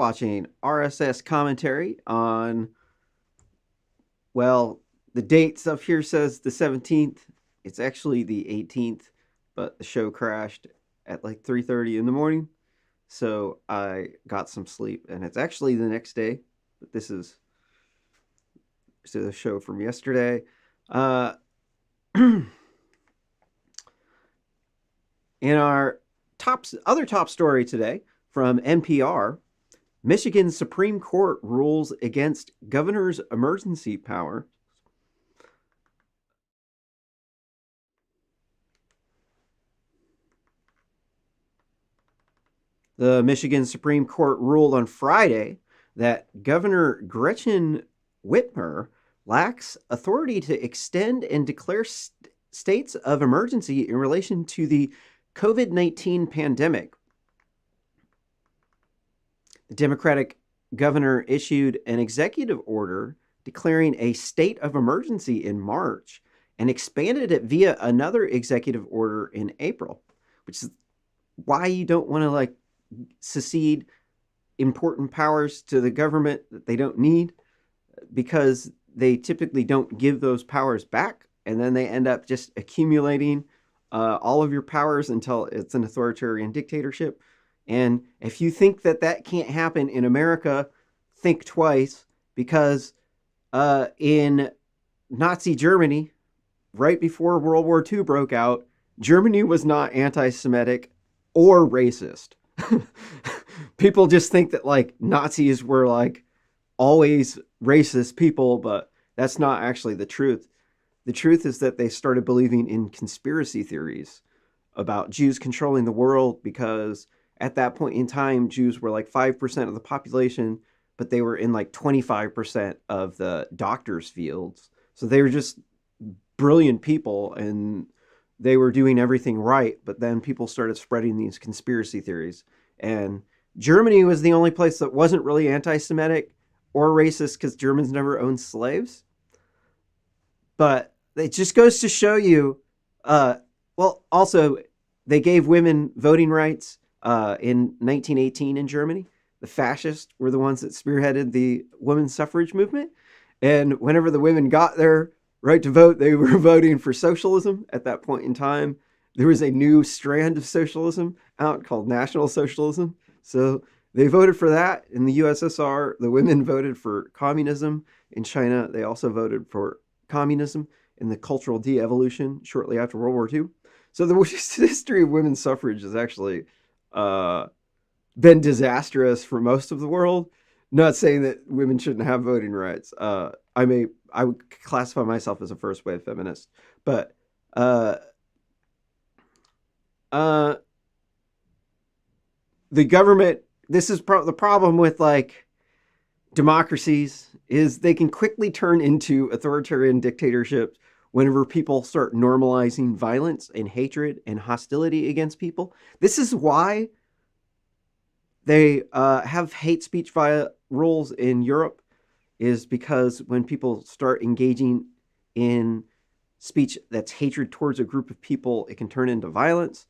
watching RSS commentary on, well, the date up here says the 17th. It's actually the 18th, but the show crashed at like 3:30 in the morning. So I got some sleep, and it's actually the next day. But this is the show from yesterday. Uh, in our other top story today from NPR, Michigan's Supreme Court rules against governor's emergency power. The Michigan Supreme Court ruled on Friday that Governor Gretchen Whitmer lacks authority to extend and declare states of emergency in relation to the COVID-19 pandemic. The Democratic governor issued an executive order declaring a state of emergency in March and expanded it via another executive order in April, which is why you don't want to secede important powers to the government that they don't need, because they typically don't give those powers back, and then they end up just accumulating all of your powers until it's an authoritarian dictatorship. And if you think that that can't happen in America, think twice, because in Nazi Germany, right before World War II broke out, Germany was not anti-Semitic or racist. People just think that Nazis were always racist people, but that's not actually the truth. The truth is that they started believing in conspiracy theories about Jews controlling the world, because at that point in time, Jews were 5% of the population, but they were in 25% of the doctors' fields. So they were just brilliant people, and they were doing everything right. But then people started spreading these conspiracy theories. And Germany was the only place that wasn't really anti-Semitic or racist, because Germans never owned slaves. But it just goes to show you, also, they gave women voting rights in 1918 in Germany. The fascists were the ones that spearheaded the women's suffrage movement. And whenever the women got their right to vote, they were voting for socialism. At that point in time, there was a new strand of socialism out called National Socialism. So they voted for that. In the USSR, the women voted for communism. In China, they also voted for communism in the Cultural De-Evolution shortly after World War II. So the history of women's suffrage has actually been disastrous for most of the world. Not saying that women shouldn't have voting rights. I would classify myself as a first wave feminist, but the government, this is the problem with democracies, is they can quickly turn into authoritarian dictatorships whenever people start normalizing violence and hatred and hostility against people. This is why they have hate speech rules in Europe, is because when people start engaging in speech that's hatred towards a group of people, it can turn into violence.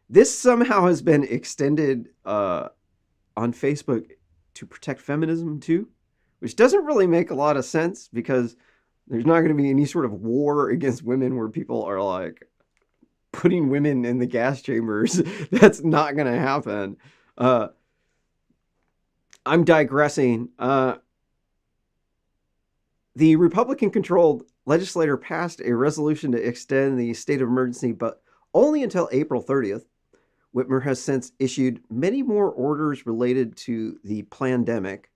This somehow has been extended on Facebook to protect feminism too, which doesn't really make a lot of sense, because there's not going to be any sort of war against women where people are putting women in the gas chambers. That's not going to happen. I'm digressing. The Republican-controlled legislature passed a resolution to extend the state of emergency, but only until April 30th. Whitmer has since issued many more orders related to the pandemic.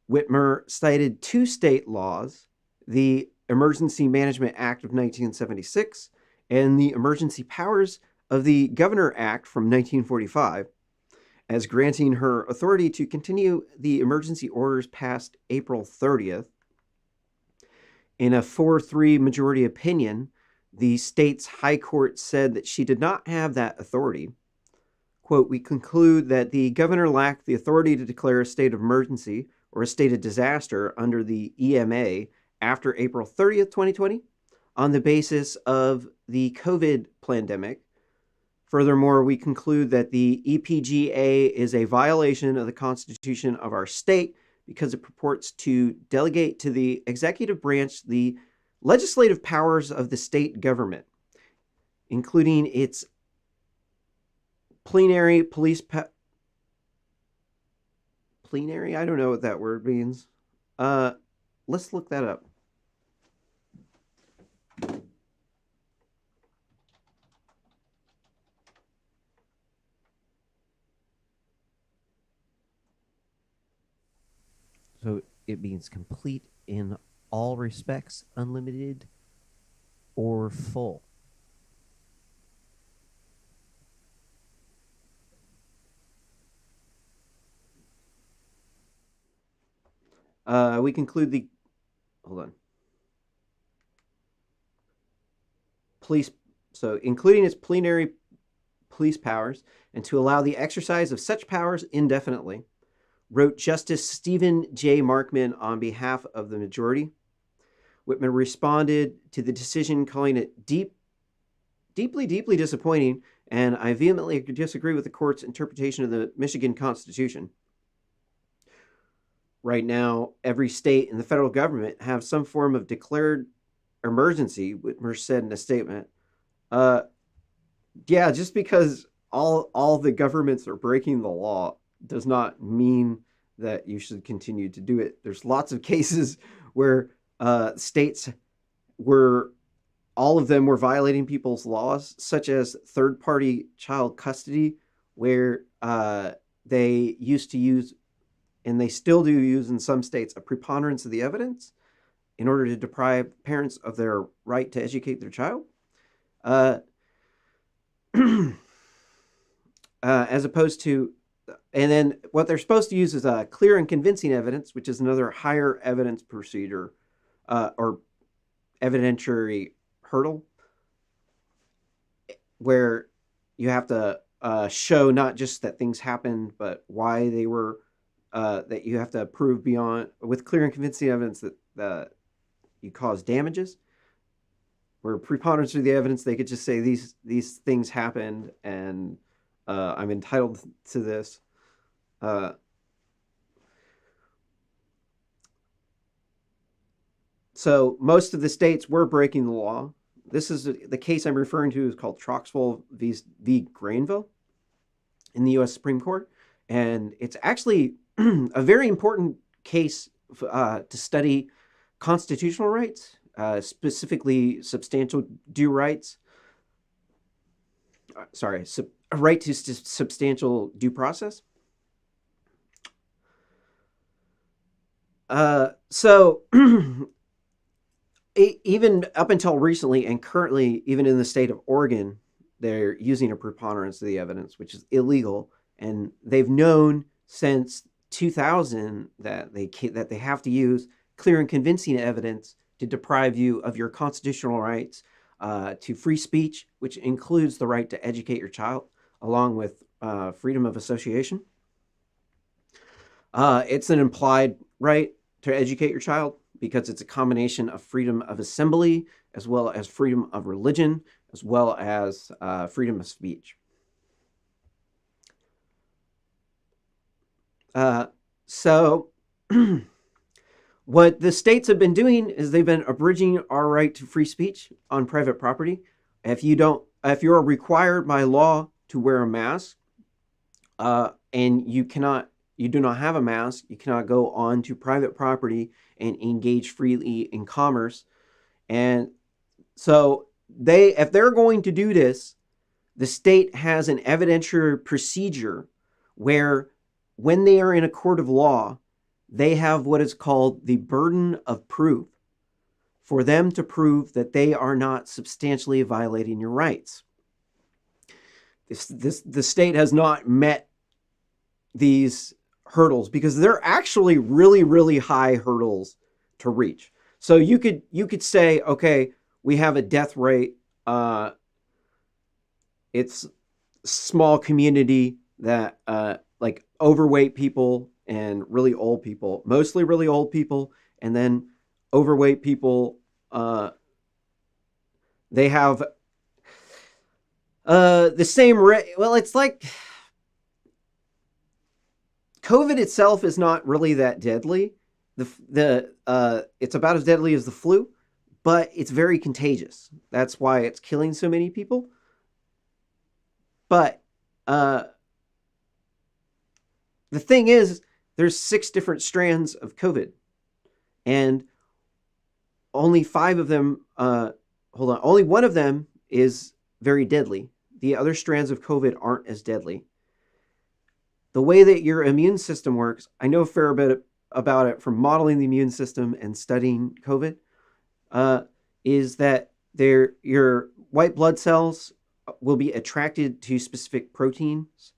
Whitmer cited two state laws, the Emergency Management Act of 1976 and the Emergency Powers of the Governor Act from 1945, as granting her authority to continue the emergency orders past April 30th. In a 4-3 majority opinion, the state's high court said that she did not have that authority. Quote, "We conclude that the governor lacked the authority to declare a state of emergency or a state of disaster under the EMA after April 30th, 2020, on the basis of the COVID pandemic, Furthermore, we conclude that the EPGA is a violation of the Constitution of our state because it purports to delegate to the executive branch the legislative powers of the state government, including its plenary police plenary? I don't know what that word means. Let's look that up. So it means complete in all respects, unlimited, or full. We conclude the hold on. Police, so including its plenary police powers, and to allow the exercise of such powers indefinitely, wrote Justice Stephen J. Markman on behalf of the majority. Whitman responded to the decision, calling it deeply disappointing, and I vehemently disagree with the court's interpretation of the Michigan Constitution. Right now, every state and the federal government have some form of declared emergency, Whitmer said in a statement. Yeah, just because all the governments are breaking the law does not mean that you should continue to do it. There's lots of cases where states were, all of them were violating people's laws, such as third-party child custody, where they used to use, and they still do use in some states, a preponderance of the evidence in order to deprive parents of their right to educate their child. As opposed to, and then what they're supposed to use is clear and convincing evidence, which is another higher evidence procedure or evidentiary hurdle, where you have to show not just that things happened, but why they were, that you have to prove beyond, with clear and convincing evidence that you caused damages. Where preponderance of the evidence, they could just say these things happened and I'm entitled to this. So most of the states were breaking the law. This is the case I'm referring to is called Troxville v. Granville in the U.S. Supreme Court. And it's actually a very important case to study constitutional rights, specifically substantial due rights. A right to substantial due process. So even up until recently and currently, even in the state of Oregon, they're using a preponderance of the evidence, which is illegal. And they've known since 2000 that they have to use clear and convincing evidence to deprive you of your constitutional rights to free speech, which includes the right to educate your child, along with freedom of association. It's an implied right to educate your child because it's a combination of freedom of assembly, as well as freedom of religion, as well as freedom of speech. So what the states have been doing is they've been abridging our right to free speech on private property. If you're required by law to wear a mask, and you do not have a mask, you cannot go on to private property and engage freely in commerce. And so if they're going to do this, the state has an evidentiary procedure where when they are in a court of law, they have what is called the burden of proof for them to prove that they are not substantially violating your rights. The state has not met these hurdles because they're actually really, really high hurdles to reach. So you could say, okay, we have a death rate. It's small community that like overweight people and really old people, mostly really old people, and then overweight people. They have The same well, it's like COVID itself is not really that deadly. The it's about as deadly as the flu, but it's very contagious. That's why it's killing so many people. But uh, the thing is, there's 6 different strands of COVID, and only 5 of them. Hold on, only one of them is very deadly. The other strands of COVID aren't as deadly. The way that your immune system works, I know a fair bit about it from modeling the immune system and studying COVID, uh, is that your white blood cells will be attracted to specific proteins.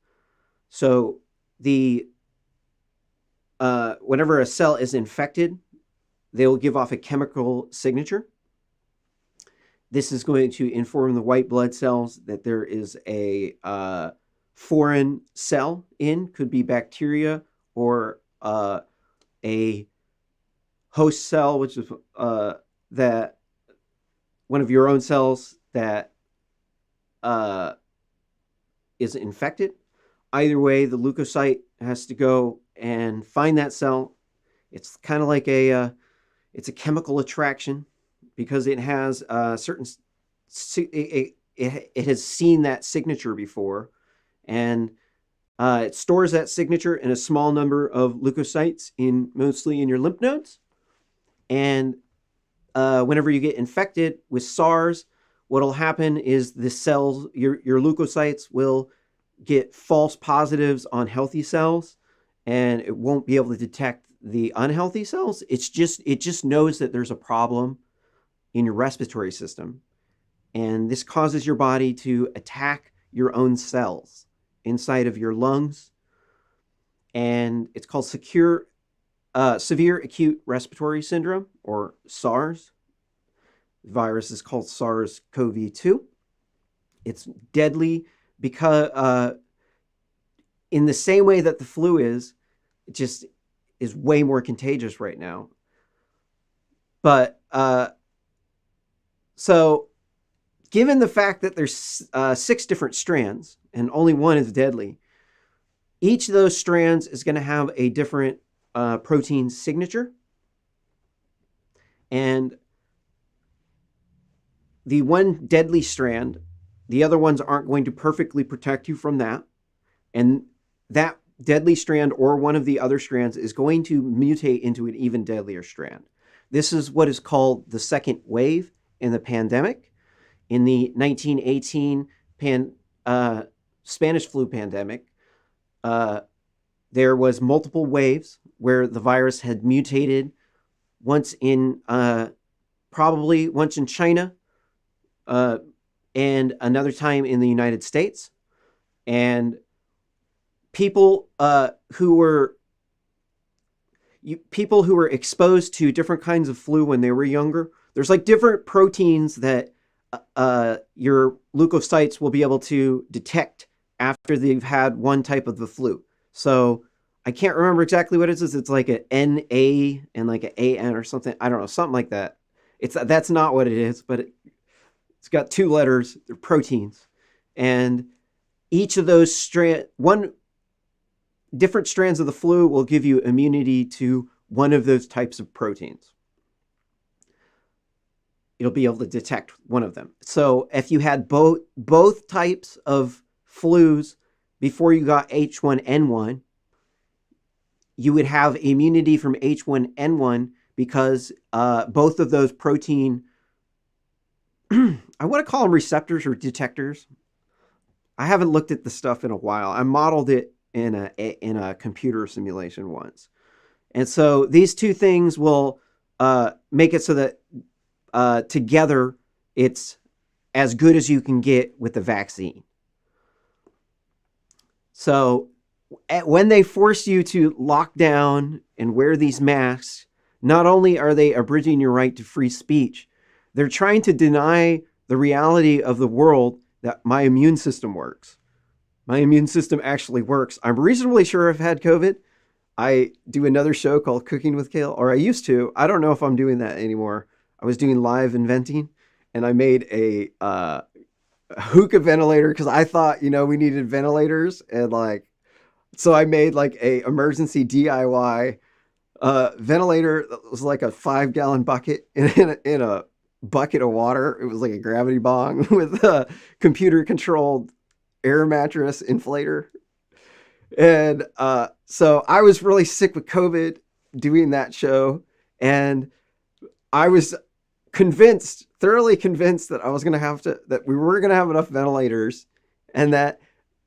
So the whenever a cell is infected, they will give off a chemical signature. This is going to inform the white blood cells that there is a foreign cell in, could be bacteria or a host cell, which is that one of your own cells that uh, is infected. Either way, the leukocyte has to go and find that cell. It's kind of like it's a chemical attraction because it has certain it has seen that signature before, and it stores that signature in a small number of leukocytes in mostly in your lymph nodes. And whenever you get infected with SARS, what'll happen is the cells, your leukocytes will get false positives on healthy cells, and it won't be able to detect the unhealthy cells. It just knows that there's a problem in your respiratory system, and this causes your body to attack your own cells inside of your lungs, and it's called severe acute respiratory syndrome, or SARS. The virus is called SARS-CoV-2. It's deadly because, in the same way that the flu is, it just is way more contagious right now. But so, given the fact that there's 6 different strands and only one is deadly, each of those strands is going to have a different protein signature. And the one deadly strand, the other ones aren't going to perfectly protect you from that. And that deadly strand or one of the other strands is going to mutate into an even deadlier strand. This is what is called the second wave in the pandemic. In the 1918 Spanish flu pandemic, there was multiple waves where the virus had mutated, once in probably once in China, and another time in the United States. And people who were exposed to different kinds of flu when they were younger, there's like different proteins that your leukocytes will be able to detect after they've had one type of the flu. So I can't remember exactly what it is. It's like an NA and like an AN or something. I don't know, something like that. That's not what it is, but it's got 2 letters. They're proteins, and each of those different strands of the flu will give you immunity to one of those types of proteins. It'll be able to detect one of them. So if you had both types of flus before you got H1N1, you would have immunity from H1N1 because both of those protein, I want to call them receptors or detectors. I haven't looked at the stuff in a while. I modeled it in a computer simulation once. And so these 2 things will make it so that together it's as good as you can get with the vaccine. So when they force you to lock down and wear these masks, not only are they abridging your right to free speech, they're trying to deny the reality of the world that my immune system works. My immune system actually works. I'm reasonably sure I've had COVID. I do another show called Cooking with Kale, or I used to. I don't know if I'm doing that anymore. I was doing live inventing, and I made a hookah ventilator because I thought, we needed ventilators, and like, so I made like a emergency DIY ventilator that was like a 5 gallon bucket in a bucket of water. It was like a gravity bong with a computer controlled air mattress inflator. And so I was really sick with COVID doing that show. And I was convinced, thoroughly convinced that I was going to have to, that we weren't going to have enough ventilators, and that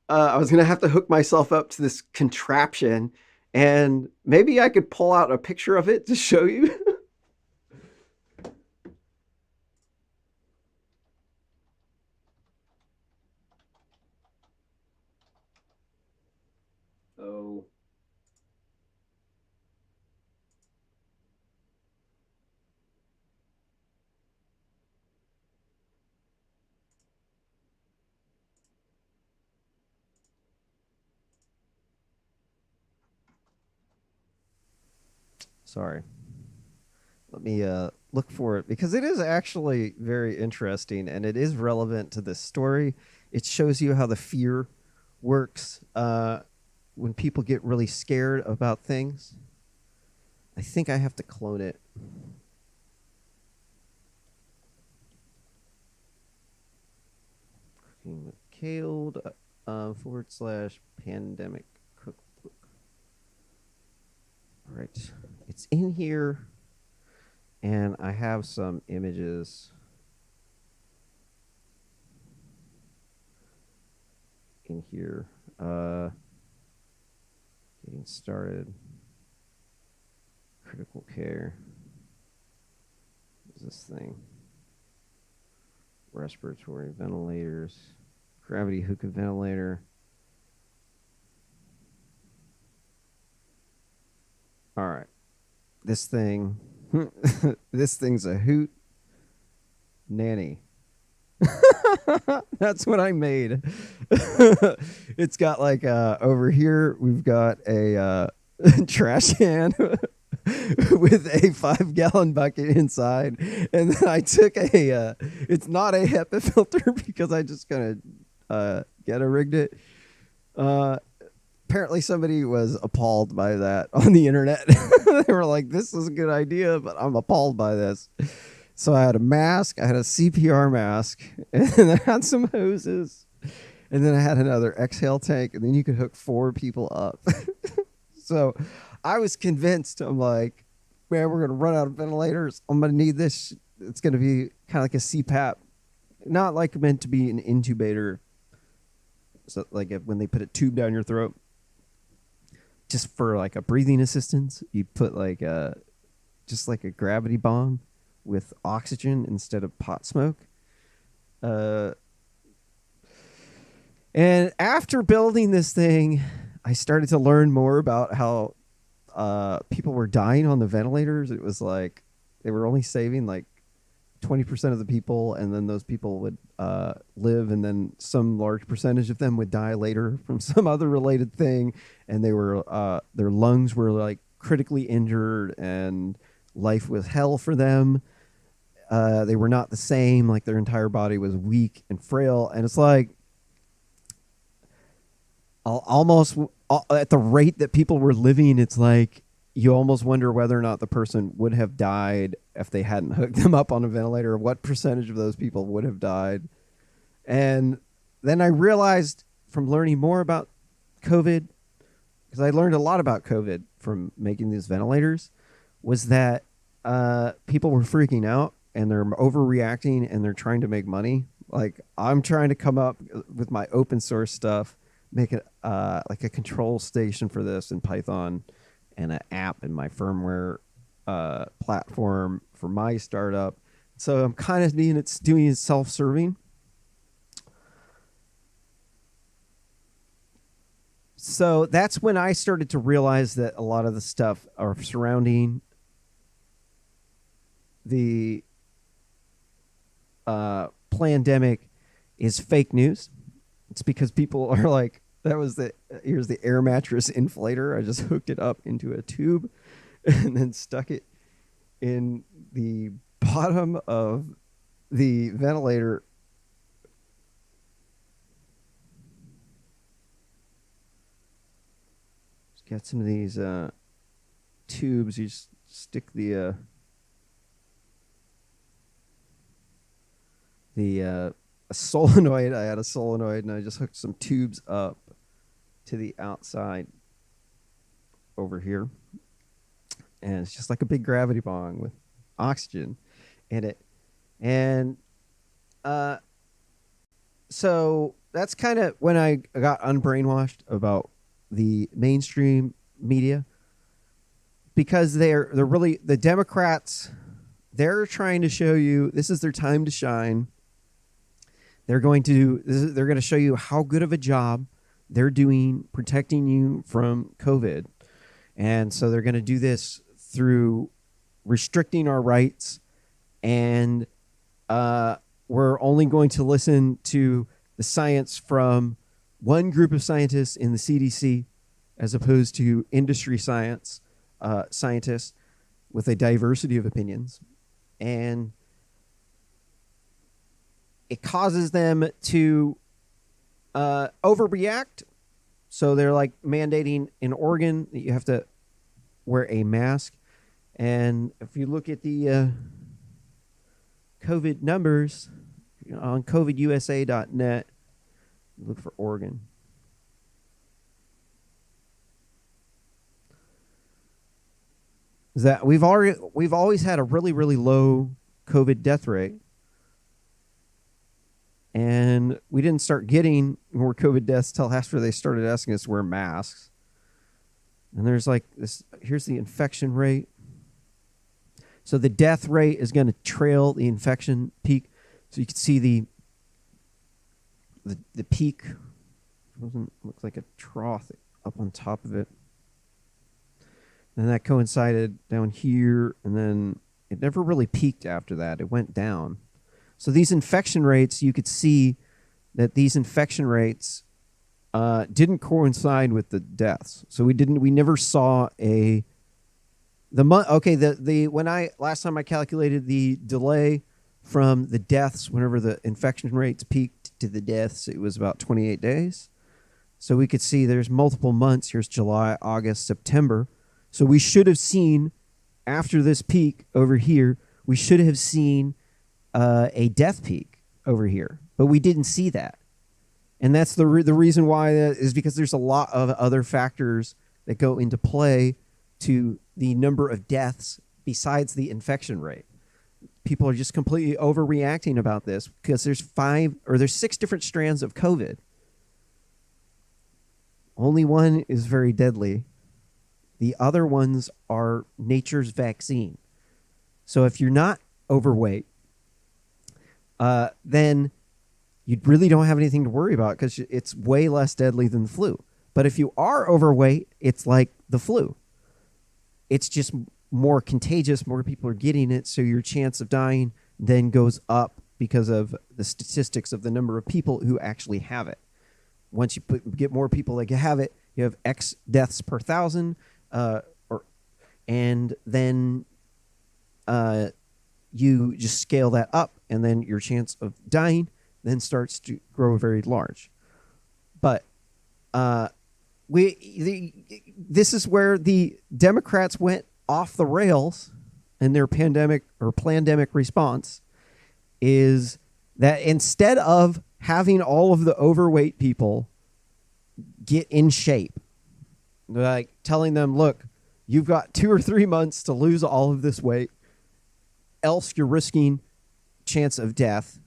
I was going to have to hook myself up to this contraption. And maybe I could pull out a picture of it to show you. Oh, sorry. Let me look for it because it is actually very interesting and it is relevant to this story. It shows you how the fear works when people get really scared about things. I think I have to clone it. Cooking with Killed / pandemic cookbook. All right. It's in here, and I have some images in here. Getting started. Critical care. What is this thing? Respiratory ventilators. Gravity hookah ventilator. All right. This thing. This thing's a hoot nanny. That's what I made. It's got like over here we've got a trash can with a 5 gallon bucket inside, and then I took a it's not a HEPA filter because I just kind of ghetto rigged it. Apparently somebody was appalled by that on the internet. They were like, this is a good idea, but I'm appalled by this. So I had a mask, I had a CPR mask, and then I had some hoses, and then I had another exhale tank, and then you could hook 4 people up. So I was convinced. I'm like, man, we're going to run out of ventilators. I'm going to need this. It's going to be kind of like a CPAP, not like meant to be an intubator. So like when they put a tube down your throat, just for like a breathing assistance, you put like just like a gravity bong with oxygen instead of pot smoke. And after building this thing, I started to learn more about how people were dying on the ventilators. It was like they were only saving like 20% of the people, and then those people would live, and then some large percentage of them would die later from some other related thing, and they were their lungs were like critically injured, and life was hell for them. They were not the same, like their entire body was weak and frail, and it's like almost at the rate that people were living, it's like you almost wonder whether or not the person would have died if they hadn't hooked them up on a ventilator. What percentage of those people would have died? And then I realized from learning more about COVID, because I learned a lot about COVID from making these ventilators, was that people were freaking out and they're overreacting and they're trying to make money. Like I'm trying to come up with my open source stuff, make it like a control station for this in Python, and an app in my firmware platform for my startup. So I'm kind of doing it self-serving. So that's when I started to realize that a lot of the stuff surrounding the pandemic is fake news. It's because people are like, here's the air mattress inflator. I just hooked it up into a tube and then stuck it in the bottom of the ventilator got some of these tubes. You just stick the a solenoid. I had a solenoid, and I just hooked some tubes up to the outside over here, and it's just like a big gravity bong with oxygen in it. And so that's kind of when I got unbrainwashed about the mainstream media, because they're really, the Democrats, they're trying to show you this is their time to shine. They're going to show you how good of a job they're doing protecting you from COVID. And so they're going to do this through restricting our rights, and we're only going to listen to the science from one group of scientists in the CDC as opposed to industry scientists with a diversity of opinions. And it causes them to overreact. So they're like mandating in Oregon that you have to wear a mask. And if you look at the COVID numbers on covidusa.net, look for Oregon. Is that we've always had a really, really low COVID death rate. And we didn't start getting more COVID deaths till after they started asking us to wear masks. And there's like this, here's the infection rate. So the death rate is going to trail the infection peak. So you can see the peak looks like a trough up on top of it. And that coincided down here, and then it never really peaked after that. It went down. So these infection rates, you could see that these infection rates didn't coincide with the deaths. So we never saw last time I calculated the delay from the deaths, whenever the infection rates peaked to the deaths, it was about 28 days. So we could see there's multiple months. Here's July, August, September. So we should have seen, after this peak over here, we should have seen a death peak over here. But we didn't see that. And that's the reason why that is, because there's a lot of other factors that go into play to the number of deaths besides the infection rate. People are just completely overreacting about this because there's 6 different strands of COVID. Only one is very deadly. The other ones are nature's vaccine. So if you're not overweight, then you really don't have anything to worry about because it's way less deadly than the flu. But if you are overweight, it's like the flu. It's just more contagious. More people are getting it. So your chance of dying then goes up because of the statistics of the number of people who actually have it. Once you get more people that have it, you have X deaths per 1,000. And then you just scale that up, and then your chance of dying then starts to grow very large. But this is where the Democrats went off the rails in their pandemic or plandemic response, is that instead of having all of the overweight people get in shape, they're like telling them, look, you've got 2 or 3 months to lose all of this weight, else you're risking chance of death.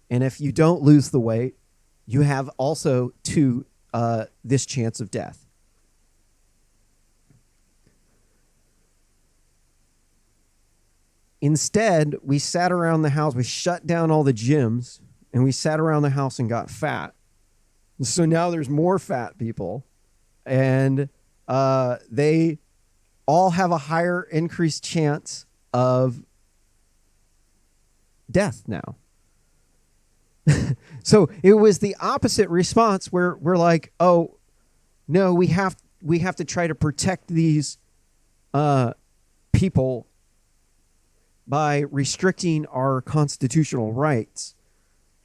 And if you don't lose the weight, you have also this chance of death. Instead, we sat around the house, we shut down all the gyms, and we sat around the house and got fat. And so now there's more fat people, and they all have a higher increased chance of death now. So it was the opposite response, where we're like, oh no, we have to try to protect these people by restricting our constitutional rights.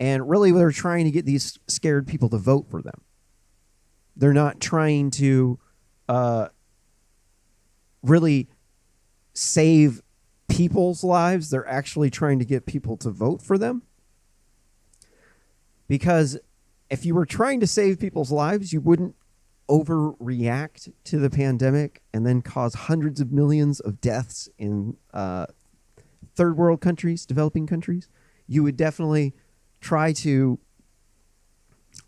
And really they're trying to get these scared people to vote for them. They're not trying to uh, really save people's lives. They're actually trying to get people to vote for them. Because if you were trying to save people's lives, you wouldn't overreact to the pandemic and then cause hundreds of millions of deaths in third world countries, developing countries. You would definitely try to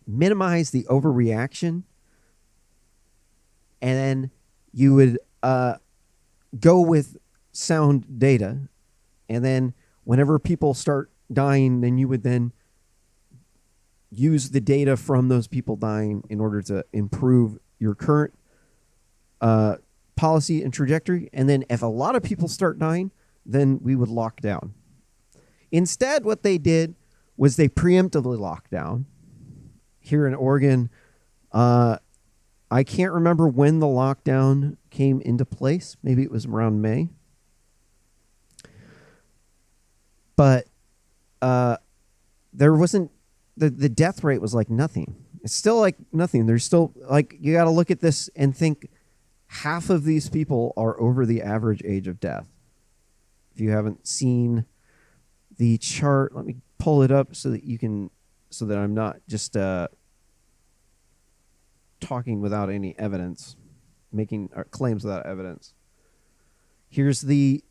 minimize the overreaction, and then you would go with sound data, and then whenever people start dying, then you would then use the data from those people dying in order to improve your current policy and trajectory. And then if a lot of people start dying, then we would lock down. Instead, what they did was they preemptively locked down. Here in Oregon, I can't remember when the lockdown came into place. Maybe it was around May. But there wasn't, the death rate was like nothing. It's still like nothing. There's still, like, you got to look at this and think half of these people are over the average age of death. If you haven't seen the chart, let me pull it up so that you can, so that I'm not just talking without any evidence, making claims without evidence. Here's the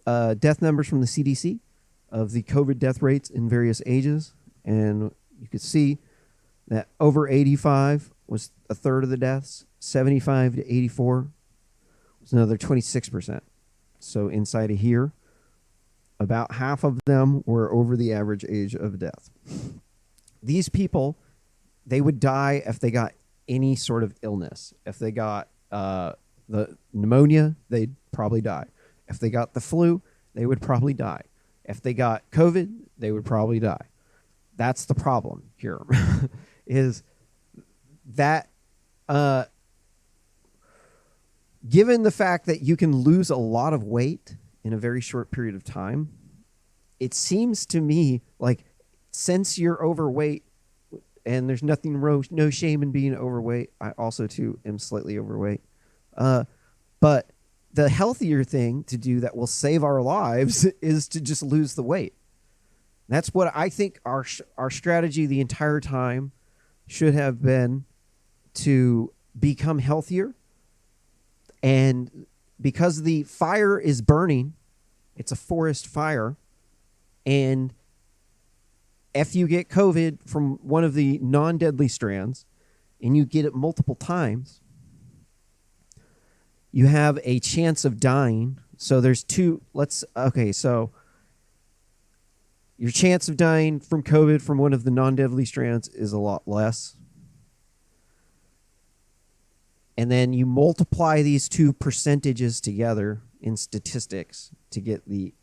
death numbers from the CDC of the COVID death rates in various ages. And you could see that over 85 was a third of the deaths. 75 to 84 was another 26%. So inside of here, about half of them were over the average age of death. These people, they would die if they got any sort of illness. If they got the pneumonia, they'd probably die. If they got the flu, they would probably die. If they got COVID, they would probably die. That's the problem here, is that given the fact that you can lose a lot of weight in a very short period of time, it seems to me like, since you're overweight, and there's no shame in being overweight. I also, too, am slightly overweight. But the healthier thing to do that will save our lives is to just lose the weight. That's what I think our strategy the entire time should have been, to become healthier. And because the fire is burning, it's a forest fire, and if you get COVID from one of the non-deadly strands and you get it multiple times, you have a chance of dying. So there's two, so your chance of dying from COVID from one of the non-deadly strands is a lot less. And then you multiply these two percentages together in statistics to get the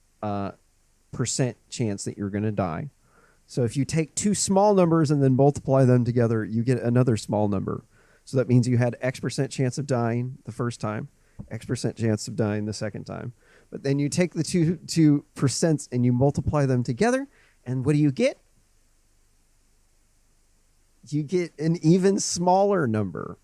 percent chance that you're going to die. So if you take two small numbers and then multiply them together, you get another small number. So that means you had X percent chance of dying the first time, X percent chance of dying the second time. But then you take the two percents and you multiply them together, and what do you get? You get an even smaller number.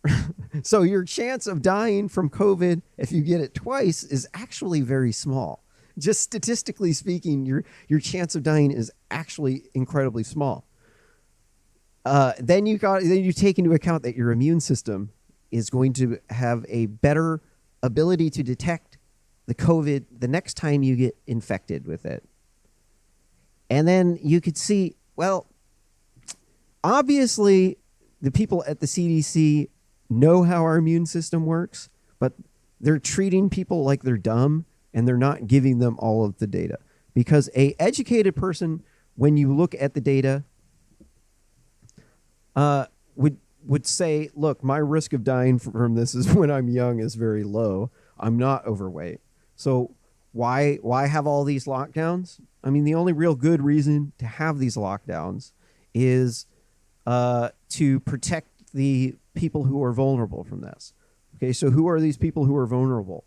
So your chance of dying from COVID, if you get it twice, is actually very small. Just statistically speaking, your chance of dying is actually incredibly small. Then you take into account that your immune system is going to have a better ability to detect the COVID the next time you get infected with it. And then you could see, well, obviously the people at the CDC know how our immune system works, but they're treating people like they're dumb, and they're not giving them all of the data. Because a educated person, when you look at the data, would say, look, my risk of dying from this is when I'm young is very low. I'm not overweight. So why have all these lockdowns? I mean, the only real good reason to have these lockdowns is to protect the people who are vulnerable from this. Okay, so who are these people who are vulnerable?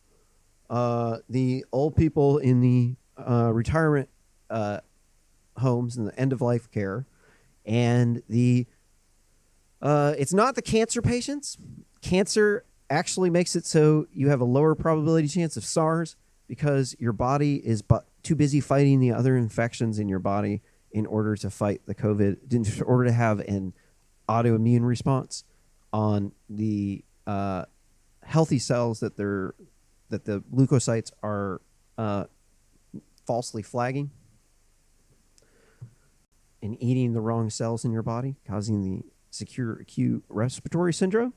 The old people in the retirement homes and the end-of-life care, and it's not the cancer patients. Cancer actually makes it so you have a lower probability chance of SARS because your body is too busy fighting the other infections in your body in order to fight the COVID, in order to have an autoimmune response on the healthy cells that the leukocytes are falsely flagging and eating the wrong cells in your body, causing the secure acute respiratory syndrome.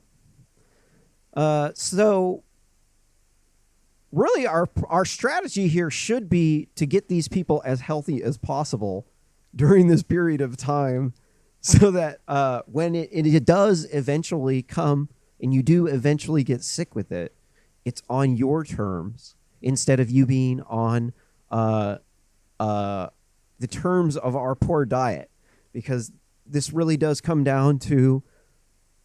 So really our strategy here should be to get these people as healthy as possible during this period of time so that when it does eventually come and you do eventually get sick with it, it's on your terms instead of you being on the terms of our poor diet, because this really does come down to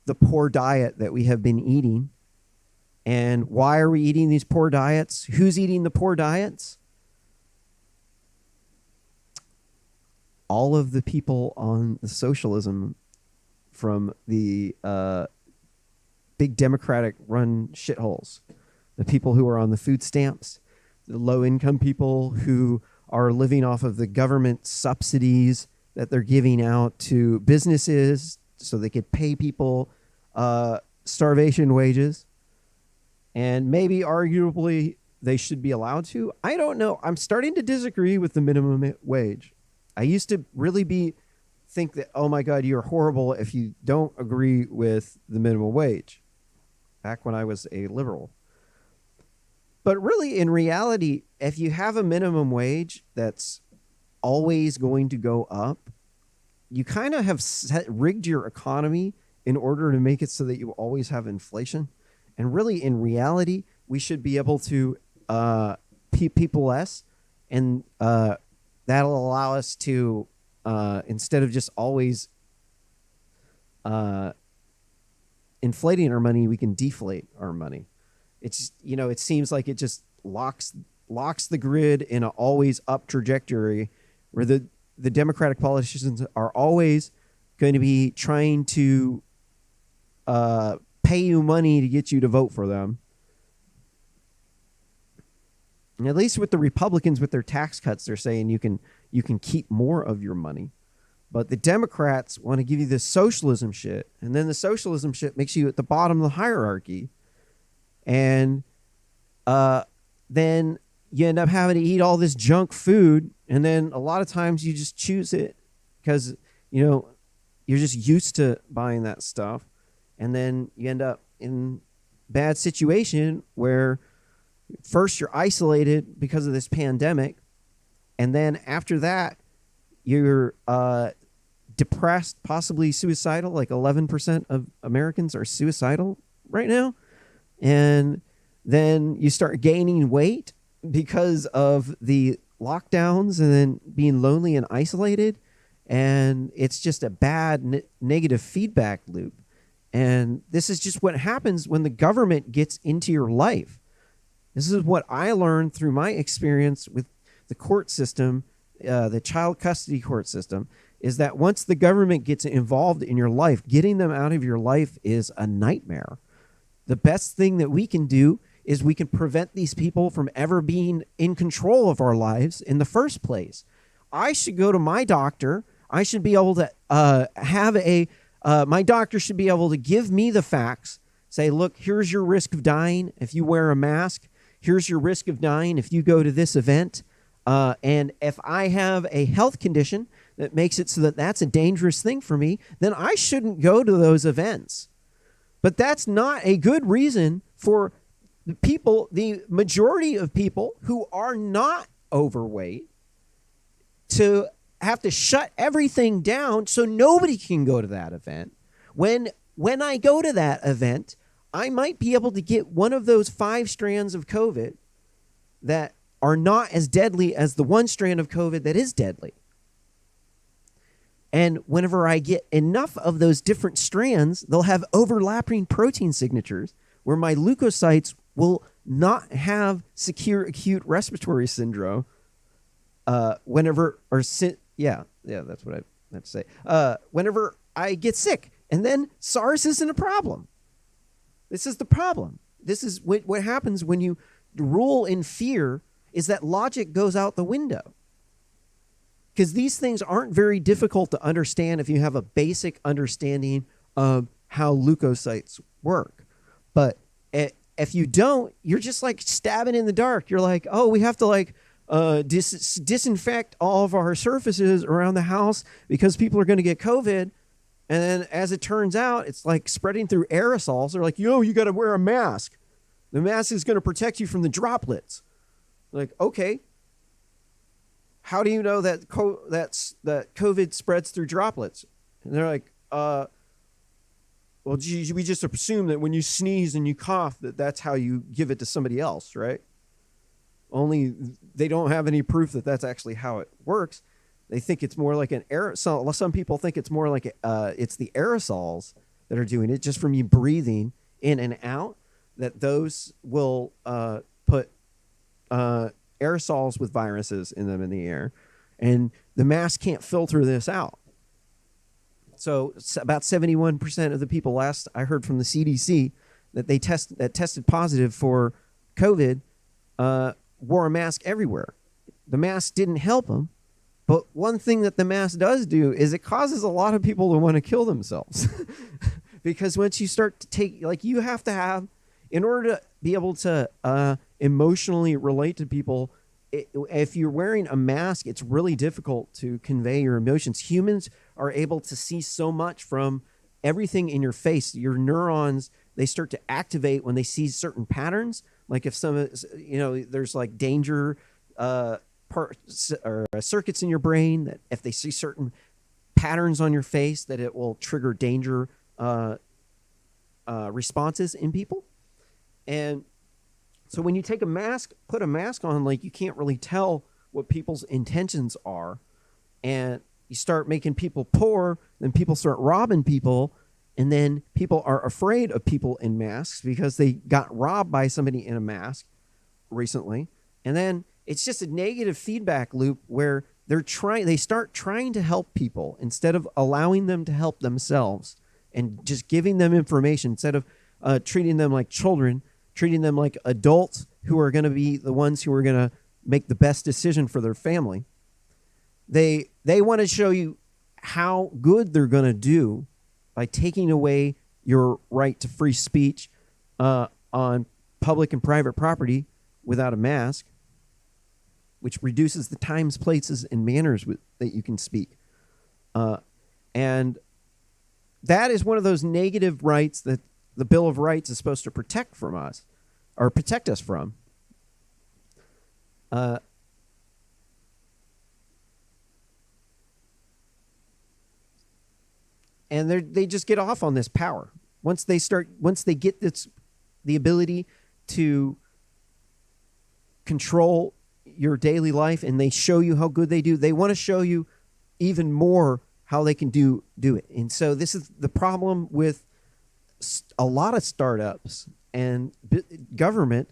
the poor diet that we have been eating. And why are we eating these poor diets? Who's eating the poor diets? All of the people on the socialism from the big Democratic run shitholes. The people who are on the food stamps, the low income people who are living off of the government subsidies that they're giving out to businesses so they could pay people starvation wages. And maybe arguably they should be allowed to. I don't know. I'm starting to disagree with the minimum wage. I used to really think that, oh my God, you're horrible if you don't agree with the minimum wage, back when I was a liberal. But really, in reality, if you have a minimum wage that's always going to go up, you kind of have rigged your economy in order to make it so that you always have inflation. And really, in reality, we should be able to pay people less, and that'll allow us to, instead of just always inflating our money, we can deflate our money. It's, it seems like it just locks the grid in an always up trajectory where the Democratic politicians are always going to be trying to pay you money to get you to vote for them. And at least with the Republicans, with their tax cuts, they're saying you can keep more of your money. But the Democrats want to give you this socialism shit, and then the socialism shit makes you at the bottom of the hierarchy. And then you end up having to eat all this junk food, and then a lot of times you just choose it because, you're just used to buying that stuff. And then you end up in bad situation where first you're isolated because of this pandemic, and then after that you're depressed, possibly suicidal. Like 11% of Americans are suicidal right now. And then you start gaining weight because of the lockdowns and then being lonely and isolated. And it's just a bad negative feedback loop. And this is just what happens when the government gets into your life. This is what I learned through my experience with the court system, the child custody court system, is that once the government gets involved in your life, getting them out of your life is a nightmare. The best thing that we can do is we can prevent these people from ever being in control of our lives in the first place. I should go to my doctor. I should be able to my doctor should be able to give me the facts, say, look, here's your risk of dying if you wear a mask. Here's your risk of dying if you go to this event. And if I have a health condition that makes it so that that's a dangerous thing for me, then I shouldn't go to those events. But that's not a good reason for the people, the majority of people who are not overweight, to have to shut everything down so nobody can go to that event. When I go to that event, I might be able to get one of those 5 strands of COVID that are not as deadly as the one strand of COVID that is deadly. And whenever I get enough of those different strands, they'll have overlapping protein signatures where my leukocytes will not have secure acute respiratory syndrome that's what I have to say. Whenever I get sick, and then SARS isn't a problem. This is the problem. This is what happens when you rule in fear, is that logic goes out the window. Because these things aren't very difficult to understand if you have a basic understanding of how leukocytes work. But if you don't, you're just like stabbing in the dark. You're like, oh, we have to like disinfect all of our surfaces around the house because people are going to get COVID. And then as it turns out, it's like spreading through aerosols. They're like, yo, you got to wear a mask. The mask is going to protect you from the droplets. Like, okay. How do you know that that COVID spreads through droplets? And they're like, well, geez, we just assume that when you sneeze and you cough, that's how you give it to somebody else, right? Only they don't have any proof that that's actually how it works. They think it's more like an aerosol. Some people think it's more like it's the aerosols that are doing it, just from you breathing in and out, that those will put aerosols with viruses in them in the air, and the mask can't filter this out. So about 71% of the people, last I heard from the CDC, that tested positive for COVID wore a mask everywhere. The mask didn't help them, but one thing that the mask does do is it causes a lot of people to want to kill themselves. Because once you start to take, like, you have to have, in order to be able to emotionally relate to people, if you're wearing a mask, it's really difficult to convey your emotions. Humans are able to see so much from everything in your face. Your neurons, they start to activate when they see certain patterns. Like if there's like danger parts or circuits in your brain, that if they see certain patterns on your face, that it will trigger danger responses in people. And so when you take a mask, put a mask on, like, you can't really tell what people's intentions are. And you start making people poor, then people start robbing people, and then people are afraid of people in masks because they got robbed by somebody in a mask recently. And then it's just a negative feedback loop where they start trying to help people instead of allowing them to help themselves, and just giving them information instead of treating them like children, treating them like adults who are going to be the ones who are going to make the best decision for their family. They want to show you how good they're going to do by taking away your right to free speech on public and private property without a mask, which reduces the times, places, and manners that you can speak. And that is one of those negative rights that the Bill of Rights is supposed to protect from us, or protect us from. And they just get off on this power. Once they get the ability to control your daily life, and they show you how good they do, they want to show you even more how they can do it. And so this is the problem with a lot of startups and government,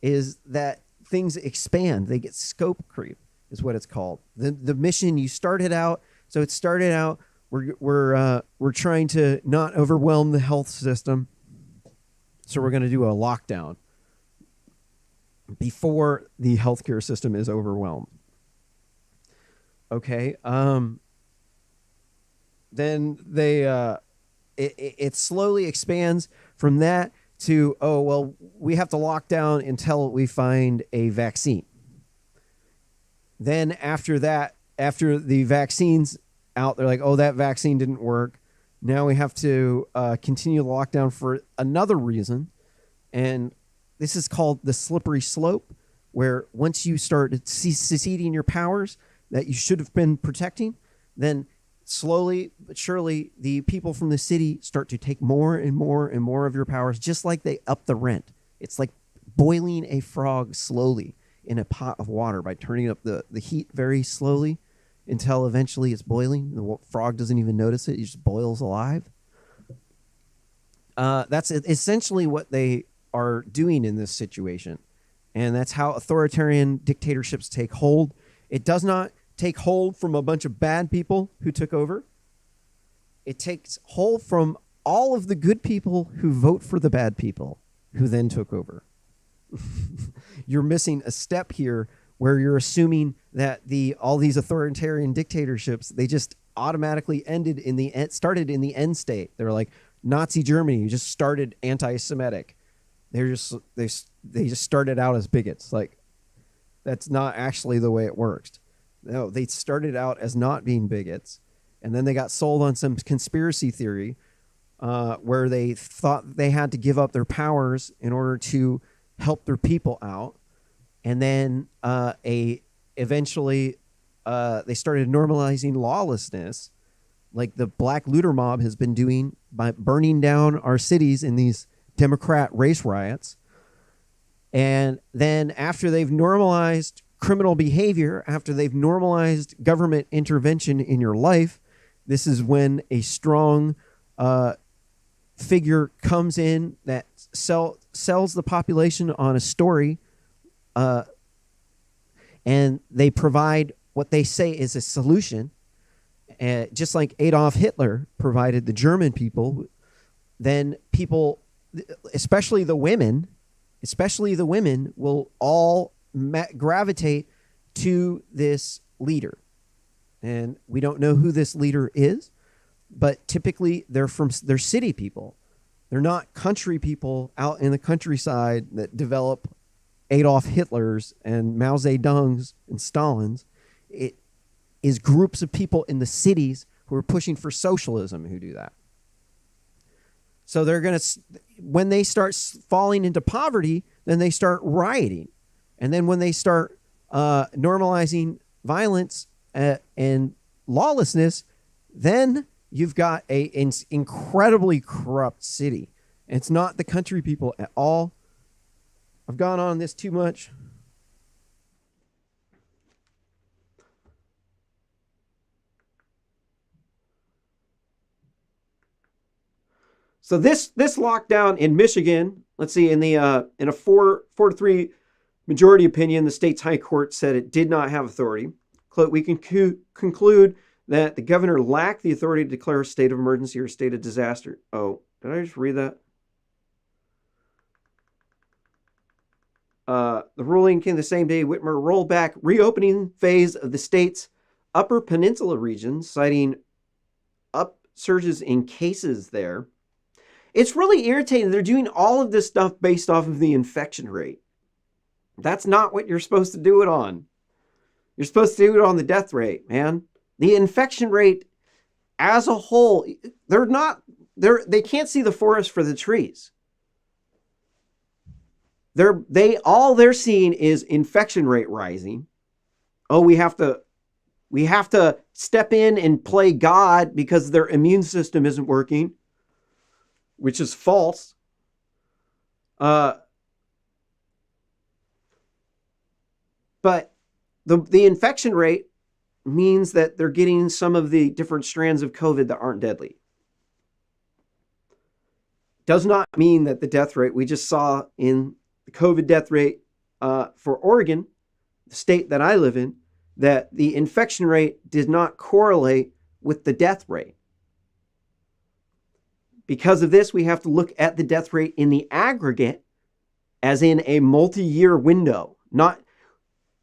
is that things expand. They get scope creep, is what it's called. The mission, you started out, so it started out, we're trying to not overwhelm the health system, so we're going to do a lockdown before the healthcare system is overwhelmed. Okay. Then it slowly expands from that to, oh, well, we have to lock down until we find a vaccine. Then after that, after the vaccine's out, they're like, oh, that vaccine didn't work. Now we have to continue lockdown for another reason. And this is called the slippery slope, where once you start seceding your powers that you should have been protecting, then slowly but surely the people from the city start to take more and more and more of your powers, just like they up the rent. It's like boiling a frog slowly in a pot of water by turning up the heat very slowly until eventually it's boiling. The frog doesn't even notice it. It just boils alive. That's essentially what they are doing in this situation. And that's how authoritarian dictatorships take hold. It does not take hold from a bunch of bad people who took over. It takes hold from all of the good people who vote for the bad people who then took over. You're missing a step here where you're assuming that all these authoritarian dictatorships, they just automatically started in the end state. They're like Nazi Germany just started anti-Semitic. They just started out as bigots. Like, that's not actually the way it works. No, they started out as not being bigots, and then they got sold on some conspiracy theory where they thought they had to give up their powers in order to help their people out. And then eventually they started normalizing lawlessness, like the black looter mob has been doing by burning down our cities in these Democrat race riots. And then after they've normalized criminal behavior, after they've normalized government intervention in your life, this is when a strong figure comes in that sells the population on a story, and they provide what they say is a solution. Just like Adolf Hitler provided the German people, then people, especially the women, will all gravitate to this leader. And we don't know who this leader is, but typically they're city people. They're not country people out in the countryside that develop Adolf Hitlers and Mao Zedongs and Stalins. It is groups of people in the cities who are pushing for socialism who do that. So they're going to, when they start falling into poverty, then they start rioting. And then when they start normalizing violence and lawlessness, then you've got an incredibly corrupt city. And it's not the country people at all. I've gone on this too much. So this lockdown in Michigan, let's see, in a 4-3 majority opinion, the state's high court said it did not have authority. We can conclude that the governor lacked the authority to declare a state of emergency or a state of disaster. Oh, did I just read that? The ruling came the same day Whitmer rolled back reopening phase of the state's Upper Peninsula region, citing upsurges in cases there. It's really irritating. They're doing all of this stuff based off of the infection rate. That's not what you're supposed to do it on. You're supposed to do it on the death rate, man. The infection rate as a whole, they can't see the forest for the trees. All they're seeing is infection rate rising. Oh, we have to step in and play God because their immune system isn't working, which is false. But the infection rate means that they're getting some of the different strands of COVID that aren't deadly. Does not mean that the death rate we just saw in the COVID death rate for Oregon, the state that I live in, that the infection rate did not correlate with the death rate. Because of this, we have to look at the death rate in the aggregate as in a multi-year window.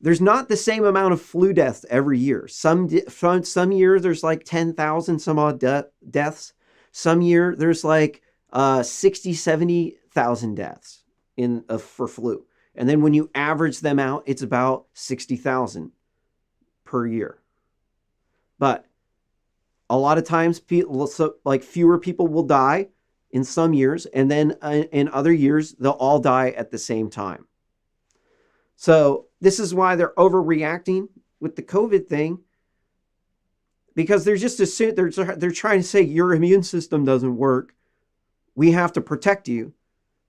There's not the same amount of flu deaths every year. Some years there's like 10,000 some odd deaths. Some year there's like 60, 70,000 deaths for flu. And then when you average them out, it's about 60,000 per year. But a lot of times, fewer people will die in some years, and then in other years, they'll all die at the same time. So this is why they're overreacting with the COVID thing, because they're trying to say your immune system doesn't work. We have to protect you.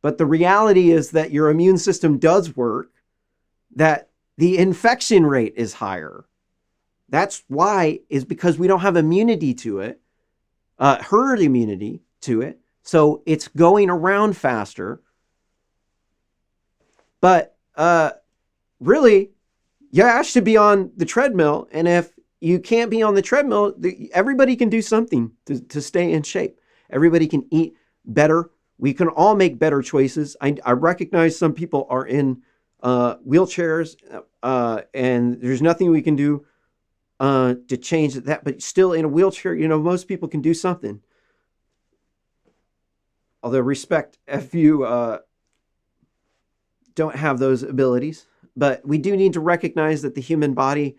But the reality is that your immune system does work, that the infection rate is higher. That's why, is because we don't have immunity to it, herd immunity to it. So it's going around faster. But really, you should be on the treadmill. And if you can't be on the treadmill, everybody can do something to stay in shape. Everybody can eat better. We can all make better choices. I recognize some people are in wheelchairs, and there's nothing we can do to change that. But still, in a wheelchair, most people can do something. Although respect if you don't have those abilities. But we do need to recognize that the human body,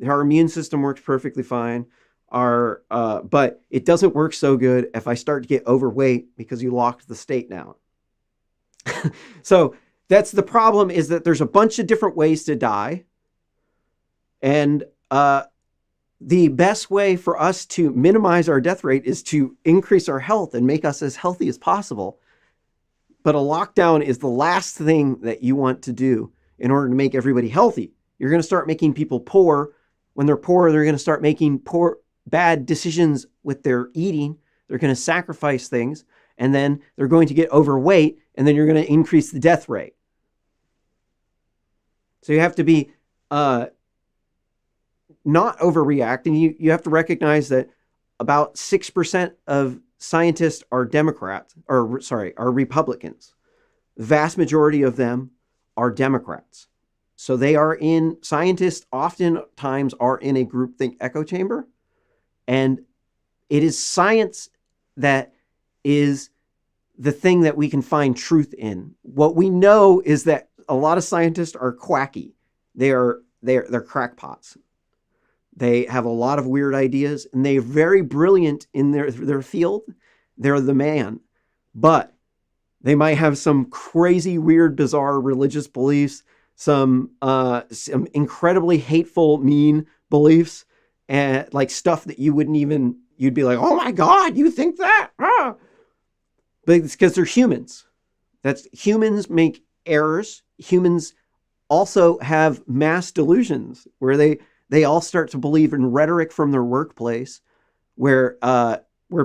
our immune system works perfectly fine. But it doesn't work so good if I start to get overweight because you locked the state down. So that's the problem, is that there's a bunch of different ways to die. And the best way for us to minimize our death rate is to increase our health and make us as healthy as possible. But a lockdown is the last thing that you want to do in order to make everybody healthy. You're going to start making people poor. When they're poor, they're going to start making bad decisions with their eating. They're going to sacrifice things, and then they're going to get overweight, and then you're going to increase the death rate. So you have to be not overreacting. You have to recognize that about 6% of scientists are Democrats, are Republicans. The vast majority of them are Democrats. So scientists oftentimes are in a groupthink echo chamber. And it is science that is the thing that we can find truth in. What we know is that a lot of scientists are quacky. They're crackpots. They have a lot of weird ideas, and they're very brilliant in their field. They're the man. But they might have some crazy, weird, bizarre religious beliefs, some incredibly hateful, mean beliefs, and like stuff that you'd be like, oh my God, you think that? Ah. But it's because they're humans. Humans make errors. Humans also have mass delusions where they all start to believe in rhetoric from their workplace, where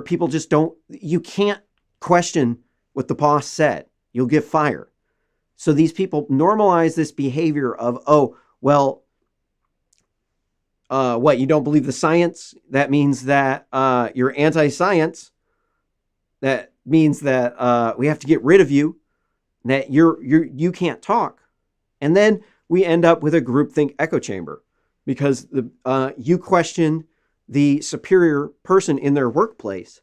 people just you can't question what the boss said. You'll get fired. So these people normalize this behavior of, what, you don't believe the science? That means that you're anti-science. That means that we have to get rid of you. That you can't talk. And then we end up with a groupthink echo chamber, because you question the superior person in their workplace.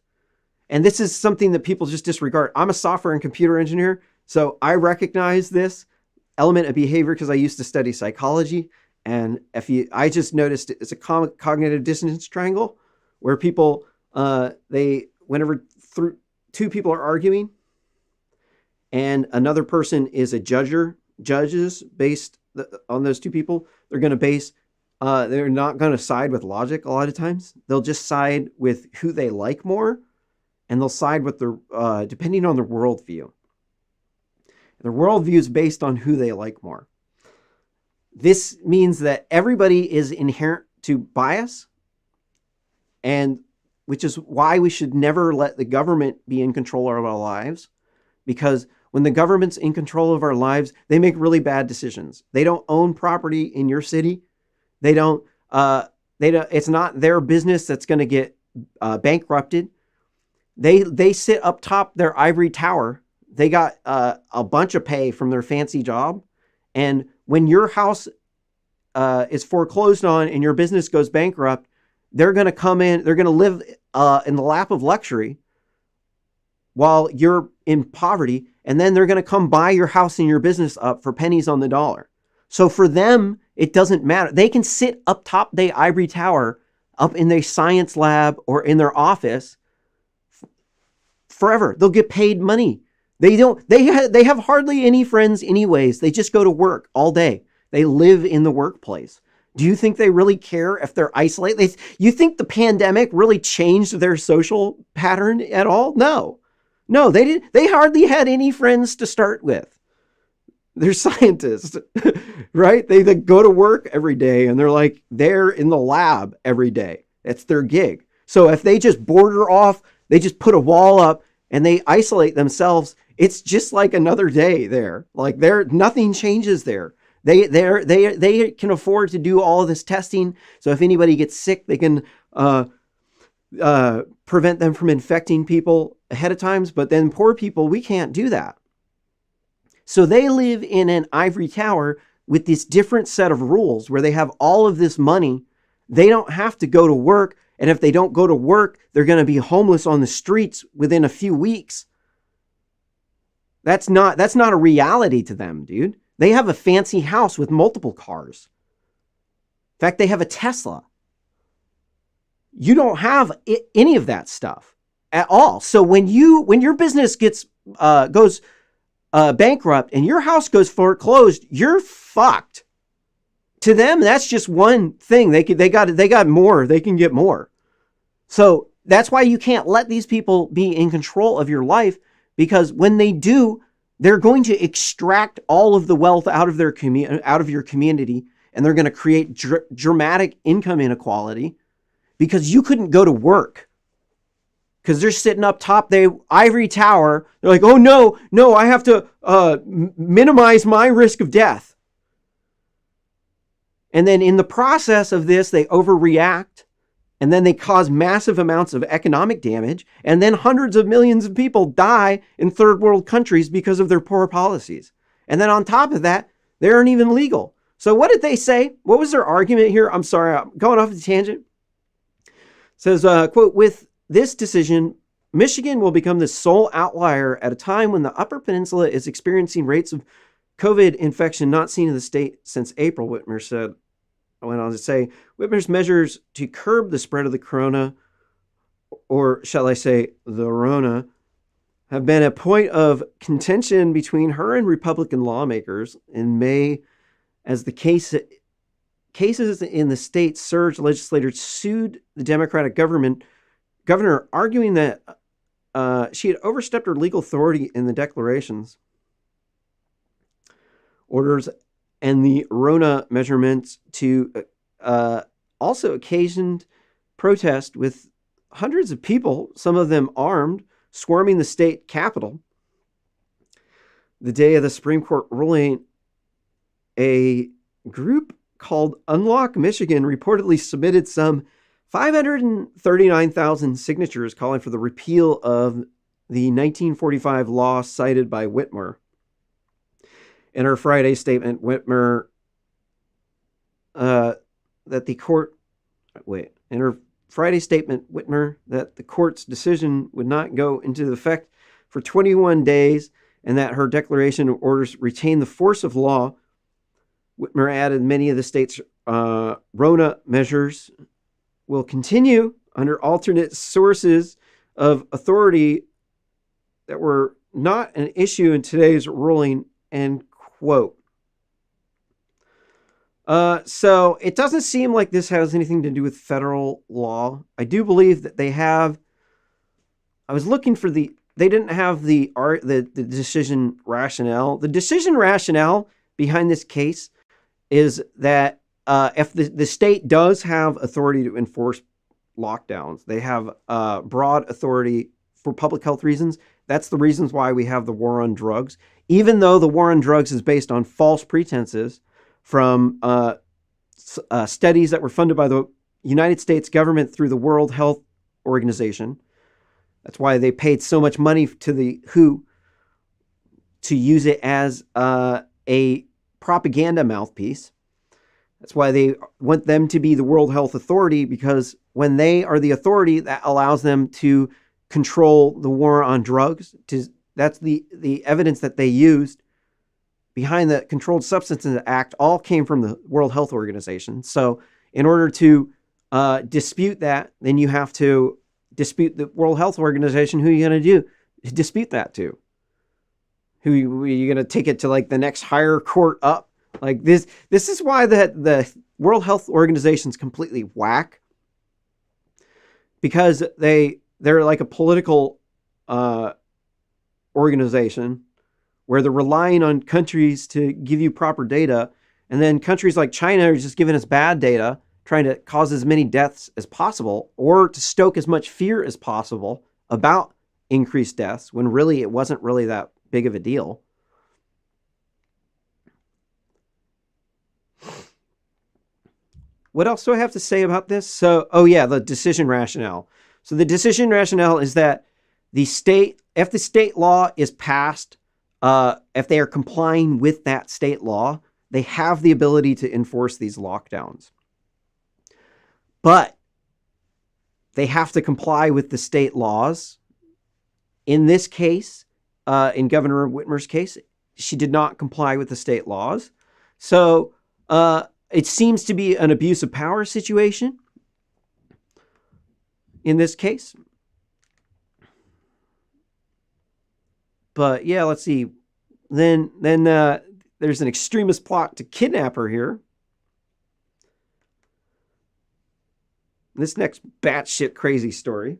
And this is something that people just disregard. I'm a software and computer engineer, so I recognize this element of behavior because I used to study psychology. And I just noticed it's a cognitive dissonance triangle where people, whenever two people are arguing and another person is a judges based on those two people, they're going to they're not going to side with logic a lot of times. They'll just side with who they like more, and they'll side with depending on their worldview. Their worldview is based on who they like more. This means that everybody is inherent to bias, and which is why we should never let the government be in control of our lives, because when the government's in control of our lives, they make really bad decisions. They don't own property in your city. They don't. It's not their business that's going to get bankrupted. They sit up top their ivory tower. They got a bunch of pay from their fancy job, and when your house is foreclosed on and your business goes bankrupt, they're going to come in. They're going to live in the lap of luxury while you're in poverty, and then they're going to come buy your house and your business up for pennies on the dollar. So for them, it doesn't matter. They can sit up top their ivory tower, up in their science lab or in their office forever. They'll get paid money. They have hardly any friends anyways. They just go to work all day. They live in the workplace. Do you think they really care if they're isolated? You think the pandemic really changed their social pattern at all? No, they didn't. They hardly had any friends to start with. They're scientists, right? They go to work every day, and they're in the lab every day. That's their gig. So if they just border off, they just put a wall up and they isolate themselves, it's just like another day there. Nothing changes there. They can afford to do all of this testing. So if anybody gets sick, they can prevent them from infecting people ahead of times. But then poor people, we can't do that. So they live in an ivory tower with this different set of rules where they have all of this money. They don't have to go to work. And if they don't go to work, they're going to be homeless on the streets within a few weeks. That's not a reality to them, dude. They have a fancy house with multiple cars. In fact, they have a Tesla. You don't have any of that stuff at all. So when your business goes bankrupt and your house goes foreclosed, you're fucked. To them, that's just one thing. They got more. They can get more. So that's why you can't let these people be in control of your life, because when they do, they're going to extract all of the wealth out of your community, and they're going to create dramatic income inequality because you couldn't go to work. Because they're sitting up top, ivory tower. They're like, oh no, I have to minimize my risk of death. And then in the process of this, they overreact, and then they cause massive amounts of economic damage, and then hundreds of millions of people die in third world countries because of their poor policies. And then on top of that, they aren't even legal. So what did they say? What was their argument here? I'm sorry, I'm going off the tangent. It says, quote, with this decision, Michigan will become the sole outlier at a time when the Upper Peninsula is experiencing rates of COVID infection not seen in the state since April, Whitmer said. I went on to say, Whitmer's measures to curb the spread of the corona, or shall I say the Rona, have been a point of contention between her and Republican lawmakers. In May, as the cases in the state surged, legislators sued the Democratic governor, arguing that she had overstepped her legal authority in the declarations, orders, and the Rona measurements to also occasioned protest with hundreds of people, some of them armed, swarming the state capitol. The day of the Supreme Court ruling, a group called Unlock Michigan reportedly submitted some 539,000 signatures calling for the repeal of the 1945 law cited by Whitmer. In her Friday statement, Whitmer that the court's decision would not go into effect for 21 days and that her declaration of orders retain the force of law. Whitmer added many of the state's Rona measures will continue under alternate sources of authority that were not an issue in today's ruling, end quote. So it doesn't seem like this has anything to do with federal law. I do believe that they have. I was looking for they didn't have the decision rationale. The decision rationale behind this case is that if the state does have authority to enforce lockdowns, they have broad authority for public health reasons. That's the reasons why we have the war on drugs. Even though the war on drugs is based on false pretenses from studies that were funded by the United States government through the World Health Organization. That's why they paid so much money to the WHO to use it as a propaganda mouthpiece. That's why they want them to be the World Health Authority, because when they are the authority, that allows them to control the war on drugs. That's the evidence that they used behind the Controlled Substances Act all came from the World Health Organization. So in order to dispute that, then you have to dispute the World Health Organization. Who are you going to dispute that to? Who are you going to take it to, like the next higher court up? Like this is why the World Health Organization is completely whack, because they're like a political organization where they're relying on countries to give you proper data. And then countries like China are just giving us bad data, trying to cause as many deaths as possible or to stoke as much fear as possible about increased deaths when really it wasn't really that big of a deal. What else do I have to say about this? So, the decision rationale. So the decision rationale is that if the state law is passed, if they are complying with that state law, they have the ability to enforce these lockdowns. But they have to comply with the state laws. In this case, in Governor Whitmer's case, she did not comply with the state laws. So it seems to be an abuse of power situation in this case. But yeah, let's see. Then there's an extremist plot to kidnap her here. This next batshit crazy story.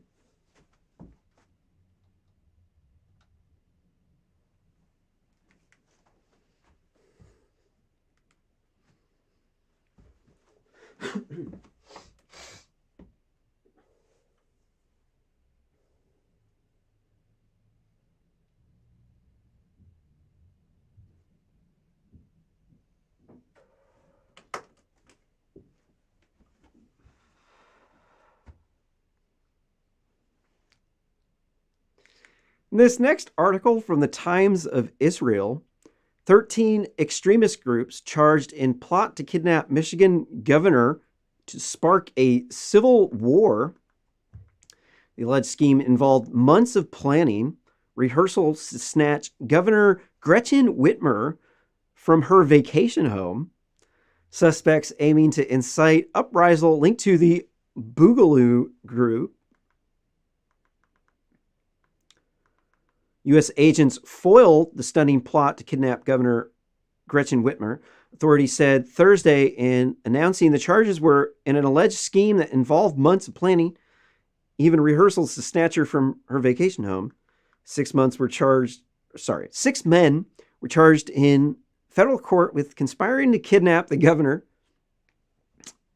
This next article from the Times of Israel, 13 extremist groups charged in plot to kidnap Michigan governor to spark a civil war. The alleged scheme involved months of planning, rehearsals to snatch Governor Gretchen Whitmer from her vacation home. Suspects aiming to incite uprisal linked to the Boogaloo group. U.S. agents foiled the stunning plot to kidnap Governor Gretchen Whitmer. Authorities said Thursday in announcing the charges were in an alleged scheme that involved months of planning, even rehearsals to snatch her from her vacation home. 6 men were charged in federal court with conspiring to kidnap the governor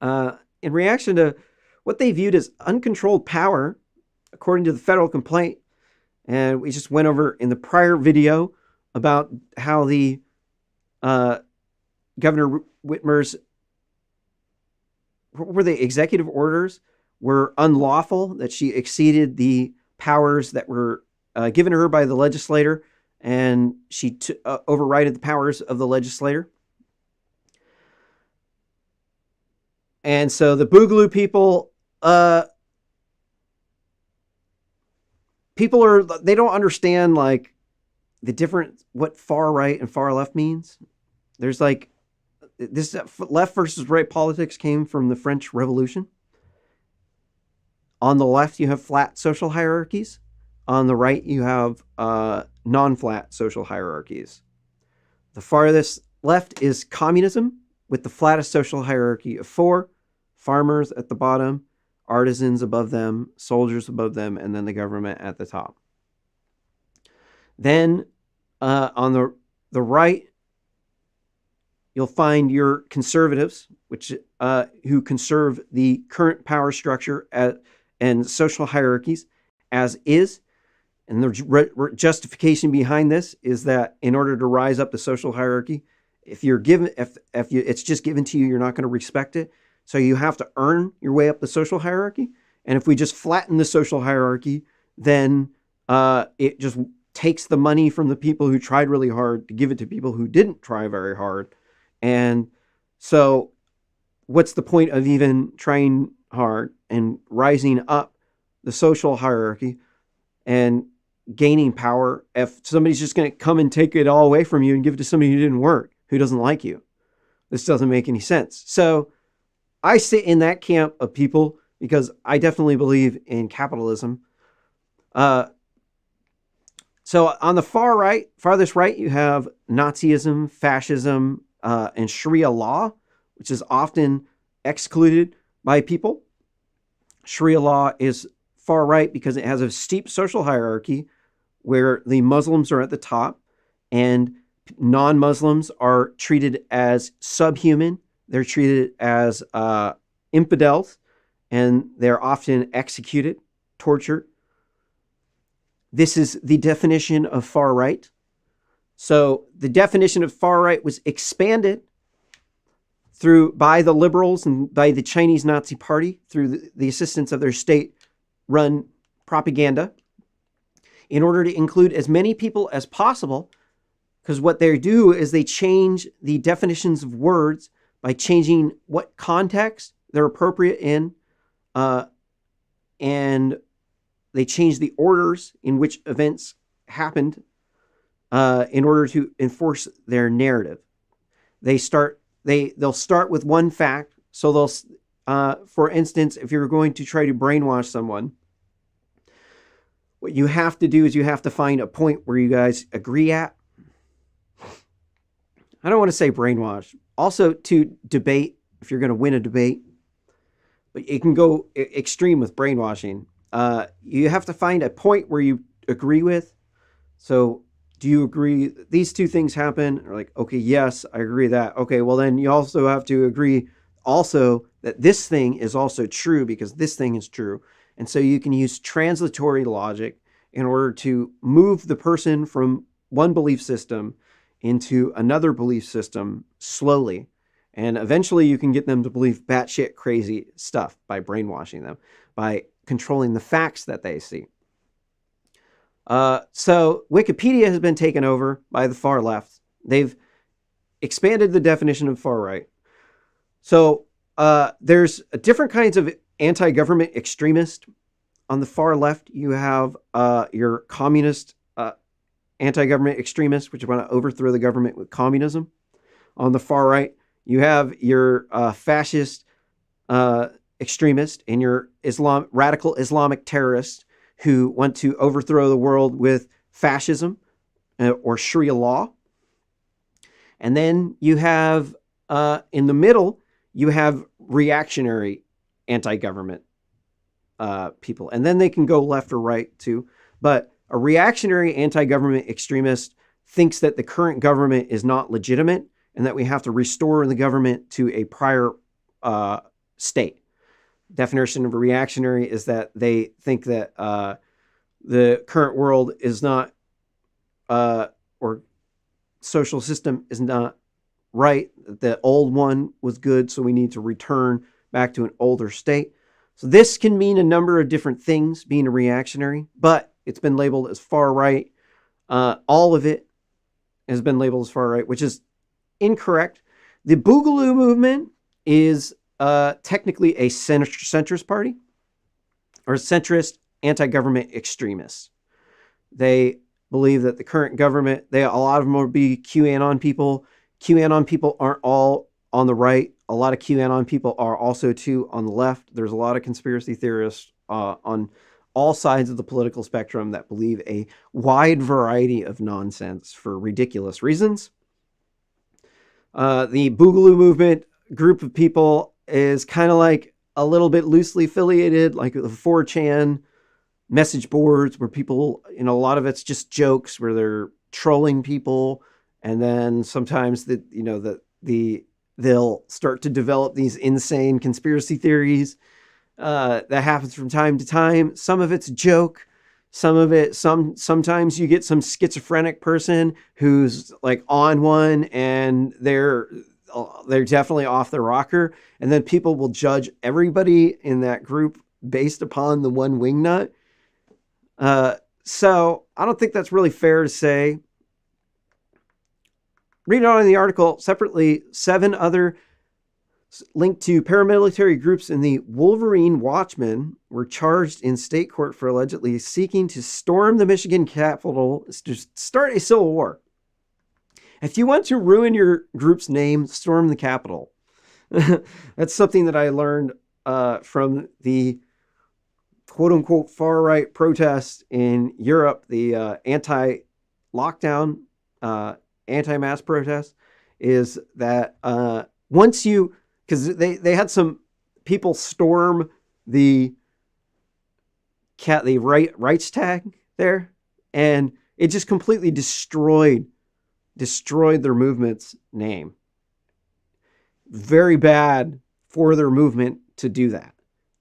in reaction to what they viewed as uncontrolled power, according to the federal complaint. And we just went over in the prior video about how the Governor Whitmer's executive orders were unlawful, that she exceeded the powers that were given to her by the legislator, and she overrided the powers of the legislator. And so the Boogaloo people, they don't understand like the different, what far right and far left means. There's like this left versus right politics came from the French Revolution. On the left, you have flat social hierarchies. On the right, you have non-flat social hierarchies. The farthest left is communism, with the flattest social hierarchy of 4, farmers at the bottom, artisans above them, soldiers above them, and then the government at the top. Then on the right, you'll find your conservatives, which who conserve the current power structure and social hierarchies as is. And the justification behind this is that in order to rise up the social hierarchy, if it's just given to you, you're not going to respect it. So you have to earn your way up the social hierarchy. And if we just flatten the social hierarchy, then it just takes the money from the people who tried really hard to give it to people who didn't try very hard. And so what's the point of even trying hard and rising up the social hierarchy and gaining power if somebody's just going to come and take it all away from you and give it to somebody who didn't work, who doesn't like you? This doesn't make any sense. So I sit in that camp of people because I definitely believe in capitalism. So on the farthest right, you have Nazism, fascism, and Sharia law, which is often excluded by people. Sharia law is far right because it has a steep social hierarchy where the Muslims are at the top and non-Muslims are treated as subhuman. They're treated as infidels, and they're often executed, tortured. This is the definition of far right. So the definition of far right was expanded by the liberals and by the Chinese Nazi Party through the assistance of their state run propaganda in order to include as many people as possible, because what they do is they change the definitions of words by changing what context they're appropriate in, and they change the orders in which events happened in order to enforce their narrative. They'll start with one fact. So they'll, for instance, if you're going to try to brainwash someone, what you have to do is you have to find a point where you guys agree at. I don't want to say brainwash. Also to debate, if you're going to win a debate. But it can go extreme with brainwashing. You have to find a point where you agree with. So do you agree these two things happen? Or like, okay, yes, I agree that. Okay, well then you also have to agree also that this thing is also true because this thing is true. And so you can use translatory logic in order to move the person from one belief system into another belief system slowly. And eventually you can get them to believe batshit crazy stuff by brainwashing them, by controlling the facts that they see. So Wikipedia has been taken over by the far left. They've expanded the definition of far right. So there's different kinds of anti-government extremist. On the far left, you have your communist anti-government extremists, which want to overthrow the government with communism. On the far right, you have your fascist extremist and your radical Islamic terrorists who want to overthrow the world with fascism or Sharia law. And then you have, in the middle, you have reactionary anti-government people. And then they can go left or right too. But a reactionary anti-government extremist thinks that the current government is not legitimate and that we have to restore the government to a prior state. Definition of a reactionary is that they think that the current world is not, or social system is not right. The old one was good, so we need to return back to an older state. So this can mean a number of different things, being a reactionary, but it's been labeled as far right. All of it has been labeled as far right, which is incorrect. The Boogaloo movement is technically a centrist party or centrist anti-government extremists. They believe that the current government, a lot of them will be QAnon people. QAnon people aren't all on the right. A lot of QAnon people are also too on the left. There's a lot of conspiracy theorists on all sides of the political spectrum that believe a wide variety of nonsense for ridiculous reasons. The Boogaloo movement group of people is kind of like a little bit loosely affiliated, like the 4chan message boards where people, a lot of it's just jokes where they're trolling people. And then sometimes they'll start to develop these insane conspiracy theories. That happens from time to time. Some of it's a joke. Sometimes you get some schizophrenic person who's like on one and they're definitely off the rocker. And then people will judge everybody in that group based upon the one wingnut. So I don't think that's really fair to say. Read on in the article separately, 7 other linked to paramilitary groups in the Wolverine Watchmen were charged in state court for allegedly seeking to storm the Michigan Capitol to start a civil war. If you want to ruin your group's name, storm the Capitol. That's something that I learned from the quote-unquote far-right protests in Europe, the anti-lockdown, anti-mask protests, is that once you... Because they had some people storm the Reichstag there, and it just completely destroyed their movement's name. Very bad for their movement to do that,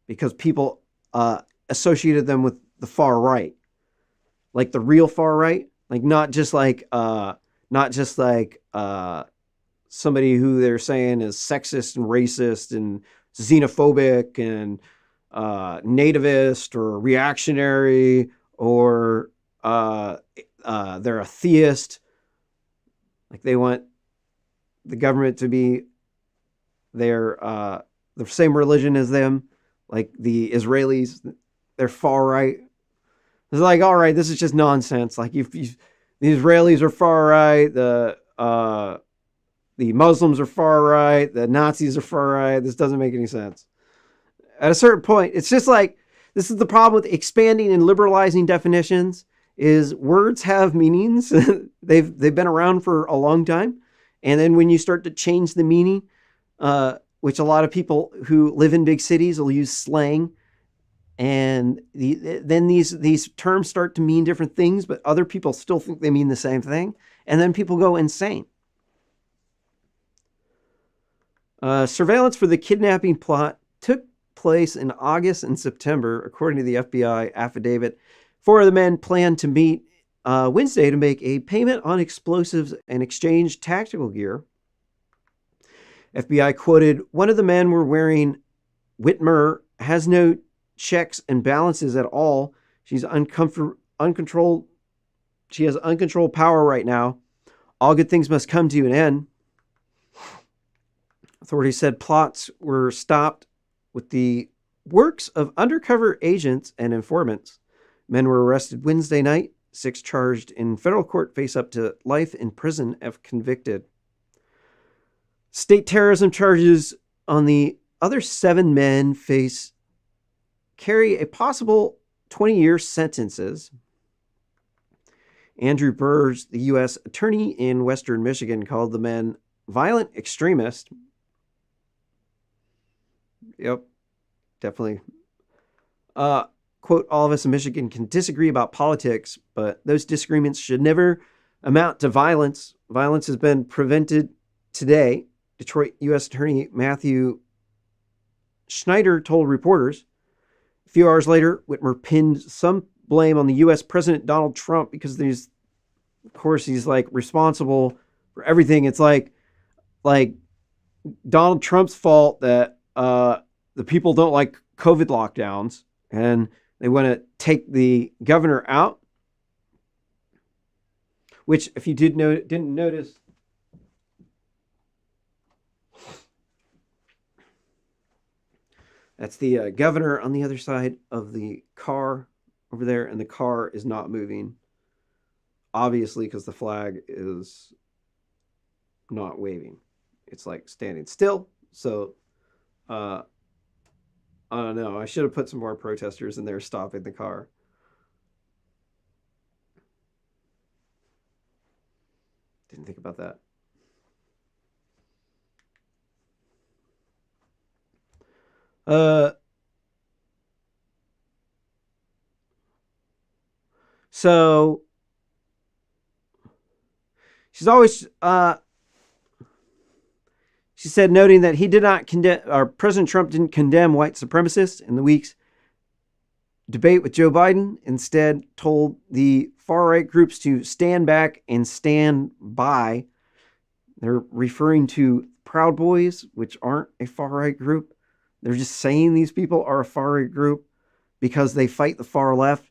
because people associated them with the far right, like the real far right, like not just like somebody who they're saying is sexist and racist and xenophobic and nativist or reactionary, or they're a theist. Like they want the government to be the same religion as them. Like the Israelis, they're far right. It's like, all right, this is just nonsense. Like the Israelis are far right, the Muslims are far right, the Nazis are far right. This doesn't make any sense. At a certain point, it's just like, this is the problem with expanding and liberalizing definitions, is words have meanings. They've been around for a long time. And then when you start to change the meaning, which a lot of people who live in big cities will use slang, and then these terms start to mean different things, but other people still think they mean the same thing, and then people go insane. Surveillance for the kidnapping plot took place in August and September, according to the FBI affidavit. 4 of the men planned to meet Wednesday to make a payment on explosives and exchange tactical gear. FBI quoted, "One of the men were wearing Whitmer has no checks and balances at all. She's uncontrolled. She has uncontrolled power right now. All good things must come to an end." Authorities said plots were stopped with the works of undercover agents and informants. Men were arrested Wednesday night. 6 charged in federal court face up to life in prison if convicted. State terrorism charges on the other 7 men carry a possible 20-year sentences. Andrew Burrs, the U.S. attorney in Western Michigan, called the men violent extremists. Yep, definitely. Quote, "All of us in Michigan can disagree about politics, but those disagreements should never amount to violence. Violence has been prevented today," Detroit U.S. Attorney Matthew Schneider told reporters. A few hours later, Whitmer pinned some blame on the U.S. President Donald Trump because he's like responsible for everything. It's like Donald Trump's fault that the people don't like COVID lockdowns, and they want to take the governor out. Which, if you didn't notice, that's the governor on the other side of the car over there, and the car is not moving. Obviously, because the flag is not waving. It's like standing still. So, I don't know. I should have put some more protesters in there stopping the car. Didn't think about that. So she's always she said, noting that he did not condemn, or President Trump didn't condemn white supremacists in the week's debate with Joe Biden. Instead, told the far-right groups to stand back and stand by. They're referring to Proud Boys, which aren't a far-right group. They're just saying these people are a far-right group because they fight the far left.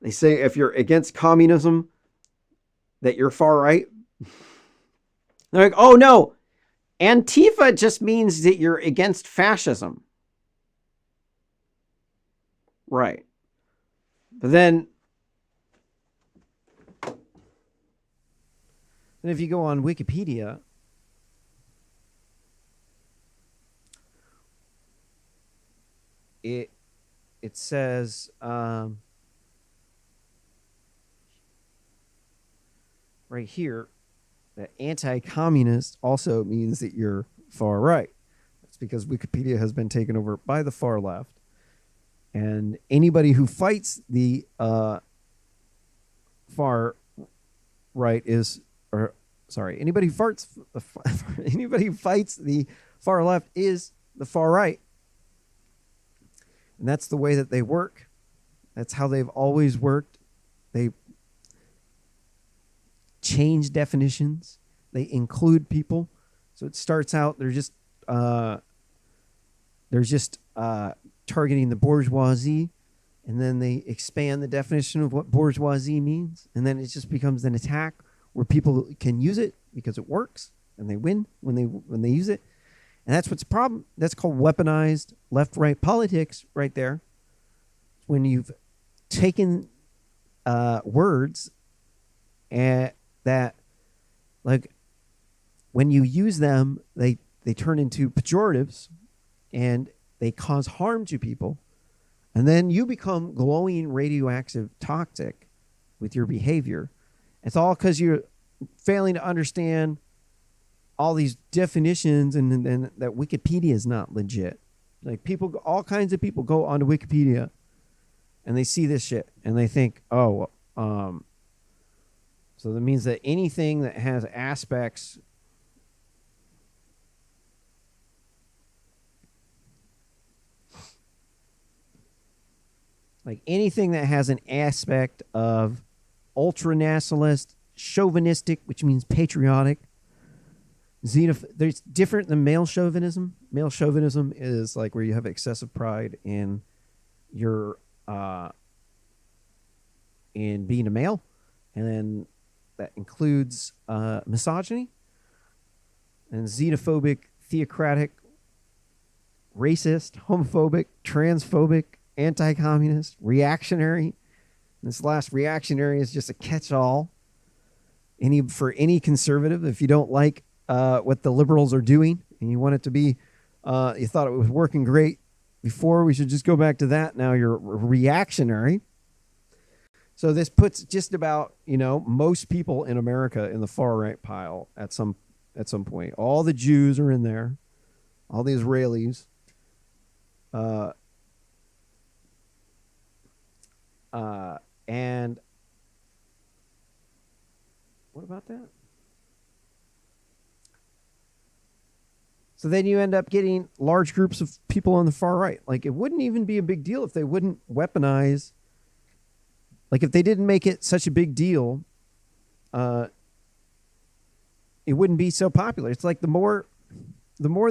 They say if you're against communism, that you're far-right. They're like, oh no, Antifa just means that you're against fascism. Right. But then if you go on Wikipedia, it says right here that anti-communist also means that you're far right. That's because Wikipedia has been taken over by the far left. And anybody who fights the far right is, or sorry, anybody who fights the far left is the far right. And that's the way that they work. That's how they've always worked. They change definitions. They include people. So it starts out, they're just targeting the bourgeoisie, and then they expand the definition of what bourgeoisie means, and then it just becomes an attack where people can use it because it works, and they win when they use it. And that's what's the problem. That's called weaponized left-right politics right there. When you've taken words and that, like, when you use them, they turn into pejoratives and they cause harm to people. And then you become glowing, radioactive, toxic with your behavior. It's all because you're failing to understand all these definitions and that Wikipedia is not legit. Like, people, all kinds of people go onto Wikipedia and they see this shit and they think, so that means that anything that has aspects like anything that has an aspect of ultra-nationalist, chauvinistic, which means patriotic, there's different than male chauvinism. Male chauvinism is like where you have excessive pride in your in being a male, and then that includes misogyny and xenophobic, theocratic, racist, homophobic, transphobic, anti-communist, reactionary. This last reactionary is just a catch-all for any conservative. If you don't like what the liberals are doing and you want it to be, you thought it was working great before, we should just go back to that. Now you're reactionary. So this puts just about, most people in America in the far right pile at some point. All the Jews are in there, all the Israelis, and what about that? So then you end up getting large groups of people on the far right. Like, it wouldn't even be a big deal if they wouldn't weaponize. Like, if they didn't make it such a big deal, it wouldn't be so popular. It's like the more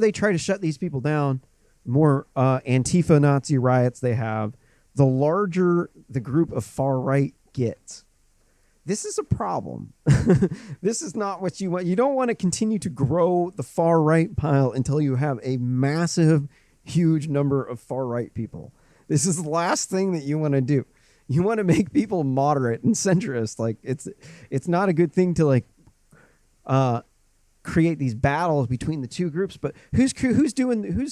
they try to shut these people down, the more Antifa Nazi riots they have, the larger the group of far right gets. This is a problem. This is not what you want. You don't want to continue to grow the far right pile until you have a massive, huge number of far right people. This is the last thing that you want to do. You want to make people moderate and centrist. Like, it's not a good thing to create these battles between the two groups. But who's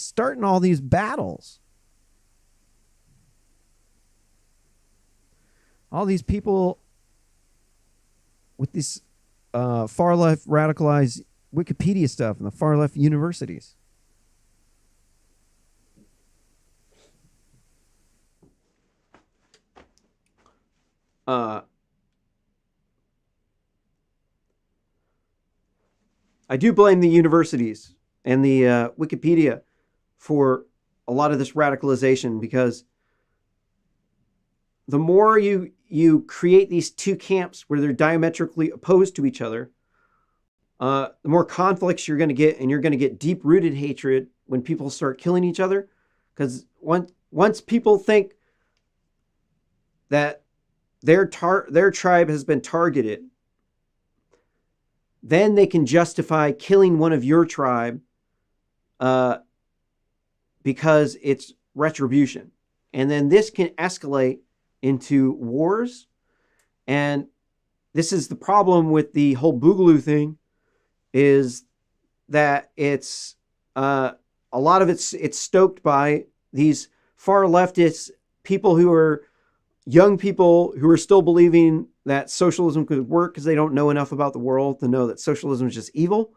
starting all these battles? All these people with this far left radicalized Wikipedia stuff and the far left universities. I do blame the universities and the Wikipedia for a lot of this radicalization, because the more you create these two camps where they're diametrically opposed to each other, the more conflicts you're going to get, and you're going to get deep-rooted hatred when people start killing each other. Because once people think that their tribe has been targeted, then they can justify killing one of your tribe because it's retribution. And then this can escalate into wars. And this is the problem with the whole Boogaloo thing, is that it's a lot of it's stoked by these far leftist people who are young people who are still believing that socialism could work because they don't know enough about the world to know that socialism is just evil.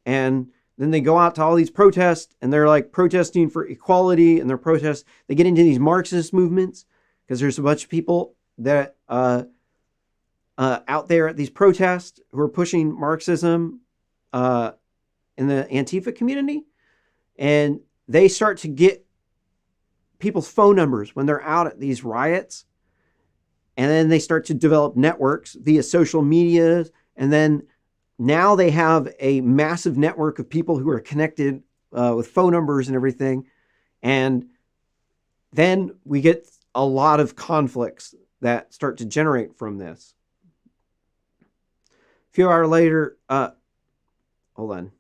And then they go out to all these protests, and they're like protesting for equality, and they get into these Marxist movements because there's a bunch of people that out there at these protests who are pushing Marxism in the Antifa community. And they start to get people's phone numbers when they're out at these riots. And then they start to develop networks via social media. And then now they have a massive network of people who are connected with phone numbers and everything. And then we get a lot of conflicts that start to generate from this. A few hours later, hold on.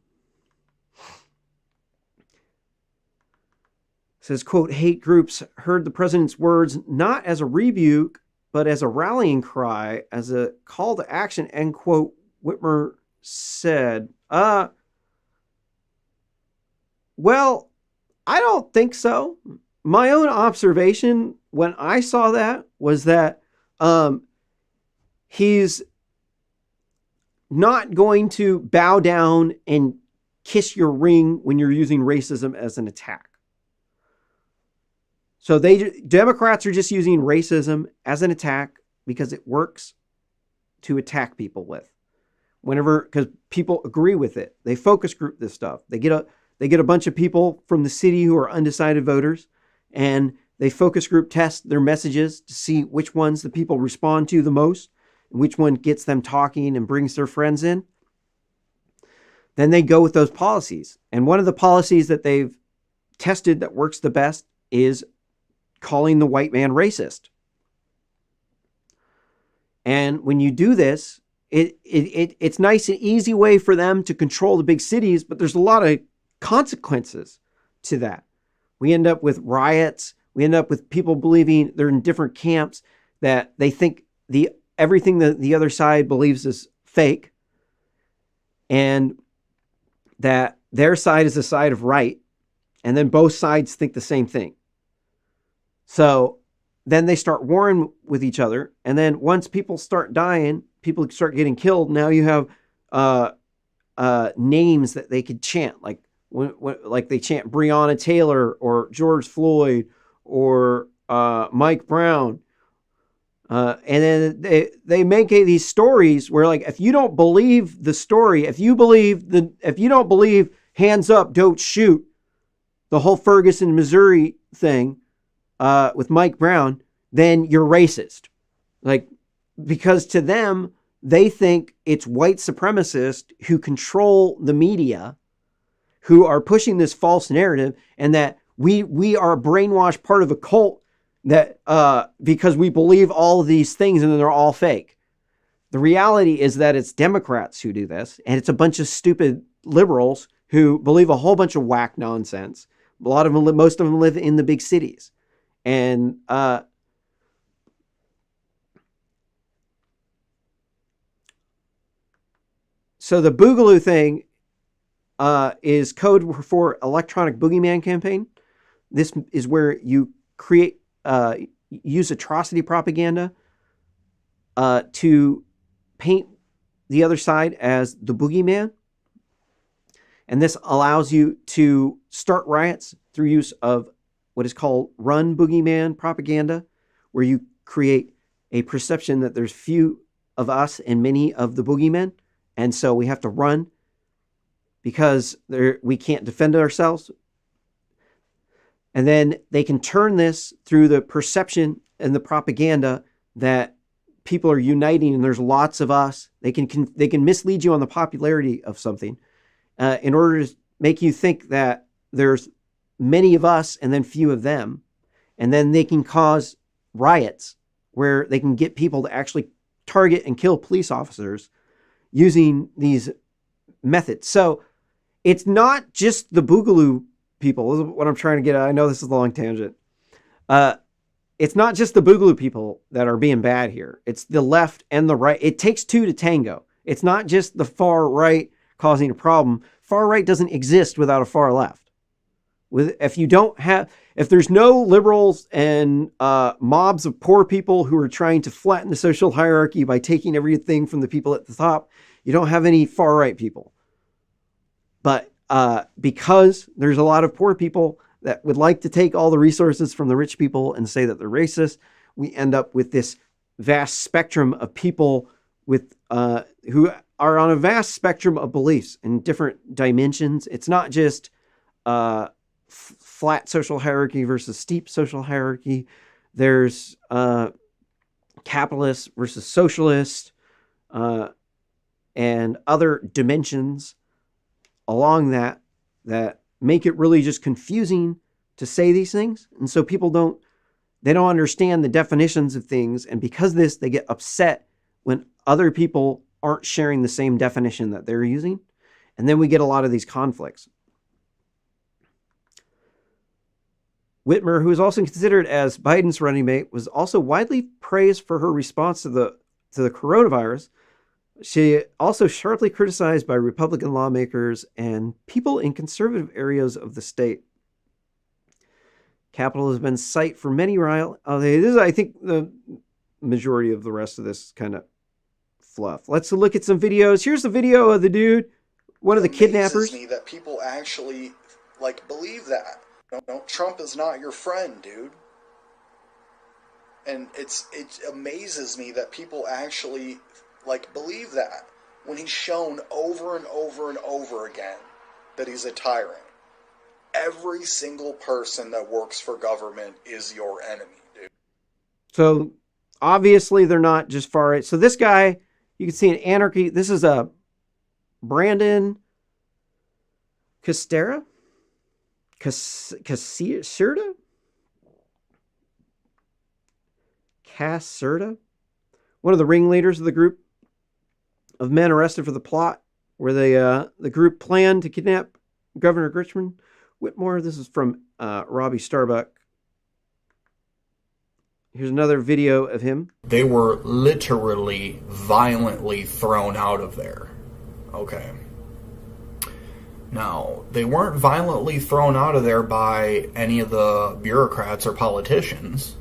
It says, quote, hate groups heard the president's words not as a rebuke, but as a rallying cry, as a call to action, end quote. Whitmer said, well, I don't think so. My own observation when I saw that was that he's not going to bow down and kiss your ring when you're using racism as an attack. So Democrats are just using racism as an attack because it works to attack people with. Because people agree with it. They focus group this stuff. They get a bunch of people from the city who are undecided voters, and they focus group test their messages to see which ones the people respond to the most, and which one gets them talking and brings their friends in. Then they go with those policies. And one of the policies that they've tested that works the best is calling the white man racist. And when you do this, it's nice and easy way for them to control the big cities, but there's a lot of consequences to that. We end up with riots. We end up with people believing they're in different camps, that they think everything that the other side believes is fake, and that their side is the side of right, and then both sides think the same thing. So then they start warring with each other, and then once people start dying, people start getting killed. Now you have names that they could chant, like like they chant Breonna Taylor or George Floyd or Mike Brown, and then they make these stories where, like, if you don't believe the story, if you don't believe hands up, don't shoot, the whole Ferguson, Missouri thing with Mike Brown, then you're racist. Like, because to them, they think it's white supremacists who control the media, who are pushing this false narrative, and that we are a brainwashed part of a cult that because we believe all of these things and they're all fake. The reality is that it's Democrats who do this, and it's a bunch of stupid liberals who believe a whole bunch of whack nonsense. Most of them live in the big cities. And so the Boogaloo thing is code for electronic boogeyman campaign. This is where you use atrocity propaganda to paint the other side as the boogeyman. And this allows you to start riots through use of what is called run boogeyman propaganda, where you create a perception that there's few of us and many of the boogeymen. And so we have to run because we can't defend ourselves. And then they can turn this through the perception and the propaganda that people are uniting and there's lots of us. They can mislead you on the popularity of something in order to make you think that there's many of us and then few of them. And then they can cause riots where they can get people to actually target and kill police officers using these methods. So it's not just the Boogaloo people. This is what I'm trying to get at. I know this is a long tangent. It's not just the Boogaloo people that are being bad here. It's the left and the right. It takes two to tango. It's not just the far right causing a problem. Far right doesn't exist without a far left. If there's no liberals and mobs of poor people who are trying to flatten the social hierarchy by taking everything from the people at the top, you don't have any far right people. But because there's a lot of poor people that would like to take all the resources from the rich people and say that they're racist, we end up with this vast spectrum of people with who are on a vast spectrum of beliefs in different dimensions. It's not just flat social hierarchy versus steep social hierarchy. There's capitalist versus socialist and other dimensions along that make it really just confusing to say these things. And so people don't understand the definitions of things. And because of this, they get upset when other people aren't sharing the same definition that they're using. And then we get a lot of these conflicts. Whitmer, who is also considered as Biden's running mate, was also widely praised for her response to the coronavirus. She also sharply criticized by Republican lawmakers and people in conservative areas of the state. Capitol has been site for many riots. This is, I think, the majority of the rest of this kind of fluff. Let's look at some videos. Here's the video of the dude, one of the kidnappers. It amazes me that people actually believe that. No, Trump is not your friend, dude. And it amazes me that people actually believe that when he's shown over and over and over again that he's a tyrant. Every single person that works for government is your enemy, dude. So obviously they're not just far right. So this guy, you can see an anarchy. This is a Brandon Caserta? Caserta? One of the ringleaders of the group of men arrested for the plot where the group planned to kidnap Governor Richmond Whitmore. This is from Robbie Starbuck. Here's another video of him. They were literally violently thrown out of there. Okay. Now, they weren't violently thrown out of there by any of the bureaucrats or politicians.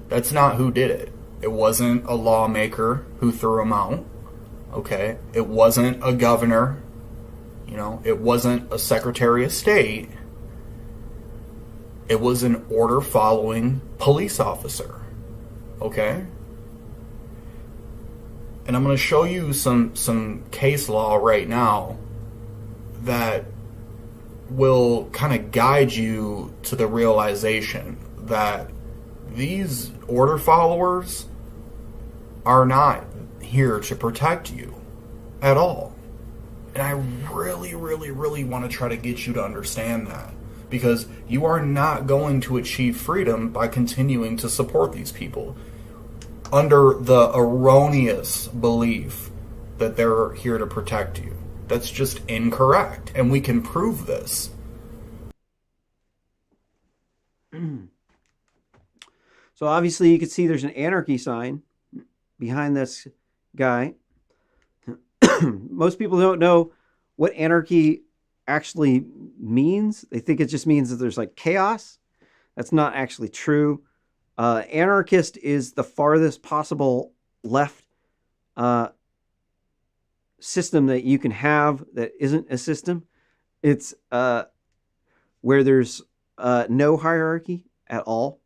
That's not who did it. It wasn't a lawmaker who threw them out. Okay? It wasn't a governor. It wasn't a Secretary of State. It was an order-following police officer. Okay? And I'm going to show you some case law right now that will kind of guide you to the realization that these order followers are not here to protect you at all. And I really, really, really want to try to get you to understand that, because you are not going to achieve freedom by continuing to support these people under the erroneous belief that they're here to protect you. That's just incorrect, and we can prove this. So obviously you can see there's an anarchy sign behind this guy. Most people don't know what anarchy actually means. They think it just means that there's chaos. That's not actually true. Anarchist is the farthest possible left system that you can have that isn't a system. It's where there's no hierarchy at all.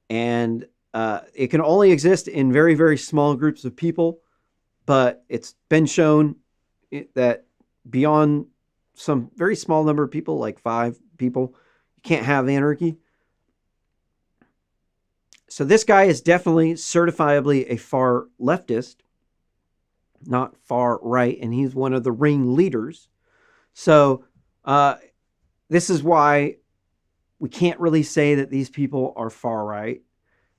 And it can only exist in very, very small groups of people. But it's been shown that beyond some very small number of people, like 5 people, you can't have anarchy. So this guy is definitely certifiably a far leftist, not far right, and he's one of the ringleaders. So this is why we can't really say that these people are far right,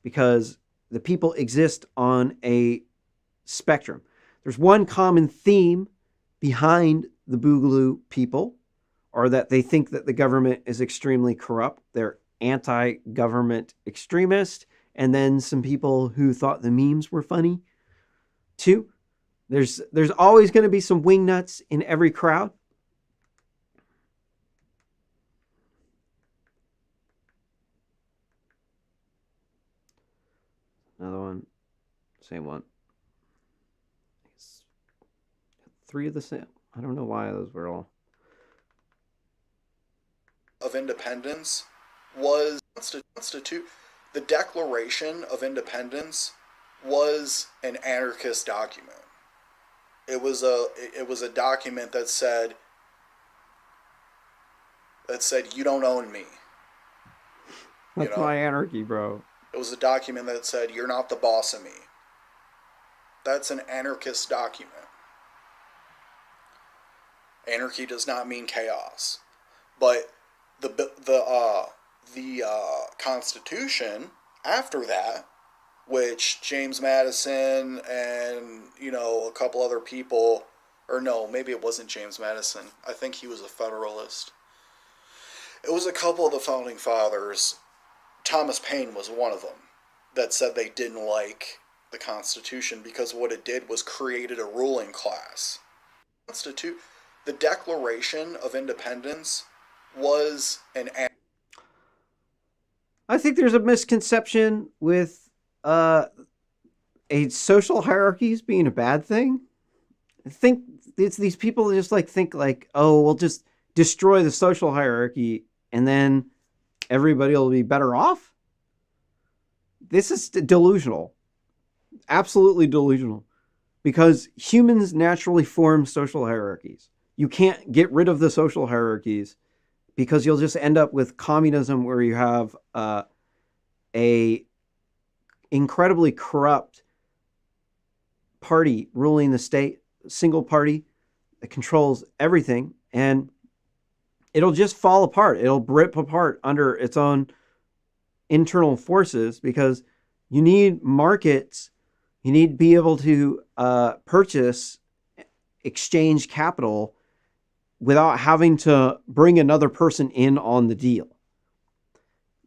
because the people exist on a spectrum. There's one common theme behind the Boogaloo people, or that they think that the government is extremely corrupt. They're anti-government extremist. And then some people who thought the memes were funny too. There's always going to be some wingnuts in every crowd. Another one. Same one. 3 of the same. I don't know why those were all. Of Independence was the Declaration of Independence was an anarchist document. It was a document that said you don't own me. That's my anarchy, bro. It was a document that said you're not the boss of me. That's an anarchist document. Anarchy does not mean chaos. But the Constitution after that, which James Madison and a couple other people, or no, maybe it wasn't James Madison. I think he was a Federalist. It was a couple of the founding fathers. Thomas Paine was one of them that said they didn't like the Constitution because what it did was created a ruling class. The Declaration of Independence was I think there's a misconception with a social hierarchies being a bad thing. I think it's these people just think oh, we'll just destroy the social hierarchy and then everybody will be better off. This is delusional. Absolutely delusional. Because humans naturally form social hierarchies. You can't get rid of the social hierarchies because you'll just end up with communism where you have a incredibly corrupt party ruling the state, single party that controls everything, and it'll just fall apart. It'll rip apart under its own internal forces because you need markets. You need to be able to purchase, exchange capital without having to bring another person in on the deal.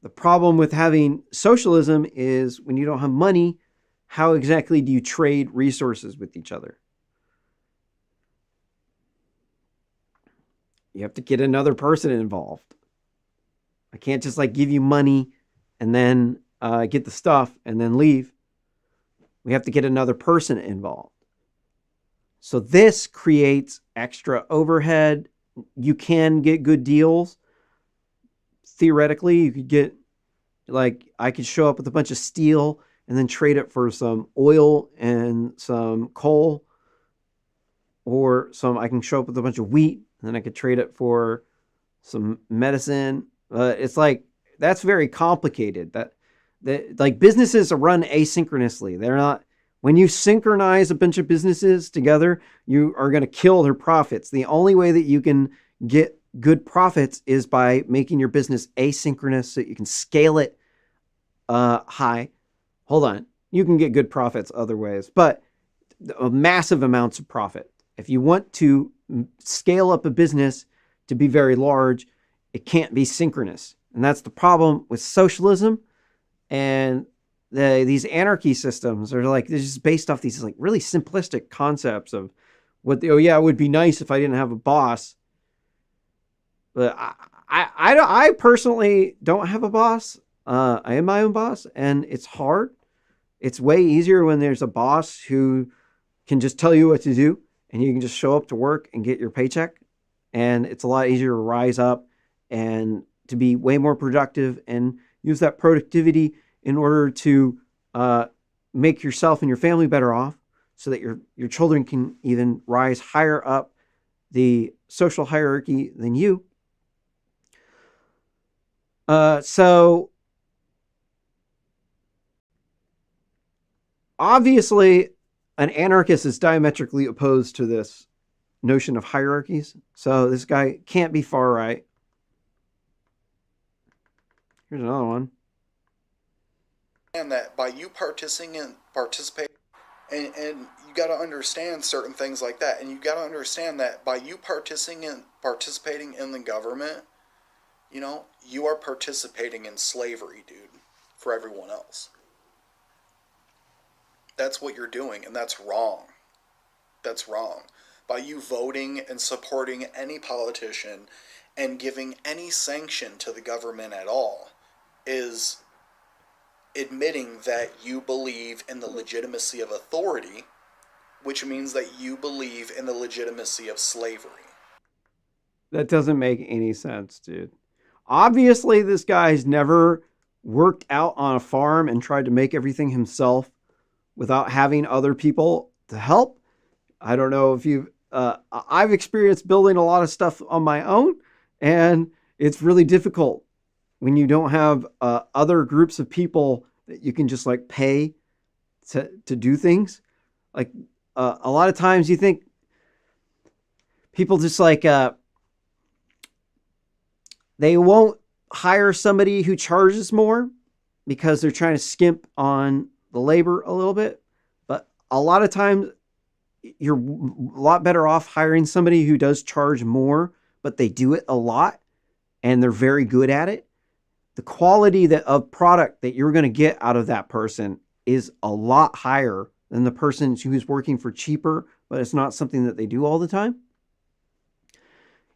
The problem with having socialism is when you don't have money, how exactly do you trade resources with each other? You have to get another person involved. I can't just give you money and then get the stuff and then leave. We have to get another person involved. So this creates extra overhead. You can get good deals. Theoretically, you could get, I could show up with a bunch of steel and then trade it for some oil and some coal. Or I can show up with a bunch of wheat and then I could trade it for some medicine. It's that's very complicated. Businesses are run asynchronously. They're not, when you synchronize a bunch of businesses together, you are going to kill their profits. The only way that you can get good profits is by making your business asynchronous so you can scale it high. Hold on. You can get good profits other ways, but massive amounts of profit. If you want to scale up a business to be very large, it can't be synchronous. And that's the problem with socialism. And these anarchy systems are they're just based off these really simplistic concepts of it would be nice if I didn't have a boss. But I personally don't have a boss. I am my own boss, and it's hard. It's way easier when there's a boss who can just tell you what to do, and you can just show up to work and get your paycheck. And it's a lot easier to rise up and to be way more productive and use that productivity in order to make yourself and your family better off so that your children can even rise higher up the social hierarchy than you. So obviously an anarchist is diametrically opposed to this notion of hierarchies. So this guy can't be far right. Here's another one. And that by you participating, and you got to understand certain things like that, and you got to understand that by you participating in the government, you are participating in slavery, dude, for everyone else. That's what you're doing, and that's wrong. That's wrong. By you voting and supporting any politician and giving any sanction to the government at all is admitting that you believe in the legitimacy of authority, which means that you believe in the legitimacy of slavery. That doesn't make any sense, dude. Obviously, this guy's never worked out on a farm and tried to make everything himself without having other people to help. I don't know if I've experienced building a lot of stuff on my own, and it's really difficult when you don't have other groups of people that you can just pay to do things. A lot of times you think people just They won't hire somebody who charges more because they're trying to skimp on the labor a little bit. But a lot of times, you're a lot better off hiring somebody who does charge more, but they do it a lot and they're very good at it. The quality of product that you're going to get out of that person is a lot higher than the person who's working for cheaper, but it's not something that they do all the time.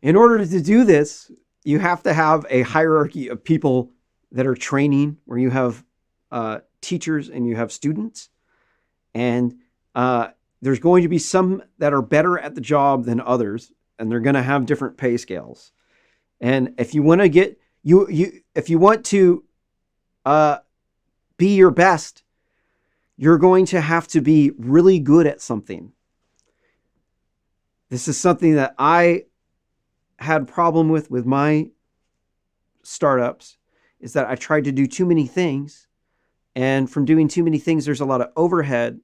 In order to do this, you have to have a hierarchy of people that are training, where you have teachers and you have students. And there's going to be some that are better at the job than others, and they're going to have different pay scales. And if you want to get if you want to be your best, you're going to have to be really good at something. This is something that I had a problem with my startups, is that I tried to do too many things. And from doing too many things, there's a lot of overhead.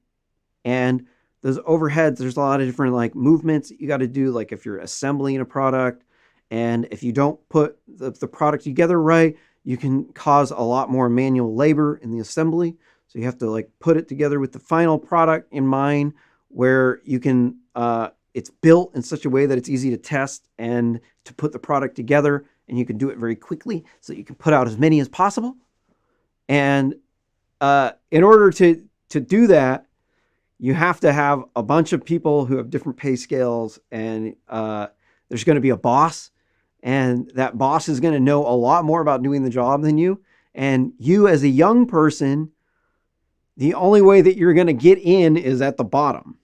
And those overheads, there's a lot of different like movements that you got to do. Like if you're assembling a product, and if you don't put the product together right, you can cause a lot more manual labor in the assembly. So you have to like put it together with the final product in mind, where you can, it's built in such a way that it's easy to test and to put the product together, and you can do it very quickly so that you can put out as many as possible. And in order to do that, you have to have a bunch of people who have different pay scales, and there's going to be a boss, and that boss is going to know a lot more about doing the job than you. And you as a young person, the only way that you're going to get in is at the bottom.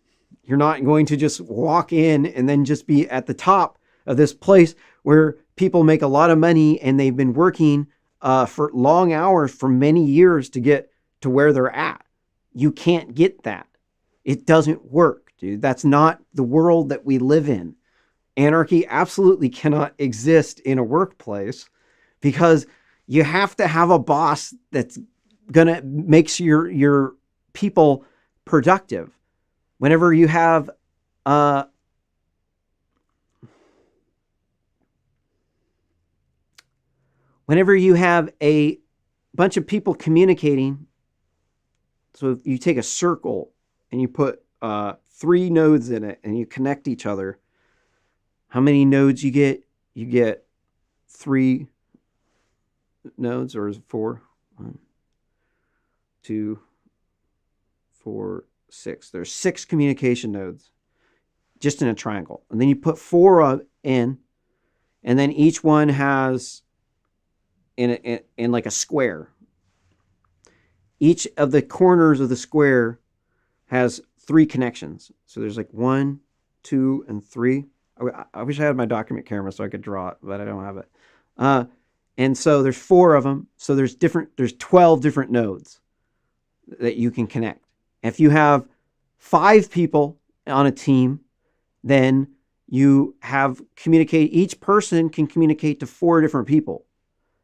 You're not going to just walk in and then just be at the top of this place where people make a lot of money and they've been working for long hours for many years to get to where they're at. You can't get that. It doesn't work, dude. That's not the world that we live in. Anarchy absolutely cannot exist in a workplace, because you have to have a boss that's gonna make your people productive. Whenever you have a bunch of people communicating, so if you take a circle and you put 3 nodes in it and you connect each other, how many nodes you get? You get 3 nodes, or is it 4? 1, 2, 4, 6. There's 6 communication nodes just in a triangle. And then you put 4 in, and then each one has in like a square. Each of the corners of the square has 3 connections. So there's like 1, 2, and 3. I wish I had my document camera so I could draw it, but I don't have it. And so there's 4 of them. So there's 12 different nodes that you can connect. If you have 5 people on a team, then you have each person can communicate to 4 different people.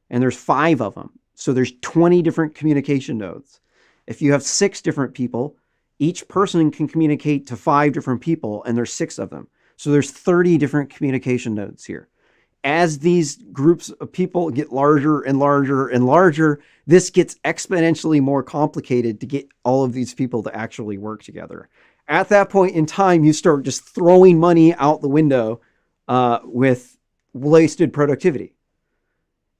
And there's 5 of them. So there's 20 different communication nodes. If you have 6 different people, each person can communicate to 5 different people, and there's 6 of them. So there's 30 different communication nodes here. As these groups of people get larger and larger and larger, this gets exponentially more complicated to get all of these people to actually work together. At that point in time, you start just throwing money out the window with wasted productivity.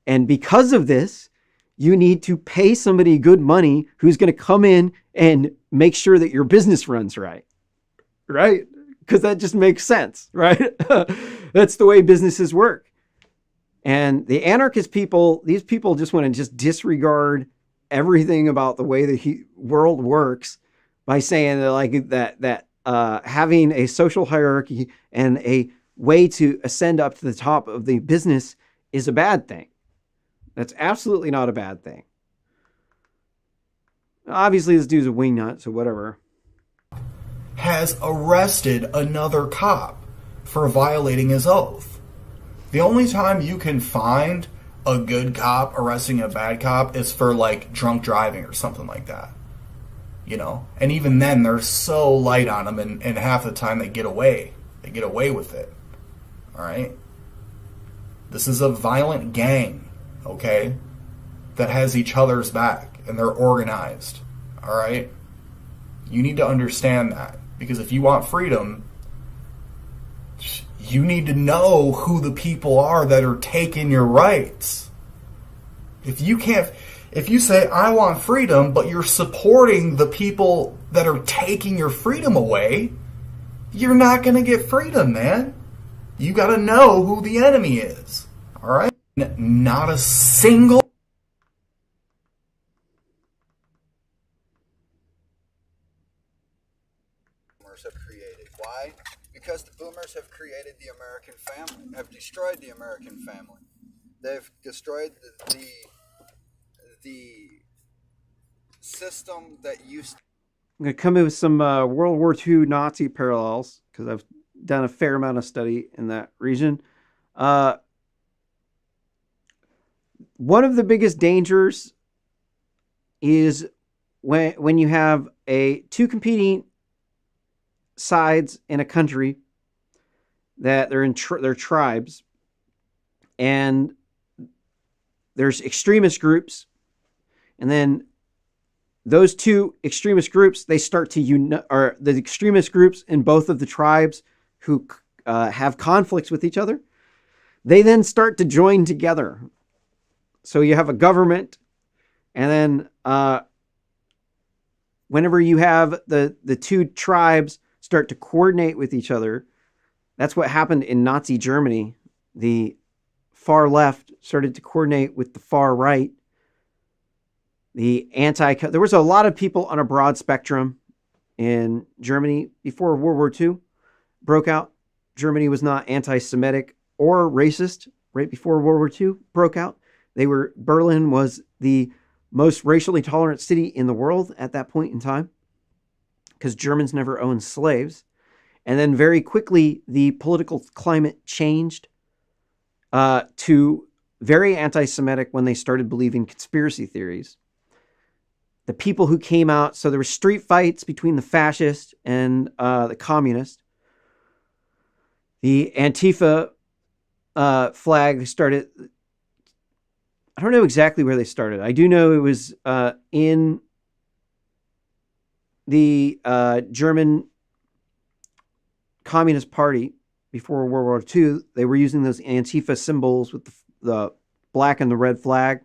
And because of this, you need to pay somebody good money who's going to come in and make sure that your business runs right. Right? Because that just makes sense, right? That's the way businesses work. And the anarchist people, these people just want to just disregard everything about the way the world works by saying that having a social hierarchy and a way to ascend up to the top of the business is a bad thing. That's absolutely not a bad thing. Obviously, this dude's a wingnut, so whatever. Has arrested another cop for violating his oath. The only time you can find a good cop arresting a bad cop is for like drunk driving or something like that. You know? And even then, they're so light on them, and half the time they get away. They get away with it. Alright? This is a violent gang, okay, that has each other's back, and they're organized, all right? You need to understand that, because if you want freedom, you need to know who the people are that are taking your rights. If you say, I want freedom, but you're supporting the people that are taking your freedom away, you're not going to get freedom, man. You got to know who the enemy is. All right? Not a single boomers have created. Why? Because the boomers have created the American family, have destroyed the American family. They've destroyed the system that used to. I'm going to come in with some World War II Nazi parallels because I've done a fair amount of study in that region. One of the biggest dangers is when you have two competing sides in a country that they're in they're tribes, and there's extremist groups, and then those two extremist groups, they start to unite, or the extremist groups in both of the tribes who have conflicts with each other, they then start to join together. So you have a government, and then whenever you have the two tribes start to coordinate with each other, that's what happened in Nazi Germany. The far left started to coordinate with the far right. There was a lot of people on a broad spectrum in Germany before World War II broke out. Germany was not anti-Semitic or racist right before World War II broke out. Berlin was the most racially tolerant city in the world at that point in time because Germans never owned slaves. And then very quickly, the political climate changed to very anti-Semitic when they started believing conspiracy theories. The people who came out, so there were street fights between the fascists and the communists. The Antifa flag started, I don't know exactly where they started. I do know it was in the German Communist Party before World War II. They were using those Antifa symbols with the black and the red flag.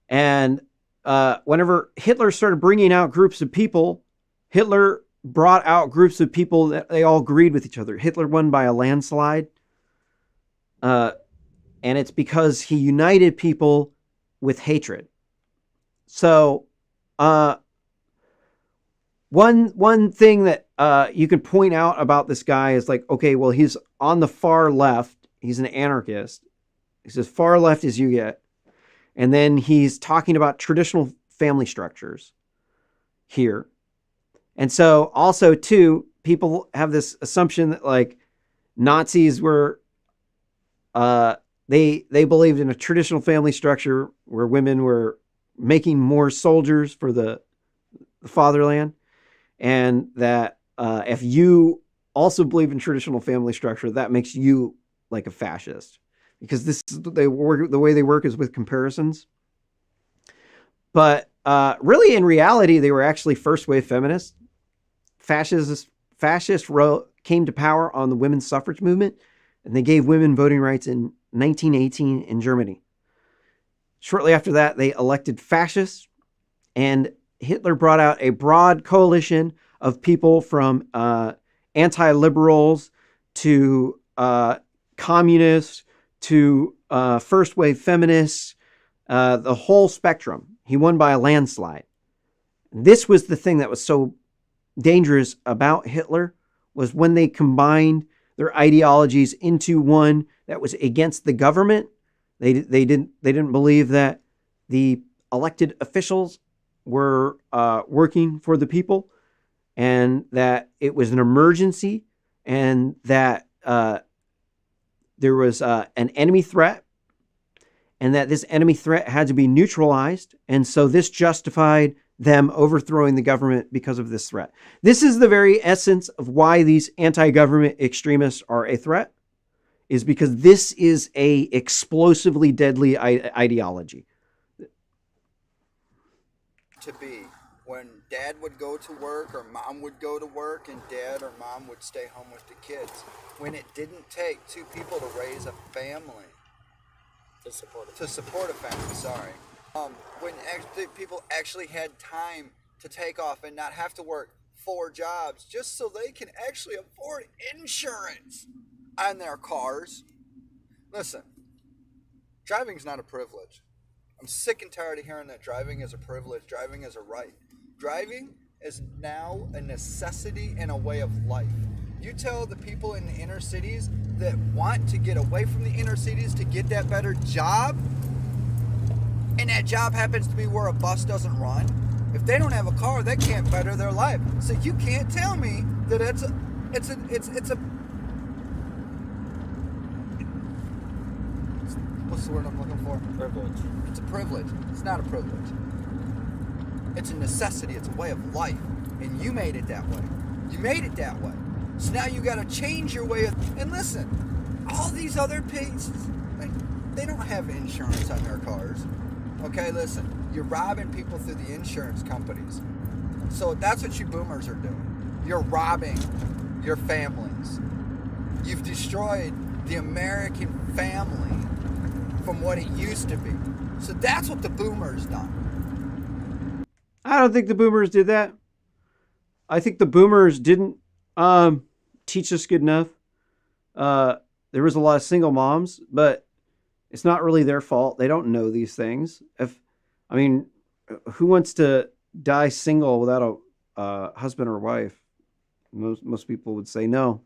And whenever Hitler started bringing out groups of people, Hitler brought out groups of people that they all agreed with each other. Hitler won by a landslide. And it's because he united people with hatred. So one thing that you can point out about this guy is like, okay, well, he's on the far left. He's an anarchist. He's as far left as you get. And then he's talking about traditional family structures here. And so also, too, people have this assumption that like Nazis were, they believed in a traditional family structure where women were making more soldiers for the fatherland. And that if you also believe in traditional family structure, that makes you like a fascist. Because this is the way they work is with comparisons. But really, in reality, they were actually first-wave feminists. Fascists came to power on the women's suffrage movement, and they gave women voting rights in 1918 in Germany. Shortly after that, they elected fascists, and Hitler brought out a broad coalition of people from anti-liberals to communists to first-wave feminists, the whole spectrum. He won by a landslide. This was the thing that was so dangerous about Hitler, was when they combined their ideologies into one that was against the government. They didn't believe that the elected officials were working for the people, and that it was an emergency, and that there was an enemy threat, and that this enemy threat had to be neutralized. And so this justified them overthrowing the government because of this threat. This is the very essence of why these anti-government extremists are a threat, is because this is a explosively deadly ideology. To be when dad would go to work or mom would go to work and dad or mom would stay home with the kids. When it didn't take two people to raise a family. To support a family, sorry. When people actually had time to take off and not have to work 4 jobs just so they can actually afford insurance on their cars. Listen, driving's not a privilege. I'm sick and tired of hearing that driving is a privilege, driving is a right. Driving is now a necessity and a way of life. You tell the people in the inner cities that want to get away from the inner cities to get that better job, and that job happens to be where a bus doesn't run. If they don't have a car, they can't better their life. So you can't tell me that it's a what's the word I'm looking for? Privilege. It's a privilege. It's not a privilege. It's a necessity. It's a way of life. And you made it that way. You made it that way. So now you got to change your way of... And listen, all these other places, they don't have insurance on their cars. Okay, listen. You're robbing people through the insurance companies. So that's what you boomers are doing. You're robbing your families. You've destroyed the American family from what it used to be. So that's what the boomers done. I don't think the boomers did that. I think the boomers didn't teach us good enough. There was a lot of single moms, but it's not really their fault. They don't know these things. Who wants to die single without a husband or wife? Most people would say no.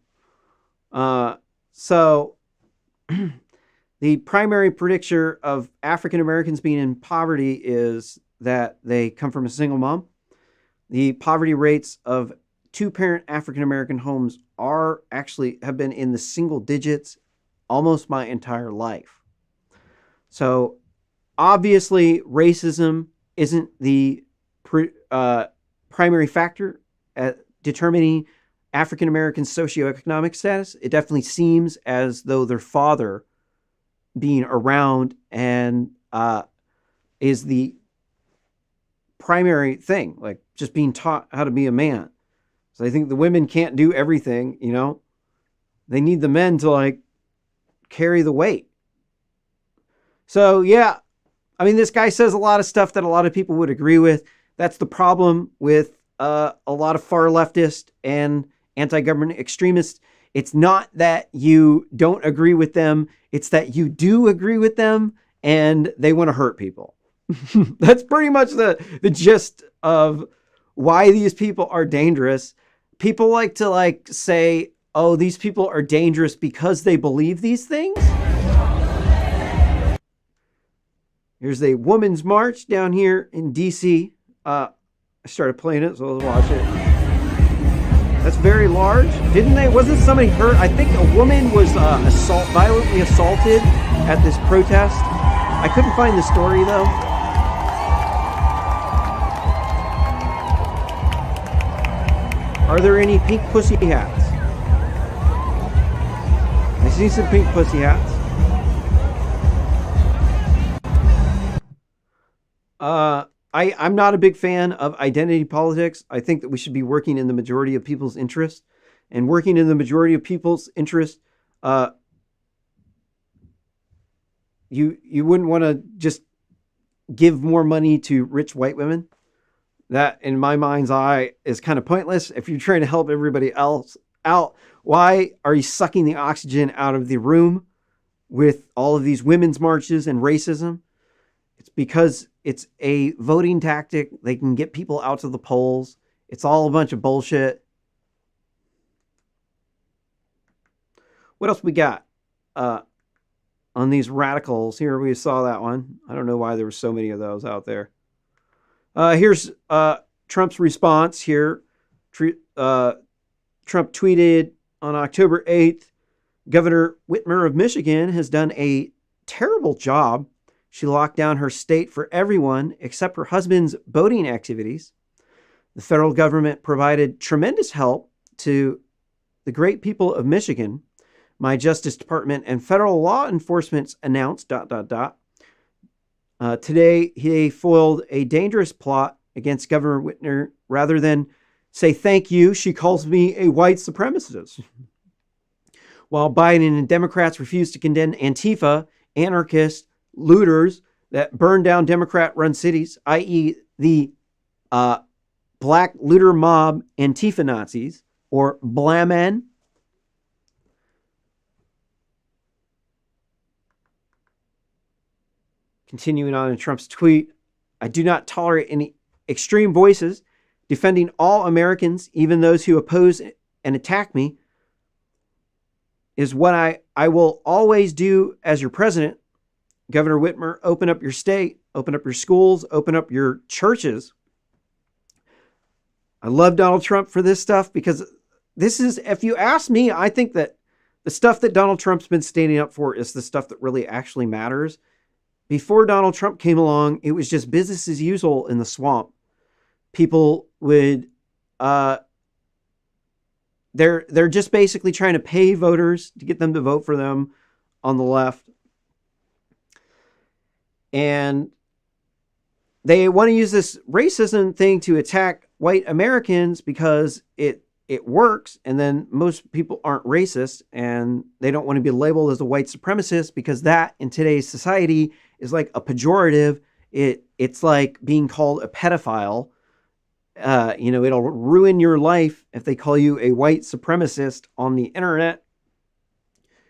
So the primary predictor of African Americans being in poverty is that they come from a single mom. The poverty rates of 2-parent African American homes have been in the single digits almost my entire life. So obviously racism isn't the primary factor at determining African American socioeconomic status. It definitely seems as though their father being around and is the primary thing, like just being taught how to be a man. So I think the women can't do everything, they need the men to carry the weight. So yeah, this guy says a lot of stuff that a lot of people would agree with. That's the problem with a lot of far leftist and anti-government extremists. It's not that you don't agree with them. It's that you do agree with them and they want to hurt people. That's pretty much the gist of why these people are dangerous. People like to say, oh, these people are dangerous because they believe these things. Here's a women's march down here in DC. I started playing it, so let's watch it. That's very large. Wasn't somebody hurt? I think a woman was violently assaulted at this protest. I couldn't find the story though. Are there any pink pussy hats? I see some pink pussy hats. I'm not a big fan of identity politics. I think that we should be working in the majority of people's interest. And working in the majority of people's interest, you wouldn't want to just give more money to rich white women. That, in my mind's eye, is kind of pointless. If you're trying to help everybody else out, why are you sucking the oxygen out of the room with all of these women's marches and racism? It's because it's a voting tactic. They can get people out to the polls. It's all a bunch of bullshit. What else we got on these radicals? Here we saw that one. I don't know why there were so many of those out there. Here's Trump's response here. Trump tweeted on October 8th, Governor Whitmer of Michigan has done a terrible job. She locked down her state for everyone except her husband's boating activities. The federal government provided tremendous help to the great people of Michigan, My Justice Department and federal law enforcement announced ... Today, he foiled a dangerous plot against Governor Whitmer. Rather than say thank you, she calls me a white supremacist. While Biden and Democrats refuse to condemn Antifa, anarchists, looters that burn down Democrat-run cities, i.e. the black looter mob Antifa Nazis, or Blamen. Continuing on in Trump's tweet, I do not tolerate any extreme voices defending all Americans, even those who oppose and attack me, is what I will always do as your president. Governor Whitmer, open up your state, open up your schools, open up your churches. I love Donald Trump for this stuff because this is, if you ask me, I think that the stuff that Donald Trump's been standing up for is the stuff that really actually matters. Before Donald Trump came along, it was just business as usual in the swamp. People would, they're just basically trying to pay voters to get them to vote for them on the left. And they want to use this racism thing to attack white Americans because it works. And then most people aren't racist and they don't want to be labeled as a white supremacist because that in today's society is like a pejorative. It's like being called a pedophile. It'll ruin your life if they call you a white supremacist on the internet.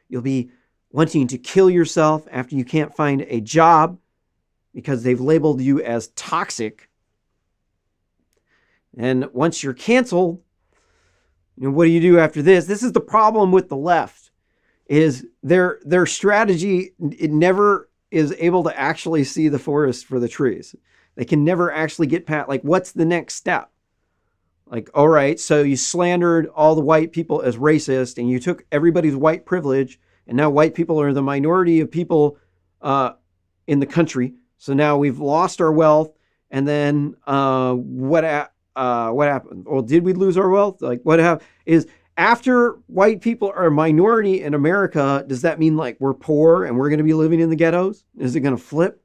You'll be wanting to kill yourself after you can't find a job because they've labeled you as toxic. And once you're canceled, what do you do after this? This is the problem with the left, is their strategy, it never is able to actually see the forest for the trees. They can never actually get past, like, what's the next step? Like, all right, so you slandered all the white people as racist and you took everybody's white privilege and now white people are the minority of people in the country. So now we've lost our wealth. And then what happened? Well, did we lose our wealth? Like, what happened is after white people are a minority in America, does that mean like we're poor and we're going to be living in the ghettos? Is it going to flip?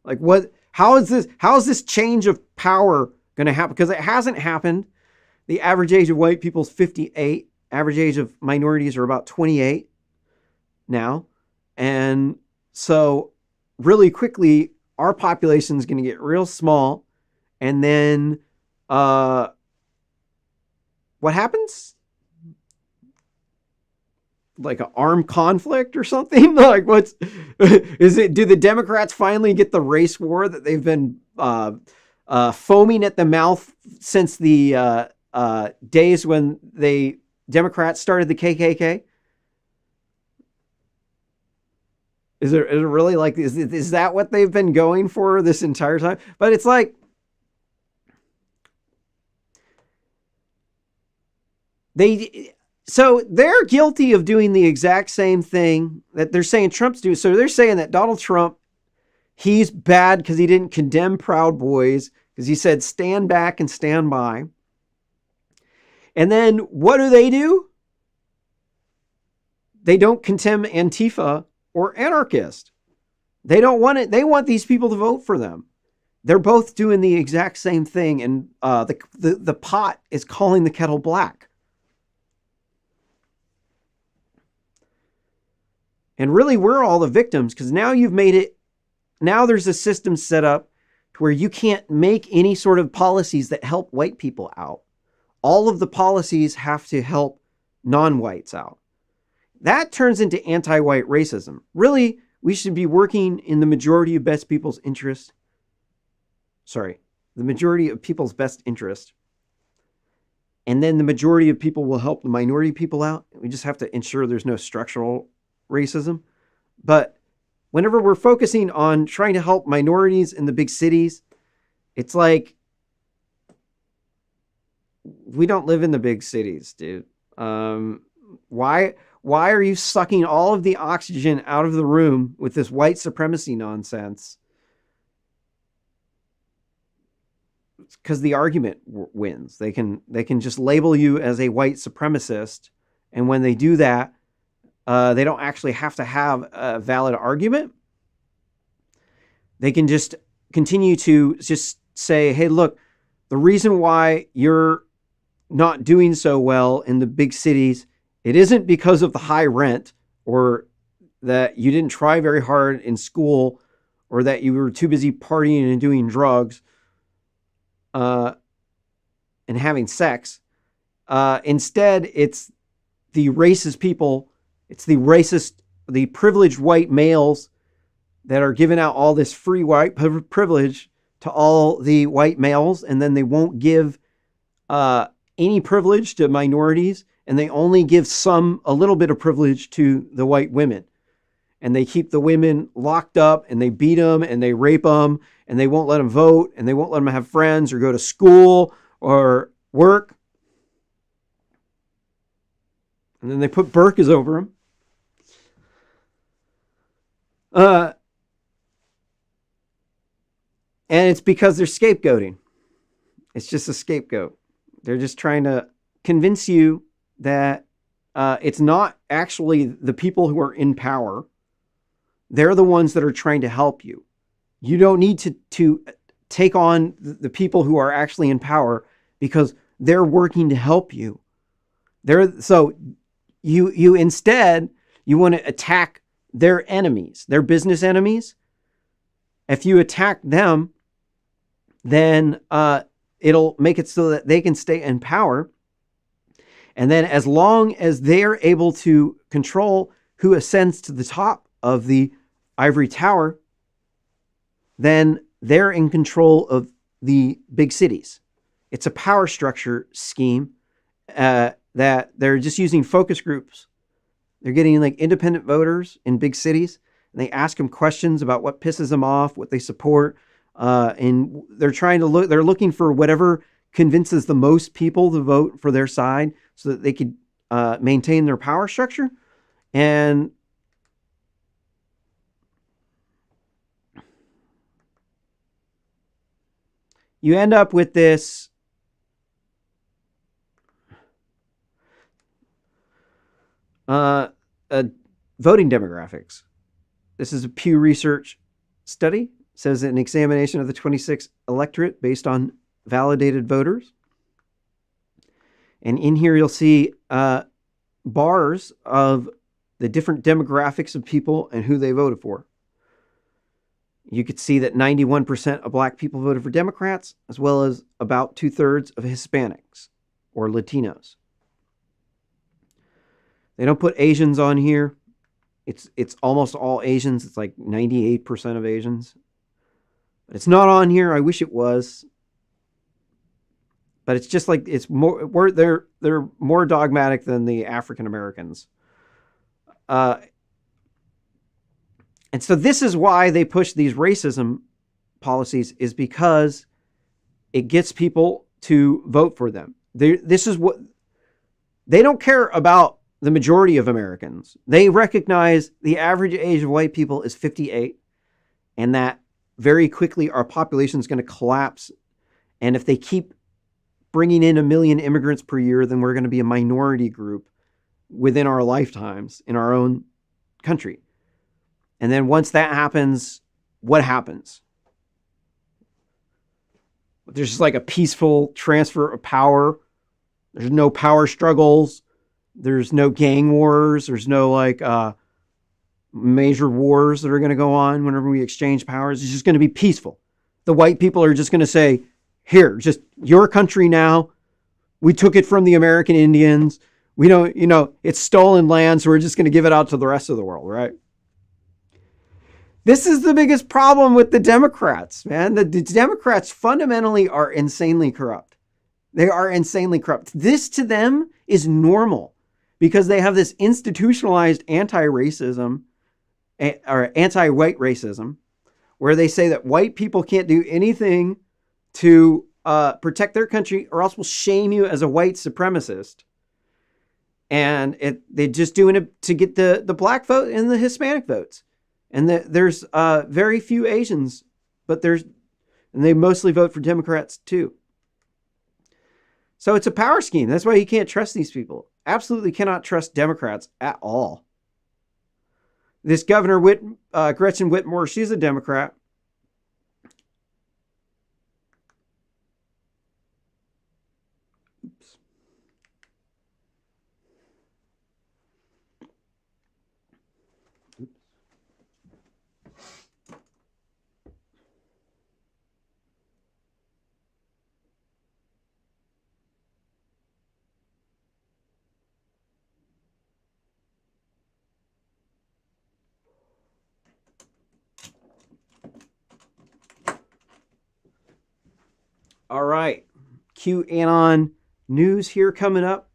Like what? How is this change of power going to happen? Because it hasn't happened. The average age of white people is 58. Average age of minorities are about 28 now. And so really quickly, our population is going to get real small. And then what happens? Like an armed conflict or something? Like what's is it? Do the Democrats finally get the race war that they've been foaming at the mouth since the days when Democrats started the KKK? Is it really like is that what they've been going for this entire time? But it's like so they're guilty of doing the exact same thing that they're saying Trump's doing. So they're saying that Donald Trump, he's bad because he didn't condemn Proud Boys, because he said stand back and stand by. And then what do? They don't condemn Antifa or anarchist. They don't want it. They want these people to vote for them. They're both doing the exact same thing. And the pot is calling the kettle black. And really, we're all the victims because now you've made it. Now there's a system set up to where you can't make any sort of policies that help white people out. All of the policies have to help non-whites out. That turns into anti-white racism. Really, we should be working in the majority of best people's interest. Sorry, the majority of people's best interest. And then the majority of people will help the minority people out. We just have to ensure there's no structural racism. But whenever we're focusing on trying to help minorities in the big cities, it's like we don't live in the big cities, dude. Why are you sucking all of the oxygen out of the room with this white supremacy nonsense? It's because the argument wins. They can just label you as a white supremacist, and when they do that, They don't actually have to have a valid argument. They can just continue to just say, hey, look, the reason why you're not doing so well in the big cities, it isn't because of the high rent or that you didn't try very hard in school or that you were too busy partying and doing drugs and having sex. Instead, it's the racist people, it's the privileged white males that are giving out all this free white privilege to all the white males, and then they won't give any privilege to minorities, and they only give a little bit of privilege to the white women. And they keep the women locked up, and they beat them, and they rape them, and they won't let them vote, and they won't let them have friends or go to school or work. And then they put burqas over them. And it's because they're scapegoating. It's just a scapegoat. They're just trying to convince you that it's not actually the people who are in power. They're the ones that are trying to help you. You don't need to take on the people who are actually in power because they're working to help you. So you instead, you want to attack their enemies, their business enemies. If you attack them, then it'll make it so that they can stay in power. And then as long as they're able to control who ascends to the top of the ivory tower, then they're in control of the big cities. It's a power structure scheme that they're just using focus groups. They're getting like independent voters in big cities, and they ask them questions about what pisses them off, what they support. And they're they're looking for whatever convinces the most people to vote for their side so that they could maintain their power structure. And you end up with this voting demographics. This is a Pew Research study. It says an examination of the 26 electorate based on validated voters. And in here you'll see bars of the different demographics of people and who they voted for. You could see that 91% of black people voted for Democrats, as well as about 2/3 of Hispanics or Latinos. They don't put Asians on here. It's almost all Asians. It's like 98% of Asians. But it's not on here. I wish it was. But it's just like it's more. They're more dogmatic than the African Americans. And so this is why they push these racism policies, is because it gets people to vote for them. This is what they don't care about. The majority of Americans, they recognize the average age of white people is 58, and that very quickly our population is going to collapse. And if they keep bringing in 1 million immigrants per year, then we're going to be a minority group within our lifetimes in our own country. And then once that happens, what happens? There's just like a peaceful transfer of power. There's no power struggles. There's no gang wars. There's no like major wars that are going to go on whenever we exchange powers. It's just going to be peaceful. The white people are just going to say, here, just your country now. We took it from the American Indians. We don't, it's stolen land, so we're just going to give it out to the rest of the world, right? This is the biggest problem with the Democrats, man. The Democrats fundamentally are insanely corrupt. They are insanely corrupt. This to them is normal because they have this institutionalized anti-racism or anti-white racism where they say that white people can't do anything to protect their country or else will shame you as a white supremacist. And they're just doing it to get the black vote and the Hispanic votes. And there's very few Asians, and they mostly vote for Democrats too. So it's a power scheme. That's why you can't trust these people. Absolutely cannot trust Democrats at all. This Governor Gretchen Whitmer, she's a Democrat. Oops. All right. QAnon news here coming up.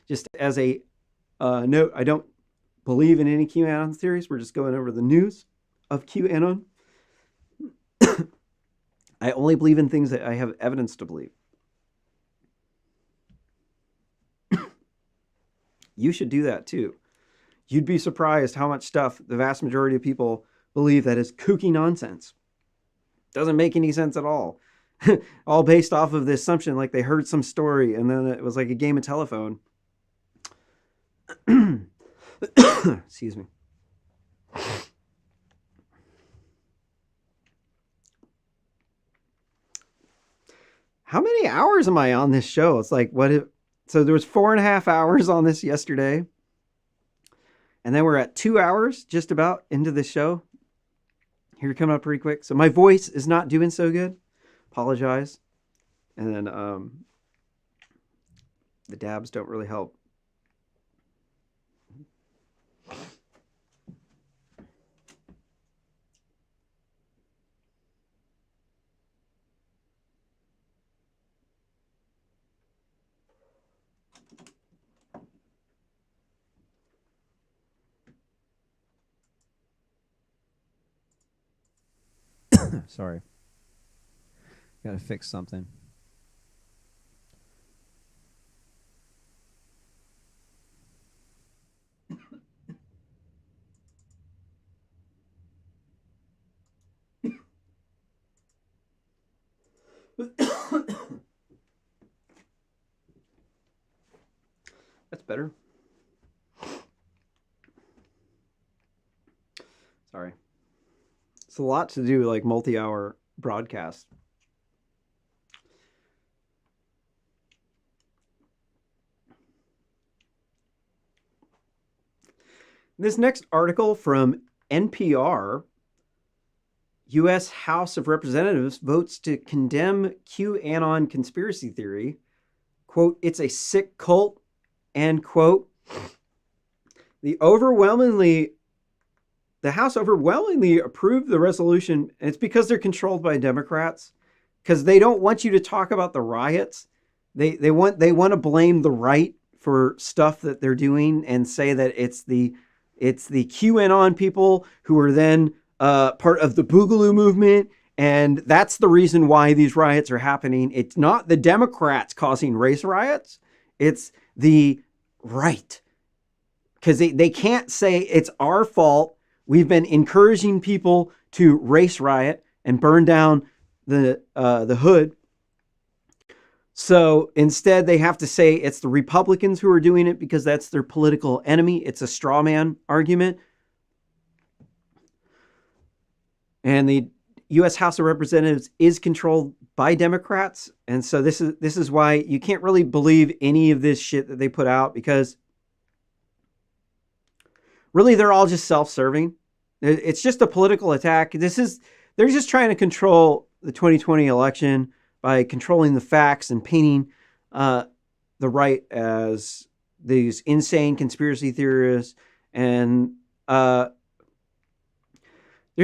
Just as a note, I don't believe in any QAnon theories. We're just going over the news of QAnon. I only believe in things that I have evidence to believe. You should do that too. You'd be surprised how much stuff the vast majority of people believe that is kooky nonsense. Doesn't make any sense at all. All based off of the assumption like they heard some story and then it was like a game of telephone. Excuse me. How many hours am I on this show? It's like, so there was 4.5 hours on this yesterday. And then we're at 2 hours just about into the show. Here, coming up pretty quick. So my voice is not doing so good. Apologize. And then the dabs don't really help. Sorry. Gotta fix something. That's better. Sorry. It's a lot to do, like multi-hour broadcast. This next article from NPR, U.S. House of Representatives votes to condemn QAnon conspiracy theory. Quote, it's a sick cult, and quote, the House overwhelmingly approved the resolution, and it's because they're controlled by Democrats, because they don't want you to talk about the riots. They want to blame the right for stuff that they're doing and say that it's the QAnon people who are then part of the Boogaloo movement, and that's the reason why these riots are happening. It's not the Democrats causing race riots. It's the right. Because they can't say it's our fault. We've been encouraging people to race riot and burn down the hood. So instead, they have to say it's the Republicans who are doing it because that's their political enemy. It's a straw man argument. And the U.S. House of Representatives is controlled by Democrats. And so this is why you can't really believe any of this shit that they put out, because really they're all just self-serving. It's just a political attack. They're just trying to control the 2020 election by controlling the facts and painting the right as these insane conspiracy theorists. And they're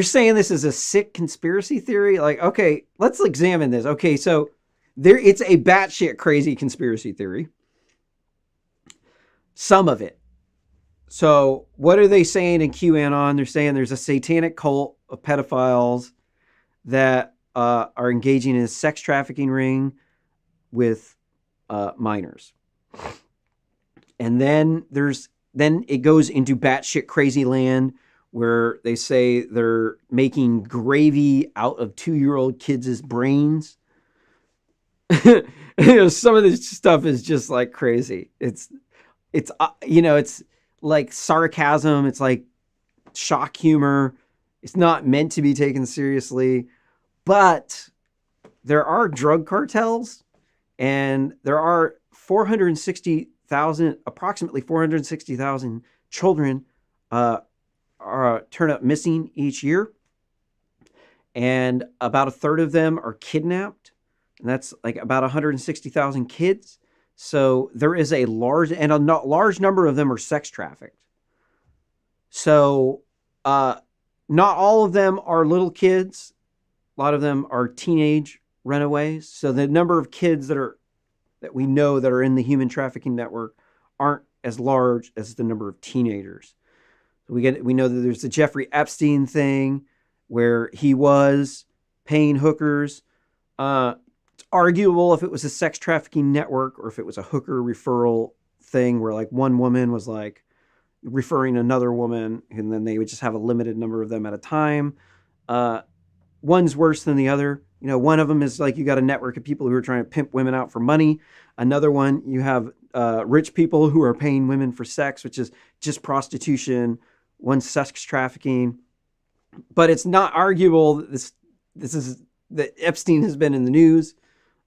saying this is a sick conspiracy theory. Like, okay, let's examine this. Okay, so it's a batshit crazy conspiracy theory. Some of it. So what are they saying in QAnon? They're saying there's a satanic cult of pedophiles that are engaging in a sex trafficking ring with minors. And then it goes into batshit crazy land where they say they're making gravy out of 2-year-old kids' brains. Some of this stuff is just like crazy. It's like sarcasm. It's like shock humor. It's not meant to be taken seriously. But there are drug cartels, and there are approximately 460,000 children turn up missing each year. And about a third of them are kidnapped. And that's like about 160,000 kids. So there is a large number of them are sex trafficked. So not all of them are little kids. A lot of them are teenage runaways. So the number of kids that we know that are in the human trafficking network aren't as large as the number of teenagers. We know that there's the Jeffrey Epstein thing where he was paying hookers. It's arguable if it was a sex trafficking network or if it was a hooker referral thing where like one woman was like referring another woman and then they would just have a limited number of them at a time. One's worse than the other. You know, one of them is like you got a network of people who are trying to pimp women out for money. Another one, you have rich people who are paying women for sex, which is just prostitution. One's sex trafficking. But it's not arguable that this is that Epstein has been in the news.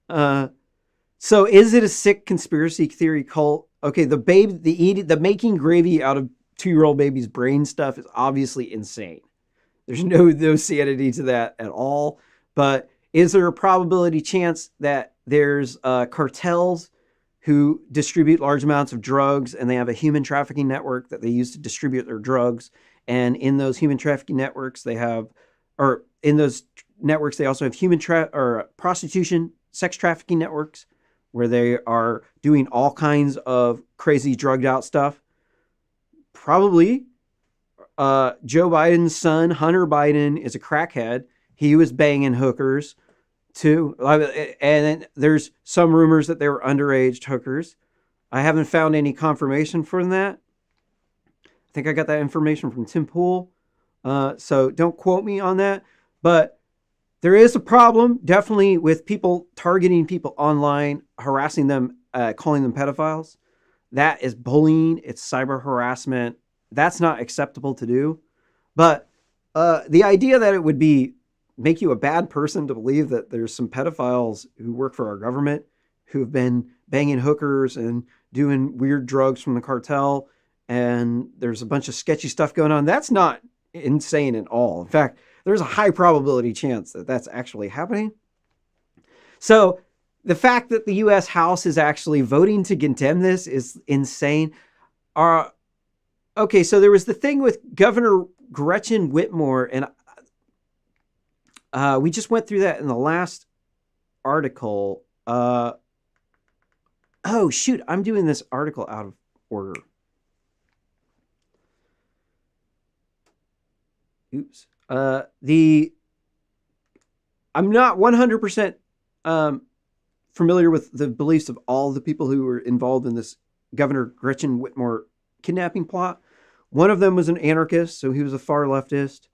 So is it a sick conspiracy theory cult? Okay, the making gravy out of 2-year-old baby's brain stuff is obviously insane. There's no sanity to that at all. But is there a probability chance that there's cartels who distribute large amounts of drugs and they have a human trafficking network that they use to distribute their drugs? And in those human trafficking networks, they also have prostitution, sex trafficking networks where they are doing all kinds of crazy drugged out stuff. Probably Joe Biden's son, Hunter Biden, is a crackhead. He was banging hookers too. And then there's some rumors that they were underage hookers. I haven't found any confirmation for that. I think I got that information from Tim Pool. So don't quote me on that. But there is a problem, definitely, with people targeting people online, harassing them, calling them pedophiles. That is bullying. It's cyber harassment. That's not acceptable to do. But the idea that it would make you a bad person to believe that there's some pedophiles who work for our government who have been banging hookers and doing weird drugs from the cartel, and there's a bunch of sketchy stuff going on, that's not insane at all. In fact, there's a high probability chance that that's actually happening. So the fact that the U.S. House is actually voting to condemn this is insane. Okay, so there was the thing with Governor Gretchen Whitmer, and we just went through that in the last article. Oh, shoot, I'm doing this article out of order. Oops. I'm not 100% familiar with the beliefs of all the people who were involved in this Governor Gretchen Whitmer kidnapping plot. One of them was an anarchist, so he was a far leftist,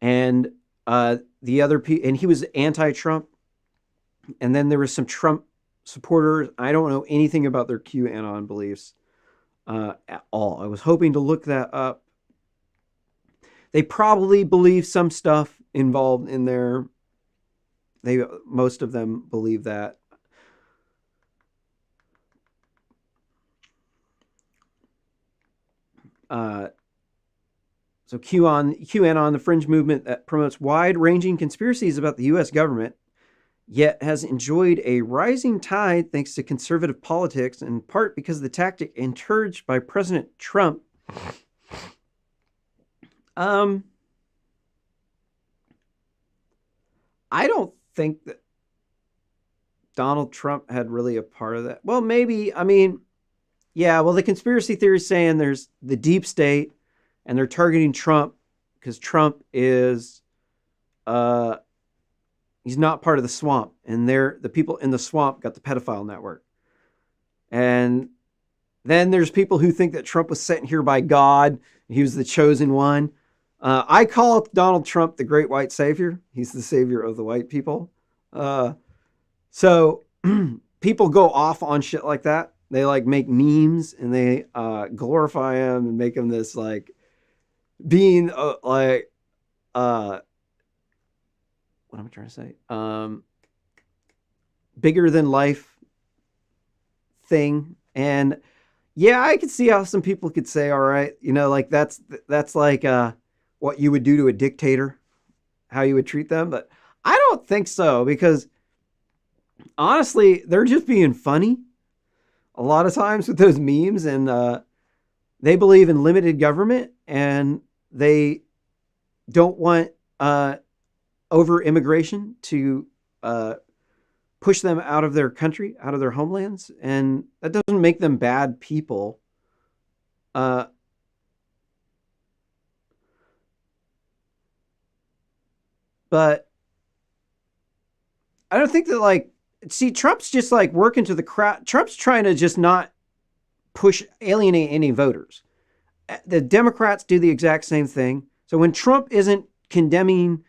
and the other and he was anti-Trump. And then there was some Trump supporters. I don't know anything about their QAnon beliefs at all. I was hoping to look that up. They probably believe some stuff involved in there. Most of them believe that. So QAnon, the fringe movement that promotes wide-ranging conspiracies about the U.S. government, yet has enjoyed a rising tide thanks to conservative politics, in part because of the tactic encouraged by President Trump. I don't think that Donald Trump had really a part of that. Well, maybe. I mean, yeah, well, the conspiracy theory is saying there's the deep state and they're targeting Trump because Trump is, he's not part of the swamp. And the people in the swamp got the pedophile network. And then there's people who think that Trump was sent here by God. He was the chosen one. I call Donald Trump the great white savior. He's the savior of the white people. So people go off on shit like that. They like make memes and they glorify him and make him this like being uh what am I trying to say? Bigger than life thing. And yeah, I could see how some people could say, all right, like that's like what you would do to a dictator, how you would treat them. But I don't think so, because honestly, they're just being funny a lot of times with those memes, and they believe in limited government, and they don't want over immigration to push them out of their country, out of their homelands, and that doesn't make them bad people. Uh, but I don't think that, like, see, Trump's just like working to the crowd. Trump's trying to just not alienate any voters. The Democrats do the exact same thing. So when Trump isn't condemning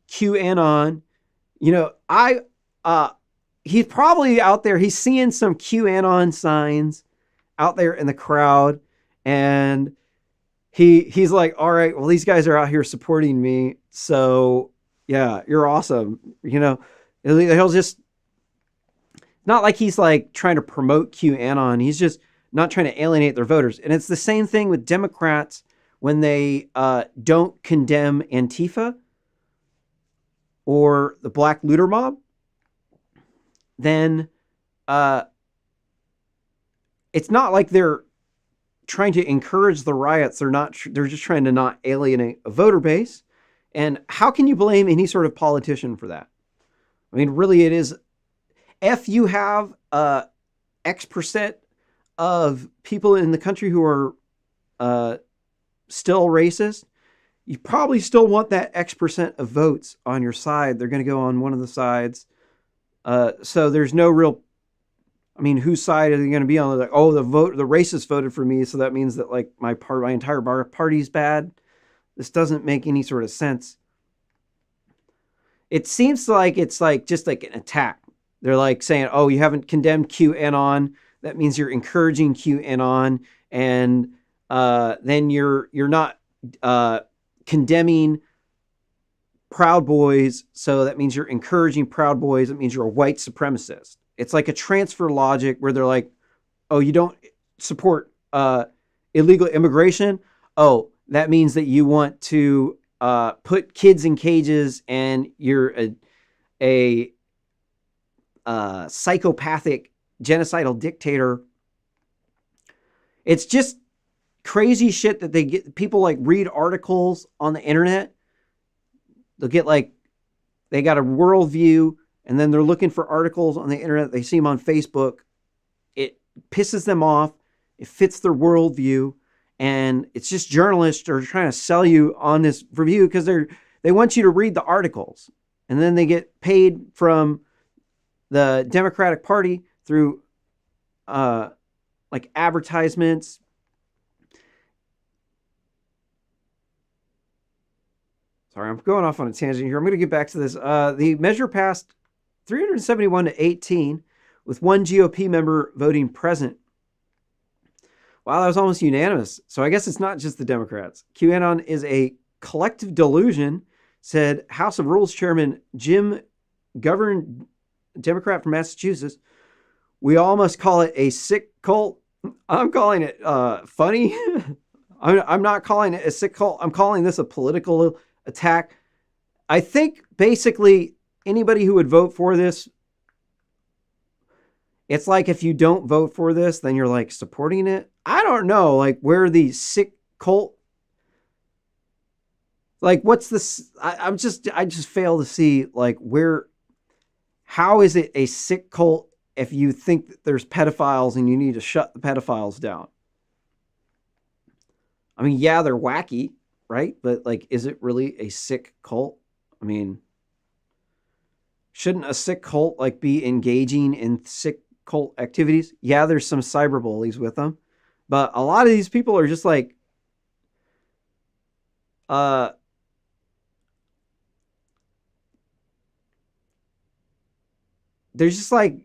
QAnon, I he's probably out there. He's seeing some QAnon signs out there in the crowd, and he's like, all right, well, these guys are out here supporting me, so yeah, you're awesome. He'll just, not like he's like trying to promote QAnon. He's just not trying to alienate their voters. And it's the same thing with Democrats when they don't condemn Antifa or the Black Looter Mob. Then it's not like they're trying to encourage the riots. They're just trying to not alienate a voter base. And how can you blame any sort of politician for that? I mean, really, it is, if you have X% of people in the country who are still racist, you probably still want that X% of votes on your side. They're going to go on one of the sides. So there's no real, I mean, whose side are they going to be on? They're like, oh, the racists voted for me, so that means that like my entire party's bad. This doesn't make any sort of sense. It seems like it's like just like an attack. They're like saying, oh, you haven't condemned QAnon. That means you're encouraging QAnon. And then you're not condemning Proud Boys. So that means you're encouraging Proud Boys. That means you're a white supremacist. It's like a transfer logic where they're like, oh, you don't support illegal immigration. Oh, that means that you want to put kids in cages, and you're a psychopathic genocidal dictator. It's just crazy shit that they get. People like read articles on the internet. They'll get like, they got a worldview, and then they're looking for articles on the internet. They see them on Facebook. It pisses them off. It fits their worldview. And it's just journalists are trying to sell you on this review because they want you to read the articles. And then they get paid from the Democratic Party through like advertisements. Sorry, I'm going off on a tangent here. I'm going to get back to this. The measure passed 371 to 18, with one GOP member voting present. Wow, that was almost unanimous. So I guess it's not just the Democrats. QAnon is a collective delusion, said House of Rules Chairman Jim Govern, Democrat from Massachusetts. We all must call it a sick cult. I'm calling it funny. I'm not calling it a sick cult. I'm calling this a political attack. I think basically anybody who would vote for this, it's like if you don't vote for this, then you're like supporting it. I don't know, like where the sick cult, like what's this? I just fail to see like how is it a sick cult if you think that there's pedophiles and you need to shut the pedophiles down? I mean, yeah, they're wacky, right? But like, is it really a sick cult? I mean, shouldn't a sick cult like be engaging in sick cult activities? Yeah, there's some cyber bullies with them, but a lot of these people are just like, they're just like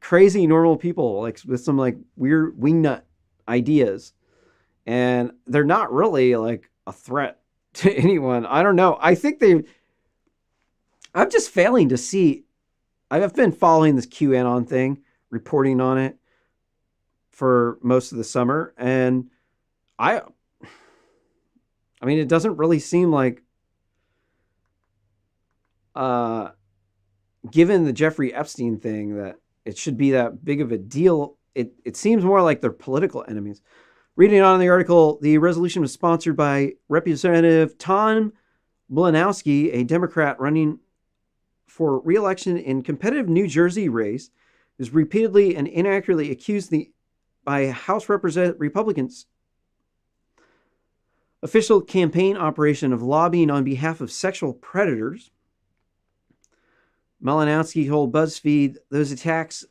crazy normal people, like with some like weird wingnut ideas, and they're not really like a threat to anyone. I don't know. I think I'm just failing to see. I've been following this QAnon thing, reporting on it for most of the summer, and I mean, it doesn't really seem like, given the Jeffrey Epstein thing, that it should be that big of a deal. It seems more like they're political enemies. Reading on in the article, the resolution was sponsored by Representative Tom Malinowski, a Democrat running for re-election in competitive New Jersey race, who's repeatedly and inaccurately accused by House Republicans official campaign operation of lobbying on behalf of sexual predators. Malinowski told BuzzFeed those attacks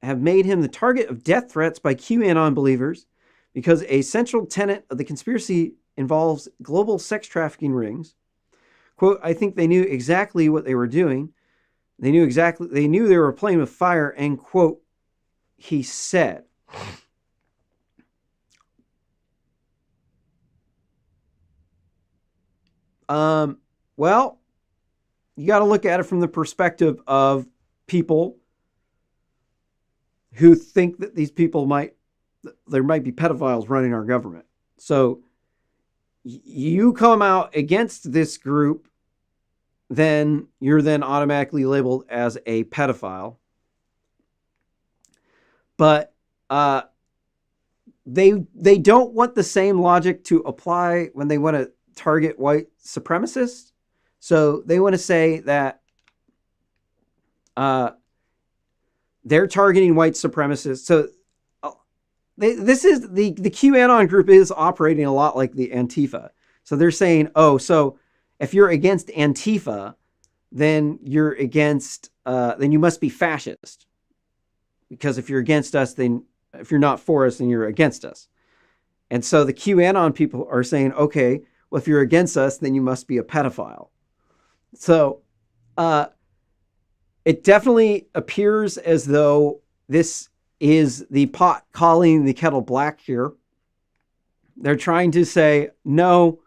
have made him the target of death threats by QAnon believers because a central tenet of the conspiracy involves global sex trafficking rings. Quote, I think they knew exactly what they were doing. They knew they were playing with fire, end quote, he said. Well, you got to look at it from the perspective of people who think that these people there might be pedophiles running our government. So you come out against this group, then you're then automatically labeled as a pedophile. But they don't want the same logic to apply when they want to target white supremacists. So they want to say that they're targeting white supremacists. So this is the QAnon group is operating a lot like the Antifa. So they're saying, oh, so if you're against Antifa, then you're against, then you must be fascist. Because if you're against us, then if you're not for us, then you're against us. And so the QAnon people are saying, okay, well, if you're against us, then you must be a pedophile. So it definitely appears as though this is the pot calling the kettle black here. They're trying to say, no,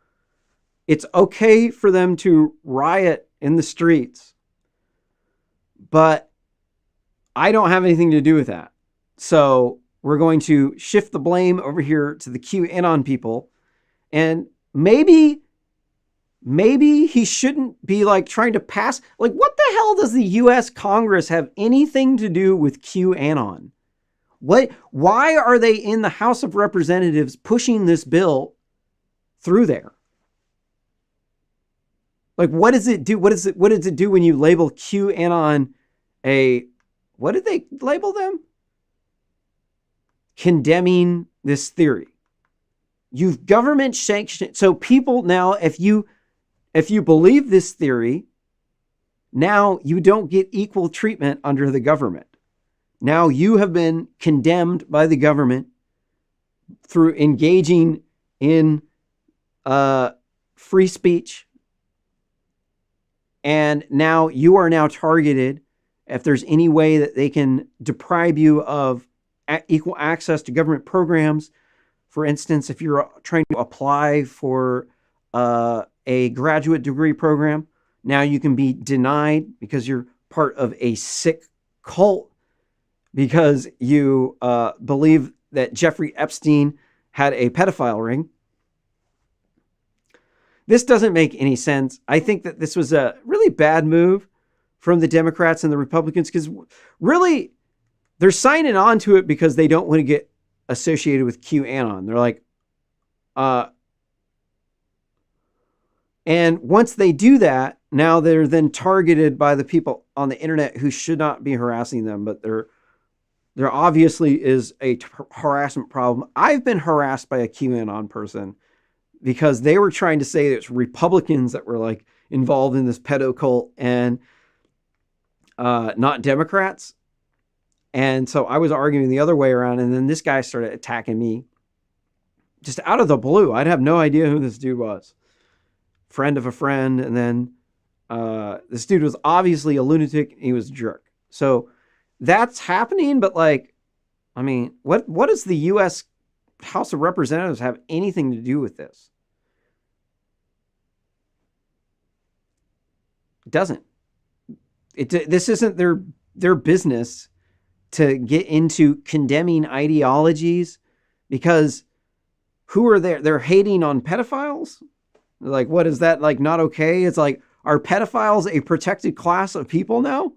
it's okay for them to riot in the streets, but I don't have anything to do with that. So we're going to shift the blame over here to the QAnon people. And maybe he shouldn't be like trying to pass. Like, what the hell does the US Congress have anything to do with QAnon? Why are they in the House of Representatives pushing this bill through there? Like, what does it do? What does it do when you label QAnon what did they label them? Condemning this theory. You've government sanctioned. So people now, if you believe this theory, now you don't get equal treatment under the government. Now you have been condemned by the government through engaging in free speech. And now you are now targeted if there's any way that they can deprive you of equal access to government programs. For instance, if you're trying to apply for a graduate degree program, now you can be denied because you're part of a sick cult because you believe that Jeffrey Epstein had a pedophile ring. This doesn't make any sense. I think that this was a really bad move from the Democrats and the Republicans because really they're signing on to it because they don't want to get associated with QAnon. They're like, and once they do that, now they're then targeted by the people on the internet who should not be harassing them, but there obviously is a harassment problem. I've been harassed by a QAnon person because they were trying to say that it's Republicans that were like involved in this pedo cult and not Democrats. And so I was arguing the other way around, and then this guy started attacking me just out of the blue. I'd have no idea who this dude was. Friend of a friend, and then this dude was obviously a lunatic, and he was a jerk. So that's happening, but like, I mean, what does the U.S. House of Representatives have anything to do with this? It doesn't. This isn't their business to get into condemning ideologies, because who are there? They're hating on pedophiles. Like, what is that? Like, not okay? It's like, are pedophiles a protected class of people now?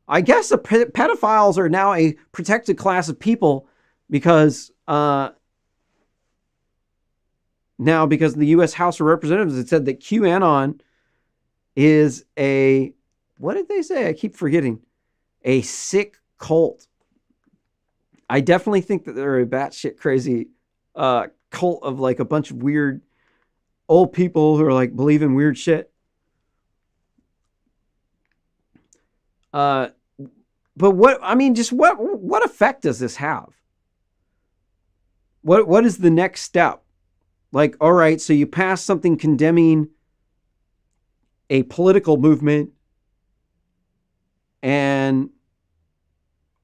I guess the pedophiles are now a protected class of people because because the U.S. House of Representatives had said that QAnon is a, what did they say? I keep forgetting. A sick cult. I definitely think that they're a batshit crazy cult of like a bunch of weird old people who are like believe in weird shit. But what, I mean, just what effect does this have? What is the next step? Like, all right, so you pass something condemning a political movement, and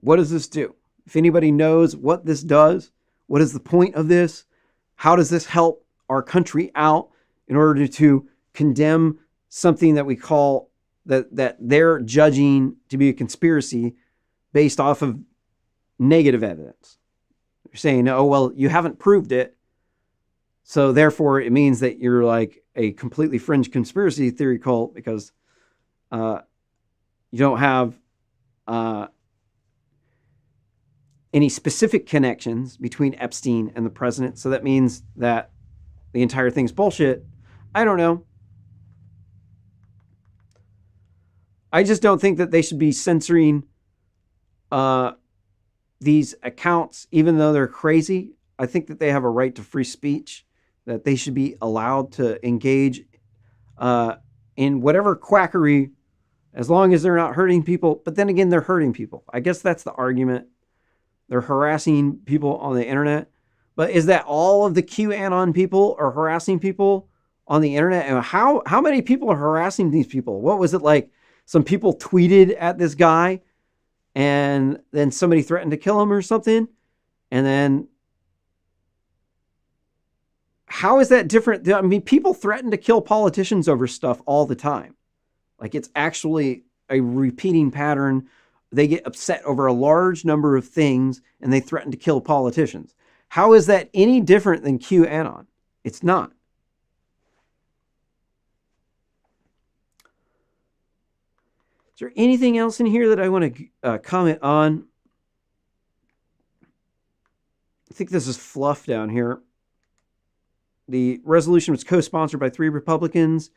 what does this do? If anybody knows what this does, what is the point of this? How does this help our country out in order to condemn something that we call that they're judging to be a conspiracy based off of negative evidence? You're saying, oh, well, you haven't proved it, so therefore it means that you're like a completely fringe conspiracy theory cult because you don't have any specific connections between Epstein and the president. So that means that the entire thing's bullshit. I don't know. I just don't think that they should be censoring these accounts, even though they're crazy. I think that they have a right to free speech, that they should be allowed to engage in whatever quackery, as long as they're not hurting people. But then again, they're hurting people. I guess that's the argument. They're harassing people on the internet. But is that all of the QAnon people are harassing people on the internet? And how many people are harassing these people? What was it like? Some people tweeted at this guy and then somebody threatened to kill him or something. And then how is that different? I mean, people threaten to kill politicians over stuff all the time. Like, it's actually a repeating pattern. They get upset over a large number of things and they threaten to kill politicians. How is that any different than QAnon? It's not. Is there anything else in here that I want to comment on? I think this is fluff down here. The resolution was co-sponsored by 3 Republicans,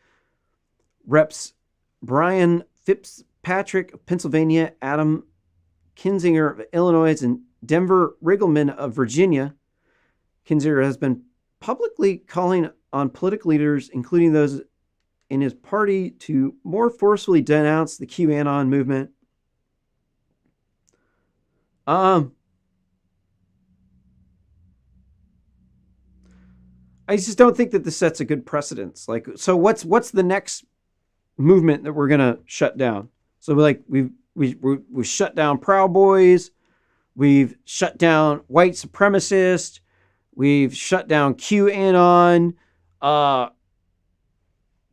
Reps Brian Fitzpatrick of Pennsylvania, Adam Kinzinger of Illinois, and Denver Riggleman of Virginia. Kinzinger has been publicly calling on political leaders, including those in his party, to more forcefully denounce the QAnon movement. I just don't think that this sets a good precedence. Like, so what's the next movement that we're gonna shut down? So like we've shut down Proud Boys, we've shut down white supremacists, we've shut down QAnon.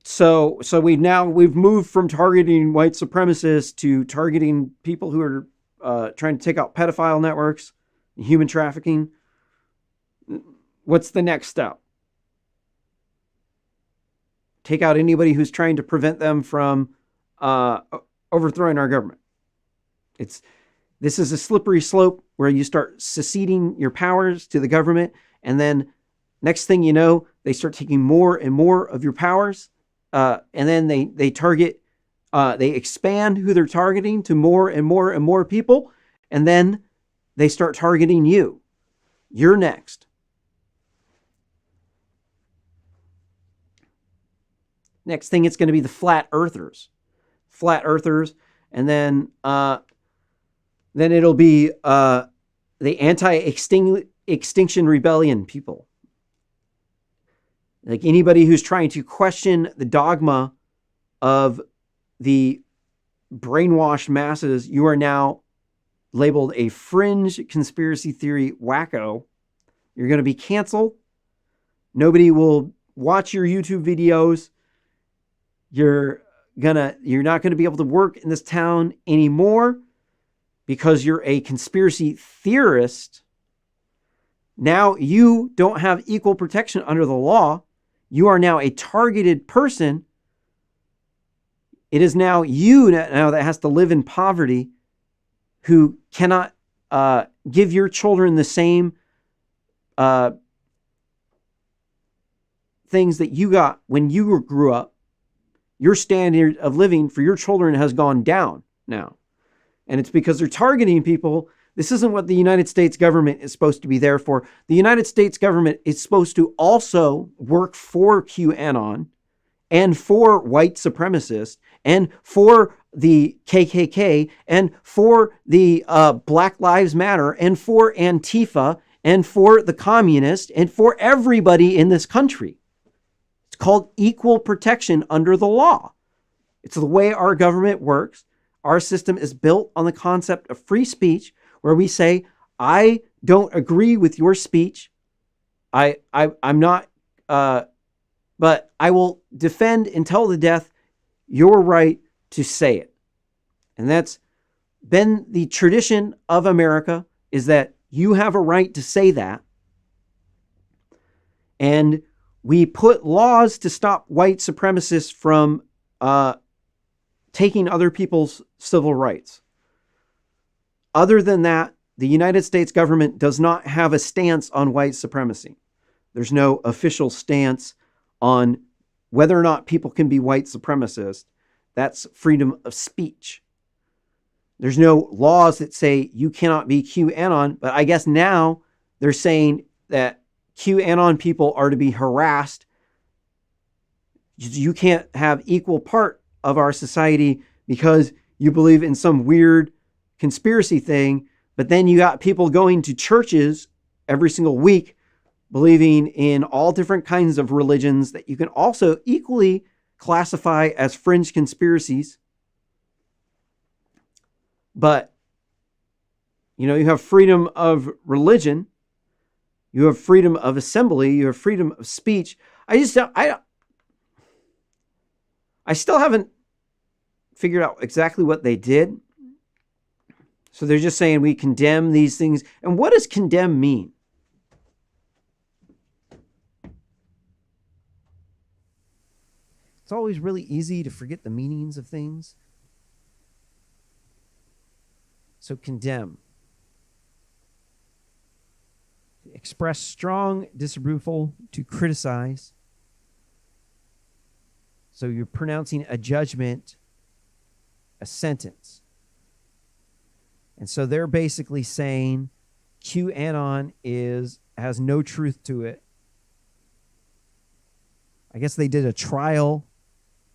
So we've moved from targeting white supremacists to targeting people who are trying to take out pedophile networks, human trafficking. What's the next step? Take out anybody who's trying to prevent them from overthrowing our government. This is a slippery slope where you start seceding your powers to the government, and then next thing you know, they start taking more and more of your powers. And then they target, they expand who they're targeting to more and more and more people. And then they start targeting you. You're next. Next thing, it's going to be the flat earthers. And then it'll be the anti-extinction rebellion people. Like anybody who's trying to question the dogma of the brainwashed masses, you are now labeled a fringe conspiracy theory wacko, you're going to be canceled. Nobody will watch your YouTube videos. You're not going to be able to work in this town anymore because you're a conspiracy theorist. Now you don't have equal protection under the law. You are now a targeted person. It is now you now that has to live in poverty, who cannot give your children the same things that you got when you grew up. Your standard of living for your children has gone down now. And it's because they're targeting people. This isn't what the United States government is supposed to be there for. The United States government is supposed to also work for QAnon and for white supremacists and for the KKK and for the Black Lives Matter and for Antifa and for the communists and for everybody in this country. It's called equal protection under the law. It's the way our government works. Our system is built on the concept of free speech, where we say, I don't agree with your speech. I'm not, but I will defend until the death your right to say it. And that's been the tradition of America, is that you have a right to say that. And we put laws to stop white supremacists from taking other people's civil rights. Other than that, the United States government does not have a stance on white supremacy. There's no official stance on whether or not people can be white supremacists. That's freedom of speech. There's no laws that say you cannot be QAnon, but I guess now they're saying that QAnon people are to be harassed. You can't have equal part of our society because you believe in some weird conspiracy thing, but then you got people going to churches every single week believing in all different kinds of religions that you can also equally classify as fringe conspiracies. But, you have freedom of religion, you have freedom of assembly, you have freedom of speech. I still haven't figured out exactly what they did. So they're just saying we condemn these things. And what does condemn mean? It's always really easy to forget the meanings of things. So condemn. Express strong disapproval, to criticize. So you're pronouncing a judgment, a sentence. And so they're basically saying QAnon has no truth to it. I guess they did a trial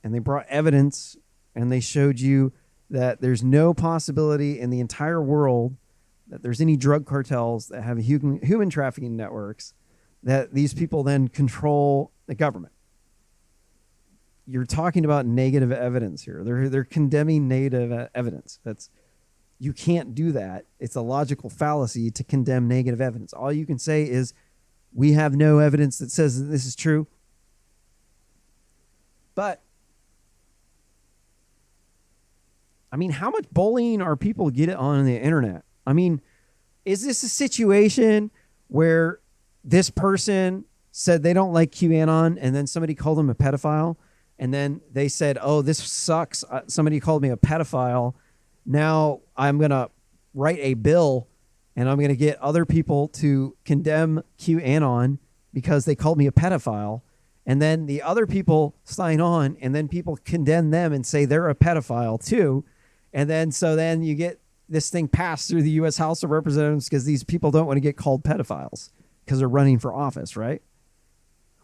and they brought evidence and they showed you that there's no possibility in the entire world that there's any drug cartels that have human trafficking networks, that these people then control the government. You're talking about negative evidence here. They're condemning negative evidence. You can't do that. It's a logical fallacy to condemn negative evidence. All you can say is, we have no evidence that says that this is true. But, I mean, how much bullying are people getting on the internet? I mean, is this a situation where this person said they don't like QAnon and then somebody called them a pedophile? And then they said, oh, this sucks. Somebody called me a pedophile. Now I'm going to write a bill and I'm going to get other people to condemn QAnon because they called me a pedophile. And then the other people sign on and then people condemn them and say they're a pedophile too. And then then you get this thing passed through the U.S. House of Representatives because these people don't want to get called pedophiles because they're running for office, right?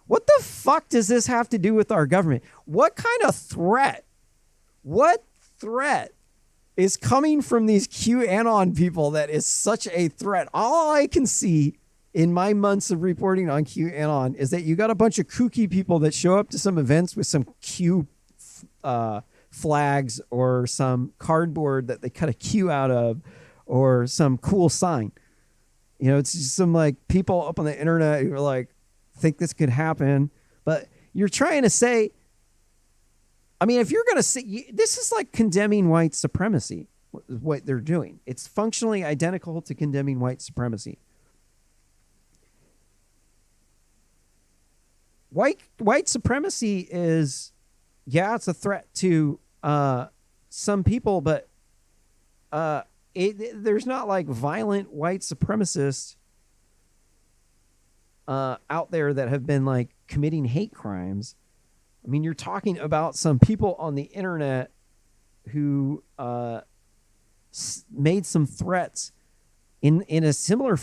What the fuck does this have to do with our government? What kind of threat? What threat is coming from these QAnon people that is such a threat? All I can see in my months of reporting on QAnon is that you got a bunch of kooky people that show up to some events with some Q flags or some cardboard that they cut a Q out of, or some cool sign. You know, it's just some like people up on the internet who are like, think this could happen. But you're trying to say, I mean, if you're going to say, this is like condemning white supremacy, what they're doing. It's functionally identical to condemning white supremacy. White supremacy is, yeah, it's a threat to some people, but there's not like violent white supremacists out there that have been like committing hate crimes. I mean, you're talking about some people on the internet who made some threats in a similar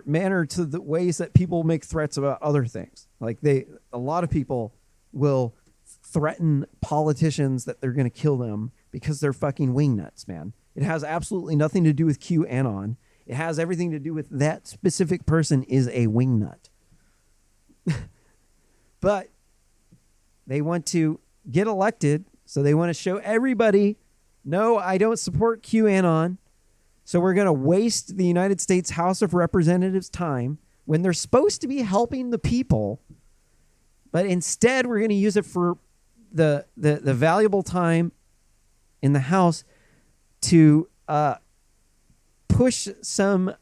manner to the ways that people make threats about other things. Like a lot of people will threaten politicians that they're going to kill them because they're fucking wingnuts, man. It has absolutely nothing to do with QAnon. It has everything to do with that specific person is a wingnut. But they want to get elected, so they want to show everybody, no, I don't support QAnon. So we're going to waste the United States House of Representatives' time when they're supposed to be helping the people. But instead, we're going to use it for the valuable time in the House to push some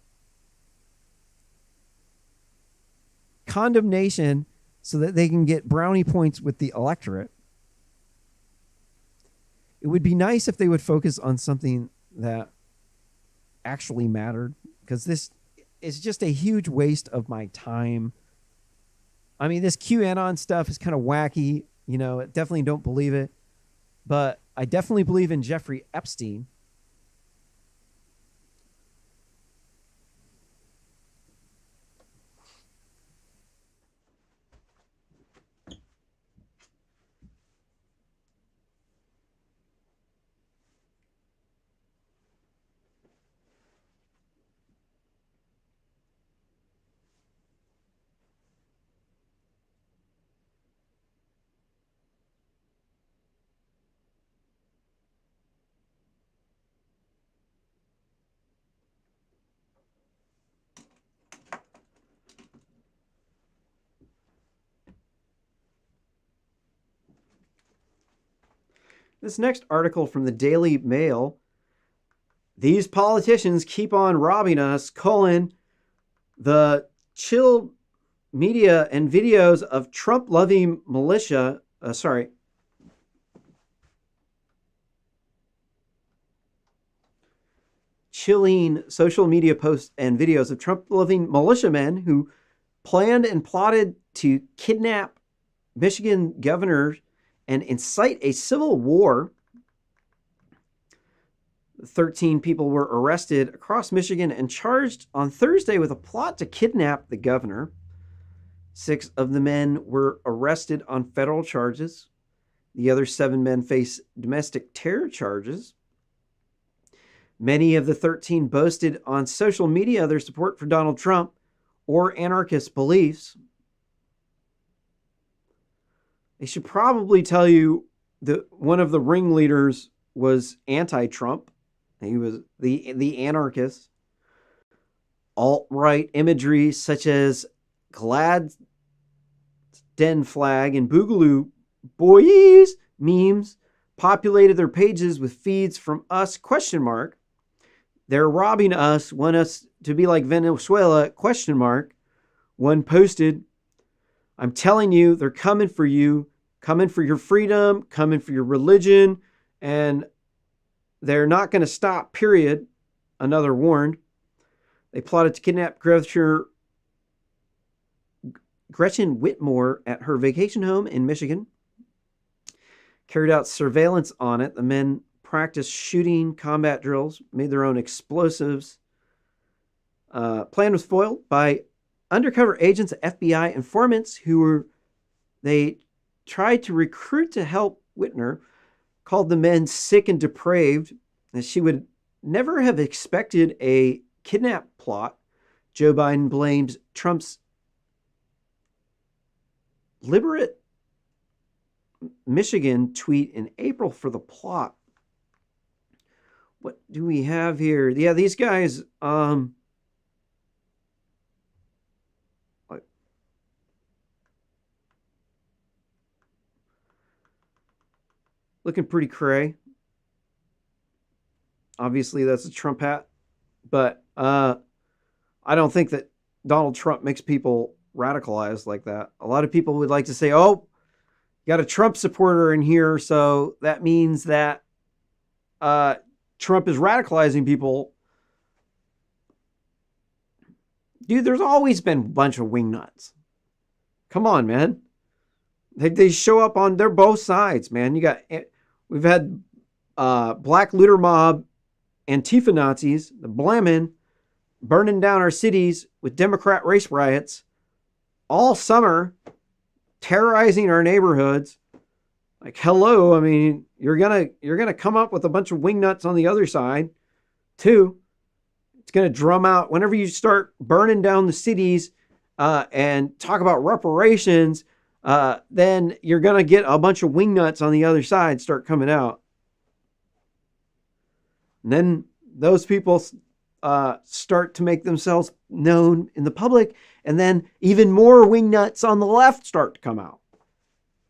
condemnation so that they can get brownie points with the electorate. It would be nice if they would focus on something that actually mattered, because this is just a huge waste of my time. I mean, this QAnon stuff is kind of wacky. You know, I definitely don't believe it. But I definitely believe in Jeffrey Epstein. This next article from the Daily Mail. These politicians keep on robbing us, the chill media and videos of Trump-loving militia, chilling social media posts and videos of Trump-loving militiamen who planned and plotted to kidnap Michigan governor and incite a civil war. 13 people were arrested across Michigan and charged on Thursday with a plot to kidnap the governor. 6 of the men were arrested on federal charges. The other 7 men face domestic terror charges. Many of the 13 boasted on social media their support for Donald Trump or anarchist beliefs. They should probably tell you that one of the ringleaders was anti-Trump. He was the anarchist. Alt-right imagery such as Gladden flag and Boogaloo Boys memes populated their pages with feeds from us ? They're robbing us, want us to be like Venezuela ? One posted, I'm telling you, they're coming for you, coming for your freedom, coming for your religion, and they're not going to stop, period. Another warned. They plotted to kidnap Gretchen Whitmer at her vacation home in Michigan. Carried out surveillance on it. The men practiced shooting combat drills, made their own explosives. Plan was foiled by undercover agents at FBI informants they tried to recruit to help Whitmer, called the men sick and depraved, and she would never have expected a kidnap plot. Joe Biden blamed Trump's Liberate Michigan tweet in April for the plot. What do we have here? Yeah, these guys, looking pretty cray. Obviously, that's a Trump hat, but I don't think that Donald Trump makes people radicalized like that. A lot of people would like to say, "Oh, you got a Trump supporter in here, so that means that Trump is radicalizing people." Dude, there's always been a bunch of wingnuts. Come on, man. They show up on, they're both sides, man. We've had black looter mob, Antifa Nazis, the Blammin, burning down our cities with Democrat race riots all summer, terrorizing our neighborhoods. Like, hello, I mean, you're gonna come up with a bunch of wingnuts on the other side, too. It's gonna drum out whenever you start burning down the cities and talk about reparations. Then you're gonna get a bunch of wingnuts on the other side start coming out. And then those people start to make themselves known in the public, and then even more wingnuts on the left start to come out.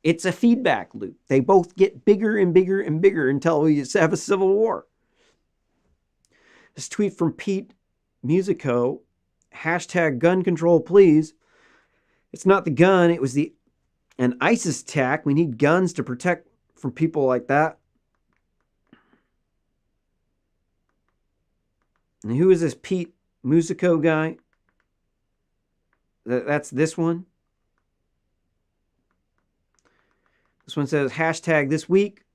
It's a feedback loop. They both get bigger and bigger and bigger until we just have a civil war. This tweet from Pete Musico, hashtag gun control please. It's not the gun, it was an ISIS attack. We need guns to protect from people like that. And who is this Pete Musico guy? That's this one. This one says, hashtag this week,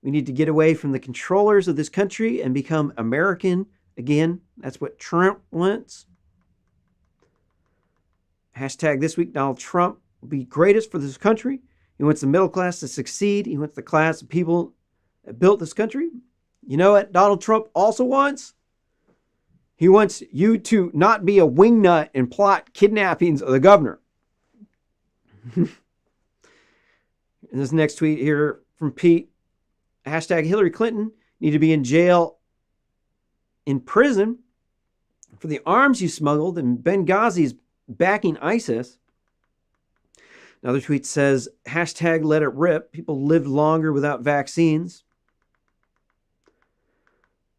we need to get away from the controllers of this country and become American again. That's what Trump wants. Hashtag this week, Donald Trump will be greatest for this country. He wants the middle class to succeed. He wants the class of people that built this country. You know what Donald Trump also wants? He wants you to not be a wingnut and plot kidnappings of the governor. And this next tweet here from Pete, hashtag Hillary Clinton need to be in jail, in prison for the arms you smuggled, and Benghazi's backing ISIS. Another tweet says, hashtag let it rip. People lived longer without vaccines.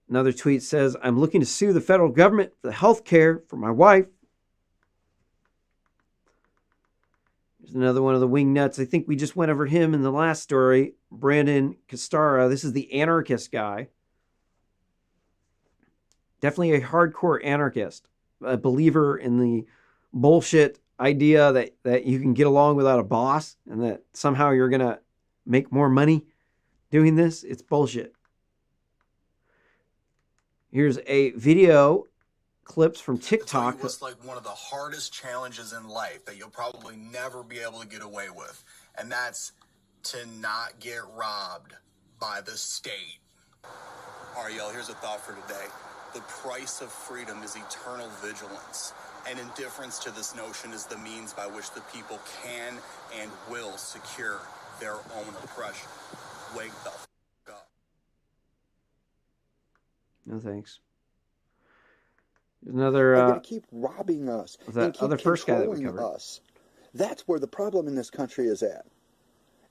Another tweet says, I'm looking to sue the federal government for the health care for my wife. There's another one of the wingnuts. I think we just went over him in the last story. Brandon Castara. This is the anarchist guy. Definitely a hardcore anarchist. A believer in the bullshit idea that you can get along without a boss and that somehow you're going to make more money doing this. It's bullshit. Here's a video clips from TikTok. What's like one of the hardest challenges in life that you'll probably never be able to get away with, and that's to not get robbed by the state. All right, y'all, here's a thought for today. The price of freedom is eternal vigilance, and indifference to this notion is the means by which the people can and will secure their own oppression. Wake the f*** up. No thanks. There's another. They're going to keep robbing us and keep other first guy that we controlling covered. us. That's where the problem in this country is at.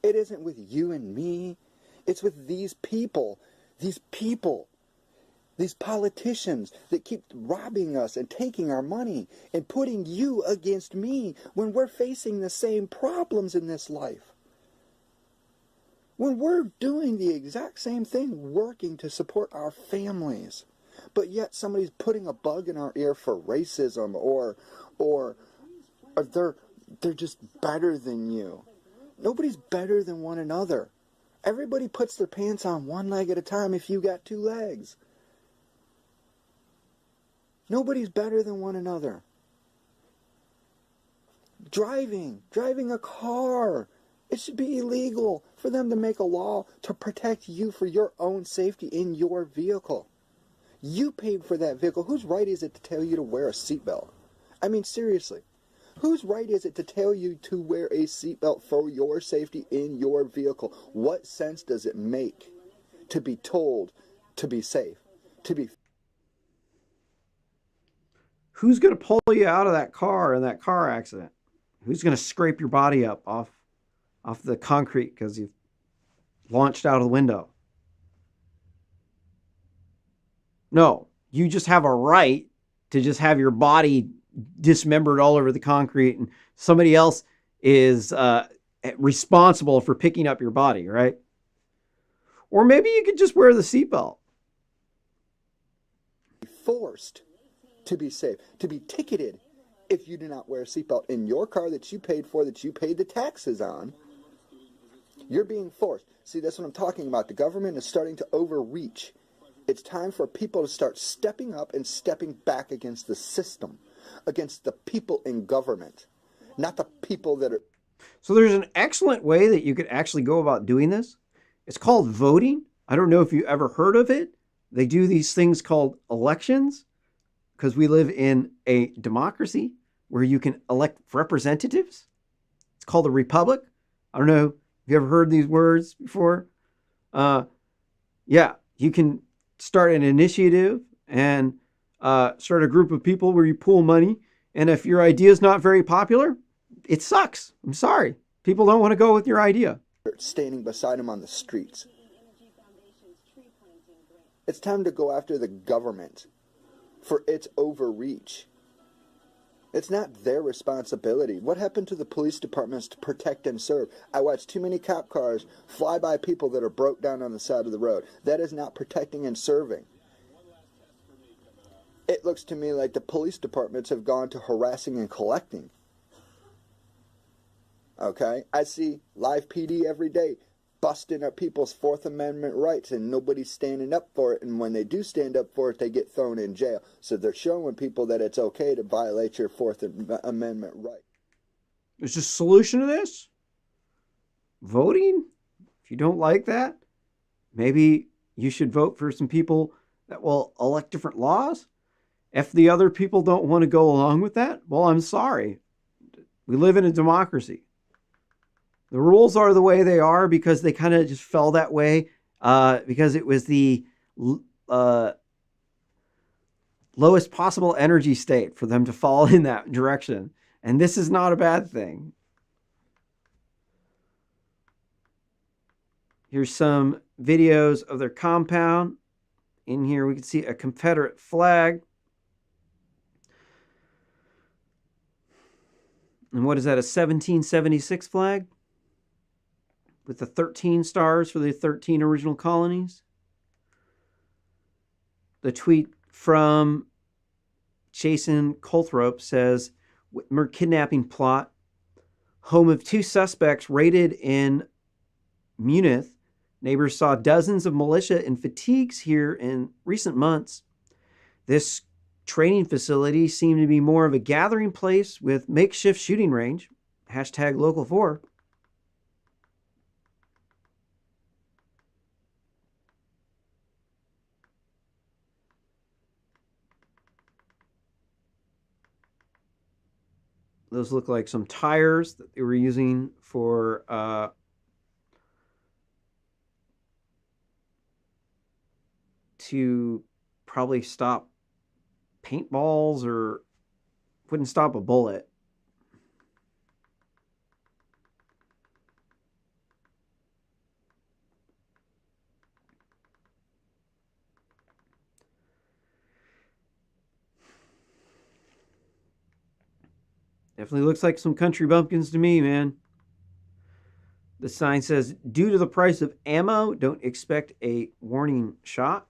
It isn't with you and me. It's with these people. These politicians that keep robbing us and taking our money and putting you against me when we're facing the same problems in this life. When we're doing the exact same thing, working to support our families, but yet somebody's putting a bug in our ear for racism or they're just better than you. Nobody's better than one another. Everybody puts their pants on one leg at a time if you got two legs. Nobody's better than one another. Driving a car. It should be illegal for them to make a law to protect you for your own safety in your vehicle. You paid for that vehicle. Whose right is it to tell you to wear a seatbelt? I mean, seriously. Whose right is it to tell you to wear a seatbelt for your safety in your vehicle? What sense does it make to be told to be safe? to be Who's going to pull you out of that car in that car accident? Who's going to scrape your body up off the concrete because you've launched out of the window? No, you just have a right to just have your body dismembered all over the concrete, and somebody else is responsible for picking up your body, right? Or maybe you could just wear the seatbelt. forced to be safe, to be ticketed if you do not wear a seatbelt in your car that you paid for, that you paid the taxes on. You're being forced. See, that's what I'm talking about. The government is starting to overreach. It's time for people to start stepping up and stepping back against the system, against the people in government, not the people that are... So there's an excellent way that you could actually go about doing this. It's called voting. I don't know if you ever heard of it. They do these things called elections because we live in a democracy where you can elect representatives. It's called a republic. I don't know. Have you ever heard these words before? Yeah, you can start an initiative and start a group of people where you pool money. And if your idea is not very popular, it sucks. I'm sorry. People don't want to go with your idea. Standing beside them on the streets. It's time to go after the government for its overreach. It's not their responsibility. What happened to the police departments to protect and serve? I watch too many cop cars fly by people that are broke down on the side of the road. That is not protecting and serving. It looks to me like the police departments have gone to harassing and collecting. Okay? I see live PD every day busting up people's Fourth Amendment rights, and nobody's standing up for it, and when they do stand up for it, they get thrown in jail. So they're showing people that it's okay to violate your Fourth Amendment right. There's a solution to this. Voting. If you don't like that, maybe you should vote for some people that will elect different laws. If the other people don't want to go along with that, well, I'm sorry. We live in a democracy. The rules are the way they are because they kind of just fell that way because it was the lowest possible energy state for them to fall in that direction. And this is not a bad thing. Here's some videos of their compound. In here, we can see a Confederate flag. And what is that, a 1776 flag? With the 13 stars for the 13 original colonies. The tweet from Jason Colthrope says, Whitmer kidnapping plot. Home of two suspects raided in Munich. Neighbors saw dozens of militia in fatigues here in recent months. This training facility seemed to be more of a gathering place with makeshift shooting range. Hashtag local 4. Those look like some tires that they were using for to probably stop paintballs, or wouldn't stop a bullet. Definitely looks like some country bumpkins to me, man. The sign says, due to the price of ammo, don't expect a warning shot.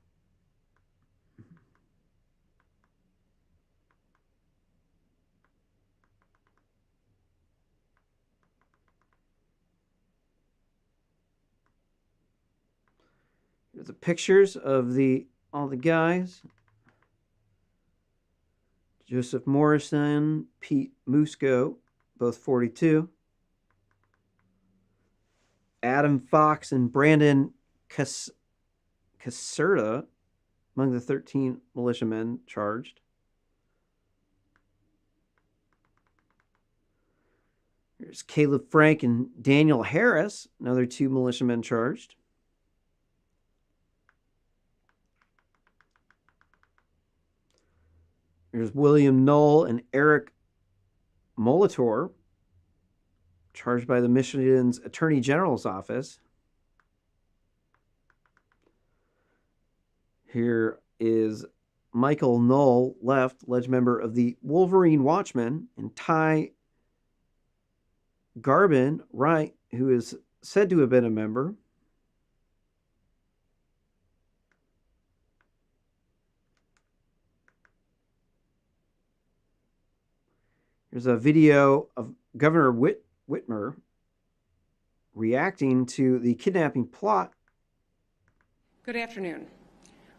Here's the pictures of all the guys. Joseph Morrison, Pete Musco, both 42. Adam Fox and Brandon Caserta among the 13 militiamen charged. Here's Caleb Frank and Daniel Harris, another 2 militiamen charged. There's William Knoll and Eric Molitor, charged by the Michigan's Attorney General's office. Here is Michael Knoll, left, alleged member of the Wolverine Watchmen, and Ty Garbin, right, who is said to have been a member. There's a video of Governor Whitmer reacting to the kidnapping plot. Good afternoon.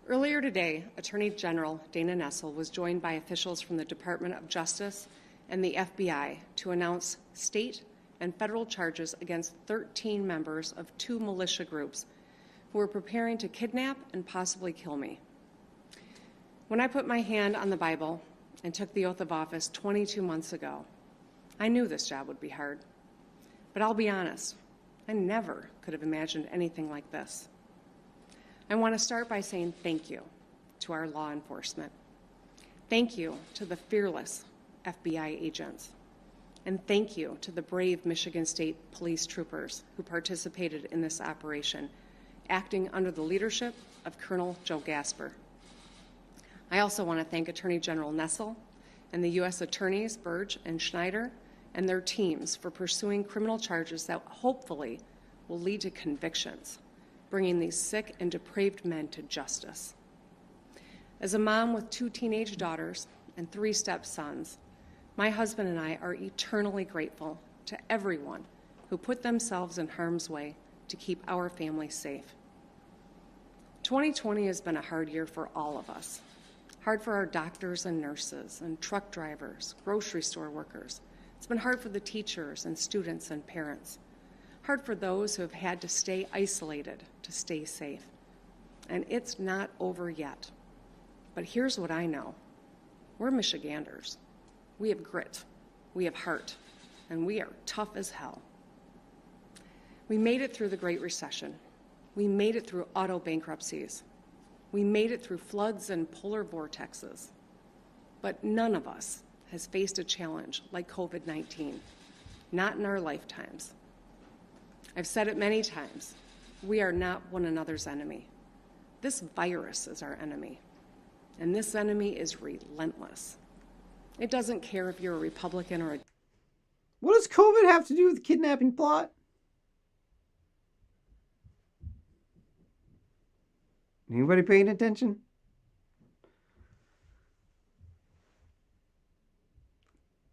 Earlier today, Attorney General Dana Nessel was joined by officials from the Department of Justice and the FBI to announce state and federal charges against 13 members of 2 militia groups who were preparing to kidnap and possibly kill me. When I put my hand on the Bible and took the oath of office 22 months ago, I knew this job would be hard. But I'll be honest, I never could have imagined anything like this. I want to start by saying thank you to our law enforcement. Thank you to the fearless FBI agents. And thank you to the brave Michigan State Police troopers who participated in this operation, acting under the leadership of Colonel Joe Gasper. I also want to thank Attorney General Nessel and the U.S. Attorneys Burge and Schneider and their teams for pursuing criminal charges that hopefully will lead to convictions, bringing these sick and depraved men to justice. As a mom with 2 teenage daughters and 3 stepsons, my husband and I are eternally grateful to everyone who put themselves in harm's way to keep our family safe. 2020 has been a hard year for all of us. Hard for our doctors and nurses and truck drivers, grocery store workers. It's been hard for the teachers and students and parents. Hard for those who have had to stay isolated to stay safe. And it's not over yet. But here's what I know. We're Michiganders. We have grit, we have heart, and we are tough as hell. We made it through the Great Recession. We made it through auto bankruptcies. We made it through floods and polar vortexes. But none of us has faced a challenge like COVID-19, not in our lifetimes. I've said it many times, we are not one another's enemy. This virus is our enemy, and this enemy is relentless. It doesn't care if you're a Republican or a... What does COVID have to do with the kidnapping plot? Anybody paying attention?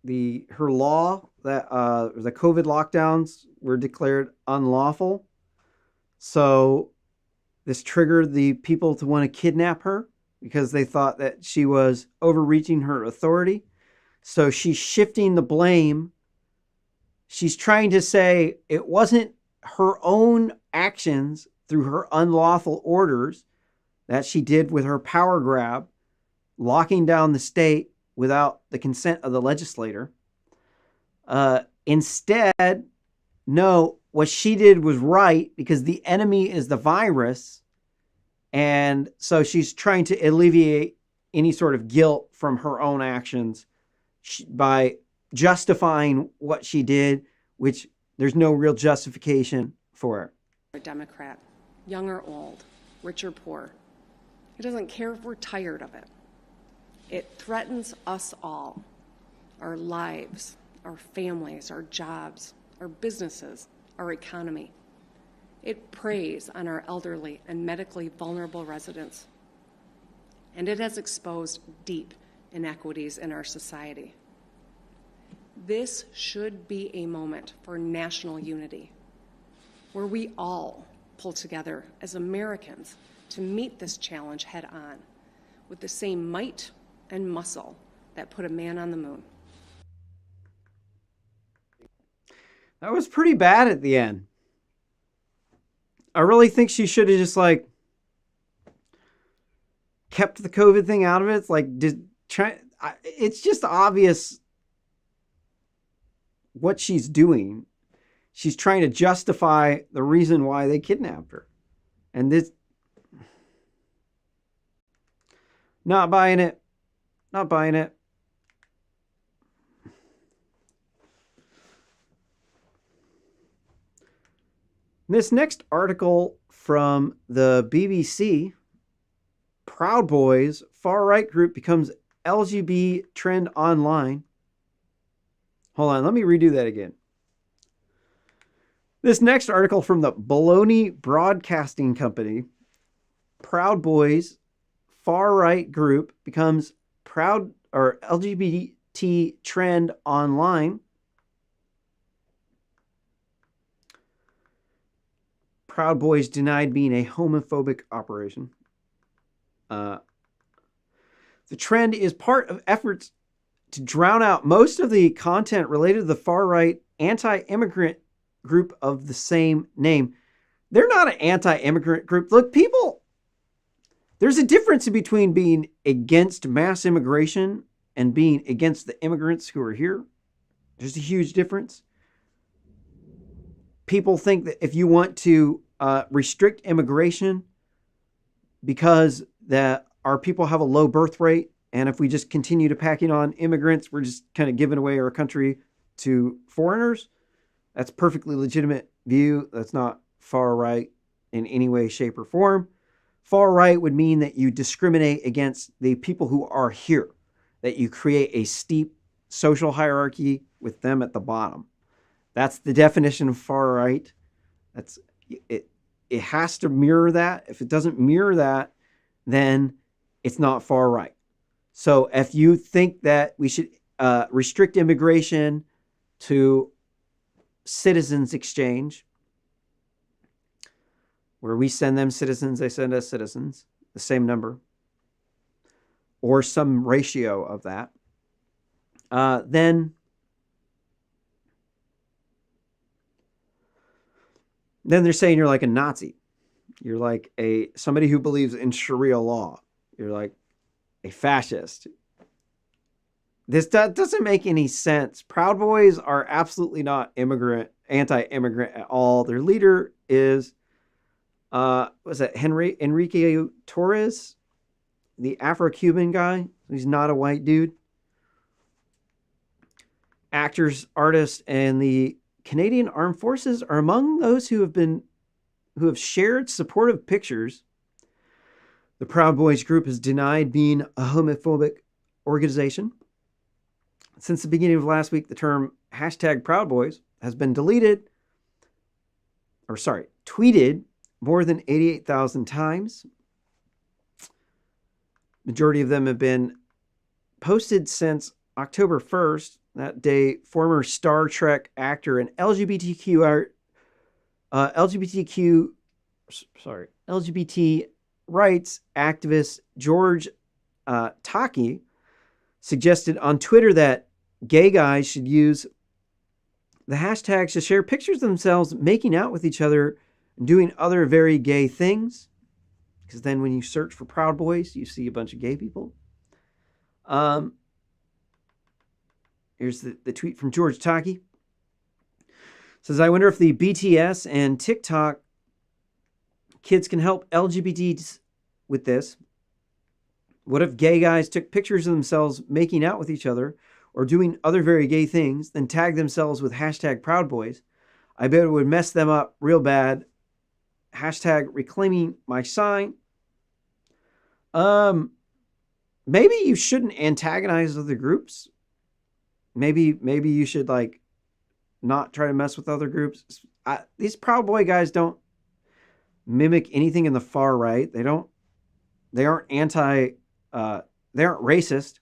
Her law that the COVID lockdowns were declared unlawful. So this triggered the people to want to kidnap her because they thought that she was overreaching her authority. So she's shifting the blame. She's trying to say it wasn't her own actions through her unlawful orders that she did with her power grab, locking down the state without the consent of the legislator. Instead, no, what she did was right because the enemy is the virus. And so she's trying to alleviate any sort of guilt from her own actions by justifying what she did, which there's no real justification for it. A Democrat, young or old, rich or poor. It doesn't care if we're tired of it. It threatens us all, our lives, our families, our jobs, our businesses, our economy. It preys on our elderly and medically vulnerable residents. And it has exposed deep inequities in our society. This should be a moment for national unity, where we all pull together as Americans to meet this challenge head on with the same might and muscle that put a man on the moon. That was pretty bad at the end. I really think she should have just kept the COVID thing out of it. It's just obvious what she's doing. She's trying to justify the reason why they kidnapped her. And this, not buying it. Not buying it. This next article from the BBC, Proud Boys, far-right group becomes LGBT trend online. Hold on, let me redo that again. This next article from the Bologna Broadcasting Company, Proud Boys, far-right group becomes proud or LGBT trend online. Proud Boys denied being a homophobic operation. The trend is part of efforts to drown out most of the content related to the far-right anti-immigrant group of the same name. They're not an anti-immigrant group. Look, people, there's a difference between being against mass immigration and being against the immigrants who are here. There's a huge difference. People think that if you want to restrict immigration because that our people have a low birth rate, and if we just continue to packing on immigrants, we're just kind of giving away our country to foreigners. That's a perfectly legitimate view. That's not far right in any way, shape, or form. Far right would mean that you discriminate against the people who are here, that you create a steep social hierarchy with them at the bottom. That's the definition of far right. That's it. It has to mirror that. If it doesn't mirror that, then it's not far right. So if you think that we should restrict immigration to citizens exchange, where we send them citizens, they send us citizens, the same number, or some ratio of that, then they're saying you're like a Nazi. You're like somebody who believes in Sharia law. You're like a fascist. This doesn't make any sense. Proud Boys are absolutely not anti-immigrant at all. Their leader is, was that Enrique Torres, the Afro-Cuban guy? He's not a white dude. Actors, artists, and the Canadian Armed Forces are among those who have shared supportive pictures. The Proud Boys group has denied being a homophobic organization. Since the beginning of last week, the term #Proud Boys has been tweeted more than 88,000 times. Majority of them have been posted since October 1st. That day, former Star Trek actor and LGBT rights activist George Takei suggested on Twitter that gay guys should use the hashtags to share pictures of themselves making out with each other and doing other very gay things. Because then when you search for Proud Boys, you see a bunch of gay people. Here's the tweet from George Takei. Says, I wonder if the BTS and TikTok kids can help LGBTs with this. What if gay guys took pictures of themselves making out with each other or doing other very gay things, then tag themselves with #Proud Boys? I bet it would mess them up real bad. #reclaiming my sign. Maybe you shouldn't antagonize other groups. Maybe you should not try to mess with other groups. These Proud Boy guys don't mimic anything in the far right. They aren't racist.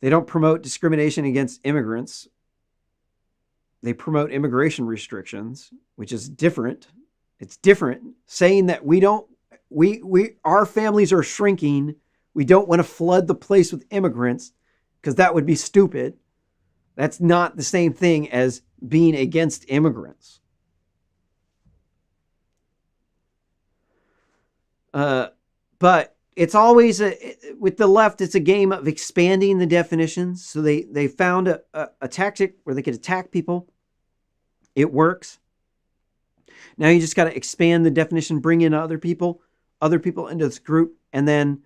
They don't promote discrimination against immigrants. They promote immigration restrictions, which is different. It's different. Saying that our families are shrinking. We don't want to flood the place with immigrants because that would be stupid. That's not the same thing as being against immigrants. But it's always with the left, it's a game of expanding the definitions. So they found a tactic where they could attack people. It works. Now you just got to expand the definition, bring in other people into this group, and then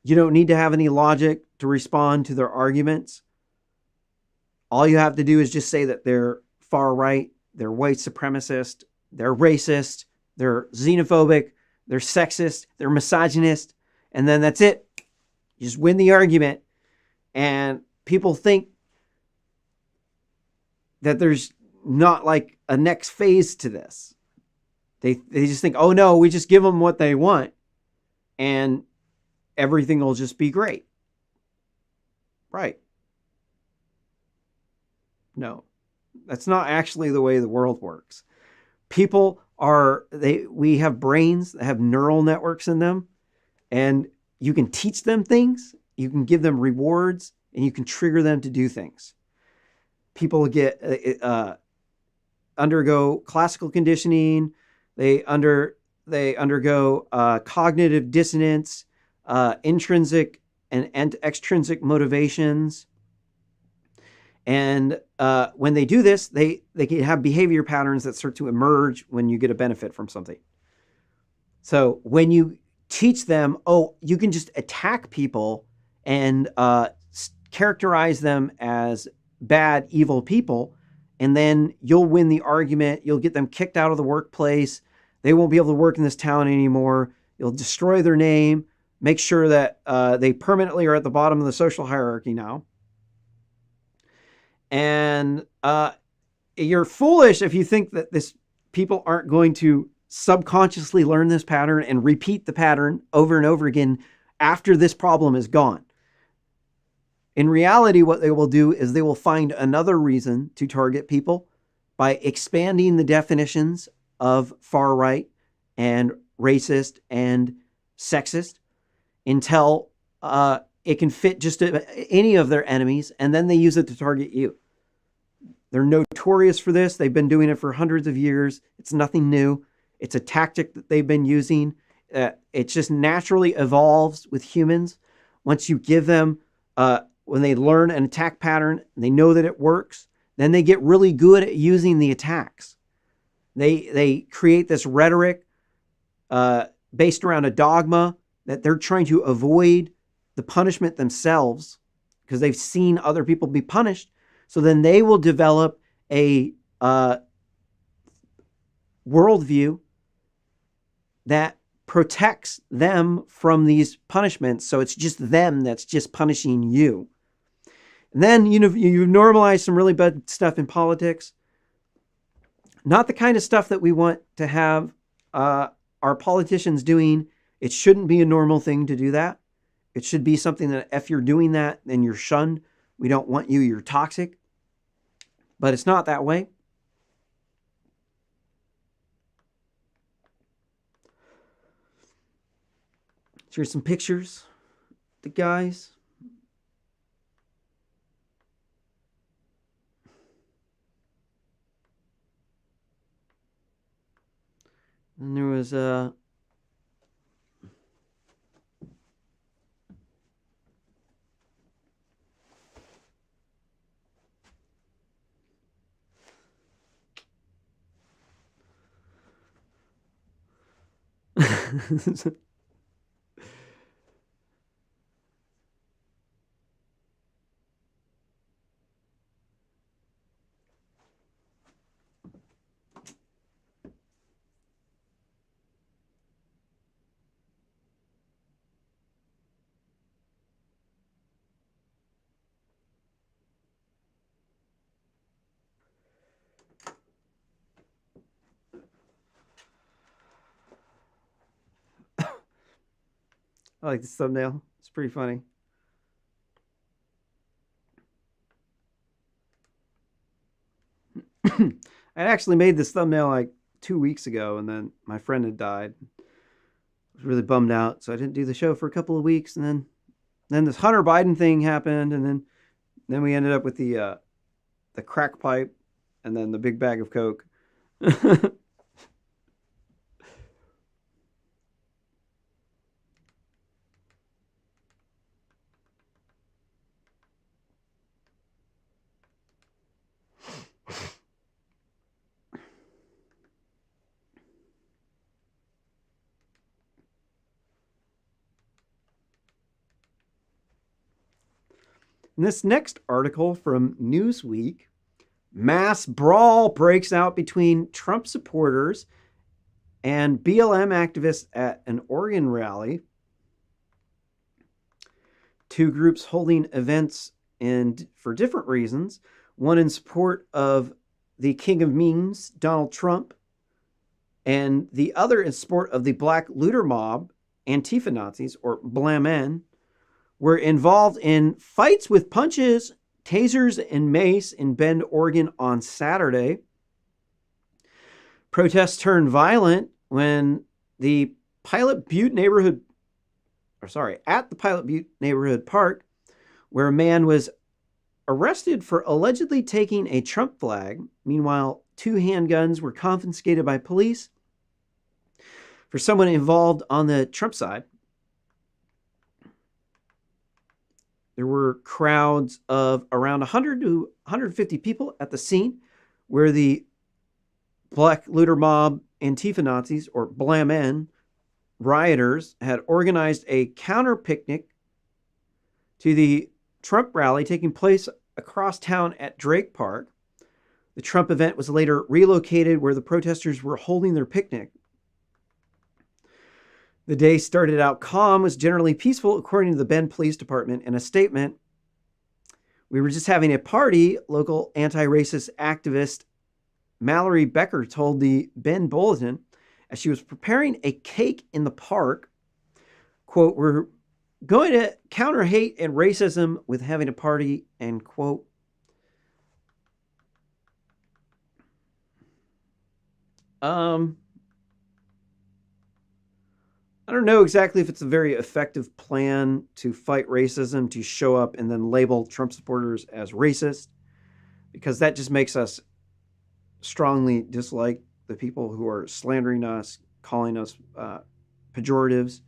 You don't need to have any logic to respond to their arguments. All you have to do is just say that they're far right, they're white supremacist, they're racist, they're xenophobic, they're sexist, they're misogynist, and then that's it. You just win the argument. And people think that there's not like a next phase to this. They just think, oh no, we just give them what they want and everything will just be great. Right. No, that's not actually the way the world works. People we have brains that have neural networks in them, and you can teach them things, you can give them rewards, and you can trigger them to do things. People undergo classical conditioning, they undergo cognitive dissonance, intrinsic and extrinsic motivations. And when they do this, they can have behavior patterns that start to emerge when you get a benefit from something. So when you teach them, oh, you can just attack people and characterize them as bad, evil people, and then you'll win the argument. You'll get them kicked out of the workplace. They won't be able to work in this town anymore. You'll destroy their name, make sure that they permanently are at the bottom of the social hierarchy now. And you're foolish if you think that people aren't going to subconsciously learn this pattern and repeat the pattern over and over again after this problem is gone. In reality, what they will do is they will find another reason to target people by expanding the definitions of far right and racist and sexist until it can fit just any of their enemies, and then they use it to target you. They're notorious for this. They've been doing it for hundreds of years. It's nothing new. It's a tactic that they've been using. It just naturally evolves with humans. Once you give them, when they learn an attack pattern, and they know that it works, then they get really good at using the attacks. They create this rhetoric based around a dogma that they're trying to avoid the punishment themselves because they've seen other people be punished. So then they will develop a worldview that protects them from these punishments. So it's just them that's just punishing you. And then, you've normalized some really bad stuff in politics. Not the kind of stuff that we want to have our politicians doing. It shouldn't be a normal thing to do that. It should be something that if you're doing that, then you're shunned. We don't want you. You're toxic. But it's not that way. Here's some pictures. The guys. And there was I like this thumbnail. It's pretty funny. I actually made this thumbnail like 2 weeks ago, and then my friend had died. I was really bummed out, so I didn't do the show for a couple of weeks, and then this Hunter Biden thing happened, and then we ended up with the crack pipe, and then the big bag of Coke. In this next article from Newsweek, mass brawl breaks out between Trump supporters and BLM activists at an Oregon rally. Two groups holding events for different reasons. One in support of the king of memes, Donald Trump, and the other in support of the black looter mob, Antifa Nazis, or BLM, were involved in fights with punches, tasers, and mace in Bend, Oregon on Saturday. Protests turned violent when at the Pilot Butte neighborhood park, where a man was arrested for allegedly taking a Trump flag. Meanwhile, 2 handguns were confiscated by police for someone involved on the Trump side. There were crowds of around 100 to 150 people at the scene where the black looter mob Antifa Nazis, or BLM rioters, had organized a counter picnic to the Trump rally taking place across town at Drake Park. The Trump event was later relocated where the protesters were holding their picnic. The day started out calm, was generally peaceful, according to the Bend Police Department. In a statement, "We were just having a party," local anti-racist activist Mallory Becker told the Bend Bulletin as she was preparing a cake in the park. Quote, "We're going to counter hate and racism with having a party," end quote. I don't know exactly if it's a very effective plan to fight racism, to show up and then label Trump supporters as racist, because that just makes us strongly dislike the people who are slandering us, calling us pejoratives,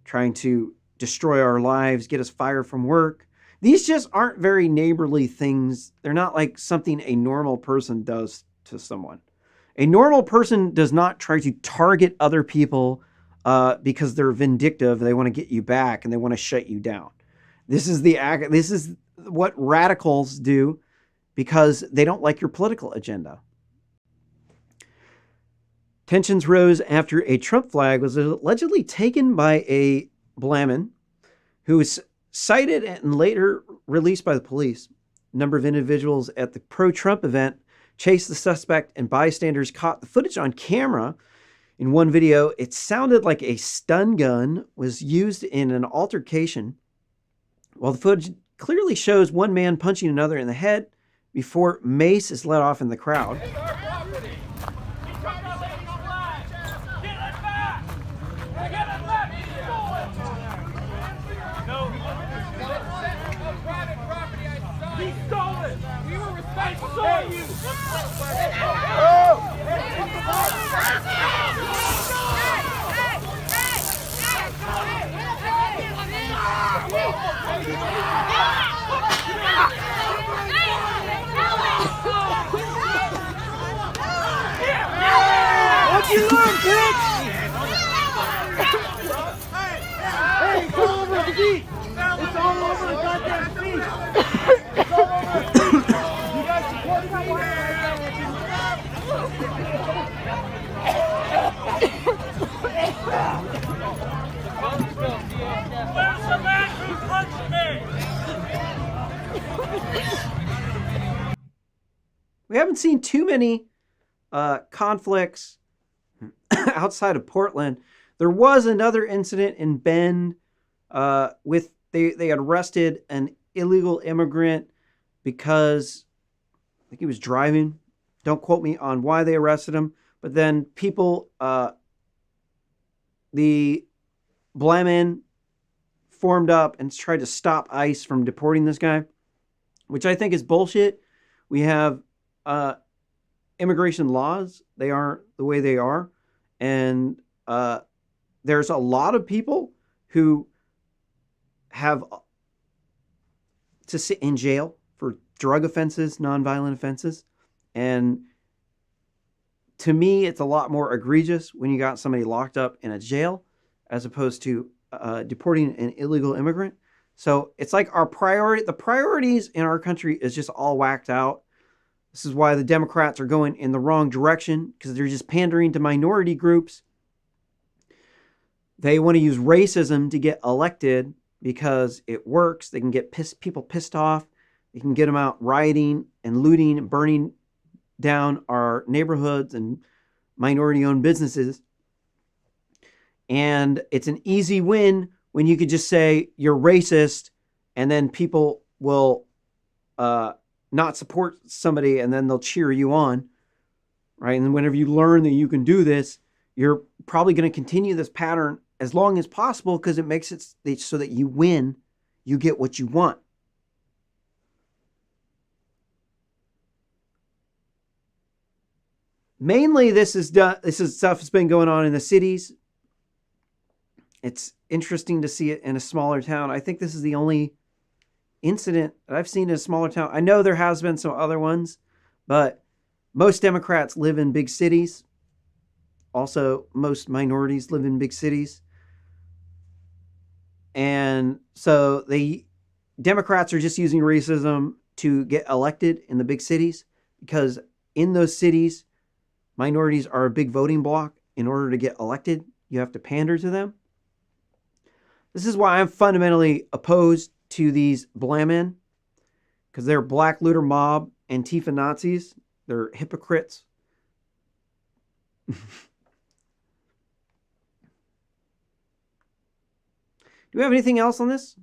trying to destroy our lives, get us fired from work. These just aren't very neighborly things. They're not like something a normal person does to someone. A normal person does not try to target other people because they're vindictive. They want to get you back and they want to shut you down. This is what radicals do because they don't like your political agenda. Tensions rose after a Trump flag was allegedly taken by a BLM who was cited and later released by the police. A number of individuals at the pro-Trump event chased the suspect, and bystanders caught the footage on camera. In one video, it sounded like a stun gun was used in an altercation, while the footage clearly shows one man punching another in the head before mace is let off in the crowd. He stole it! We were responsible for you! What you learn, bitch? Hey, it's all over the feet! It's all over the goddamn feet! It's all over the feet! You guys support me? Where's the man who punched me? We haven't seen too many conflicts outside of Portland. There was another incident in Bend with they had arrested an illegal immigrant because I think he was driving. Don't quote me on why they arrested him. But then people, the BLM formed up and tried to stop ICE from deporting this guy, which I think is bullshit. We have immigration laws. They aren't the way they are. And there's a lot of people who have to sit in jail for drug offenses, nonviolent offenses. And to me, it's a lot more egregious when you got somebody locked up in a jail as opposed to deporting an illegal immigrant. So it's like the priorities in our country is just all whacked out. This is why the Democrats are going in the wrong direction, because they're just pandering to minority groups. They want to use racism to get elected because it works. They can get people pissed off. They can get them out rioting and looting and burning down our neighborhoods and minority-owned businesses. And it's an easy win when you could just say you're racist, and then people will not support somebody, and then they'll cheer you on, right? And whenever you learn that you can do this, you're probably going to continue this pattern as long as possible, because it makes it so that you win, you get what you want. Mainly, this is stuff that's been going on in the cities. It's interesting to see it in a smaller town. I think this is the only incident that I've seen in a smaller town. I know there has been some other ones, but most Democrats live in big cities. Also, most minorities live in big cities. And so the Democrats are just using racism to get elected in the big cities, because in those cities, minorities are a big voting bloc. In order to get elected, you have to pander to them. This is why I'm fundamentally opposed to these blammen, because they're black looter mob, Antifa Nazis. They're hypocrites. Do we have anything else on this?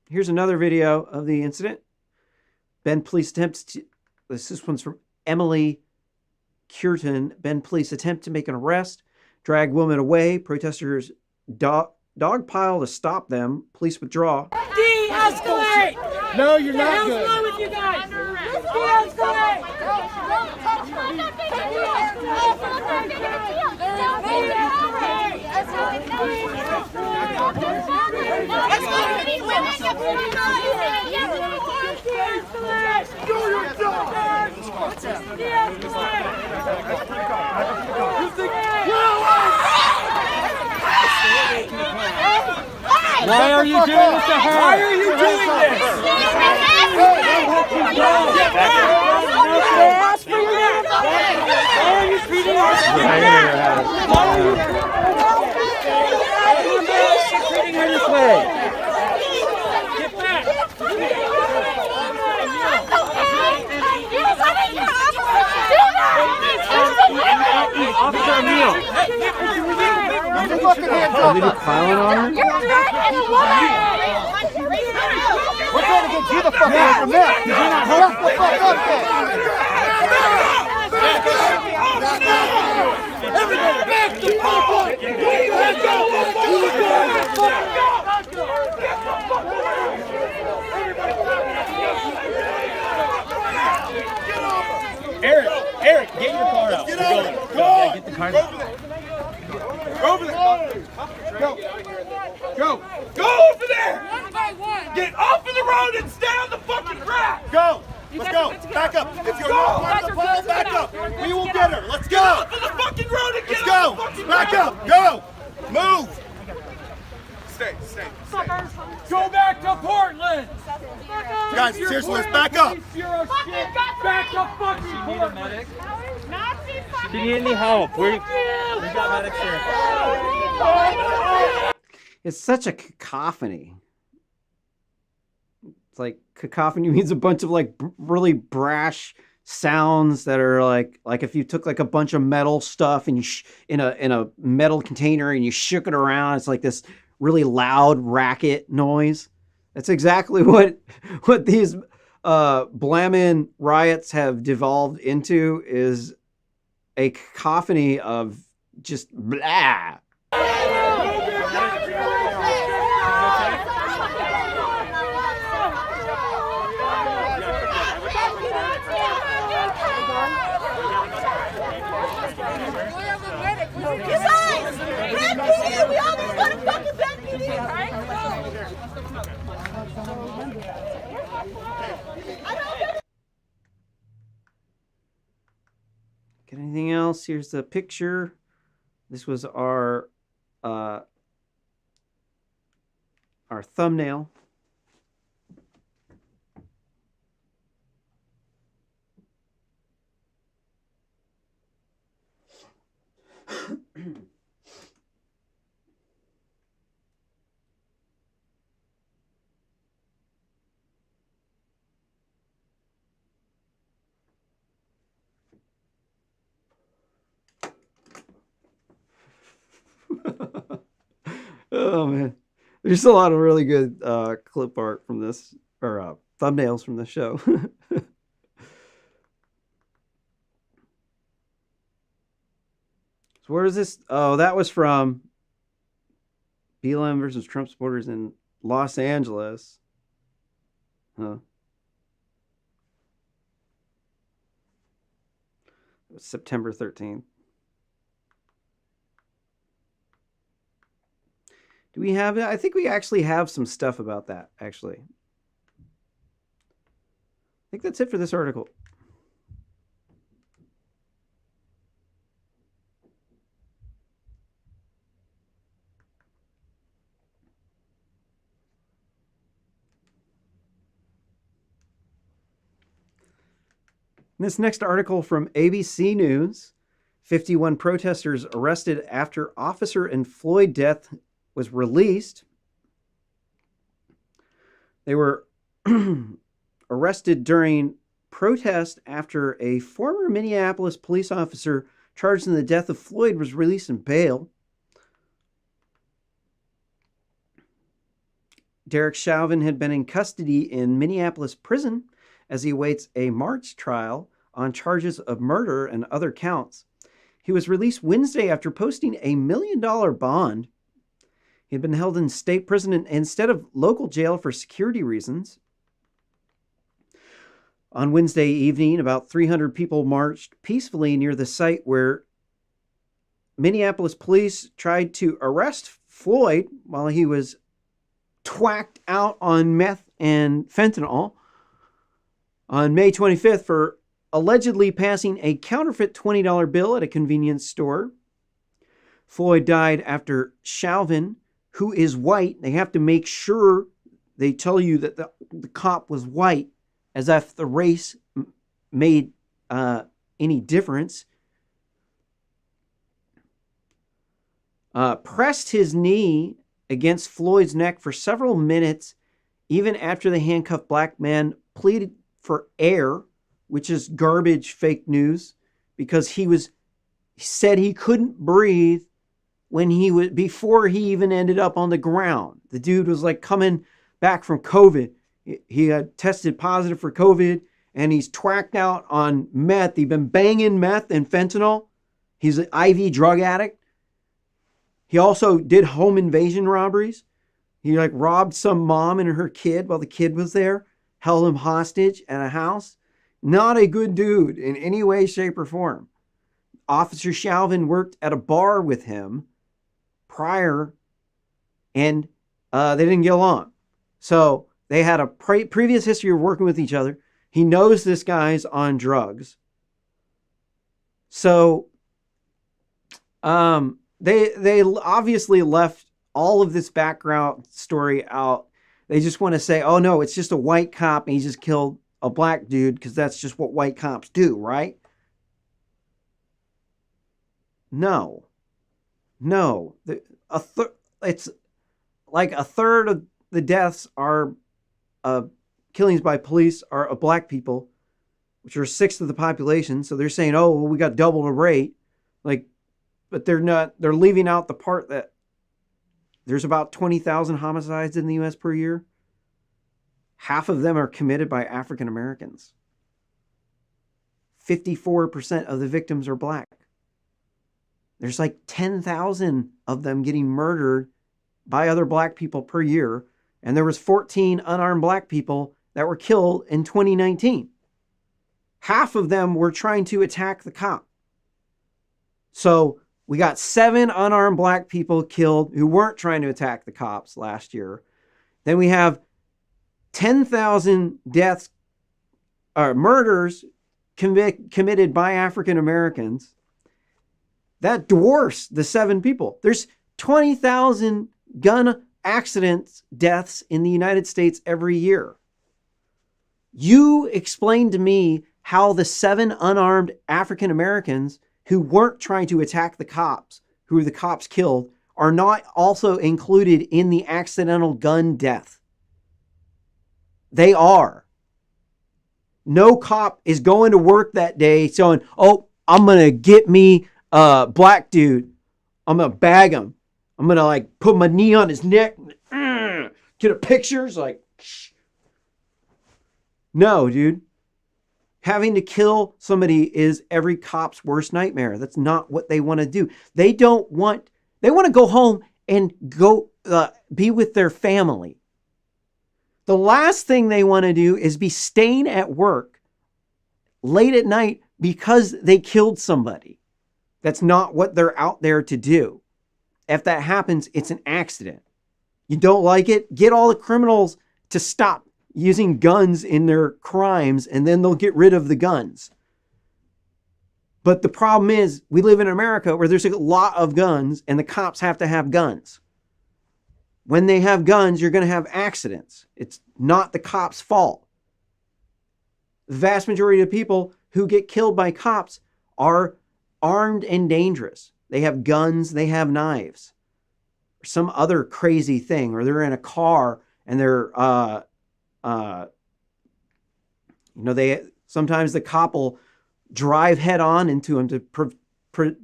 Here's another video of the incident. Bend police attempts to... This one's from Emily Curtin. Bend police attempt to make an arrest. Drag woman away. Protesters dogpile to stop them. Police withdraw. De-escalate! No, you're not good. What's wrong with you guys? De-escalate! Do your job! Why are you doing this to her? Why are you doing this? Why are you treating her? Why are you treating her this way? Get back! Officer O'Neill! Are they just piling on her? We're trying to get you the fuck out from there! Did you not help the fuck up there? Everybody back the fuck up! Eric, get your car out. Get out. Go. Get the car out. Go over there. Go over there. One by one. Get off of the road and stay on the fucking track. Go. Let's go. Back up. If you're not part of the plan, back up. We will get her. Let's go. Get off of the fucking road and get on the fucking track. Back up. Go. Move. Stay. Go back to Portland. Guys, seriously, let's back up. Back to fucking Portland. Do you need any help? We got medics here. It's such a cacophony. It's like cacophony means a bunch of like really brash sounds that are like if you took like a bunch of metal stuff and you in a metal container and you shook it around, it's like this really loud racket noise. That's exactly what these Blammin riots have devolved into, is a cacophony of just blah. Get anything else? Here's the picture. This was our our thumbnail. Oh man, there's a lot of really good clip art from this, or thumbnails from the show. So where is this? Oh, that was from BLM versus Trump supporters in Los Angeles. Huh. It was September 13th. Do we have it? I think we actually have some stuff about that, actually. I think that's it for this article. This next article from ABC News, 51 protesters arrested after officer in Floyd death was released. They were arrested during protest after a former Minneapolis police officer charged in the death of Floyd was released on bail. Derek Chauvin had been in custody in Minneapolis prison as he awaits a March trial on charges of murder and other counts. He was released Wednesday after posting a $1 million bond. He had been held in state prison instead of local jail for security reasons. On Wednesday evening, about 300 people marched peacefully near the site where Minneapolis police tried to arrest Floyd while he was twacked out on meth and fentanyl on May 25th for allegedly passing a counterfeit $20 bill at a convenience store. Floyd died after Chauvin, who is white, they have to make sure they tell you that the cop was white, as if the race made any difference, pressed his knee against Floyd's neck for several minutes, even after the handcuffed black man pleaded for air, which is garbage fake news, because he said he couldn't breathe when before he even ended up on the ground. The dude was like coming back from COVID. He had tested positive for COVID and he's twacked out on meth. He'd been banging meth and fentanyl. He's an IV drug addict. He also did home invasion robberies. He robbed some mom and her kid while the kid was there, held him hostage at a house. Not a good dude in any way, shape, or form. Officer Chauvin worked at a bar with him prior, and they didn't get along. So they had a previous history of working with each other. He knows this guy's on drugs. So they obviously left all of this background story out. They just want to say, oh no, it's just a white cop and he just killed a black dude because that's just what white cops do, right? No. It's like a third of the deaths are killings by police are of black people, which are 1/6 of the population. So they're saying, oh, well, we got double the rate. But they're leaving out the part that there's about 20,000 homicides in the U.S. per year. Half of them are committed by African Americans. 54% of the victims are black. There's 10,000 of them getting murdered by other black people per year. And there was 14 unarmed black people that were killed in 2019. Half of them were trying to attack the cop. So we got 7 unarmed black people killed who weren't trying to attack the cops last year. Then we have 10,000 deaths or murders committed by African Americans. That dwarfs the 7 people. There's 20,000 gun accidents, deaths in the United States every year. You explain to me how the 7 unarmed African Americans who weren't trying to attack the cops, who the cops killed, are not also included in the accidental gun death. They are. No cop is going to work that day saying, oh, I'm going to get me a black dude. I'm going to bag him. I'm going to like put my knee on his neck. Get a picture. It's like, no, dude. Having to kill somebody is every cop's worst nightmare. That's not what they want to do. They want to go home and go be with their family. The last thing they want to do is be staying at work late at night because they killed somebody. That's not what they're out there to do. If that happens, it's an accident. You don't like it? Get all the criminals to stop using guns in their crimes, and then they'll get rid of the guns. But the problem is, we live in America where there's a lot of guns, and the cops have to have guns. When they have guns, you're going to have accidents. It's not the cops' fault. The vast majority of people who get killed by cops are armed and dangerous. They have guns, they have knives, or some other crazy thing, or they're in a car and they're, sometimes the cop will drive head on into them to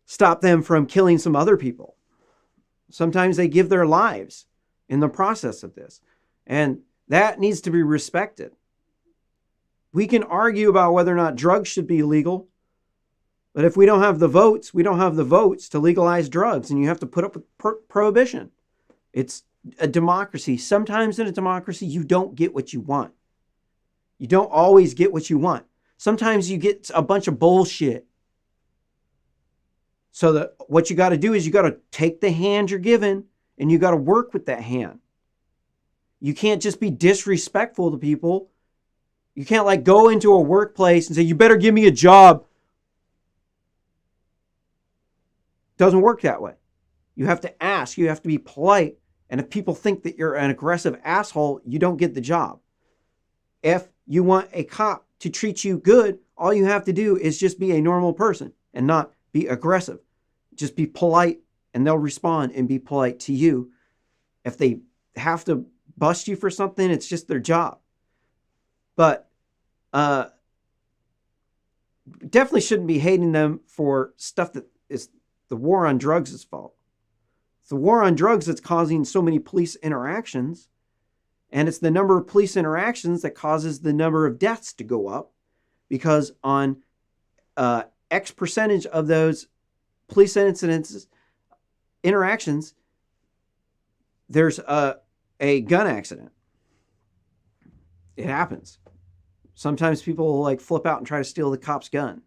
stop them from killing some other people. Sometimes they give their lives in the process of this. And that needs to be respected. We can argue about whether or not drugs should be illegal. But if we don't have the votes, we don't have the votes to legalize drugs. And you have to put up with prohibition. It's a democracy. Sometimes in a democracy, you don't get what you want. You don't always get what you want. Sometimes you get a bunch of bullshit. So that what you got to do is you got to take the hand you're given and you got to work with that hand. You can't just be disrespectful to people. You can't like go into a workplace and say, you better give me a job. Doesn't work that way. You have to ask, you have to be polite. And if people think that you're an aggressive asshole, you don't get the job. If you want a cop to treat you good, all you have to do is just be a normal person and not be aggressive. Just be polite and they'll respond and be polite to you. If they have to bust you for something, it's just their job. But definitely shouldn't be hating them for stuff that is the war on drugs' fault. It's the war on drugs that's causing so many police interactions. And it's the number of police interactions that causes the number of deaths to go up. Because on X percentage of those police interactions, there's a gun accident. It happens. Sometimes people will like flip out and try to steal the cop's gun.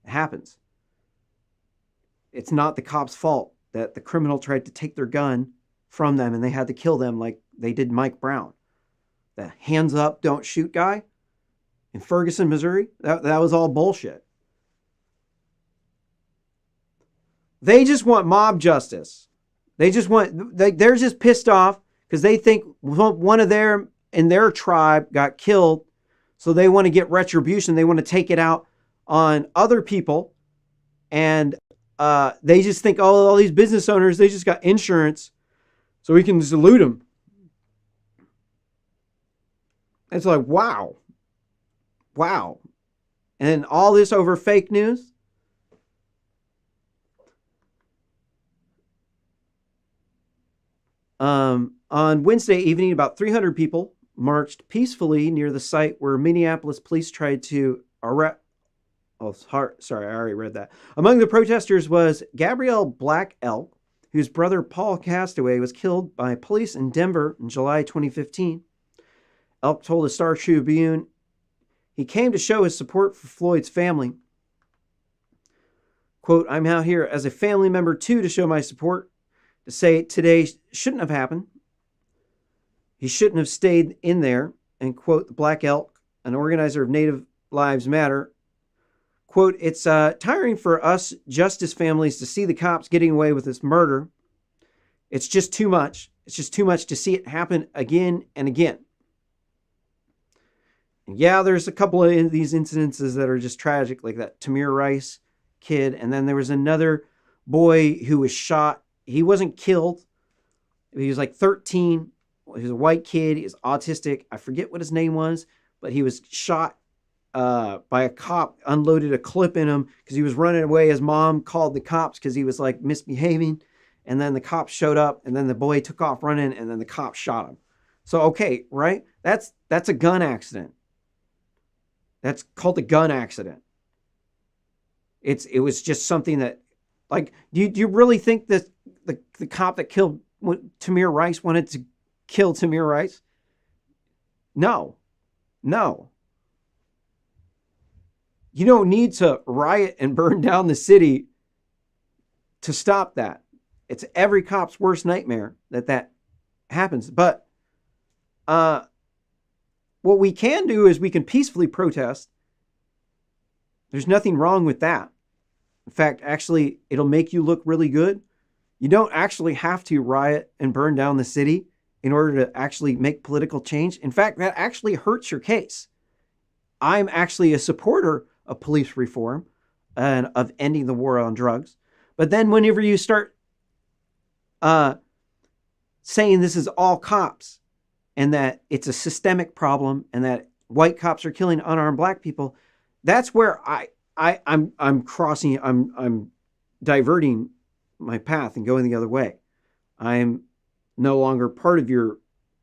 It happens. It's not the cop's fault that the criminal tried to take their gun from them and they had to kill them like they did Mike Brown. The hands up, don't shoot guy in Ferguson, Missouri, that was all bullshit. They just want mob justice. They're just pissed off because they think one of in their tribe got killed. So they want to get retribution. They want to take it out on other people. And they just think, oh, all these business owners, they just got insurance. So we can just loot them. It's like, wow. Wow. And all this over fake news. On Wednesday evening, about 300 people marched peacefully near the site where Minneapolis police tried to arrest. Oh, sorry, I already read that. Among the protesters was Gabrielle Black Elk, whose brother Paul Castaway was killed by police in Denver in July 2015. Elk told the Star Tribune he came to show his support for Floyd's family. Quote, I'm out here as a family member too to show my support, to say today shouldn't have happened. He shouldn't have stayed in there. And quote, the Black Elk, an organizer of Native Lives Matter, quote, it's tiring for us justice families to see the cops getting away with this murder. It's just too much. It's just too much to see it happen again and again. And yeah, there's a couple of these incidences that are just tragic, like that Tamir Rice kid. And then there was another boy who was shot. He wasn't killed. He was like 13. He was a white kid. He was autistic. I forget what his name was, but he was shot by a cop, unloaded a clip in him because he was running away. His mom called the cops because he was like misbehaving. And then the cops showed up, and then the boy took off running, and then the cops shot him. So, okay, right? That's a gun accident. That's called a gun accident. It was just something that, like, do you really think that the cop that killed Tamir Rice wanted to kill Tamir Rice? No. You don't need to riot and burn down the city to stop that. It's every cop's worst nightmare that happens. But what we can do is we can peacefully protest. There's nothing wrong with that. In fact, actually, it'll make you look really good. You don't actually have to riot and burn down the city in order to actually make political change. In fact, that actually hurts your case. I'm actually a supporter of police reform and of ending the war on drugs. But then whenever you start saying this is all cops and that it's a systemic problem and that white cops are killing unarmed black people, that's where I'm crossing, I'm diverting my path and going the other way. I'm no longer part of your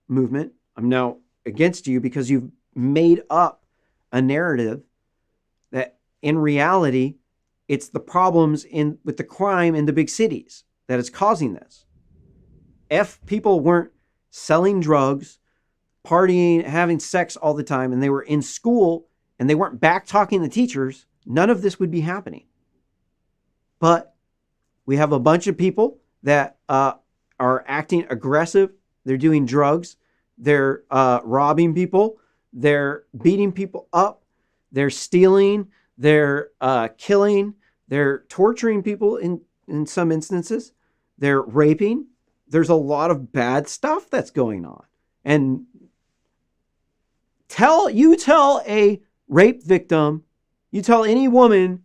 movement. I'm now against you because you've made up a narrative that in reality, it's the problems with the crime in the big cities that is causing this. If people weren't selling drugs, partying, having sex all the time, and they were in school and they weren't back talking to teachers, none of this would be happening. But we have a bunch of people that are acting aggressive. They're doing drugs. They're robbing people. They're beating people up. They're stealing. They're killing. They're torturing people in some instances. They're raping. There's a lot of bad stuff that's going on. And tell a rape victim, you tell any woman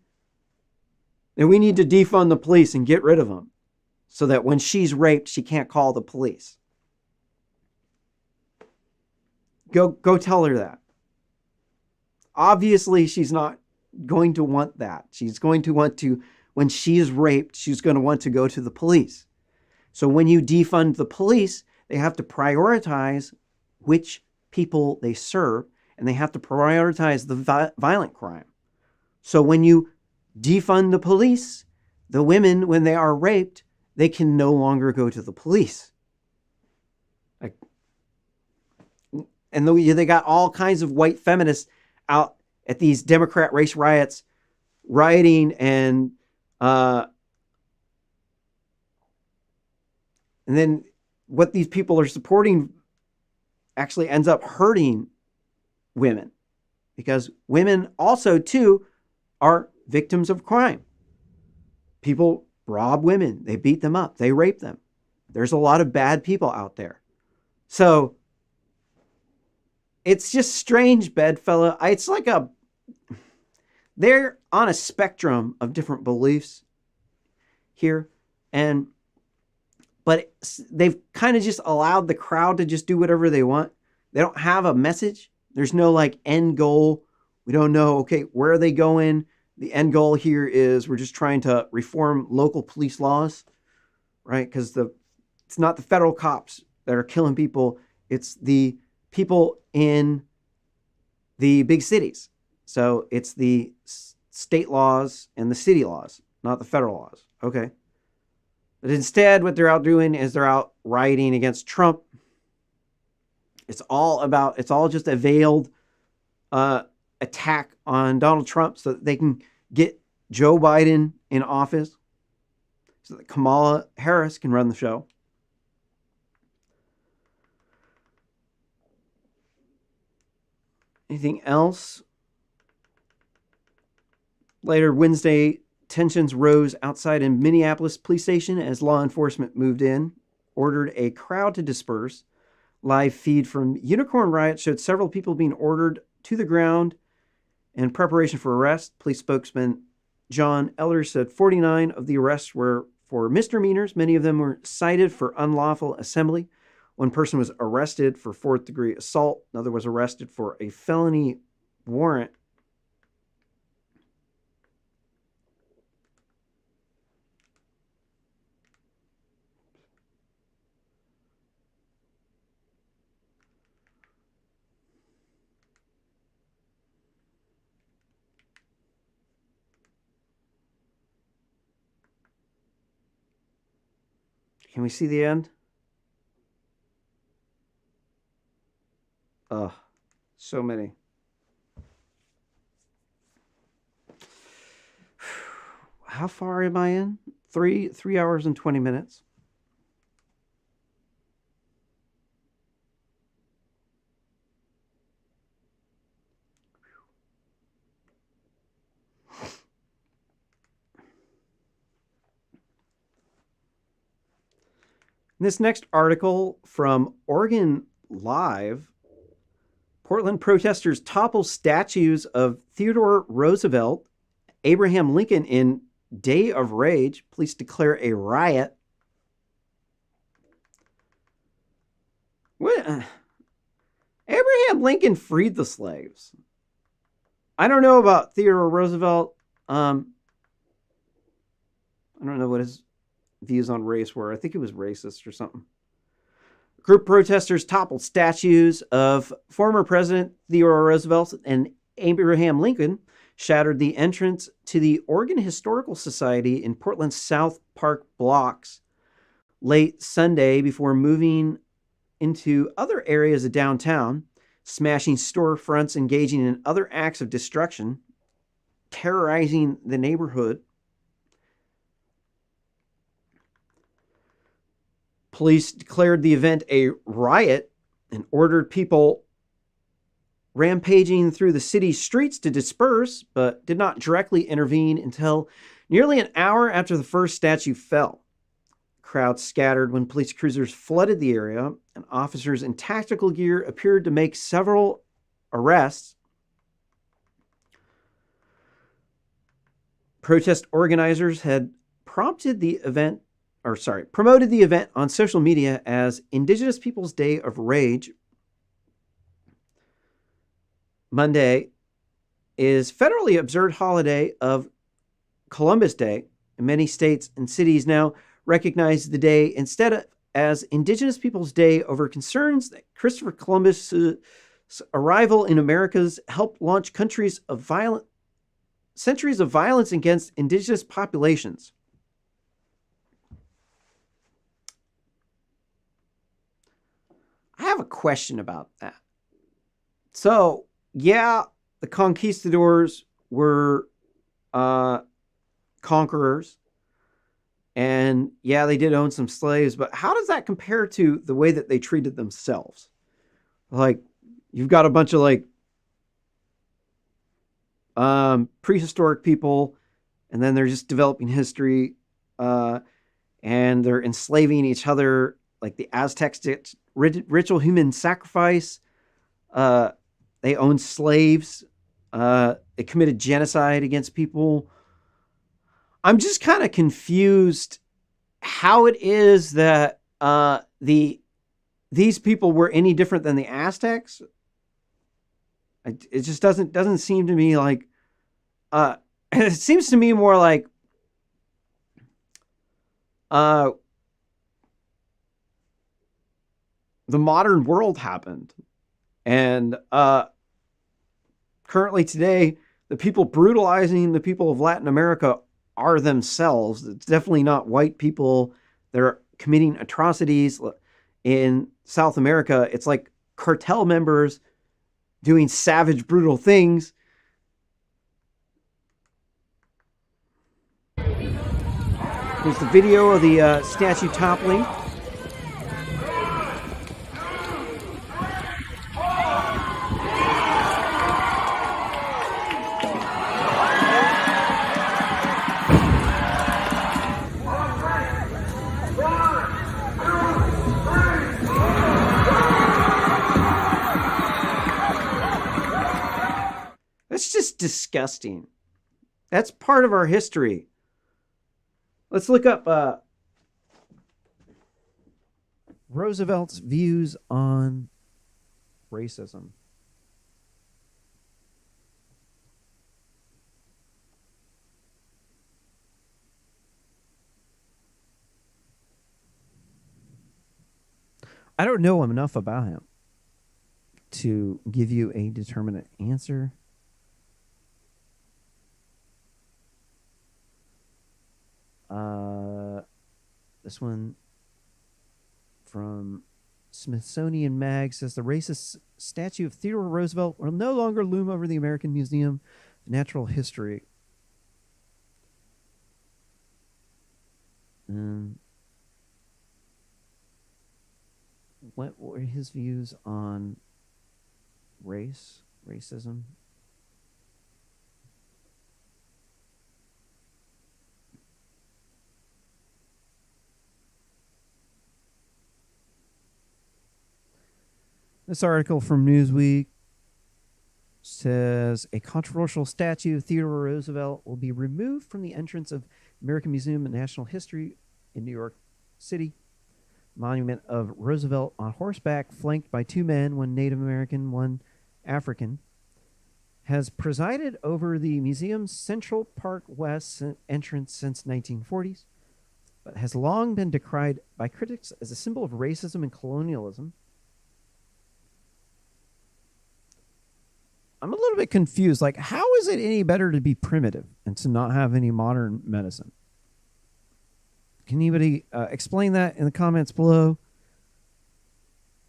that we need to defund the police and get rid of them so that when she's raped, she can't call the police. Go tell her that. Obviously, she's not going to want that. She's going to want to, when she is raped, she's going to want to go to the police. So when you defund the police, they have to prioritize which people they serve, and they have to prioritize the violent crime. So when you defund the police, the women, when they are raped, they can no longer go to the police. And they got all kinds of white feminists out at these Democrat race riots, rioting and then what these people are supporting actually ends up hurting women, because women also too are victims of crime. People rob women, they beat them up, they rape them. There's a lot of bad people out there. So it's just strange, bedfella. It's like they're on a spectrum of different beliefs here. But they've kind of just allowed the crowd to just do whatever they want. They don't have a message. There's no like end goal. We don't know, okay, where are they going? The end goal here is we're just trying to reform local police laws, right? Because it's not the federal cops that are killing people. It's the people in the big cities. So it's the state laws and the city laws, not the federal laws. Okay. But instead, what they're out doing is they're out rioting against Trump. It's all just a veiled attack on Donald Trump so that they can get Joe Biden in office, so that Kamala Harris can run the show. Anything else? Later Wednesday, tensions rose outside a Minneapolis police station as law enforcement moved in. ordered a crowd to disperse. Live feed from Unicorn Riot showed several people being ordered to the ground in preparation for arrest. Police spokesman John Eller said 49 of the arrests were for misdemeanors. Many of them were cited for unlawful assembly. One person was arrested for fourth-degree assault. Another was arrested for a felony warrant. Can we see the end? Oh, so many. How far am I in? 3 hours and 20 minutes. This next article from Oregon Live. Portland protesters topple statues of Theodore Roosevelt, Abraham Lincoln in day of rage. Police declare a riot. What? Abraham Lincoln freed the slaves. I don't know about Theodore Roosevelt. I don't know what his views on race were. I think he was racist or something. Group protesters toppled statues of former President Theodore Roosevelt and Abraham Lincoln, shattered the entrance to the Oregon Historical Society in Portland's South Park blocks late Sunday before moving into other areas of downtown, smashing storefronts, engaging in other acts of destruction, terrorizing the neighborhood. Police declared the event a riot and ordered people rampaging through the city's streets to disperse, but did not directly intervene until nearly an hour after the first statue fell. Crowds scattered when police cruisers flooded the area, and officers in tactical gear appeared to make several arrests. Protest organizers had promoted the event on social media as Indigenous Peoples' Day of Rage. Monday is federally observed holiday of Columbus Day. And many states and cities now recognize the day instead as Indigenous Peoples' Day over concerns that Christopher Columbus' arrival in Americas helped launch centuries of violence against Indigenous populations. I have a question about that. So, yeah, the conquistadors were conquerors. And yeah, they did own some slaves, but how does that compare to the way that they treated themselves? Like, you've got a bunch of prehistoric people, and then they're just developing history, and they're enslaving each other, like the Aztecs did. Ritual human sacrifice. They owned slaves. They committed genocide against people. I'm just kind of confused how it is that these people were any different than the Aztecs. It just doesn't seem to me like. It seems to me more like. The modern world happened. And currently today, the people brutalizing the people of Latin America are themselves. It's definitely not white people that are committing atrocities. In South America, it's like cartel members doing savage, brutal things. Here's the video of the statue toppling. That's just disgusting. That's part of our history. Let's look up Roosevelt's views on racism. I don't know enough about him to give you a determinate answer. This one from Smithsonian Mag says the racist statue of Theodore Roosevelt will no longer loom over the American Museum of Natural History. What were his views on racism? This article from Newsweek says a controversial statue of Theodore Roosevelt will be removed from the entrance of American Museum of National History in New York City. Monument of Roosevelt on horseback, flanked by two men, one Native American, one African, has presided over the museum's Central Park West entrance since 1940s, but has long been decried by critics as a symbol of racism and colonialism. I'm a little bit confused. Like, how is it any better to be primitive and to not have any modern medicine? Can anybody explain that in the comments below?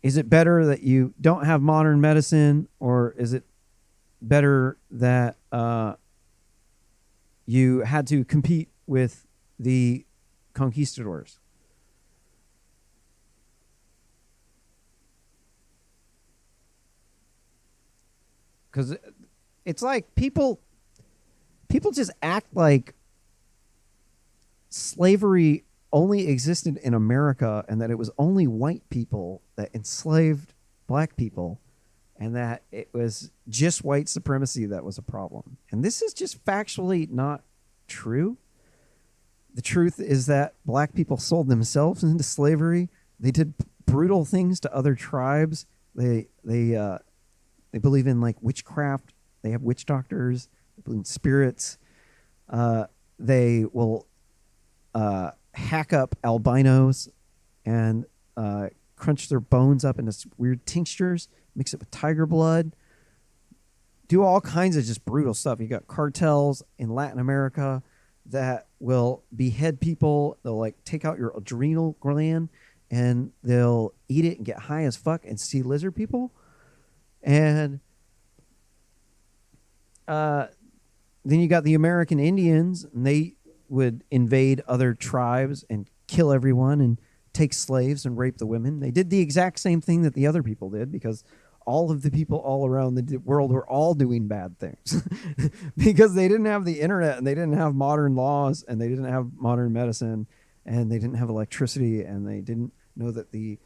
Is it better that you don't have modern medicine, or is it better that you had to compete with the conquistadors? Because it's like people just act like slavery only existed in America and that it was only white people that enslaved black people and that it was just white supremacy that was a problem. And this is just factually not true. The truth is that black people sold themselves into slavery. They did brutal things to other tribes. They believe in like witchcraft. They have witch doctors. They believe in spirits. They will hack up albinos and crunch their bones up into weird tinctures, mix it with tiger blood, do all kinds of just brutal stuff. You got cartels in Latin America that will behead people. They'll like take out your adrenal gland and they'll eat it and get high as fuck and see lizard people. And then you got the American Indians, and they would invade other tribes and kill everyone and take slaves and rape the women. They did the exact same thing that the other people did because all of the people all around the world were all doing bad things because they didn't have the internet and they didn't have modern laws and they didn't have modern medicine and they didn't have electricity and they didn't know that the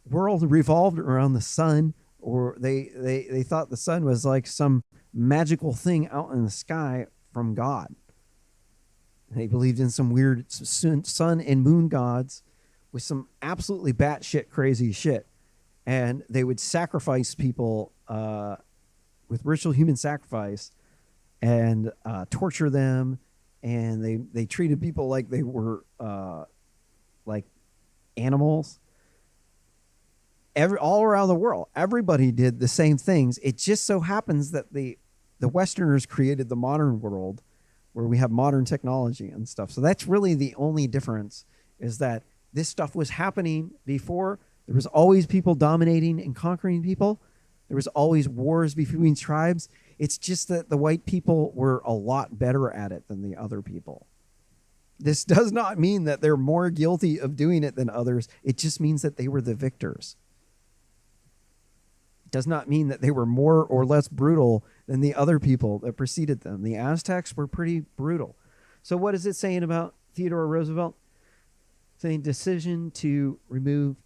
world revolved around the sun, or they thought the sun was like some magical thing out in the sky from God. They believed in some weird sun and moon gods with some absolutely batshit crazy shit. And they would sacrifice people with ritual human sacrifice and torture them. And they treated people like they were like animals. All around the world, everybody did the same things. It just so happens that the Westerners created the modern world where we have modern technology and stuff. So that's really the only difference, is that this stuff was happening before. There was always people dominating and conquering people. There was always wars between tribes. It's just that the white people were a lot better at it than the other people. This does not mean that they're more guilty of doing it than others. It just means that they were the victors. It does not mean that they were more or less brutal than the other people that preceded them. The Aztecs were pretty brutal. So what is it saying about Theodore Roosevelt? Saying decision to remove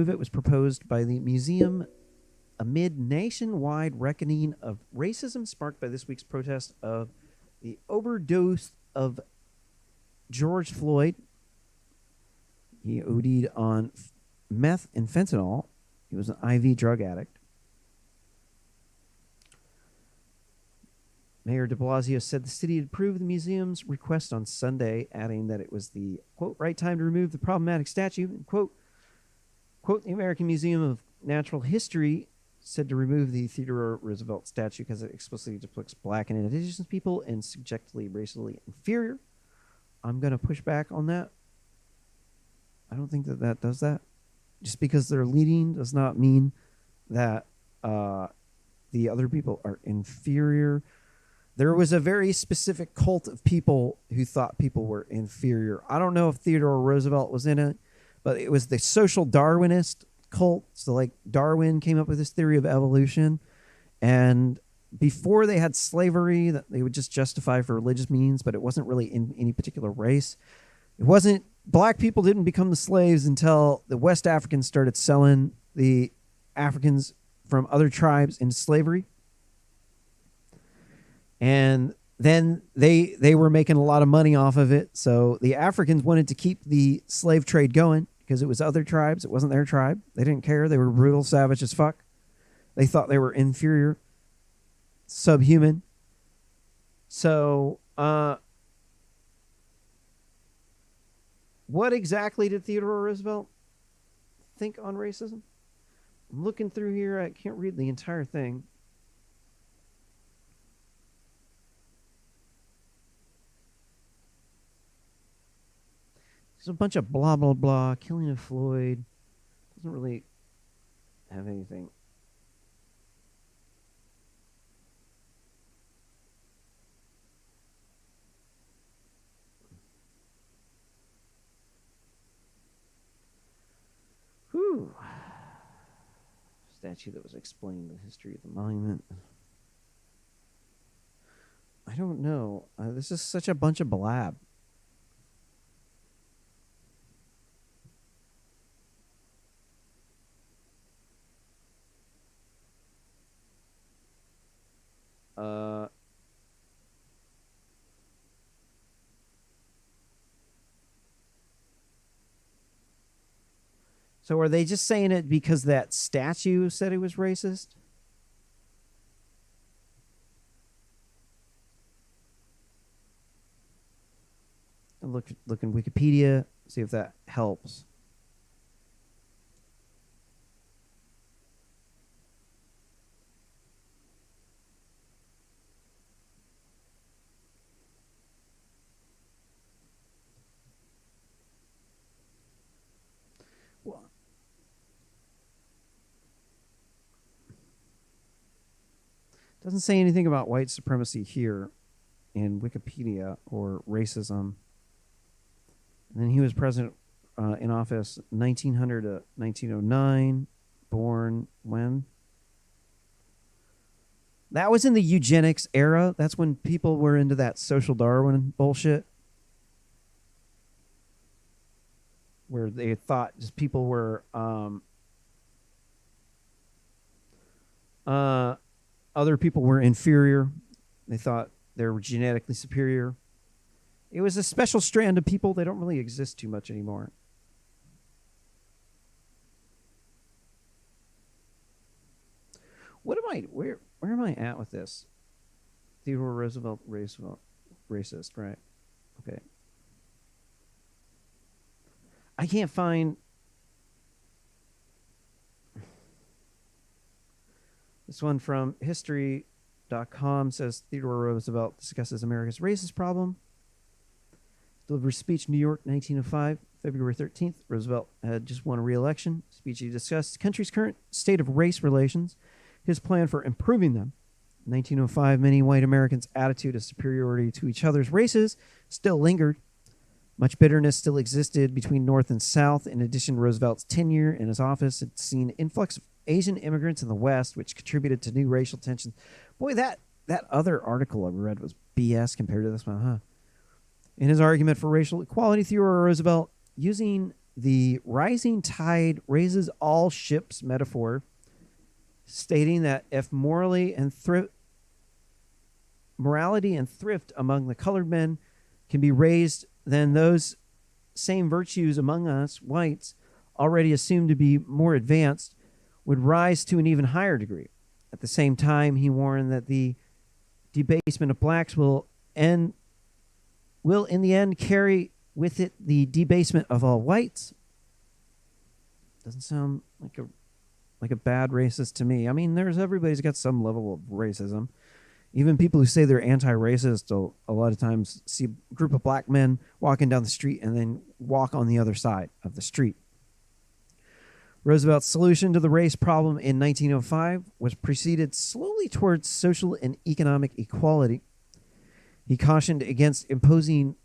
it was proposed by the Museum amid nationwide reckoning of racism sparked by this week's protest of the overdose of George Floyd. He OD'd on meth and fentanyl. He was an IV drug addict. Mayor de Blasio said the city had approved the museum's request on Sunday, adding that it was the, quote, right time to remove the problematic statue, and, quote, the American Museum of Natural History said to remove the Theodore Roosevelt statue because it explicitly depicts black and indigenous people and subjectively racially inferior. I'm going to push back on that. I don't think that does that. Just because they're leading does not mean that the other people are inferior. There was a very specific cult of people who thought people were inferior. I don't know if Theodore Roosevelt was in it, but it was the social Darwinist cult. So like Darwin came up with this theory of evolution, and before they had slavery that they would just justify for religious means, but it wasn't really in any particular race. It wasn't, black people didn't become the slaves until the West Africans started selling the Africans from other tribes into slavery. And then they were making a lot of money off of it. So the Africans wanted to keep the slave trade going because it was other tribes. It wasn't their tribe. They didn't care. They were brutal, savage as fuck. They thought they were inferior, subhuman. So what exactly did Theodore Roosevelt think on racism? I'm looking through here. I can't read the entire thing. There's a bunch of blah, blah, blah. Killing of Floyd. Doesn't really have anything. Whew. Statue that was explaining the history of the monument. I don't know. This is such a bunch of blab. So are they just saying it because that statue said he was racist? I'll look in Wikipedia, see if that helps. Doesn't say anything about white supremacy here in Wikipedia or racism. And then he was president in office 1900 to 1909. Born when? That was in the eugenics era. That's when people were into that social Darwin bullshit. Where they thought just people were other people were inferior. They thought they were genetically superior. It was a special strand of people. They don't really exist too much anymore. Where am I at with this? Theodore Roosevelt, racist, right? Okay. I can't find. This one from history.com says Theodore Roosevelt discusses America's racist problem. Delivered a speech in New York, 1905, February 13th. Roosevelt had just won a re-election. Speech he discussed the country's current state of race relations, his plan for improving them. In 1905, many white Americans' attitude of superiority to each other's races still lingered. Much bitterness still existed between North and South. In addition, Roosevelt's tenure in his office had seen influx of Asian immigrants in the West, which contributed to new racial tensions. Boy, that other article I read was BS compared to this one, huh? In his argument for racial equality, Theodore Roosevelt, using the rising tide raises all ships metaphor, stating that if morality and thrift among the colored men can be raised, then those same virtues among us whites, already assumed to be more advanced, would rise to an even higher degree. At the same time, he warned that the debasement of blacks will in the end carry with it the debasement of all whites. Doesn't sound like a bad racist to me. I mean, everybody's got some level of racism. Even people who say they're anti-racist a lot of times see a group of black men walking down the street and then walk on the other side of the street. Roosevelt's solution to the race problem in 1905 was proceeded slowly towards social and economic equality. He cautioned against imposing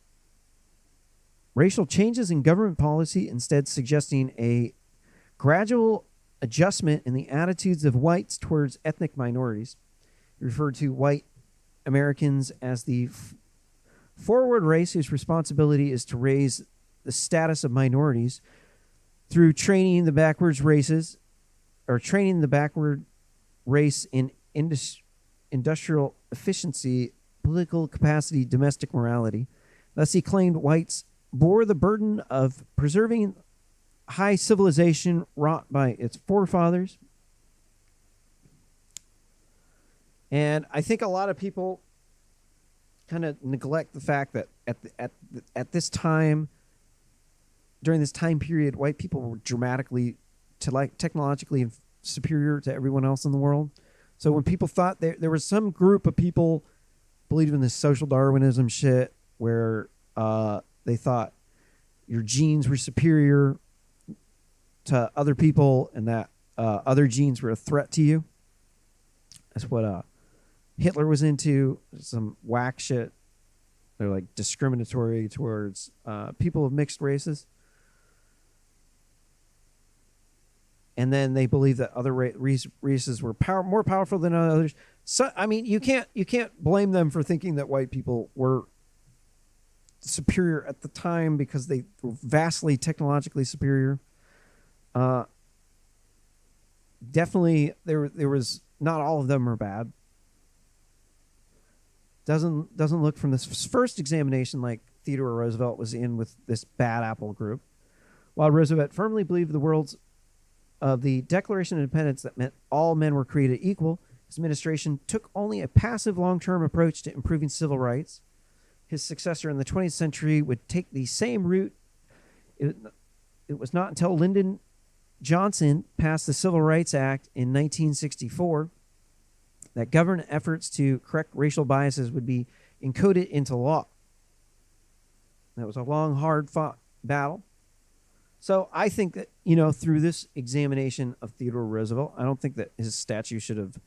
racial changes in government policy, instead suggesting a gradual adjustment in the attitudes of whites towards ethnic minorities. He referred to white Americans as the forward race whose responsibility is to raise the status of minorities through training the backward race in industrial efficiency, political capacity, domestic morality. Thus, he claimed whites bore the burden of preserving high civilization wrought by its forefathers. And I think a lot of people kind of neglect the fact that at this time, during this time period, white people were dramatically technologically superior to everyone else in the world. So when people thought there was some group of people believed in this social Darwinism shit where they thought your genes were superior to other people and that other genes were a threat to you. That's what Hitler was into, some whack shit. They're like discriminatory towards people of mixed races. And then they believe that other races were more powerful than others. So I mean, you can't blame them for thinking that white people were superior at the time because they were vastly technologically superior. Definitely, there was not all of them are bad. Doesn't look from this first examination like Theodore Roosevelt was in with this bad apple group. While Roosevelt firmly believed the world's of the Declaration of Independence that meant all men were created equal, his administration took only a passive long-term approach to improving civil rights. His successor in the 20th century would take the same route. It was not until Lyndon Johnson passed the Civil Rights Act in 1964 that government efforts to correct racial biases would be encoded into law. That was a long, hard-fought battle. So I think that, through this examination of Theodore Roosevelt, I don't think that his statue should have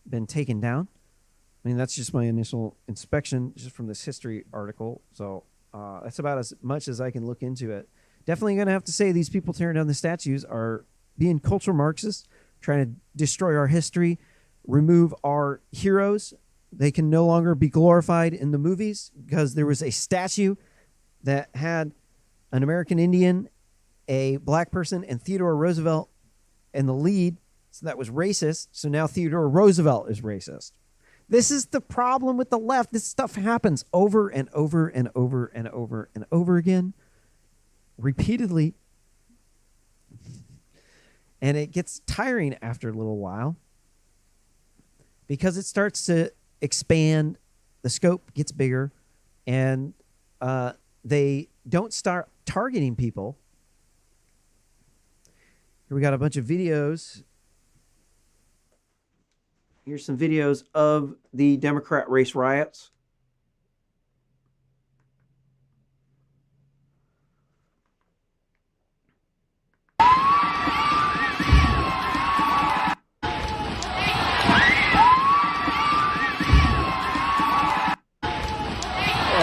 been taken down. I mean, that's just my initial inspection just from this history article. So that's about as much as I can look into it. Definitely going to have to say these people tearing down the statues are being cultural Marxists, trying to destroy our history, remove our heroes. They can no longer be glorified in the movies because there was a statue that had an American Indian, a black person, and Theodore Roosevelt in the lead. So that was racist. So now Theodore Roosevelt is racist. This is the problem with the left. This stuff happens over and over and over and over and over again, repeatedly. And it gets tiring after a little while because it starts to expand. The scope gets bigger, and they don't start targeting people. Here we got a bunch of videos. Here's some videos of the Democrat race riots.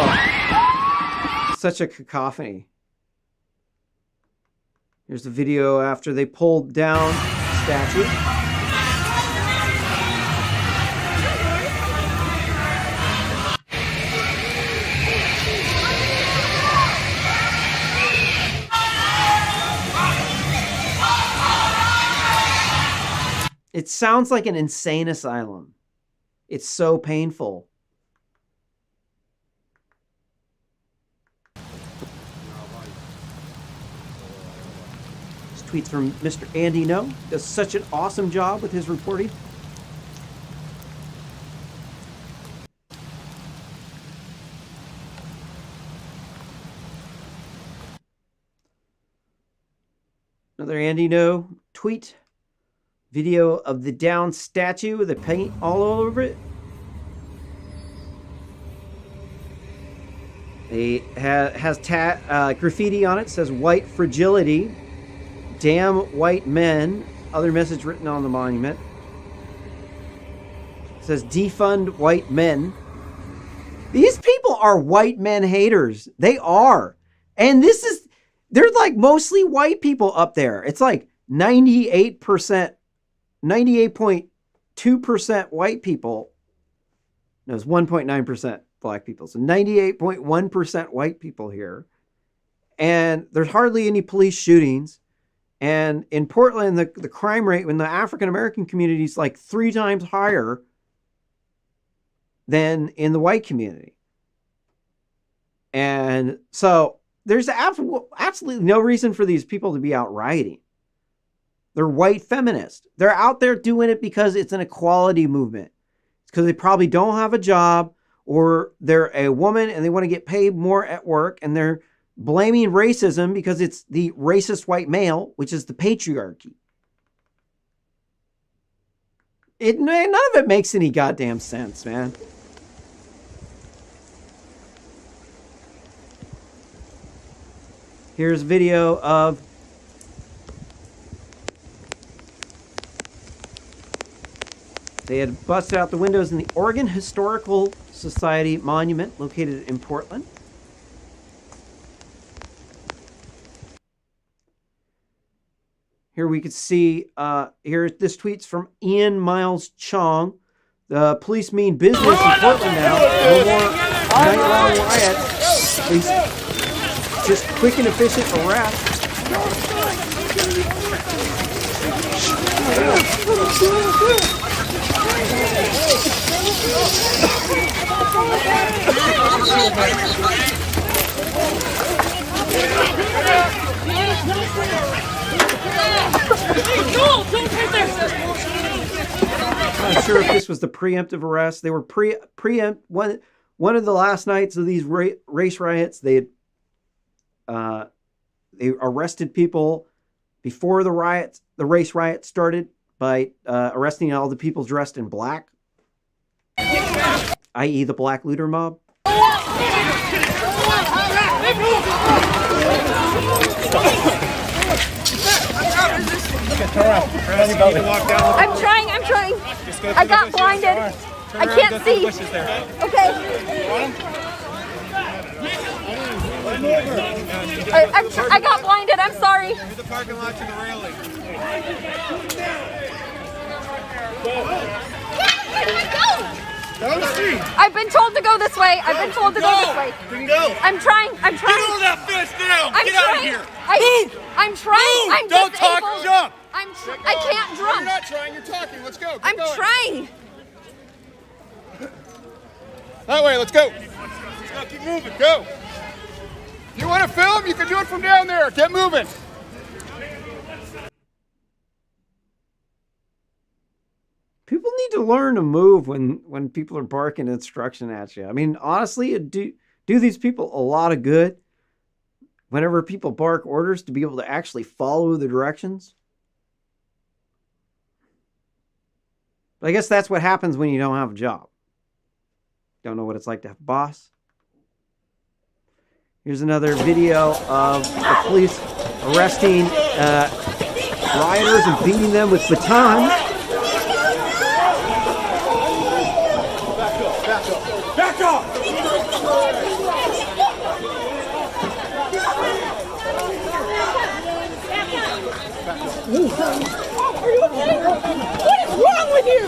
Oh, such a cacophony. Here's the video after they pulled down the statue. It sounds like an insane asylum. It's so painful. This tweet's from Mr. Andy No. Does such an awesome job with his reporting. Another Andy No tweet. Video of the down statue with the paint all over it. It has graffiti on it. Says white fragility. Damn white men. Other message written on the monument. It says defund white men. These people are white men haters. They are. And they're like mostly white people up there. It's like 98%. 98.2% white people. No, it's 1.9% black people. So 98.1% white people here. And there's hardly any police shootings. And in Portland, the crime rate in the African-American community is like 3 times higher than in the white community. And so there's absolutely no reason for these people to be out rioting. They're white feminists. They're out there doing it because it's an equality movement. It's because they probably don't have a job, or they're a woman and they want to get paid more at work, and they're blaming racism because it's the racist white male, which is the patriarchy. None of it makes any goddamn sense, man. Here's video of they had busted out the windows in the Oregon Historical Society monument located in Portland. Here we could see, this tweet's from Ian Miles Chong. The police mean business in Portland now. No more night-long riots. At least just quick and efficient arrests. I'm not sure if this was the preemptive arrest. They were preempt one of the last nights of these race riots. They arrested people before the race riot started by arresting all the people dressed in black, i.e. the Black Looter Mob. I'm trying. I got blinded. I can't see. Okay. I got blinded. I'm sorry. Through the parking lot to the railing. Down the street. I've been told to go this way. I've been told to go this way. You can go. I'm trying. Get all that fist down. Get out of here. Move. I'm trying. Move. I'm Don't disabled. talk. Jump. I can't No, jump. you're not trying. You're talking. Let's go. I'm trying. That way. Let's go. Let's go. Keep moving. Go. If you want to film, you can do it from down there. Get moving. People need to learn to move when people are barking instruction at you. I mean, honestly, it do these people a lot of good whenever people bark orders to be able to actually follow the directions. But I guess that's what happens when you don't have a job. Don't know what it's like to have a boss. Here's another video of the police arresting rioters and beating them with batons. Back off! What is wrong with you?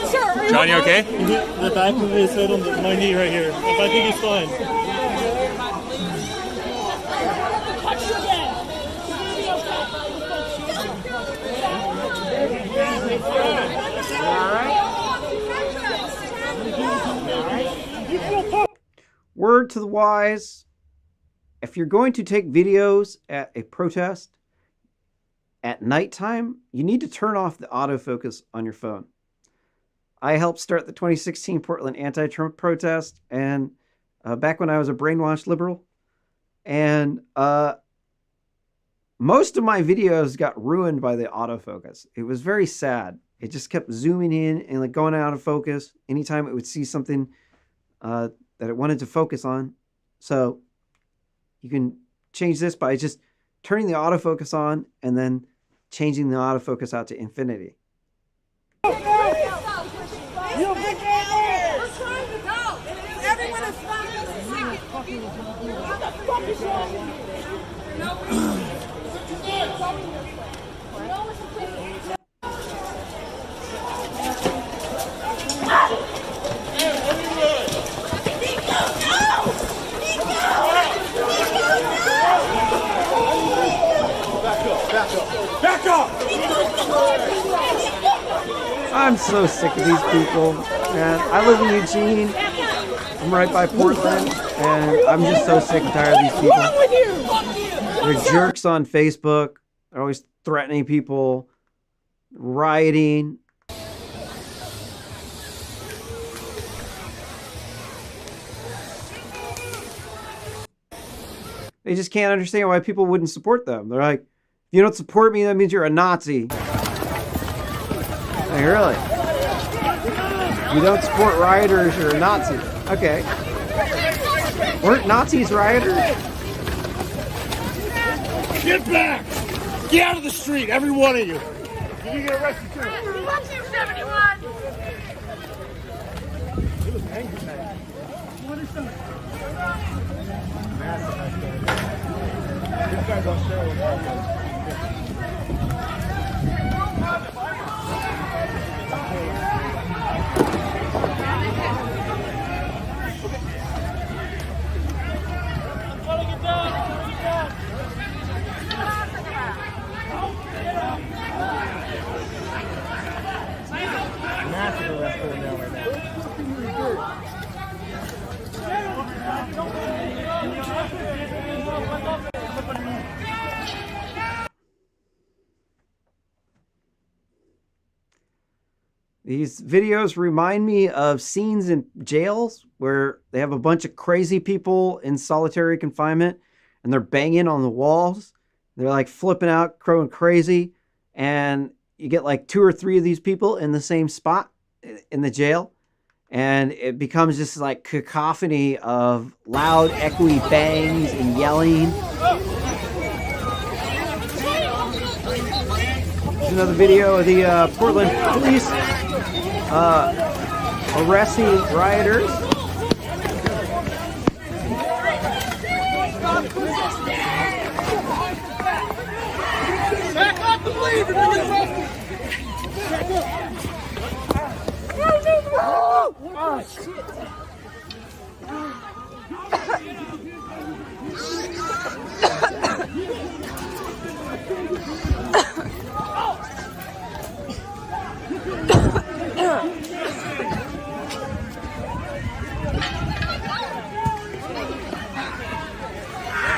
Sir, are you John, you okay? The back of his head on my knee right here. I think he's fine. word to the wise, if you're going to take videos at a protest at nighttime, you need to turn off the autofocus on your phone. I helped start the 2016 Portland anti-Trump protest, and back when I was a brainwashed liberal, and most of my videos got ruined by the autofocus. It was very sad. It just kept zooming in and like going out of focus anytime it would see something that it wanted to focus on. So you can change this by just turning the autofocus on and then changing the autofocus out to infinity. Back up! I'm so sick of these people, man. I live in Eugene. I'm right by Portland, and I'm just so sick and tired of these people. They're jerks on Facebook. They're always threatening people, rioting. They just can't understand why people wouldn't support them. They're like, if you don't support me, that means you're a Nazi. Like, really? You don't support rioters, you're a Nazi. Okay. Weren't Nazis rioters? Get back! Get out of the street, every one of you! You get arrested too. Watch 271. He was angry, man. What is that? This guy's on steroids. These videos remind me of scenes in jails where they have a bunch of crazy people in solitary confinement and they're banging on the walls. They're like flipping out, going crazy. And you get like 2 or 3 of these people in the same spot in the jail. And it becomes just like cacophony of loud, echoey bangs and yelling. There's another video of the Portland police arresting rioters. Back up and leave and you get arrested! Back up! Oh, shit!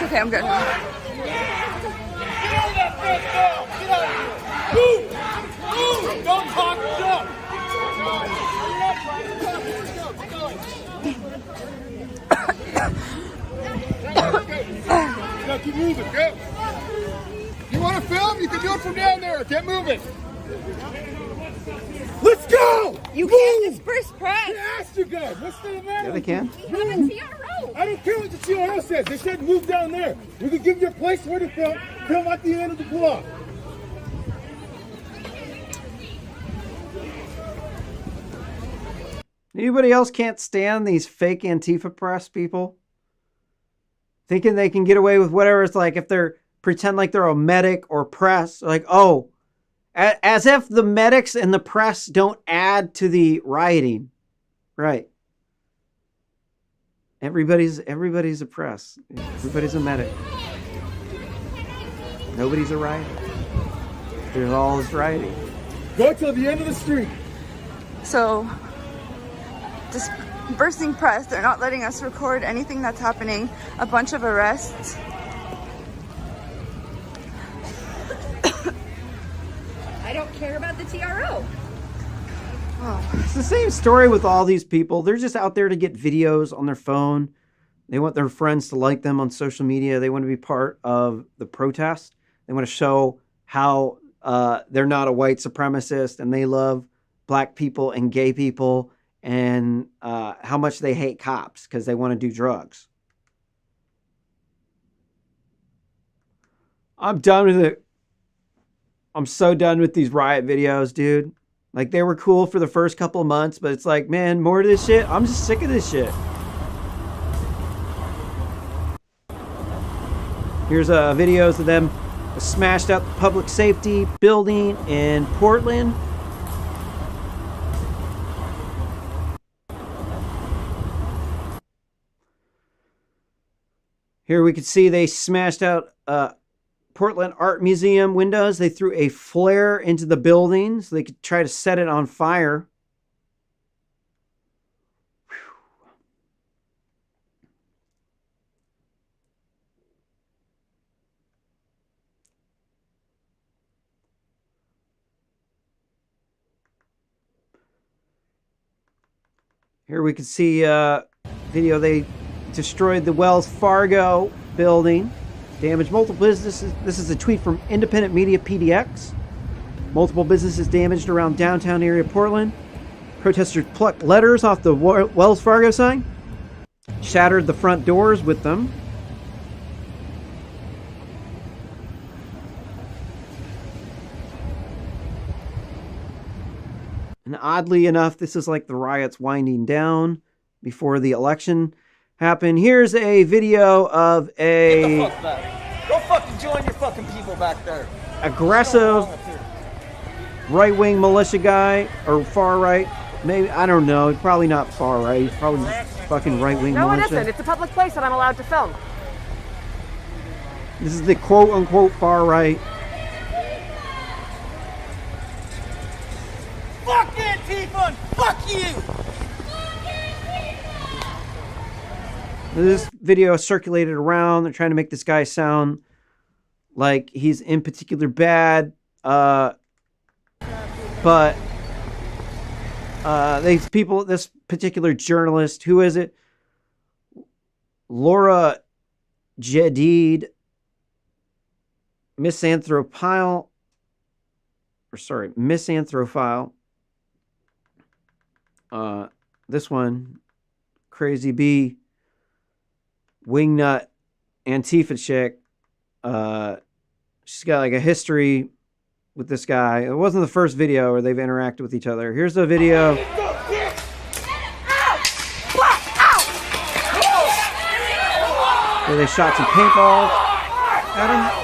Okay, I'm good. Move! Don't talk, jump! Now keep moving, go! You want to film? You can do it from down there. Get moving. Let's go! You can't disperse press. They asked you guys. What's the matter? Yeah, they can. You're the TRO. I don't care what the TRO says. They said move down there. We can give you a place where to film. Film at the end of the block. Anybody else can't stand these fake Antifa press people? Thinking they can get away with whatever. It's like if they're pretend like they're a medic or press. Like, oh, as if the medics and the press don't add to the rioting. Right. Everybody's a press. Everybody's a medic. Nobody's a rioter. There's all this rioting. Go till the end of the street. So, bursting press. They're not letting us record anything that's happening. A bunch of arrests. I don't care about the TRO. It's the same story with all these people. They're just out there to get videos on their phone. They want their friends to like them on social media. They want to be part of the protest. They want to show how they're not a white supremacist and they love black people and gay people and how much they hate cops because they want to do drugs. I'm done with it. I'm so done with these riot videos, dude. Like, they were cool for the first couple of months, but it's like, man, more of this shit? I'm just sick of this shit. Here's videos of them smashed up the public safety building in Portland. Here we can see they smashed out Portland Art Museum windows. They threw a flare into the building so they could try to set it on fire. Here we can see video. They destroyed the Wells Fargo building. Damaged multiple businesses. This is a tweet from Independent Media PDX. Multiple businesses damaged around downtown area Portland. Protesters plucked letters off the Wells Fargo sign. Shattered the front doors with them. And oddly enough, this is like the riots winding down before the election happened. Here's a video of a... Get the fuck back. Go fucking join your fucking people back there. Aggressive right-wing militia guy, or far-right. Maybe, I don't know. Probably not far-right. He's probably fucking right-wing militia. No, it isn't. It's a public place that I'm allowed to film. This is the quote-unquote far-right. Fuck Antifa and fuck you! This video circulated around. They're trying to make this guy sound like he's in particular bad. But these people, this particular journalist, who is it? Laura Jadid, misanthrophile. This one, Crazy B, wingnut Antifa chick. She's got like a history with this guy. It wasn't the first video where they've interacted with each other. Here's the video. Where they shot some paintballs at him.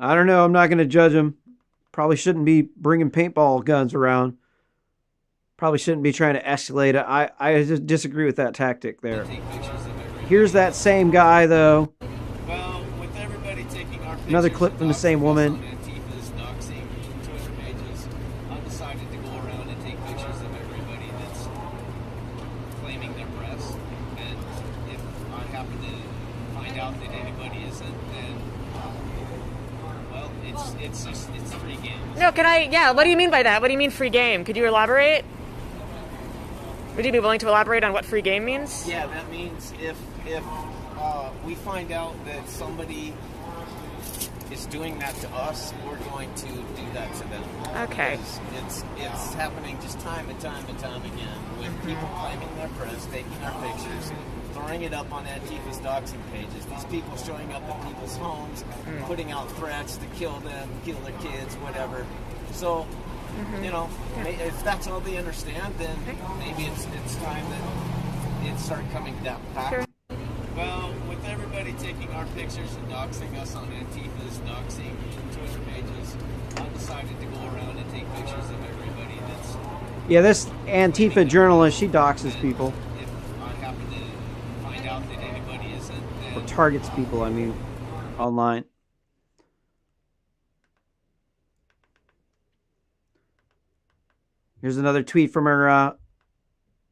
I don't know. I'm not going to judge him. Probably shouldn't be bringing paintball guns around. Probably shouldn't be trying to escalate it. I just disagree with that tactic there. Here's that same guy, though. Well, with everybody taking our Another clip from the same woman. Antifa's doxing Twitter pages, I've decided to go around and take pictures of everybody that's claiming their press. And if I happen to find out that anybody isn't, then well, it's free game. No, what do you mean by that? What do you mean free game? Could you elaborate? Would you be willing to elaborate on what free game means? Yeah, that means if we find out that somebody is doing that to us, we're going to do that to them. Okay. Because it's happening just time and time again with people claiming their press, taking our pictures, throwing it up on Antifa's doxing pages. These people showing up at people's homes, putting out threats to kill them, kill their kids, whatever. So, you know, if that's all they understand, then maybe it's time that it start coming down back. Sure. Well, with everybody taking our pictures and doxing us on Antifa's doxing Twitter pages, I've decided to go around and take pictures of everybody that's... Yeah, this Antifa journalist, she doxes people. If I happen to targets people, I mean, online. Here's another tweet from her,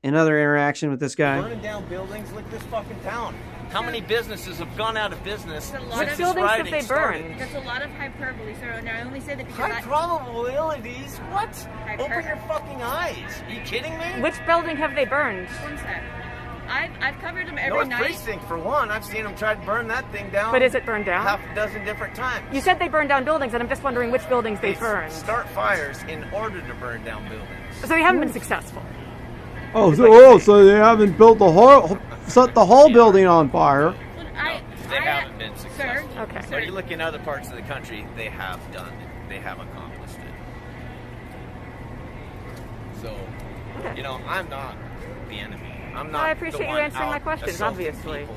another interaction with this guy. Burning down buildings. Look at this fucking town. How many businesses have gone out of business since Which this buildings have rioting they started? burned? That's a lot of hyperbole, sir. And I only say that because High probabilities? What? Open your fucking eyes. Are you kidding me? Which building have they burned? One sec. I've covered them every North night. Precinct, for one. I've seen them try to burn that thing down. But is it burned down? Half a dozen different times. You said they burned down buildings, and I'm just wondering which buildings they burned. Start fires in order to burn down buildings. So they haven't been successful. Oh, so they haven't built set the whole building on fire. They haven't been successful. Sir? Okay. But you look in other parts of the country, they have done it. They have accomplished it. So, I'm not the enemy. I'm not. I appreciate the you one answering my out questions, assaulting obviously. people,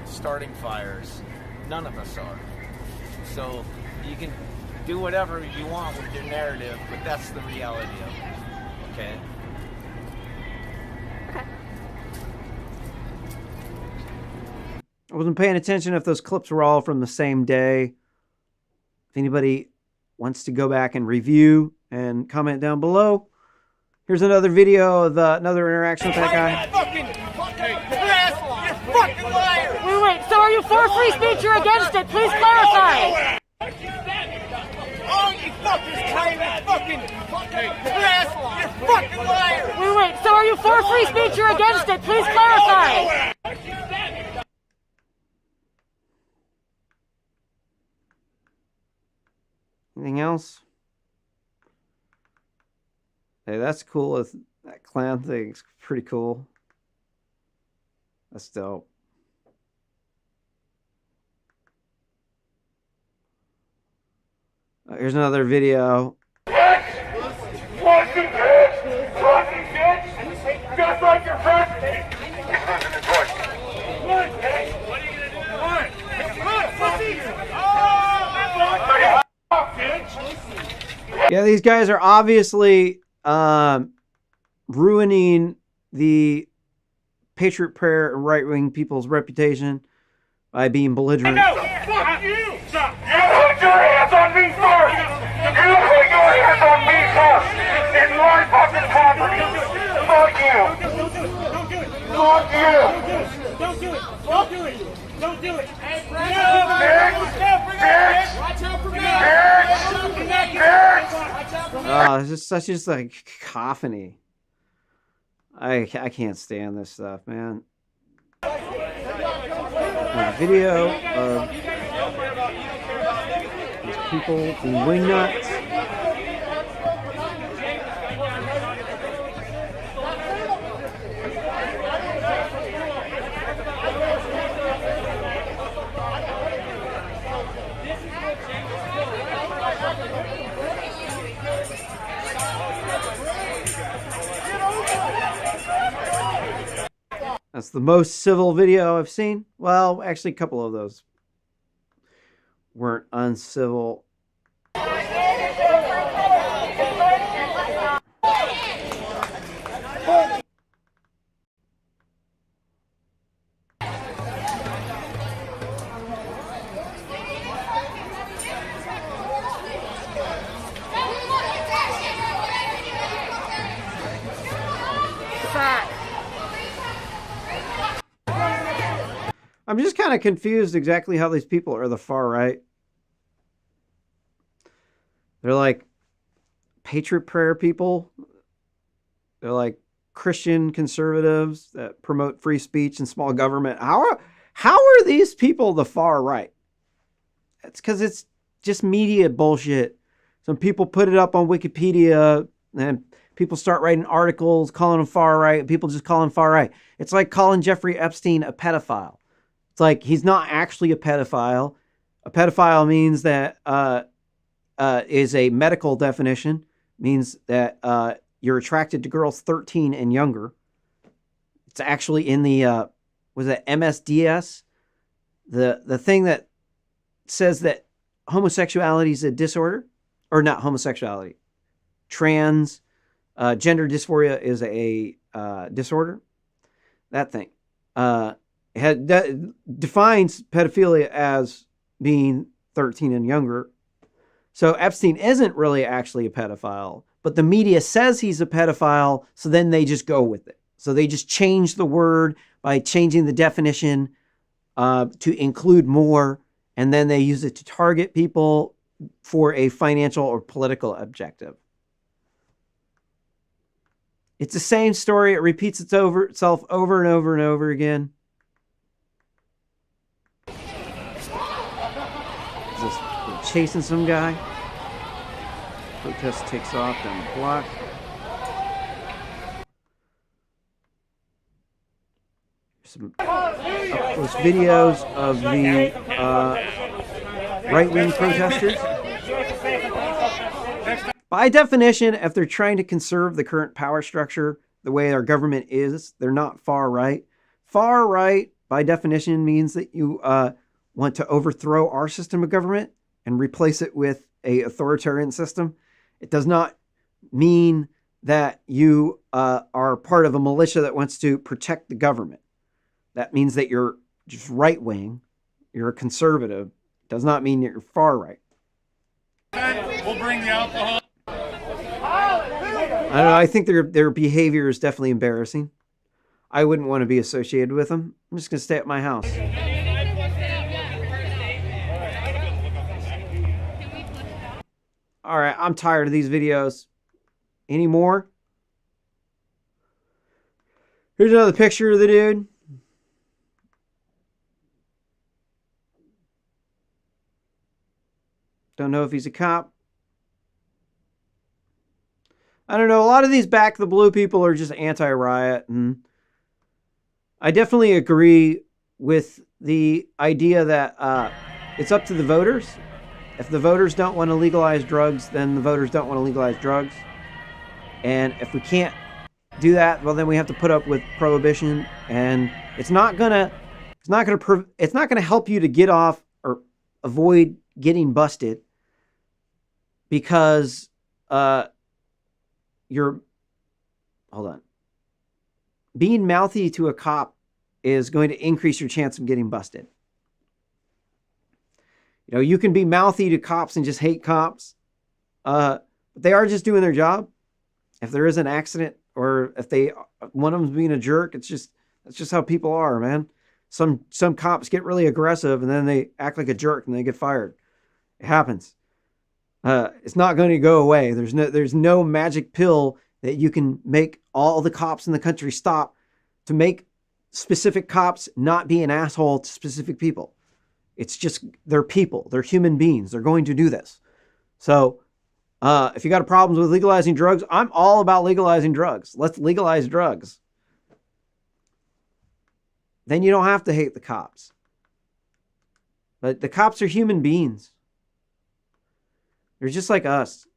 starting fires. None of us are. So you can do whatever you want with your narrative, but that's the reality of it. Okay. I wasn't paying attention if those clips were all from the same day. If anybody wants to go back and review and comment down below. Here's another video of another interaction with that guy. You're fucking liar! Wait, so are you for free speech or against it? Please clarify! All you fuckers claiming fucking asshole! You're fucking liar! Wait, so are you for free speech or against it? Please clarify! Anything else? Hey, that's cool. That clown thing's pretty cool. That's dope. Here's another video. Fucking bitch! Just like your president! Your president's voice. What? What are you gonna do? What? What? Pussy! Oh, bitch! Yeah, these guys are obviously ruining the Patriot Prayer and right-wing people's reputation by being belligerent. No! Fuck you! You put your hands on me first! You put your hands on me first! In my fucking property! Fuck you! Don't do it! Fuck you! Don't do it! Don't do it! Don't do it! Hey, watch out for me! Oh, it's just such just like cacophony. I can't stand this stuff, man. A video of these people being wingnuts. That's the most civil video I've seen. Well, actually, a couple of those weren't uncivil. I'm just kind of confused exactly how these people are the far right. They're like Patriot Prayer people. They're like Christian conservatives that promote free speech and small government. How are these people the far right? It's because it's just media bullshit. Some people put it up on Wikipedia and people start writing articles calling them far right. People just call them far right. It's like calling Jeffrey Epstein a pedophile. It's like he's not actually a pedophile. A pedophile means that is a medical definition, means that you're attracted to girls 13 and younger. It's actually in the was it MSDS, the thing that says that homosexuality is a disorder, or not homosexuality, trans gender dysphoria is a disorder. That thing. defines pedophilia as being 13 and younger. So Epstein isn't really actually a pedophile, but the media says he's a pedophile, so then they just go with it. So they just change the word by changing the definition to include more, and then they use it to target people for a financial or political objective. It's the same story. It repeats itself over and over and over again. Just chasing some guy. Protest takes off down the block. Some up-close videos of the right-wing protesters. By definition, if they're trying to conserve the current power structure the way our government is, they're not far right. Far right, by definition, means that you want to overthrow our system of government and replace it with an authoritarian system. It does not mean that you are part of a militia that wants to protect the government. That means that you're just right-wing, you're a conservative. It does not mean that you're far right. We'll bring the alcohol. I don't know. I think their behavior is definitely embarrassing. I wouldn't want to be associated with them. I'm just going to stay at my house. All right, I'm tired of these videos. Any more? Here's another picture of the dude. Don't know if he's a cop. I don't know. A lot of these back the blue people are just anti-riot. And I definitely agree with the idea that it's up to the voters. If the voters don't want to legalize drugs, then the voters don't want to legalize drugs. And if we can't do that, well, then we have to put up with prohibition. And it's not gonna help you to get off or avoid getting busted because being mouthy to a cop is going to increase your chance of getting busted. You know, you can be mouthy to cops and just hate cops, but they are just doing their job. If there is an accident or if one of them's being a jerk, that's just how people are, man. Some cops get really aggressive and then they act like a jerk and they get fired. It happens. It's not going to go away. There's no magic pill that you can make all the cops in the country stop to make specific cops not be an asshole to specific people. It's just, they're people. They're human beings. They're going to do this. So if you got a problem with legalizing drugs, I'm all about legalizing drugs. Let's legalize drugs. Then you don't have to hate the cops. But the cops are human beings. They're just like us.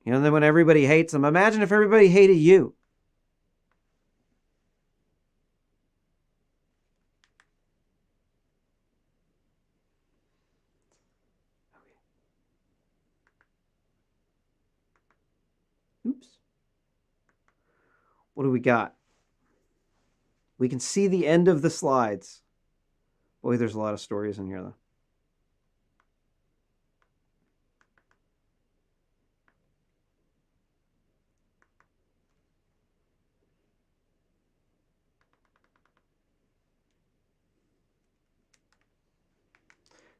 You know, then when everybody hates them, imagine if everybody hated you. Oops. What do we got? We can see the end of the slides. Boy, there's a lot of stories in here, though.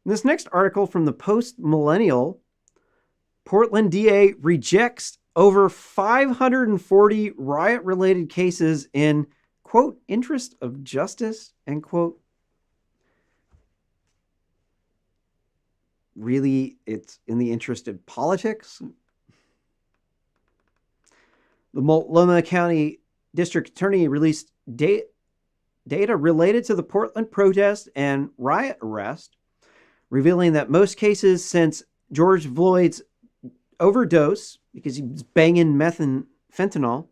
This next article from the Post-Millennial, Portland DA rejects over 540 riot-related cases in, quote, interest of justice, end quote. Really, it's in the interest of politics? The Multnomah County District Attorney released data related to the Portland protest and riot arrest, revealing that most cases since George Floyd's overdose, because he was banging meth and fentanyl,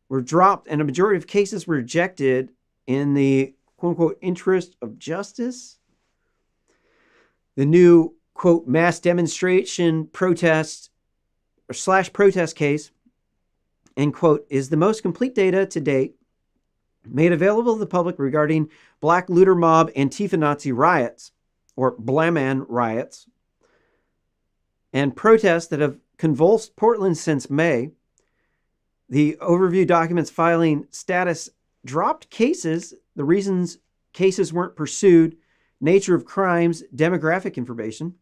were dropped, and a majority of cases were rejected in the quote-unquote interest of justice. The new, quote, mass demonstration protest or / protest case, end quote, is the most complete data to date made available to the public regarding Black Looter Mob Antifa Nazi riots, or Blaman riots, and protests that have convulsed Portland since May. The overview documents filing status dropped cases, the reasons cases weren't pursued, nature of crimes, demographic information.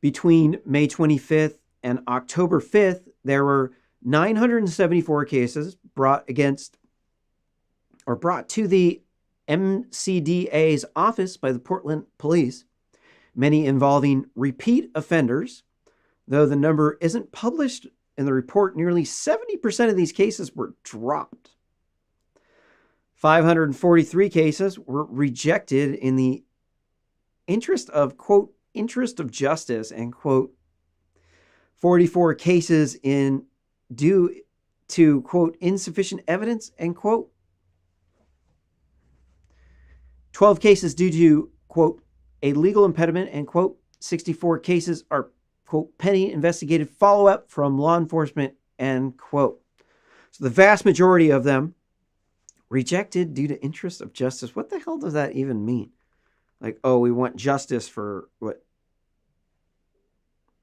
Between May 25th and October 5th, there were 974 cases brought to the MCDA's office by the Portland police, many involving repeat offenders. Though the number isn't published in the report, nearly 70% of these cases were dropped. 543 cases were rejected in the interest of, quote, interest of justice, and, quote, 44 cases in due to, quote, insufficient evidence, end quote. 12 cases due to, quote, a legal impediment, end quote. 64 cases are, quote, pending investigative follow-up from law enforcement, end quote. So the vast majority of them rejected due to interest of justice. What the hell does that even mean? Like, oh, we want justice for what?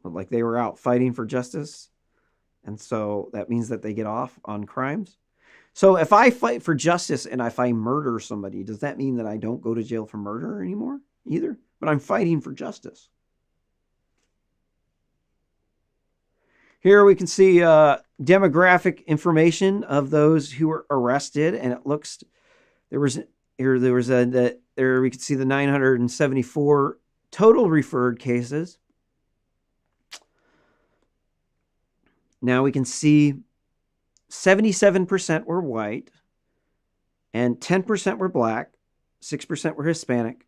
Like they were out fighting for justice, and so that means that they get off on crimes. So if I fight for justice and if I murder somebody, does that mean that I don't go to jail for murder anymore either? But I'm fighting for justice. Here we can see demographic information of those who were arrested, and it looks there we could see the 974 total referred cases. Now we can see 77% were white, and 10% were black, 6% were Hispanic,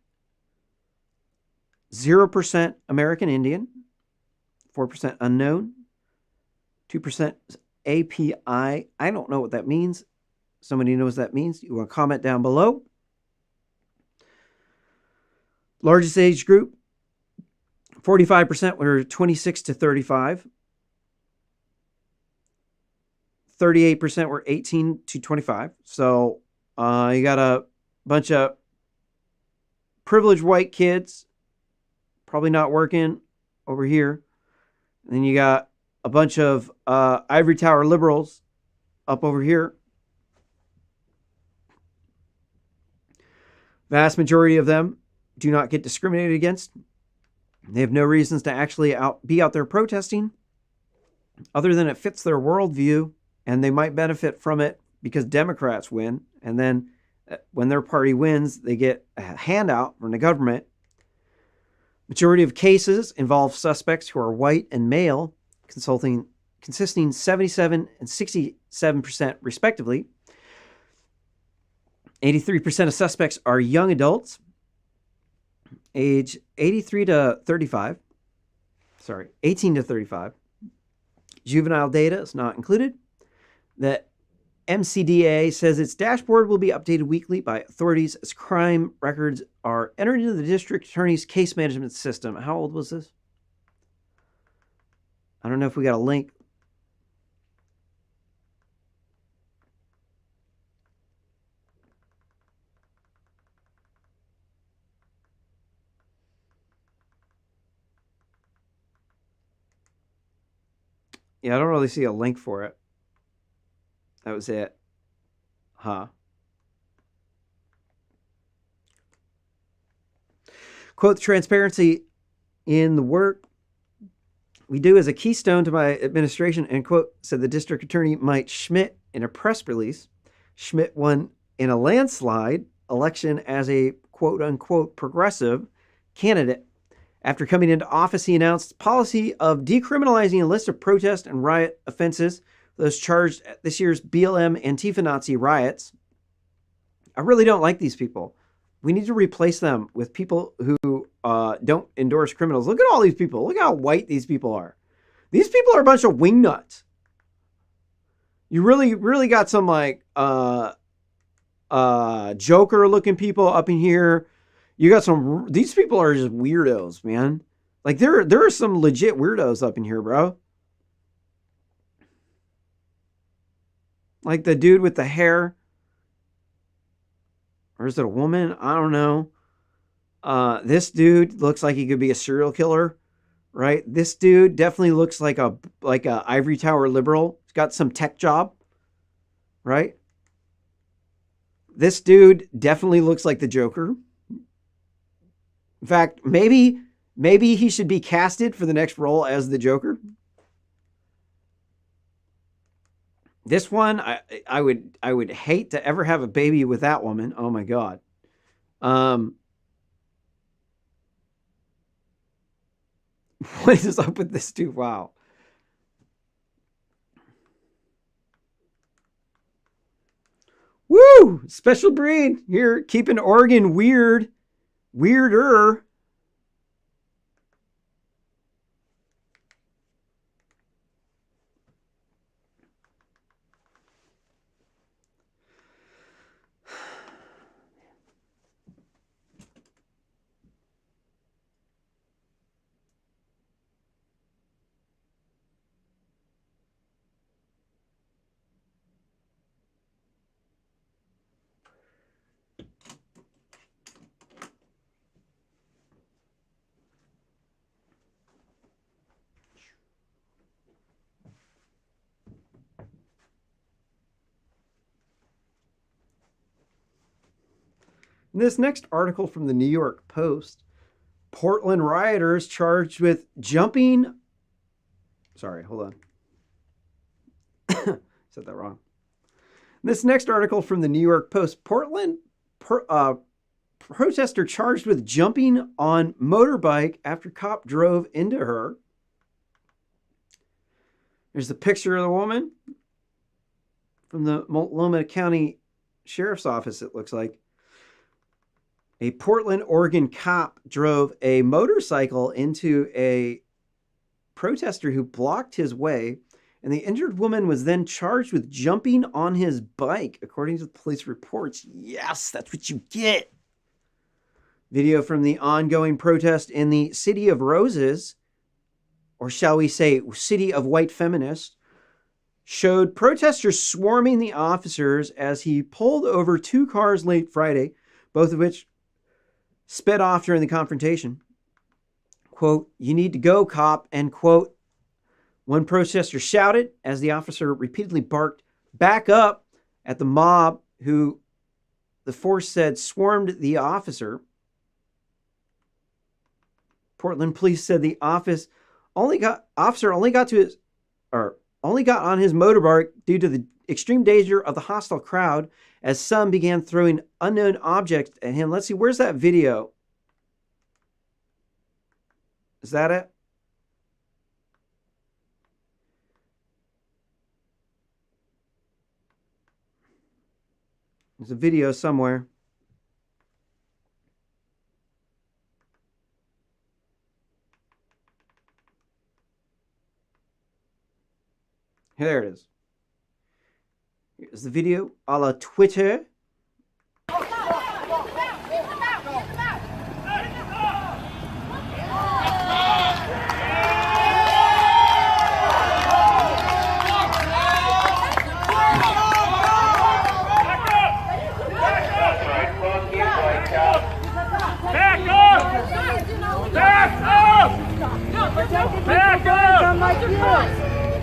0% American Indian, 4% unknown, 2% API. I don't know what that means. Somebody knows what that means. You want to comment down below. Largest age group, 45% were 26 to 35. 38% were 18 to 25. So you got a bunch of privileged white kids probably not working over here. And then you got a bunch of ivory tower liberals up over here. Vast majority of them do not get discriminated against. They have no reasons to actually be out there protesting other than it fits their worldview, and they might benefit from it because Democrats win. And then when their party wins, they get a handout from the government. Majority of cases involve suspects who are white and male, consisting 77 and 67% respectively. 83% of suspects are young adults, age 18 to 35. Juvenile data is not included. The MCDA says its dashboard will be updated weekly by authorities as crime records are entered into the district attorney's case management system. How old was this? I don't know if we got a link. Yeah, I don't really see a link for it. That was it. Huh. Quote, transparency in the work we do is a keystone to my administration, end quote, said the district attorney Mike Schmidt in a press release. Schmidt won in a landslide election as a quote unquote progressive candidate. After coming into office, he announced policy of decriminalizing a list of protest and riot offenses, those charged at this year's BLM Antifa Nazi riots. I really don't like these people. We need to replace them with people who don't endorse criminals. Look at all these people. Look how white these people are. These people are a bunch of wingnuts. You really got some like Joker looking people up in here. You got some, these people are just weirdos, man. Like there are some legit weirdos up in here, bro. Like the dude with the hair. Or is it a woman? I don't know. This dude looks like he could be a serial killer, right? This dude definitely looks like a ivory tower liberal. He's got some tech job, right? This dude definitely looks like the Joker. In fact, maybe he should be casted for the next role as the Joker. This one, I would hate to ever have a baby with that woman. Oh my God. What is up with this dude? Wow. Woo! Special breed here, keeping Oregon weirder. This next article from the New York Post, Portland rioters charged with jumping. Sorry, hold on. Said that wrong. This next article from the New York Post, Portland protester charged with jumping on motorbike after cop drove into her. There's the picture of the woman from the Multnomah County Sheriff's Office, it looks like. A Portland, Oregon cop drove a motorcycle into a protester who blocked his way, and the injured woman was then charged with jumping on his bike, according to the police reports. Yes, that's what you get. Video from the ongoing protest in the City of Roses, or shall we say City of White Feminists, showed protesters swarming the officers as he pulled over two cars late Friday, both of which sped off during the confrontation. Quote, "You need to go, cop," end quote. One protester shouted as the officer repeatedly barked back up at the mob, who the force said swarmed the officer. Portland police said the officer only got on his motorbike due to the extreme danger of the hostile crowd as some began throwing unknown objects at him. Let's see, where's that video? Is that it? There's a video somewhere. There it is. Here's the video a la Twitter.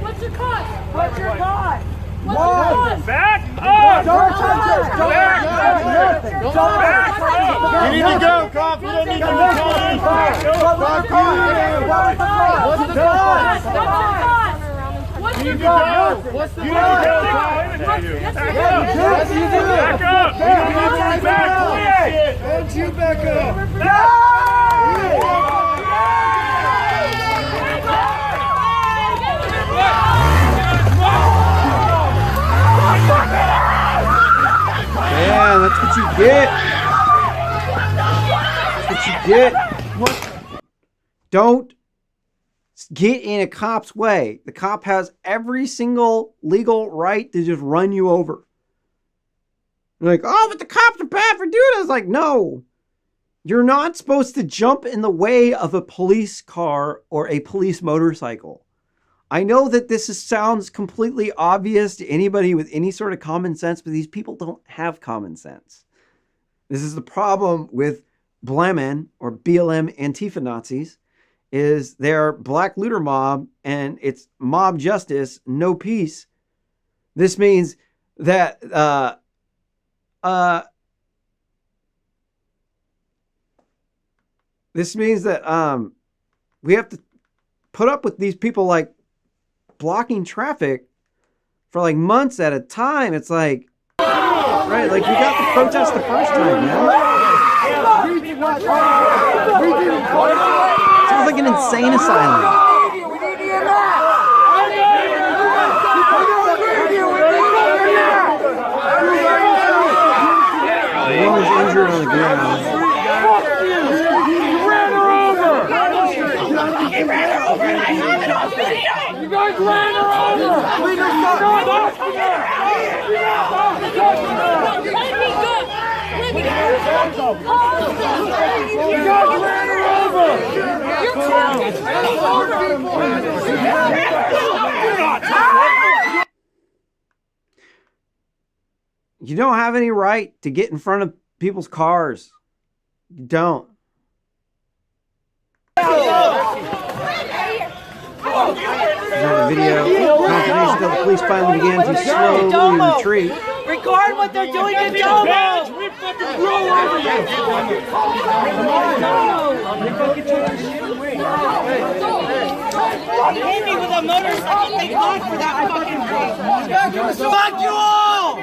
What's your cause? What's your cause? Back up! Don't touch us! Don't back up! You need to go, cop! You don't need to be calling! What's the cause? What's the cause? What's the cause? What's the cause? Yes, you do! Back up! Don't you back up! Yeah, that's what you get. That's what you get. Don't get in a cop's way. The cop has every single legal right to just run you over. You're like, oh, but the cops are bad for doing it. It's like, no. You're not supposed to jump in the way of a police car or a police motorcycle. I know that sounds completely obvious to anybody with any sort of common sense, but these people don't have common sense. This is the problem with Blamen or BLM Antifa Nazis, is they're black looter mob and it's mob justice, no peace. This means that we have to put up with these people like blocking traffic for like months at a time. It's like, right, like we got the protest the first time, man. Sounds like an insane asylum. The woman's injured on the ground. He ran her over and I have it on video! You guys ran her over! Leave her stop! You guys ran her over! You don't have any right to get in front of people's cars. You don't. Another video. Confirmation that the police finally began to slowly retreat. Record what they're doing in Domo! We fucking roll over you! Hit me with a motorcycle, thank God for that fucking thing! Fuck you all!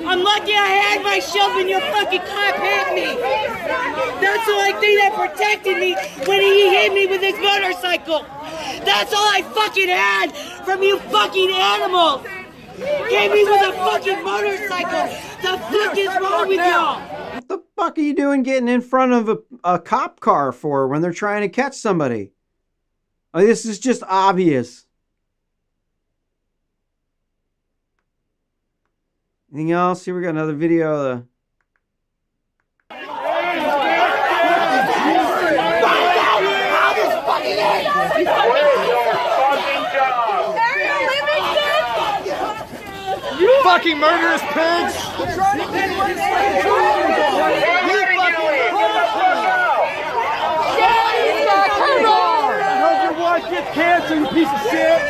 I'm lucky I had my shield when your fucking cop hit me. That's the only thing that protected me when he hit me with his motorcycle. That's all I fucking had from you fucking animals. Hit me with a fucking motorcycle. The fuck is wrong with y'all? What the fuck are you doing getting in front of a cop car for when they're trying to catch somebody? Oh, this is just obvious. Anything else? Here we got another video. You fucking murderous pigs! I hope your wife gets cancer, you piece of shit!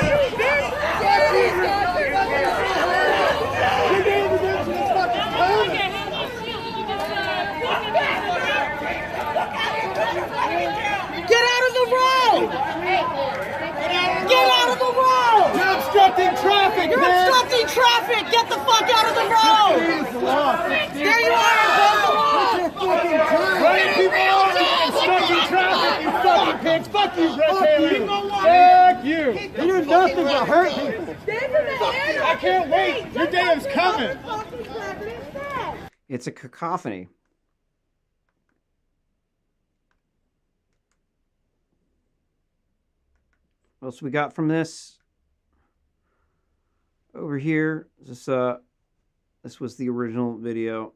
Get out of the road! Get out of the road! You're obstructing traffic, You're obstructing traffic! Get the fuck out of the road! There you are! Running people over! Obstructing traffic, you fucking pigs! Fuck you, Red Fuck you! You're nothing but hurt people! I can't wait! Your day is coming! It's a cacophony. What else we got from this? Over here, this was the original video.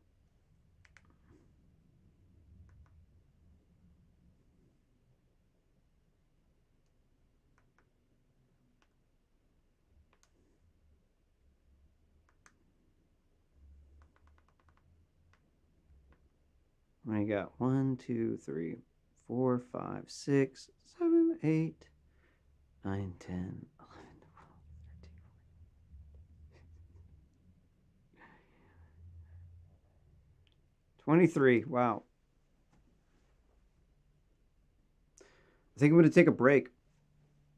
I got 1, 2, 3, 4, 5, 6, 7, 8, 9, 10, 11, 12, 13, 23. Wow. I think I'm going to take a break.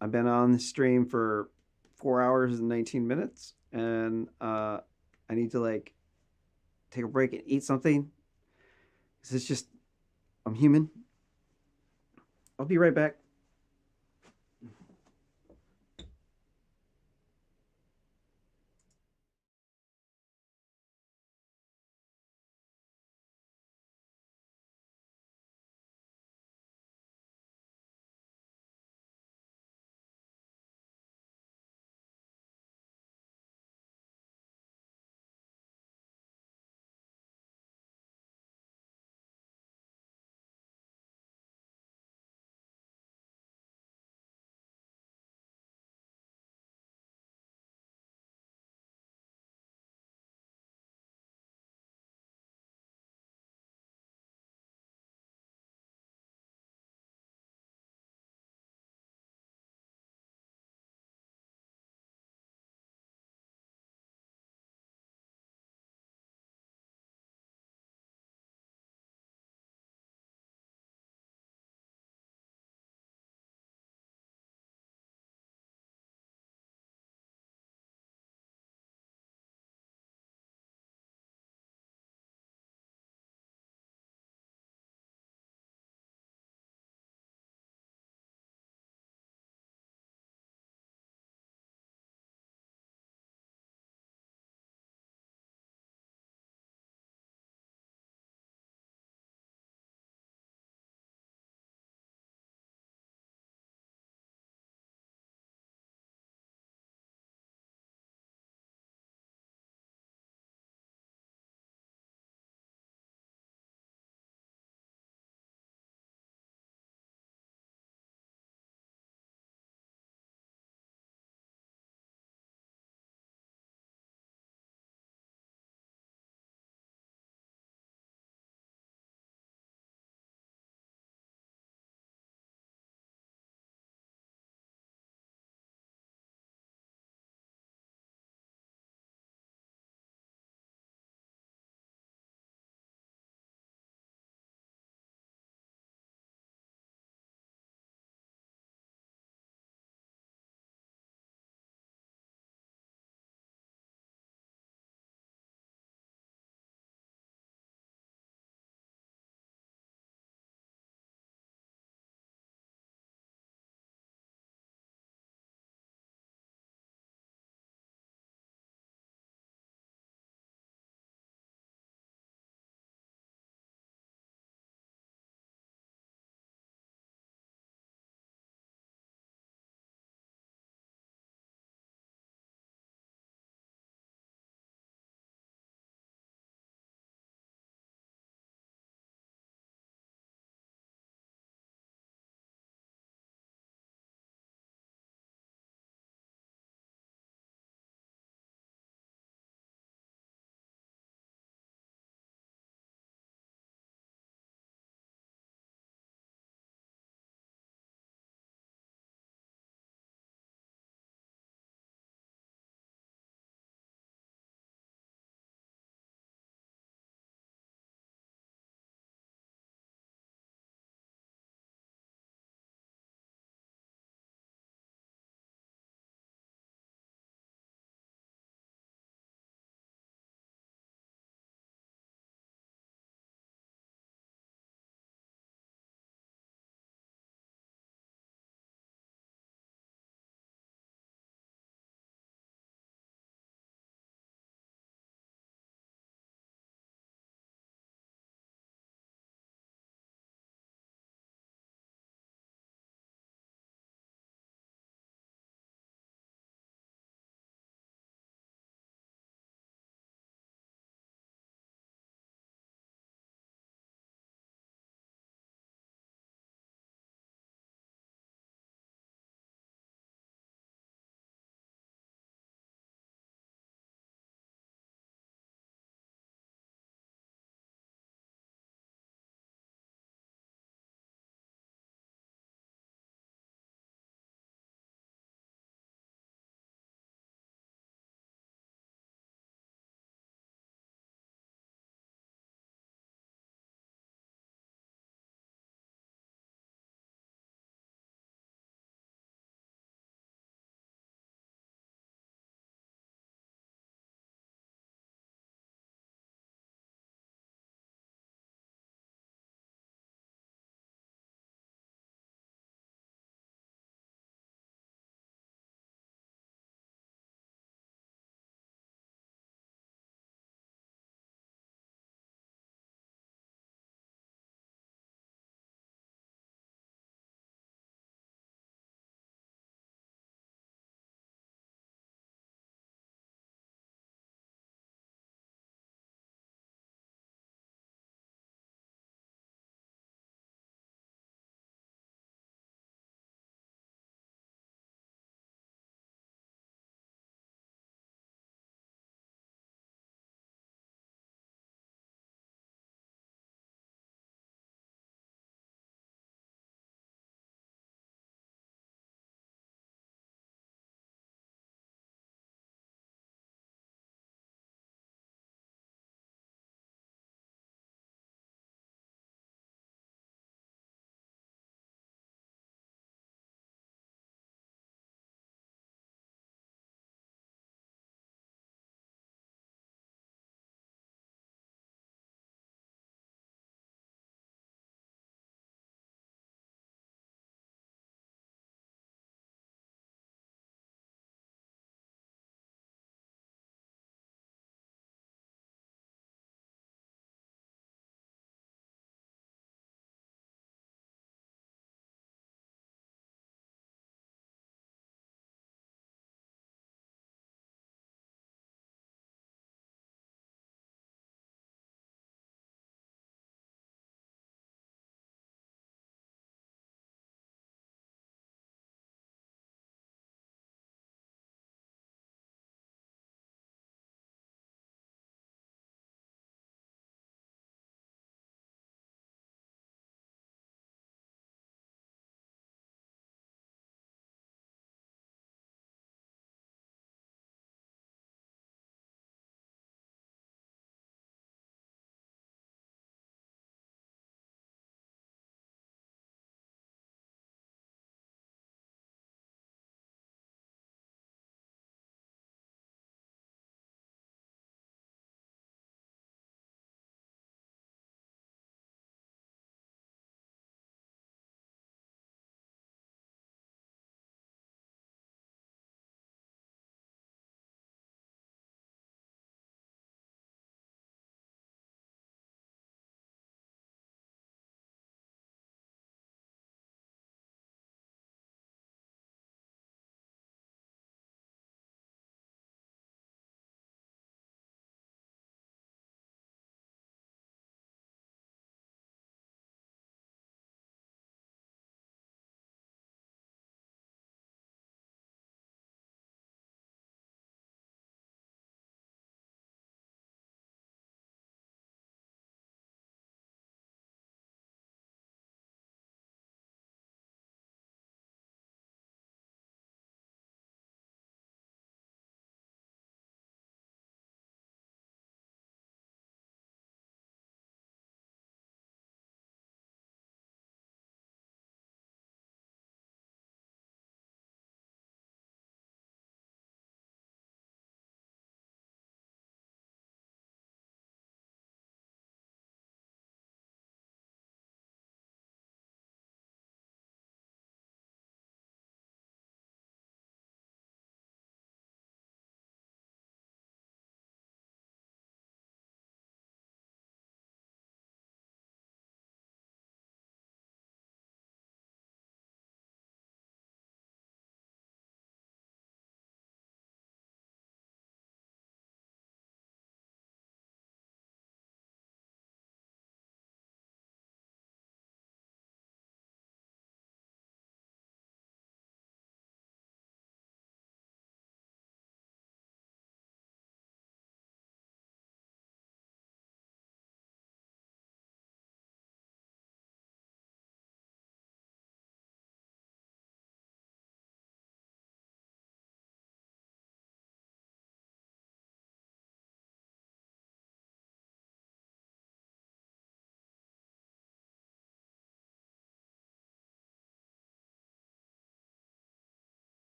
I've been on the stream for 4 hours and 19 minutes, and I need to like take a break and eat something. Because it's just, I'm human. I'll be right back.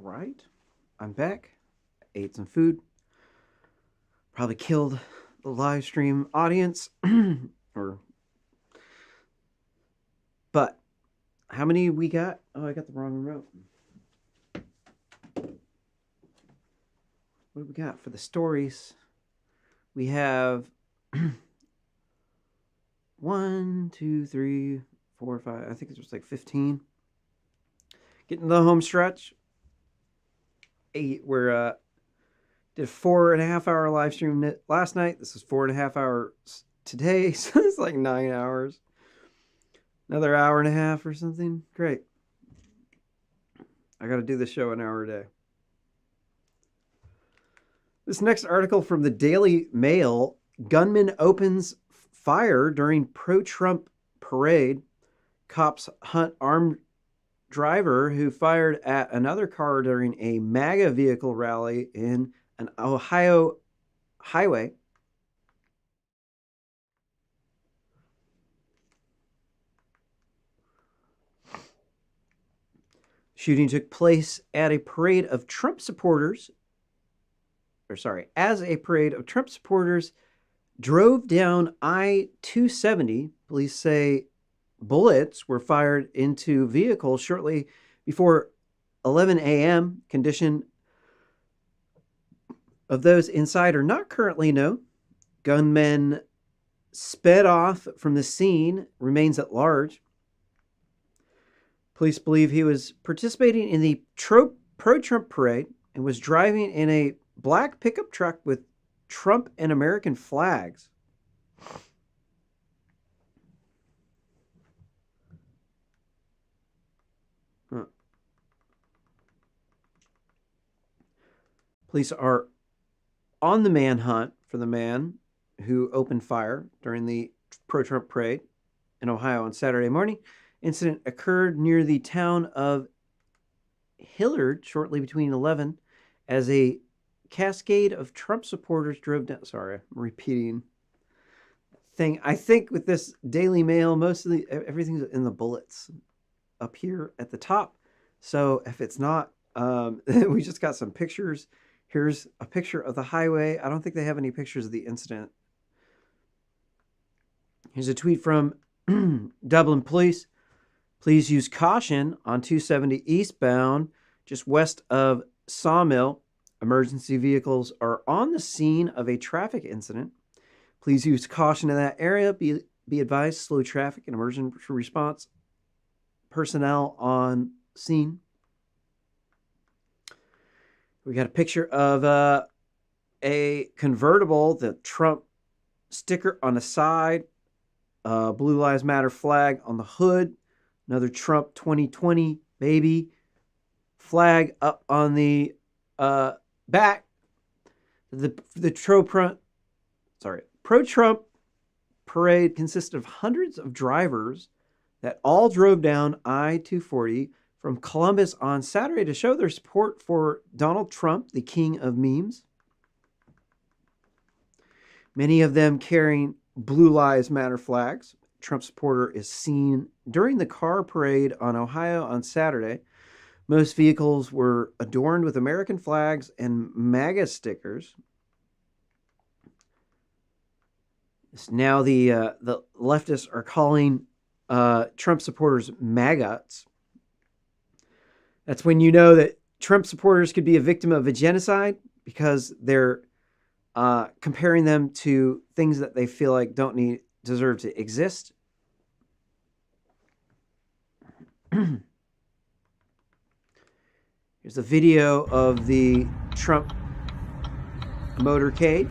All right. I'm back. Ate some food. Probably killed the live stream audience. But how many we got? Oh, I got the wrong remote. What do we got for the stories? We have 1, 2, 3, 4, 5. I think it's just like 15. Getting the home stretch. We're did a 4.5 hour live stream last night. This is 4.5 hours today, so it's like 9 hours. Another hour and a half or something. Great. I got to do the show an hour a day. This next article from the Daily Mail: gunman opens fire during pro-Trump parade. Cops hunt armed driver who fired at another car during a MAGA vehicle rally in an Ohio highway. Shooting took place at a parade of Trump supporters. As a parade of Trump supporters drove down I-270. Police say bullets were fired into vehicles shortly before 11 a.m. Condition of those inside are not currently known. Gunmen sped off from the scene, remains at large. Police believe he was participating in the pro-Trump parade and was driving in a black pickup truck with Trump and American flags. Police are on the manhunt for the man who opened fire during the pro-Trump parade in Ohio on Saturday morning. Incident occurred near the town of Hillard shortly between 11 as a cascade of Trump supporters drove down. Sorry, I'm repeating thing. I think with this Daily Mail, most of everything's in the bullets up here at the top. So if it's not, we just got some pictures. Here's a picture of the highway. I don't think they have any pictures of the incident. Here's a tweet from Dublin Police. Please use caution on 270 eastbound, just west of Sawmill. Emergency vehicles are on the scene of a traffic incident. Please use caution in that area. Be advised, slow traffic and emergency response personnel on scene. We got a picture of a convertible, the Trump sticker on the side, Blue Lives Matter flag on the hood, another Trump 2020 baby flag up on the back. The pro-Trump parade consisted of hundreds of drivers that all drove down I-240 from Columbus on Saturday to show their support for Donald Trump, the king of memes. Many of them carrying Blue Lives Matter flags. Trump supporter is seen during the car parade on Ohio on Saturday. Most vehicles were adorned with American flags and MAGA stickers. Now the leftists are calling Trump supporters MAGAs. That's when you know that Trump supporters could be a victim of a genocide, because they're comparing them to things that they feel like deserve to exist. Here's a video of the Trump motorcade.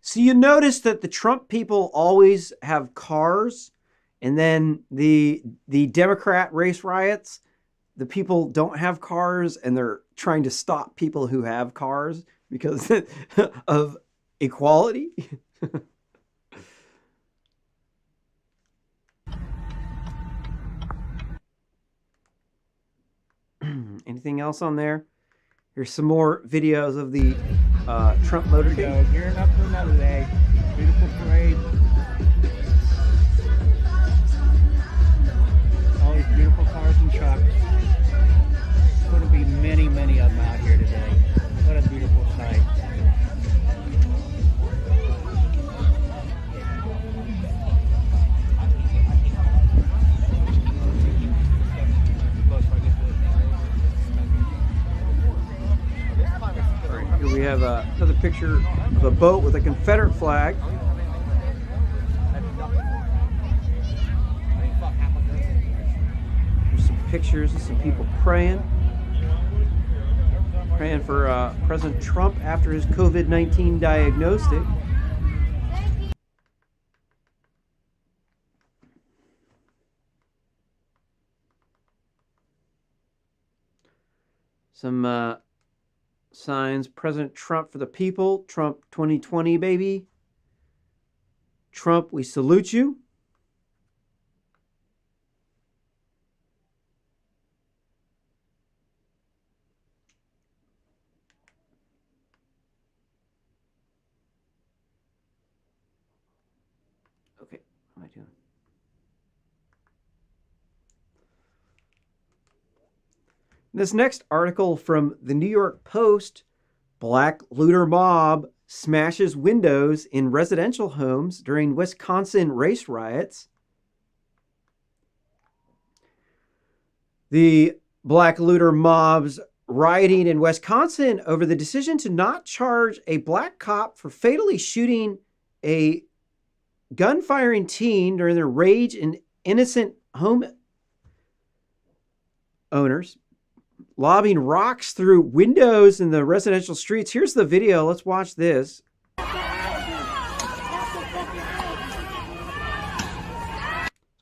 So you notice that the Trump people always have cars, and then the Democrat race riots, the people don't have cars and they're trying to stop people who have cars because of equality. Anything else on there? Here's some more videos of the Trump motorcade. Gearing up for another day. Beautiful parade. All these beautiful cars and trucks. There's going to be many, many of them out here today. What a beautiful sight. Here we have another picture of a boat with a Confederate flag. There's some pictures of some people praying for President Trump after his COVID-19 diagnostic. Some signs. President Trump for the people. Trump 2020, baby. Trump, we salute you. Okay, what am I doing? This next article from the New York Post, Black looter mob smashes windows in residential homes during Wisconsin race riots. The black looter mobs rioting in Wisconsin over the decision to not charge a black cop for fatally shooting a gun-firing teen during their rage in innocent home owners. Lobbing rocks through windows in the residential streets. Here's the video. Let's watch this. All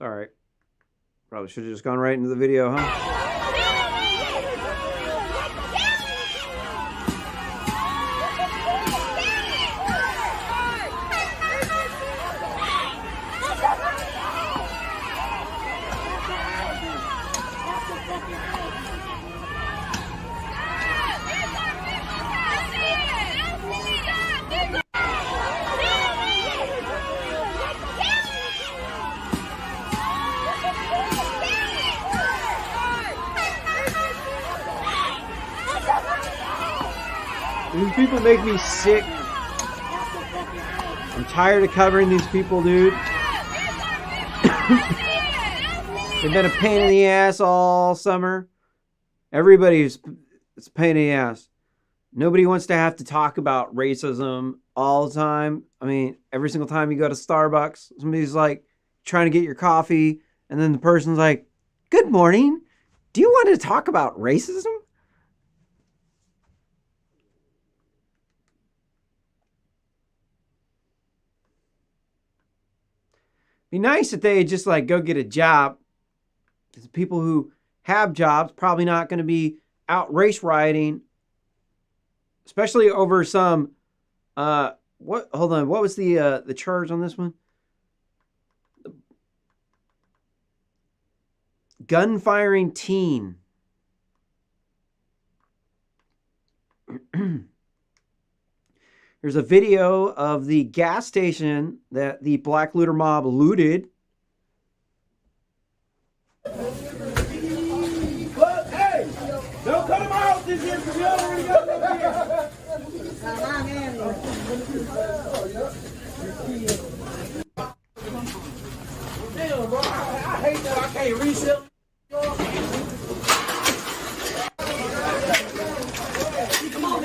right. Probably should have just gone right into the video, huh? These people make me sick. I'm tired of covering these people, dude. They've been a pain in the ass all summer. It's a pain in the ass. Nobody wants to have to talk about racism all the time. I mean, every single time you go to Starbucks, somebody's like trying to get your coffee, and then the person's like, "Good morning. Do you want to talk about racism?" Be nice if they just like go get a job. Because the people who have jobs probably not going to be out race rioting, especially over some. Hold on. What was the charge on this one? Gun firing teen. There's a video of the gas station that the black looter mob looted. But hey, don't come to my house this year because you already got up here. Damn, bro, I hate that I can't resell. Come on,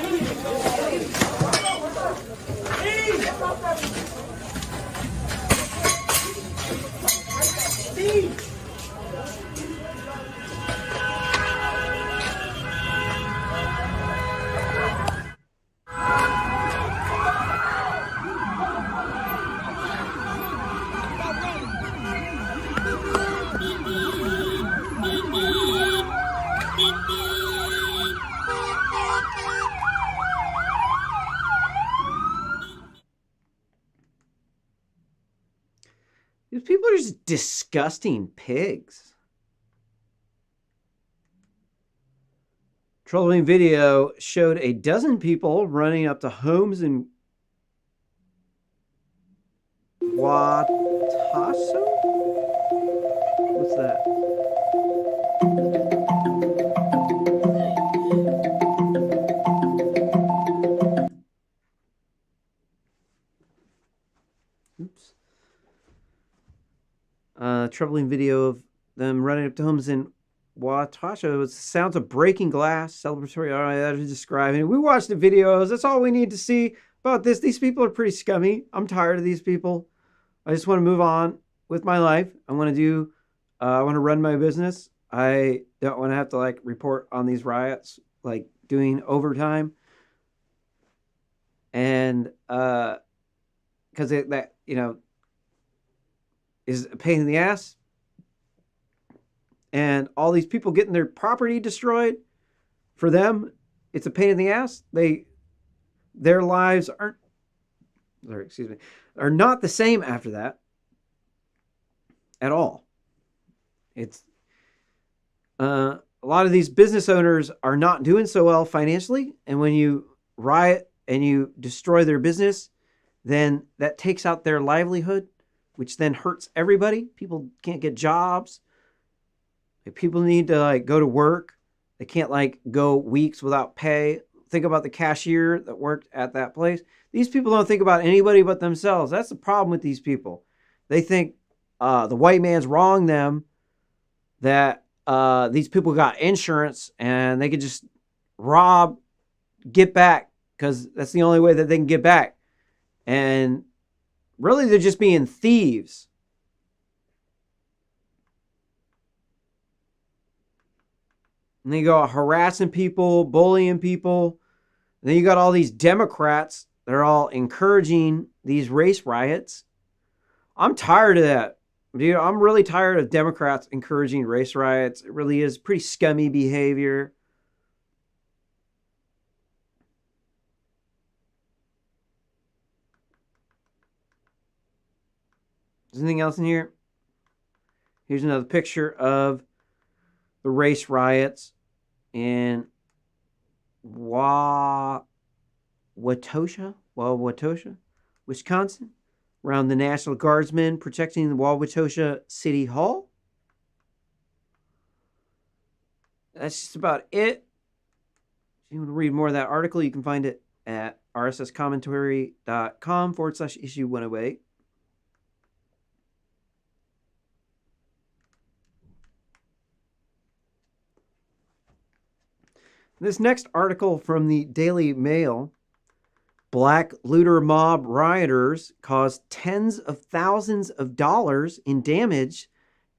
These people are just disgusting pigs. Troubling video showed a dozen people running up to homes in Wataso? What's that? Oops. Troubling video of them running up to homes in Watasha. It sounds of breaking glass, celebratory. All right, that is describing. We watched the videos. That's all we need to see about this. These people are pretty scummy. I'm tired of these people. I just want to move on with my life. I want to run my business. I don't want to have to like report on these riots, like doing overtime. And because that is a pain in the ass. And all these people getting their property destroyed, for them, it's a pain in the ass. Their lives are not the same after that at all. It's a lot of these business owners are not doing so well financially, and when you riot and you destroy their business, then that takes out their livelihood, which then hurts everybody. People can't get jobs. People need to like go to work. They can't like go weeks without pay. Think about the cashier that worked at that place. These people don't think about anybody but themselves. That's the problem with these people. They think the white man's wronged them, that these people got insurance and they could just get back because that's the only way that they can get back. And really, they're just being thieves. And then you go harassing people, bullying people. And then you got all these Democrats. They're all encouraging these race riots. I'm tired of that. Dude, I'm really tired of Democrats encouraging race riots. It really is pretty scummy behavior. Is anything else in here? Here's another picture of the race riots in Wauwatosa, Wisconsin, around the National Guardsmen protecting the Wauwatosa City Hall. That's just about it. If you want to read more of that article, you can find it at rsscommentary.com/issue 108. This next article from the Daily Mail: Black looter mob rioters caused tens of thousands of dollars in damage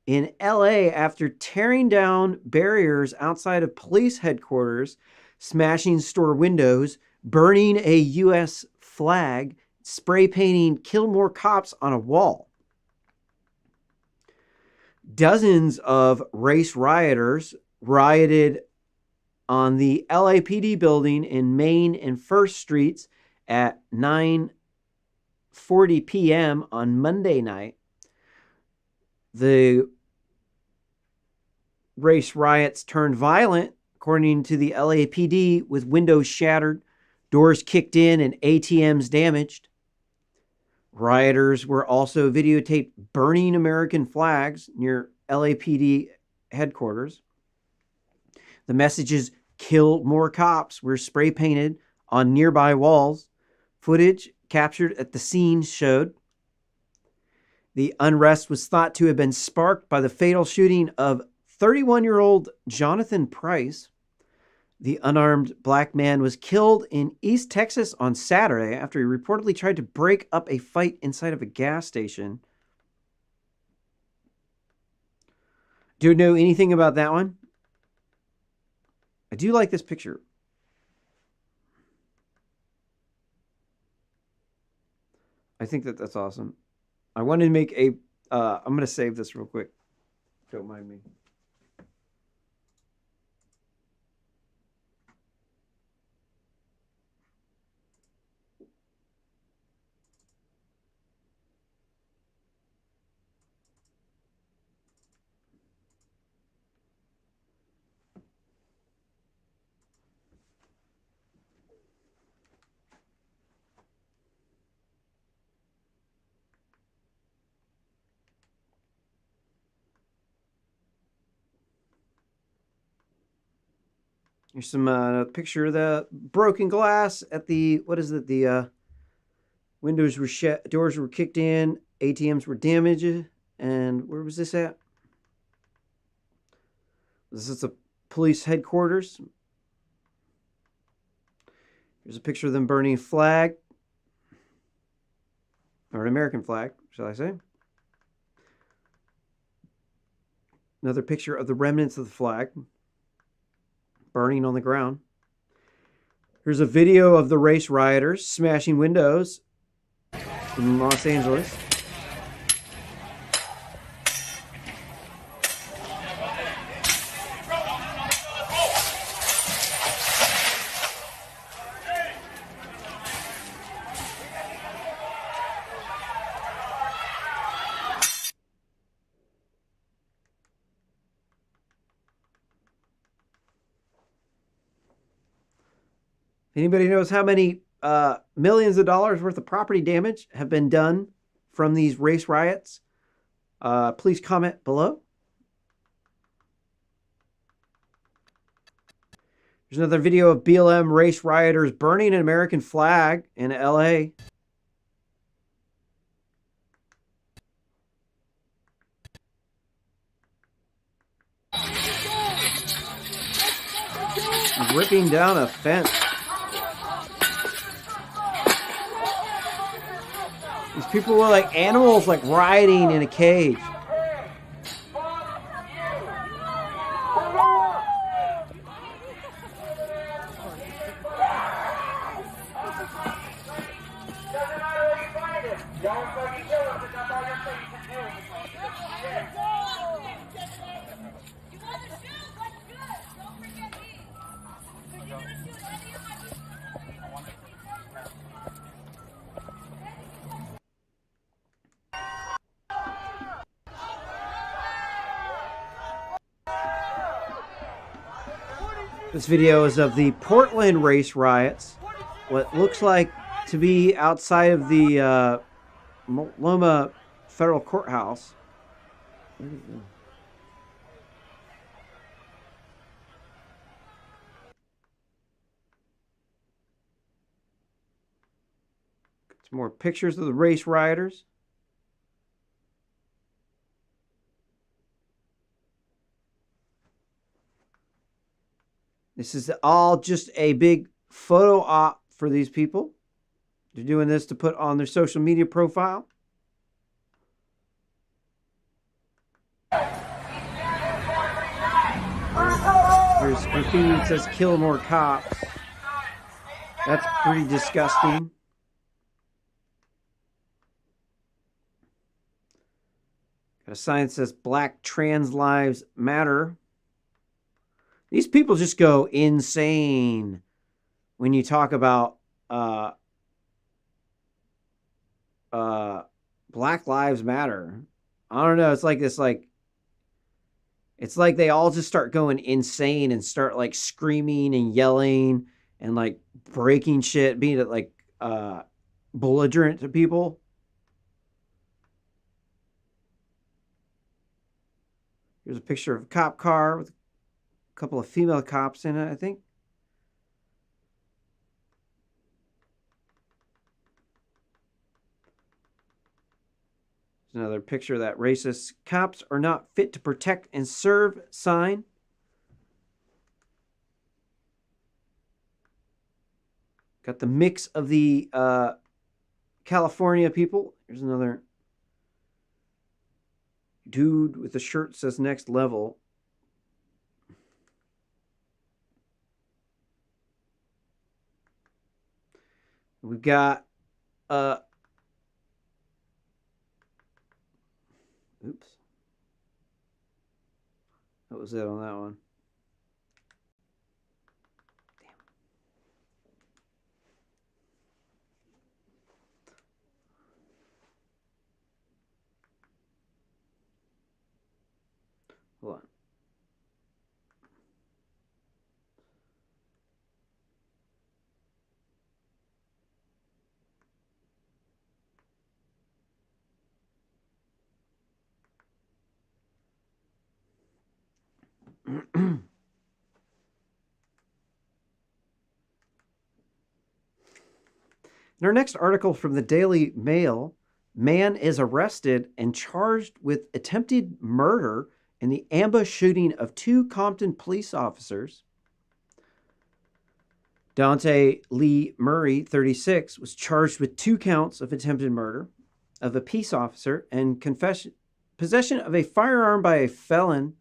in LA after tearing down barriers outside of police headquarters, smashing store windows, burning a U.S. flag, spray painting "Kill More Cops" on a wall. Dozens of race rioters rioted on the LAPD building in Main and First Streets at 9:40 p.m. on Monday night. The race riots turned violent, according to the LAPD, with windows shattered, doors kicked in, and ATMs damaged. Rioters were also videotaped burning American flags near LAPD headquarters. The messages "Kill More Cops" were spray painted on nearby walls. Footage captured at the scene showed the unrest was thought to have been sparked by the fatal shooting of 31-year-old Jonathan Price. The unarmed black man was killed in East Texas on Saturday after he reportedly tried to break up a fight inside of a gas station. Do you know anything about that one? I do like this picture. I think that's awesome. I wanted to make I'm going to save this real quick. Don't mind me. Here's some picture of the broken glass at the, what is it? The windows were shut, doors were kicked in, ATMs were damaged. And where was this at? This is a police headquarters. Here's a picture of them burning a flag. Or an American flag, shall I say. Another picture of the remnants of the flag burning on the ground. Here's a video of the race rioters smashing windows in Los Angeles. Anybody knows how many millions of dollars worth of property damage have been done from these race riots? Please comment below. There's another video of BLM race rioters burning an American flag in LA. Ripping down a fence. These people were like animals, like rioting in a cage. This video is of the Portland race riots. What looks like to be outside of the Loma Federal Courthouse. Where did it go? Some more pictures of the race rioters. This is all just a big photo op for these people. They're doing this to put on their social media profile. There's graffiti that says kill more cops. That's pretty disgusting. Got a sign that says Black Trans Lives Matter. These people just go insane when you talk about Black Lives Matter. I don't know. It's like this, like, it's like they all just start going insane and start like screaming and yelling and like breaking shit, being like belligerent to people. Here's a picture of a cop car with a couple of female cops in it, I think. There's another picture of that racist cops are not fit to protect and serve sign. Got the mix of the California people. Here's another dude with a shirt that says next level. We've got oops. That was it on that one. Damn. Hold on. In our next article from the Daily Mail, man is arrested and charged with attempted murder in the ambush shooting of 2 Compton police officers. Dante Lee Murray, 36, was charged with 2 counts of attempted murder of a peace officer and possession of a firearm by a felon.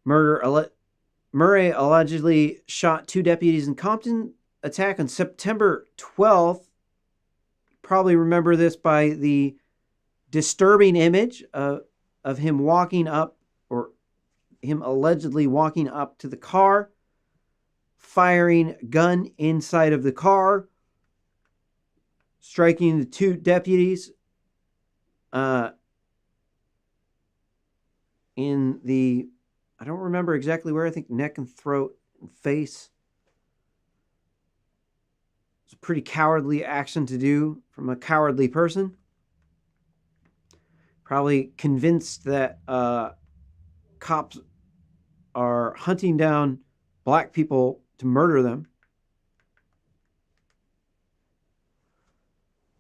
Murray allegedly shot 2 deputies in Compton attack on September 12th. Probably remember this by the disturbing image of him walking up, or him allegedly walking up to the car, firing gun inside of the car, striking the 2 deputies in the, I don't remember exactly where, I think neck and throat and face. It's a pretty cowardly action to do from a cowardly person. Probably convinced that cops are hunting down black people to murder them.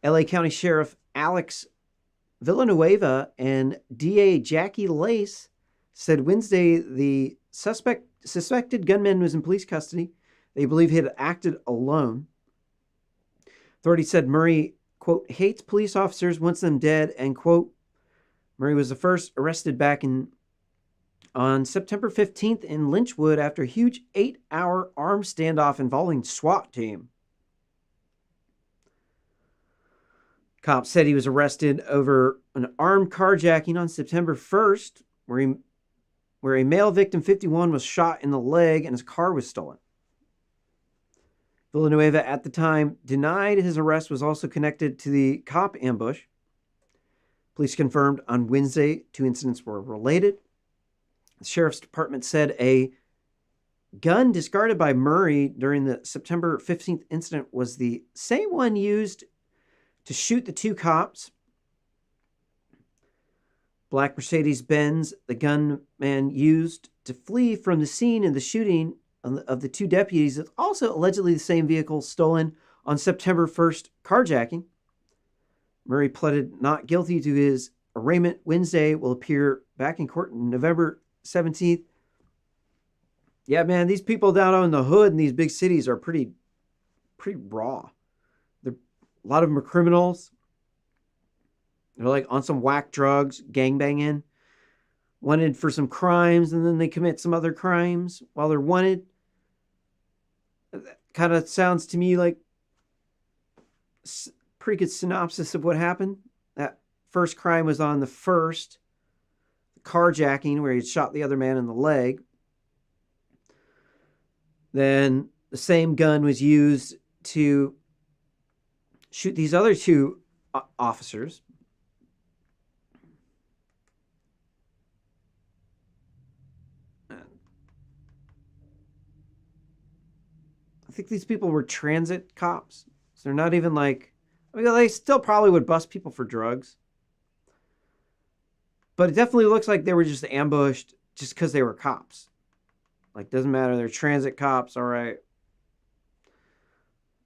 LA County Sheriff Alex Villanueva and DA Jackie Lace said Wednesday the suspected gunman was in police custody. They believe he had acted alone. Authorities said Murray, quote, hates police officers, wants them dead, and, quote, Murray was the first arrested back on September 15th in Lynchwood after a huge 8-hour armed standoff involving SWAT team. Cops said he was arrested over an armed carjacking on September 1st, where a male victim, 51, was shot in the leg and his car was stolen. Villanueva at the time denied his arrest was also connected to the cop ambush. Police confirmed on Wednesday 2 incidents were related. The sheriff's department said a gun discarded by Murray during the September 15th incident was the same one used to shoot the 2 cops. Black Mercedes-Benz, the gunman used to flee from the scene in the shooting of the 2 deputies, is also allegedly the same vehicle stolen on September 1st carjacking. Murray pleaded not guilty to his arraignment Wednesday, will appear back in court on November 17th. Yeah, man, these people down on the hood in these big cities are pretty raw. A lot of them are criminals. They're like on some whack drugs, gangbanging, wanted for some crimes, and then they commit some other crimes while they're wanted. That kind of sounds to me like pretty good synopsis of what happened. That first crime was on the 1st, carjacking, where he shot the other man in the leg. Then the same gun was used to shoot these other 2 officers. I think these people were transit cops. So they're not even like, I mean, they still probably would bust people for drugs. But it definitely looks like they were just ambushed just because they were cops. Like, doesn't matter. They're transit cops, all right.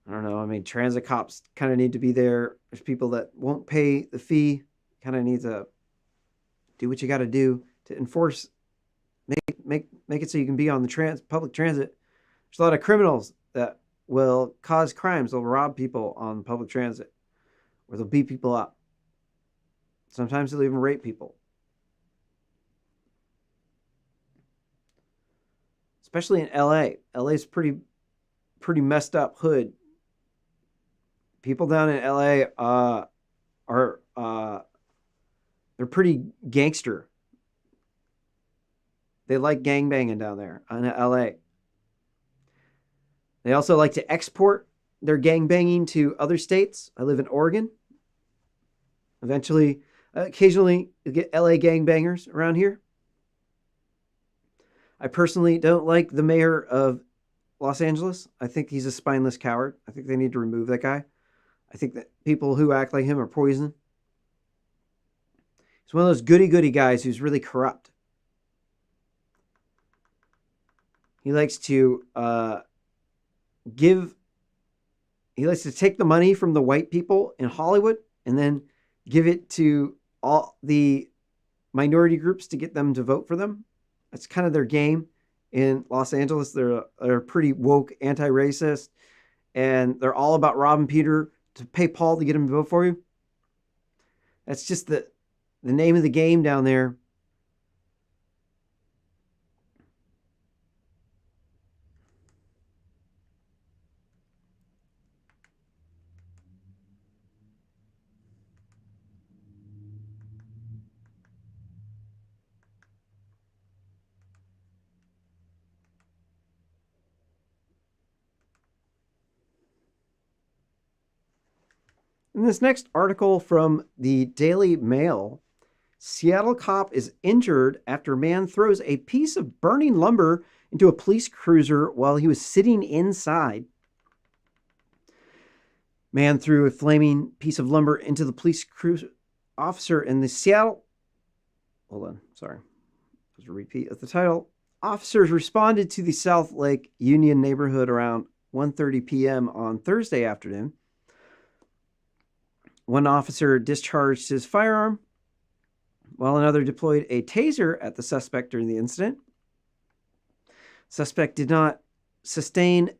I don't know. I mean, transit cops kind of need to be there. There's people that won't pay the fee. Kind of need to do what you got to do to enforce, make it so you can be on the public transit. There's a lot of criminals that will cause crimes. They'll rob people on public transit, or they'll beat people up. Sometimes they'll even rape people. Especially in LA. LA's pretty messed up hood. People down in LA are they're pretty gangster. They like gangbanging down there in LA. They also like to export their gangbanging to other states. I live in Oregon. Occasionally, you get LA gangbangers around here. I personally don't like the mayor of Los Angeles. I think he's a spineless coward. I think they need to remove that guy. I think that people who act like him are poison. He's one of those goody-goody guys who's really corrupt. He likes to give He likes to take the money from the white people in Hollywood and then give it to all the minority groups to get them to vote for them. That's kind of their game in Los Angeles. They're pretty woke, anti-racist, and they're all about robbing Peter to pay Paul to get him to vote for you. That's just the name of the game down there. In this next article from the Daily Mail, Seattle cop is injured after man throws a piece of burning lumber into a police cruiser while he was sitting inside. Man threw a flaming piece of lumber into the police cruiser. Officer in the Seattle... Hold on, sorry. There's a repeat of the title. Officers responded to the South Lake Union neighborhood around 1:30 p.m. on Thursday afternoon. One officer discharged his firearm, while another deployed a taser at the suspect during the incident. Suspect did not sustain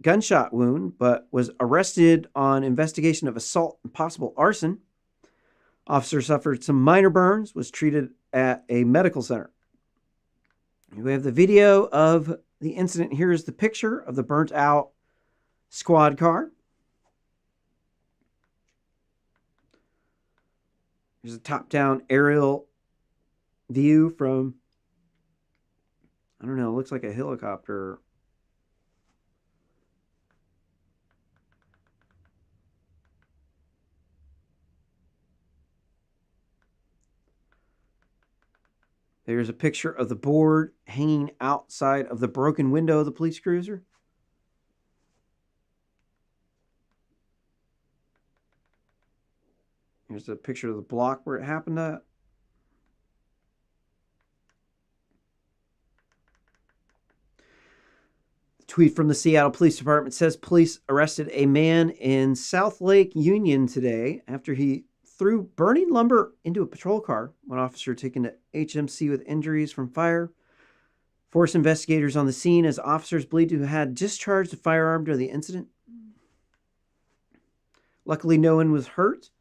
gunshot wound, but was arrested on investigation of assault and possible arson. Officer suffered some minor burns, was treated at a medical center. We have the video of the incident. Here's the picture of the burnt out squad car. There's a top-down aerial view from, I don't know, it looks like a helicopter. There's a picture of the board hanging outside of the broken window of the police cruiser. Here's a picture of the block where it happened at. The tweet from the Seattle Police Department says police arrested a man in South Lake Union today after he threw burning lumber into a patrol car. One officer taken to HMC with injuries from fire. Force investigators on the scene as officers believed to have had discharged a firearm during the incident. Luckily, no one was hurt.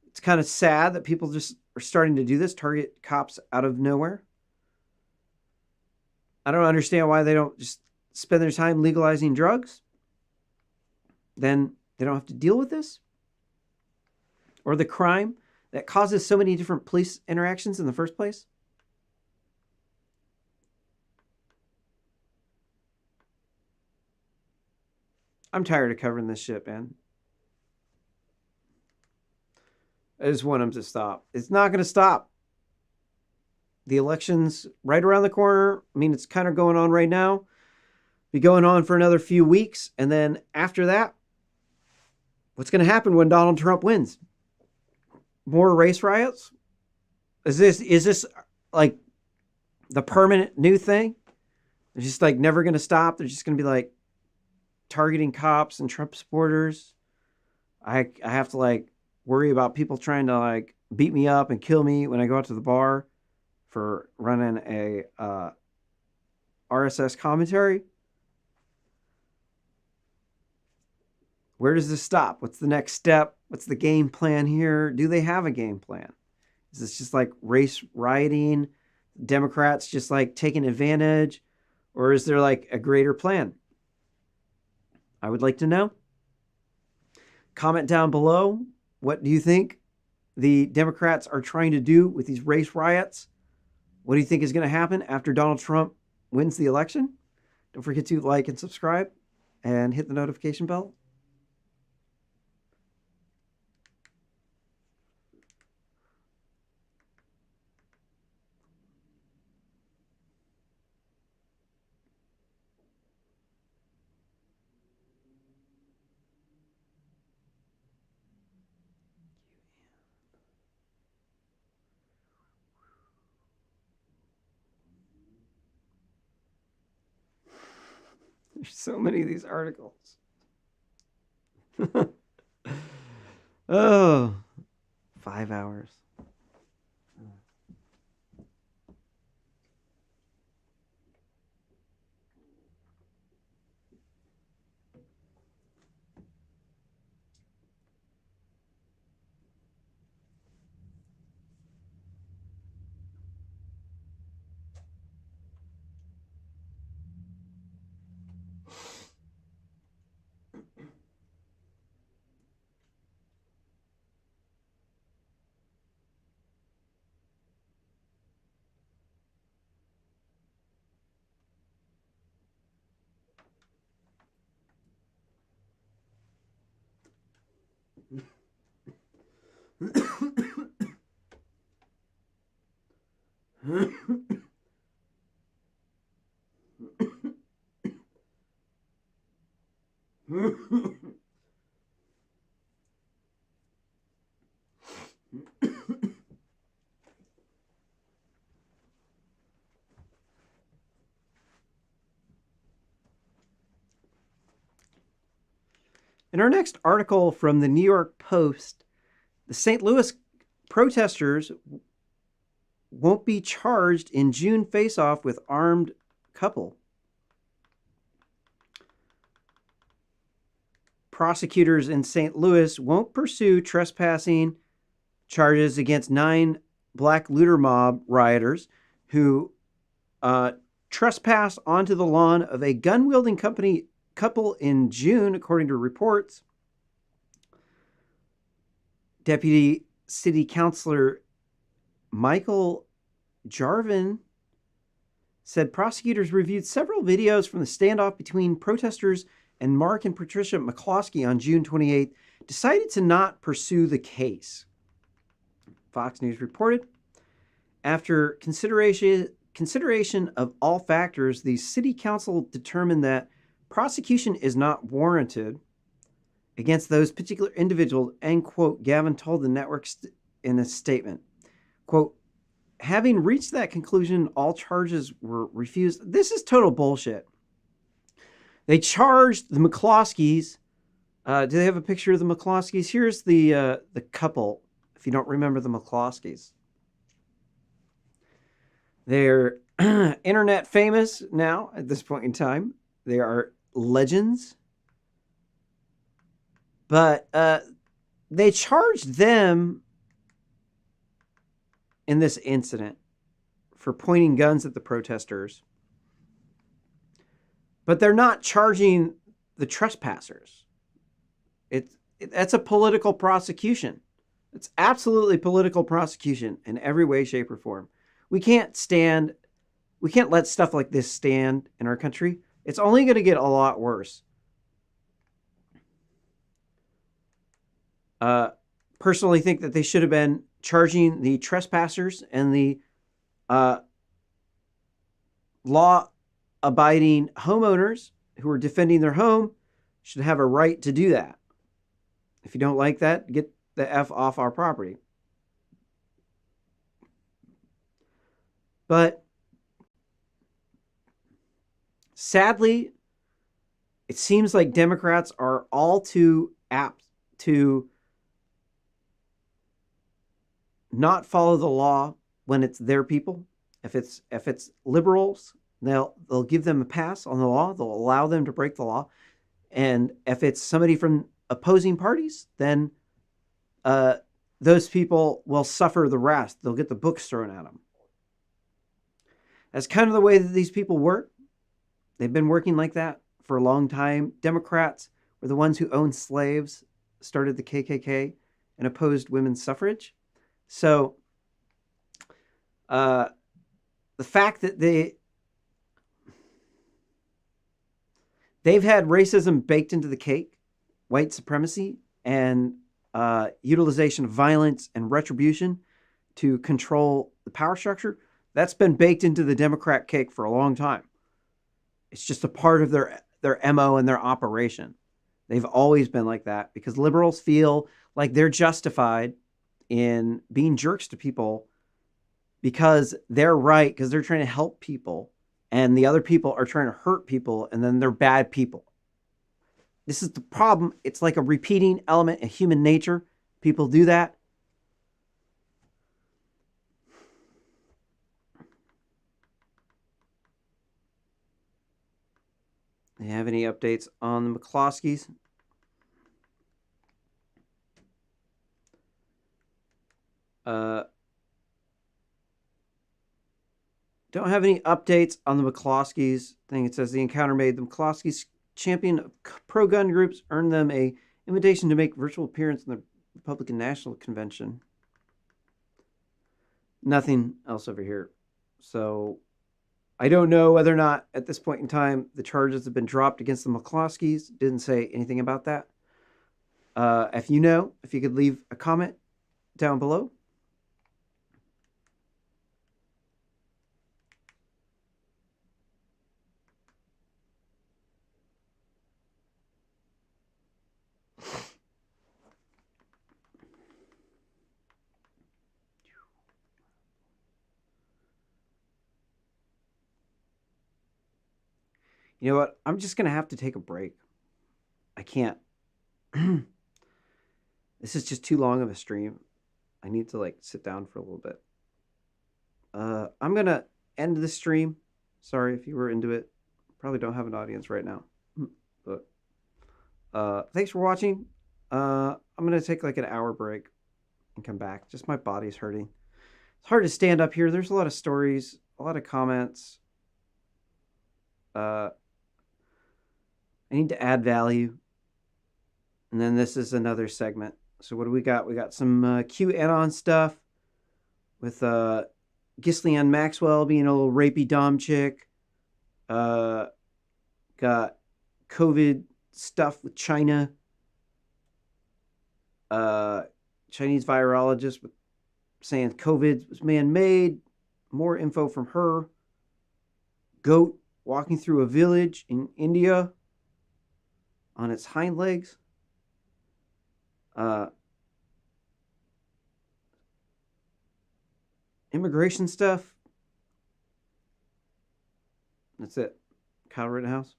It's kind of sad that people just are starting to do this, target cops out of nowhere. I don't understand why they don't just spend their time legalizing drugs. Then they don't have to deal with this. Or the crime that causes so many different police interactions in the first place. I'm tired of covering this shit, man. I just want them to stop. It's not going to stop. The election's right around the corner. I mean, it's kind of going on right now. Be going on for another few weeks. And then after that, what's going to happen when Donald Trump wins? More race riots? Is this like the permanent new thing? It's just like never going to stop. They're just going to be like targeting cops and Trump supporters. I have to like worry about people trying to like beat me up and kill me when I go out to the bar for running a RSS commentary. Where does this stop? What's the next step? What's the game plan here? Do they have a game plan? Is this just like race rioting? Democrats just like taking advantage? Or is there like a greater plan? I would like to know. Comment down below. What do you think the Democrats are trying to do with these race riots? What do you think is going to happen after Donald Trump wins the election? Don't forget to like and subscribe and hit the notification bell. There's so many of these articles. Oh, 5 hours. In our next article from the New York Post, the St. Louis protesters won't be charged in June face-off with armed couple. Prosecutors in St. Louis won't pursue trespassing charges against 9 black looter mob rioters who trespassed onto the lawn of a gun-wielding couple in June, according to reports. Deputy City Councilor Michael Jarvin said prosecutors reviewed several videos from the standoff between protesters and Mark and Patricia McCloskey on June 28th, decided to not pursue the case. Fox News reported, after consideration of all factors, the city council determined that prosecution is not warranted against those particular individuals, end quote, Gavin told the network in a statement. Quote, having reached that conclusion, all charges were refused. This is total bullshit. They charged the McCloskeys. Do they have a picture of the McCloskeys? Here's the couple, if you don't remember the McCloskeys. They're internet famous now at this point in time. They are legends. But they charged them in this incident for pointing guns at the protesters. But they're not charging the trespassers. That's a political prosecution. It's absolutely political prosecution in every way, shape, or form. We can't let stuff like this stand in our country. It's only going to get a lot worse. Personally think that they should have been charging the trespassers and the law-abiding homeowners who are defending their home should have a right to do that. If you don't like that, get the F off our property. But sadly, it seems like Democrats are all too apt to not follow the law when it's their people. If it's liberals, they'll give them a pass on the law. They'll allow them to break the law. And if it's somebody from opposing parties, then those people will suffer the rest. They'll get the books thrown at them. That's kind of the way that these people work. They've been working like that for a long time. Democrats were the ones who owned slaves, started the KKK, and opposed women's suffrage. So the fact that they've had racism baked into the cake, white supremacy, and utilization of violence and retribution to control the power structure, that's been baked into the Democrat cake for a long time. It's just a part of their MO and their operation. They've always been like that because liberals feel like they're justified in being jerks to people because they're right, because they're trying to help people, and the other people are trying to hurt people, and then they're bad people. This is the problem. It's like a repeating element in human nature. People do that. Do you have any updates on the McCloskeys? Don't have any updates on the McCloskeys thing. It says the encounter made the McCloskeys champion of pro-gun groups earned them a invitation to make virtual appearance in the Republican National Convention. Nothing else over here. So I don't know whether or not at this point in time the charges have been dropped against the McCloskeys. Didn't say anything about that. If you know, if you could leave a comment down below. You know what? I'm just going to have to take a break. I can't. This is just too long of a stream. I need to like sit down for a little bit. I'm going to end the stream. Sorry if you were into it. Probably don't have an audience right now. But thanks for watching. I'm going to take like an hour break and come back. Just my body's hurting. It's hard to stand up here. There's a lot of stories, a lot of comments. I need to add value. And then this is another segment. So what do we got? We got some QAnon stuff with Ghislaine Maxwell being a little rapey dom chick. Got COVID stuff with China. Chinese virologist saying COVID was man-made. More info from her. Goat walking through a village in India on its hind legs. Immigration stuff. That's it. Kyle Rittenhouse.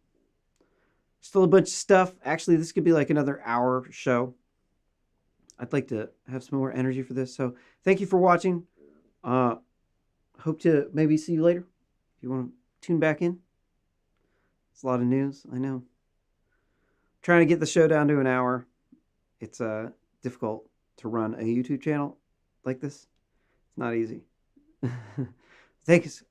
Still a bunch of stuff. Actually, this could be like another hour show. I'd like to have some more energy for this. So thank you for watching. Hope to maybe see you later. If you want to tune back in. It's a lot of news, I know. Trying to get the show down to an hour. It's difficult to run a YouTube channel like this. It's not easy. Thanks.